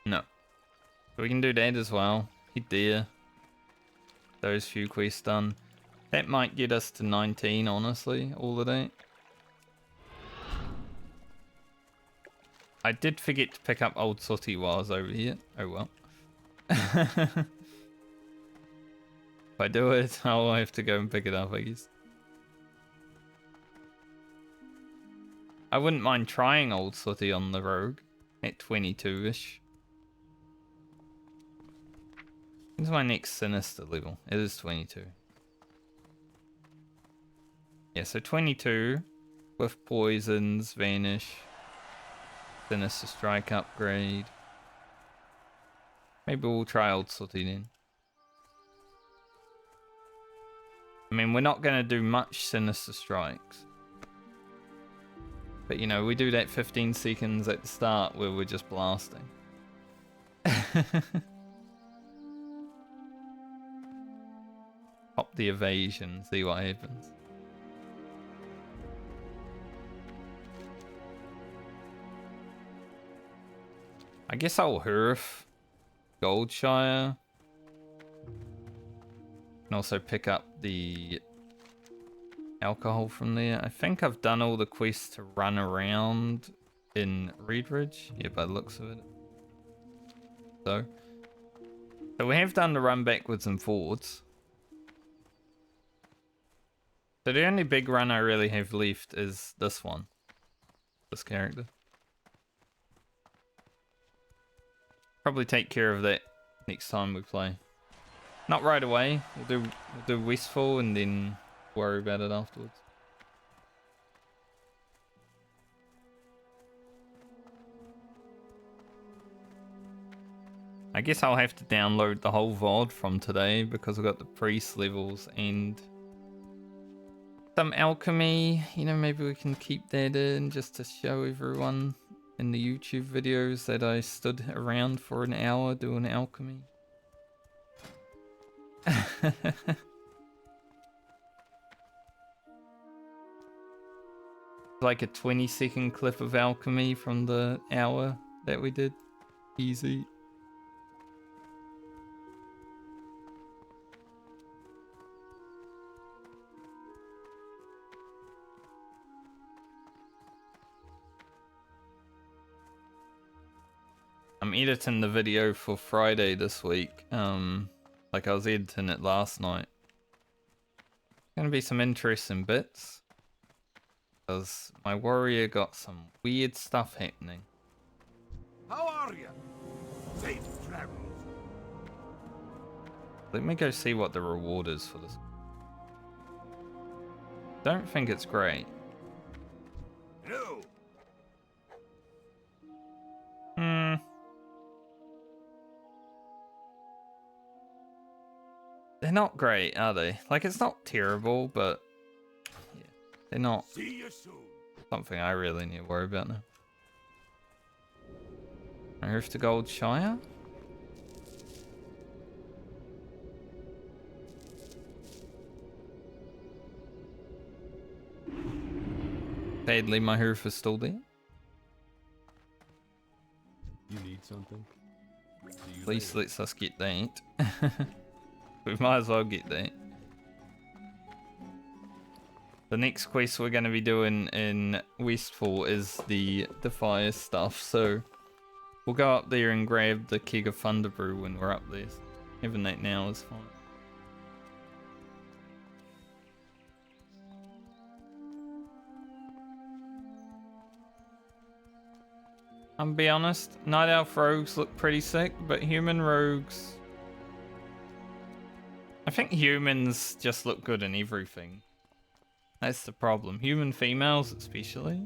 No. So we can do that as well. Head there. Those few quests done. That might get us to 19, honestly, all of that. I did forget to pick up Old Sooty while I was over here. Oh well. If I do it, I'll have to go and pick it up, I guess. I wouldn't mind trying Old Sooty on the rogue at 22-ish. When's my next Sinister level? It is 22. Yeah, so 22 with Poisons, Vanish, Sinister Strike upgrade. Maybe we'll try Old Sooty then. I mean, we're not going to do much Sinister Strikes. But, you know, we do that 15 seconds at the start where we're just blasting. Pop the evasion, see what happens. I guess I'll Hurf Goldshire. And also pick up the alcohol from there. I think I've done all the quests to run around in Redridge. Yeah, by the looks of it. So we have done the run backwards and forwards. So the only big run I really have left is this one. This character. Probably take care of that next time we play. Not right away. We'll do Westfall and then worry about it afterwards. I guess I'll have to download the whole VOD from today because I've got the priest levels and some alchemy. You know, maybe we can keep that in just to show everyone in the YouTube videos that I stood around for an hour doing alchemy. Like a 20-second clip of alchemy from the hour that we did. Easy. I'm editing the video for Friday this week. Like I was editing it last night. Gonna be some interesting bits. Because my warrior got some weird stuff happening. How are you? Safe travels. Let me go see what the reward is for this. Don't think it's great. No. They're not great, are they? Like, it's not terrible, but yeah, they're not See you soon. something I really need to worry about now. Roof to Gold Shire? Sadly, my roof is still there. You need something? At least lets us get that. We might as well get that. The next quest we're going to be doing in Westfall is the fire stuff, so we'll go up there and grab the keg of Thunderbrew when we're up there. Having that now is fine. I'll be honest, Night Elf rogues look pretty sick, but human rogues... I think humans just look good in everything. That's the problem. Human females especially.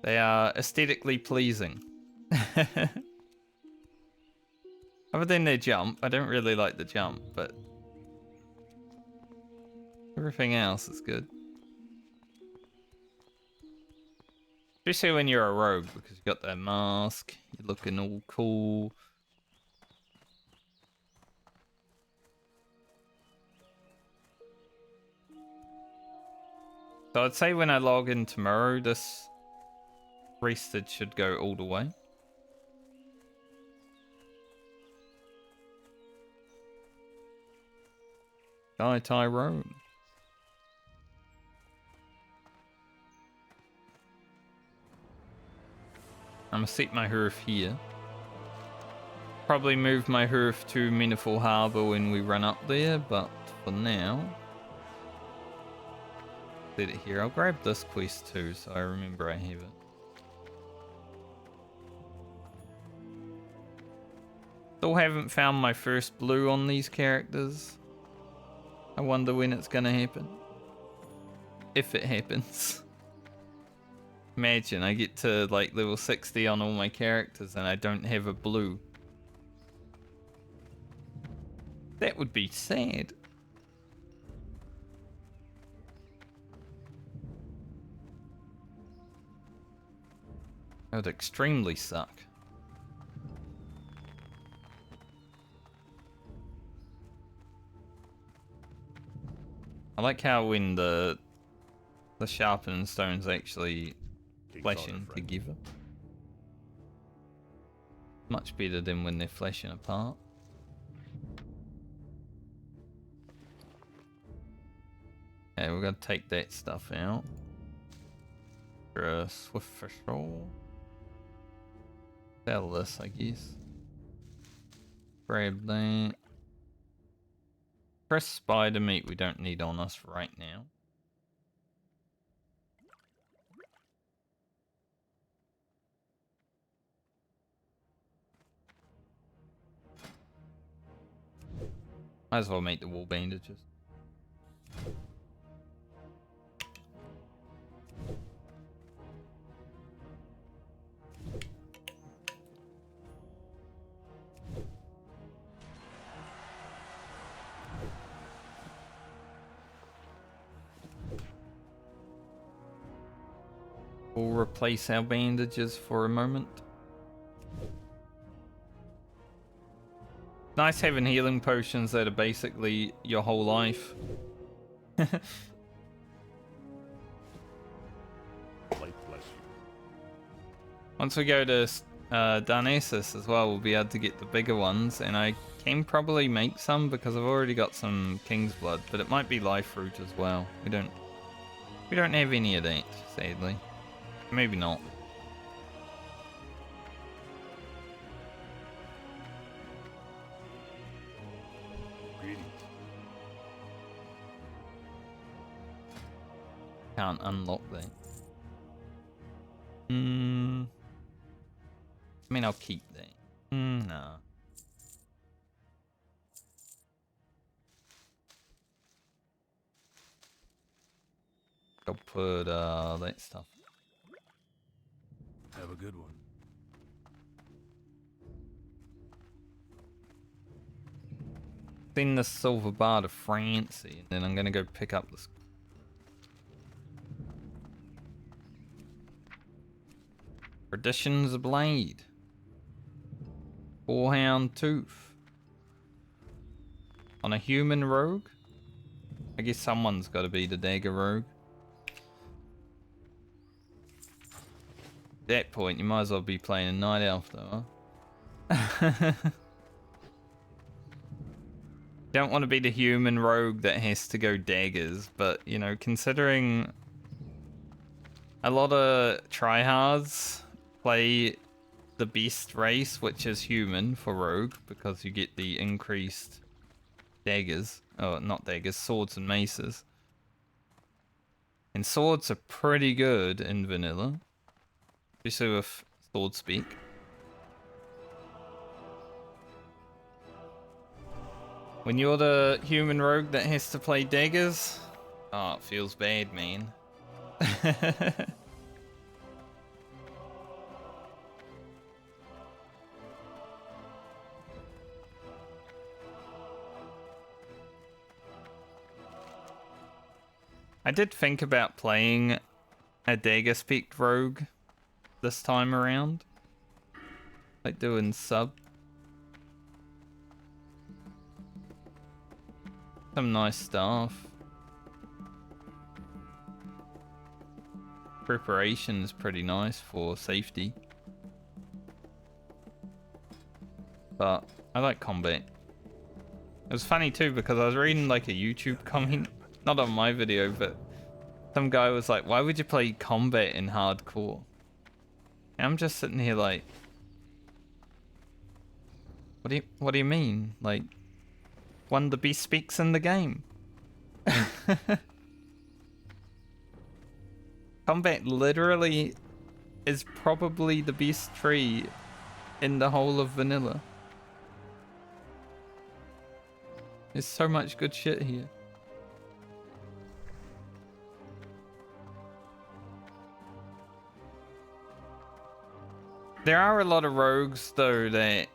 They are aesthetically pleasing. Other than their jump, I don't really like the jump, but everything else is good. Especially when you're a rogue, because you got that mask, you're looking all cool. So I'd say when I log in tomorrow, this rested should go all the way. Guy Tyrone. I'm gonna set my hoof here. Probably move my hoof to Meniful Harbour when we run up there, but for now, set it here. I'll grab this quest too, so I remember I have it. Still haven't found my first blue on these characters. I wonder when it's gonna happen. If it happens. Imagine I get to like level 60 on all my characters and I don't have a blue. That would be sad. That would extremely suck. I like how when the sharpened stones actually flashing together. Much better than when they're flashing apart. Okay, we're gonna take that stuff out. For a swift patrol. Sell this, I guess. Grab that. Press spider meat we don't need on us right now. Might as well make the wall bandages. We'll replace our bandages for a moment. Nice having healing potions that are basically your whole life. Light bless you. Once we go to Darnassus as well, we'll be able to get the bigger ones, and I can probably make some because I've already got some King's Blood, but it might be Life Fruit as well. We don't have any of that, sadly. Maybe not. Greetings. Can't unlock that. I mean, I'll keep that. No. I'll put that stuff. Have a good one. Send the silver bar to Francie, and then I'm gonna go pick up this. Tradition's Blade. Forehound Tooth. On a human rogue? I guess someone's gotta be the dagger rogue. At that point, you might as well be playing a night elf though, huh? Don't want to be the human rogue that has to go daggers, but you know, considering a lot of tryhards play the best race, which is human for rogue, because you get the increased daggers. Oh, not daggers, swords and maces. And swords are pretty good in vanilla, especially with sword speak. When you're the human rogue that has to play daggers, oh, it feels bad, man. I did think about playing a dagger-speaked rogue this time around. Like doing sub. Some nice stuff. Preparation is pretty nice for safety. But I like combat. It was funny too because I was reading like a YouTube comment, not on my video, but some guy was like, why would you play combat in hardcore? And I'm just sitting here like, what do you mean? Like, one of the best specs in the game. Combat literally is probably the best tree in the whole of vanilla. There's so much good shit here. There are a lot of rogues though that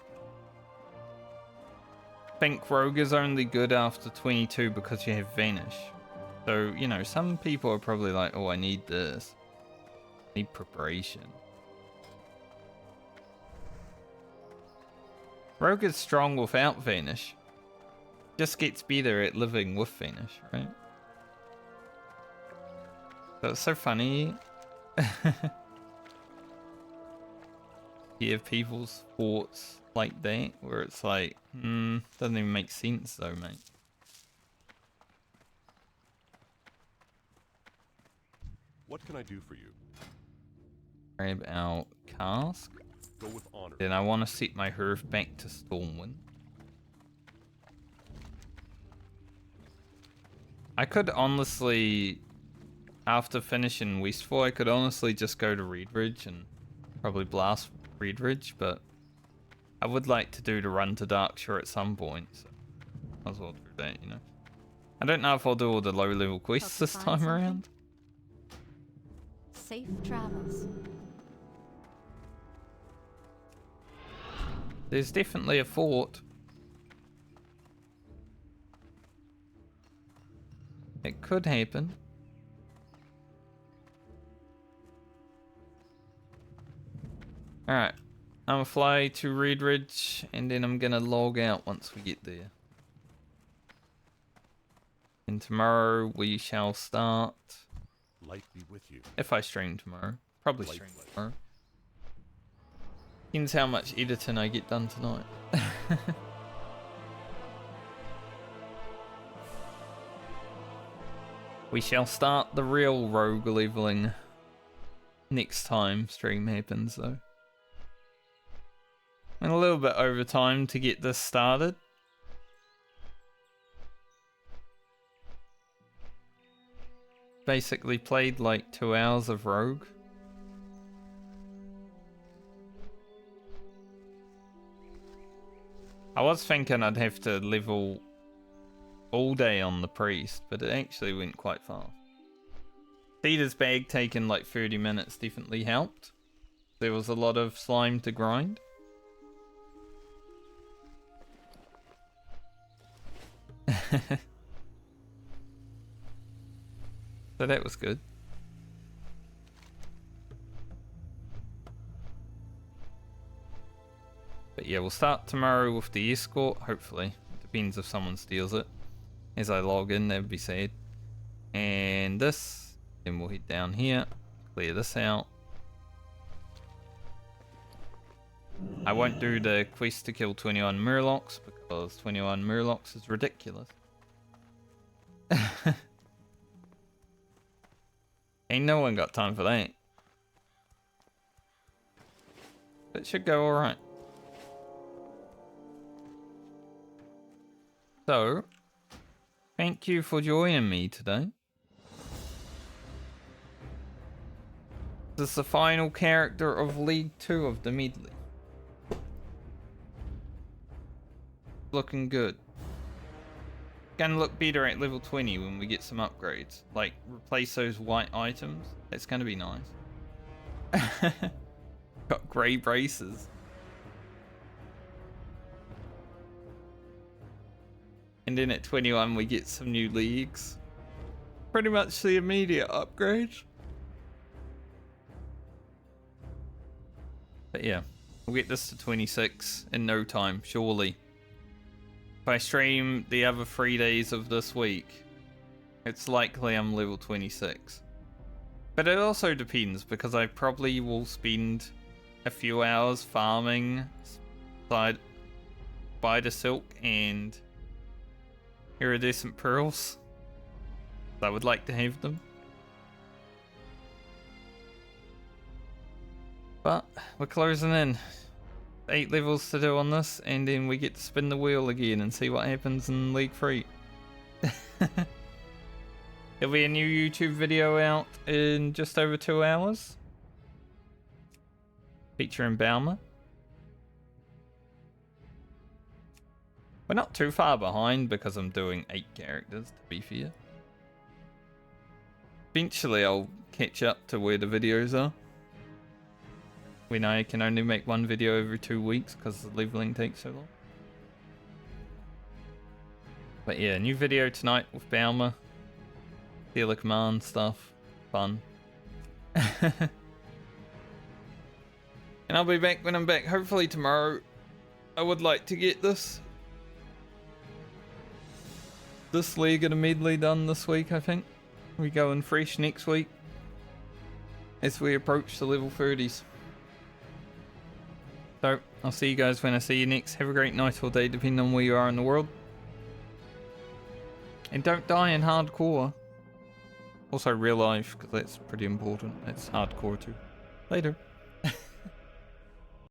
think rogue is only good after 22 because you have vanish. So, you know, some people are probably like, oh, I need this. I need preparation. Rogue is strong without vanish. Just gets better at living with vanish, right? That's so funny. You have people's thoughts like that, where it's like, doesn't even make sense though, mate. What can I do for you? Grab our cask. Go with honor. Then I want to set my Herf back to Stormwind. I could honestly, after finishing Westfall, I could honestly just go to Redridge and probably blast Redridge, but I would like to do the run to Darkshire at some point, so might as well do that, you know. I don't know if I'll do all the low level quests this time around. Safe travels. There's definitely a fort. It could happen. Alright. I'm gonna fly to Red Ridge and then I'm gonna log out once we get there. And tomorrow we shall start. Light be with you. If I stream tomorrow. Probably Light stream bless you. tomorrow. Depends how much editing I get done tonight. We shall start the real rogue leveling next time stream happens though. And a little bit over time to get this started. Basically played like 2 hours of rogue. I was thinking I'd have to level all day on the priest, but it actually went quite fast. Cedar's bag taking like 30 minutes definitely helped. There was a lot of slime to grind. So that was good. But yeah, we'll start tomorrow with the escort, hopefully. Depends if someone steals it. As I log in, that would be sad. And this, then we'll head down here, clear this out. I won't do the quest to kill 21 Murlocs because 21 Murlocs is ridiculous. Ain't no one got time for that. It should go alright. So, thank you for joining me today. This is the final character of League 2 of the Medley. Looking good. Gonna look better at level 20 when we get some upgrades. Like, replace those white items. That's gonna be nice. Got grey braces. And then at 21 we get some new leagues. Pretty much the immediate upgrades. But yeah, we'll get this to 26 in no time, surely. If I stream the other 3 days of this week, it's likely I'm level 26. But it also depends, because I probably will spend a few hours farming spider silk and iridescent pearls. I would like to have them. But we're closing in. 8 levels to do on this, and then we get to spin the wheel again and see what happens in League 3. There'll be a new YouTube video out in just over 2 hours. Featuring Balmer. We're not too far behind because I'm doing 8 characters, to be fair. Eventually I'll catch up to where the videos are. When I can only make 1 video every 2 weeks because the leveling takes so long. But yeah, new video tonight with Balmer. Steal a command stuff. Fun. And I'll be back when I'm back. Hopefully tomorrow. I would like to get this league at a medley done this week, I think. We go in fresh next week. As we approach the level 30s. So, I'll see you guys when I see you next. Have a great night or day, depending on where you are in the world. And don't die in hardcore. Also real life, because that's pretty important. That's hardcore too. Later.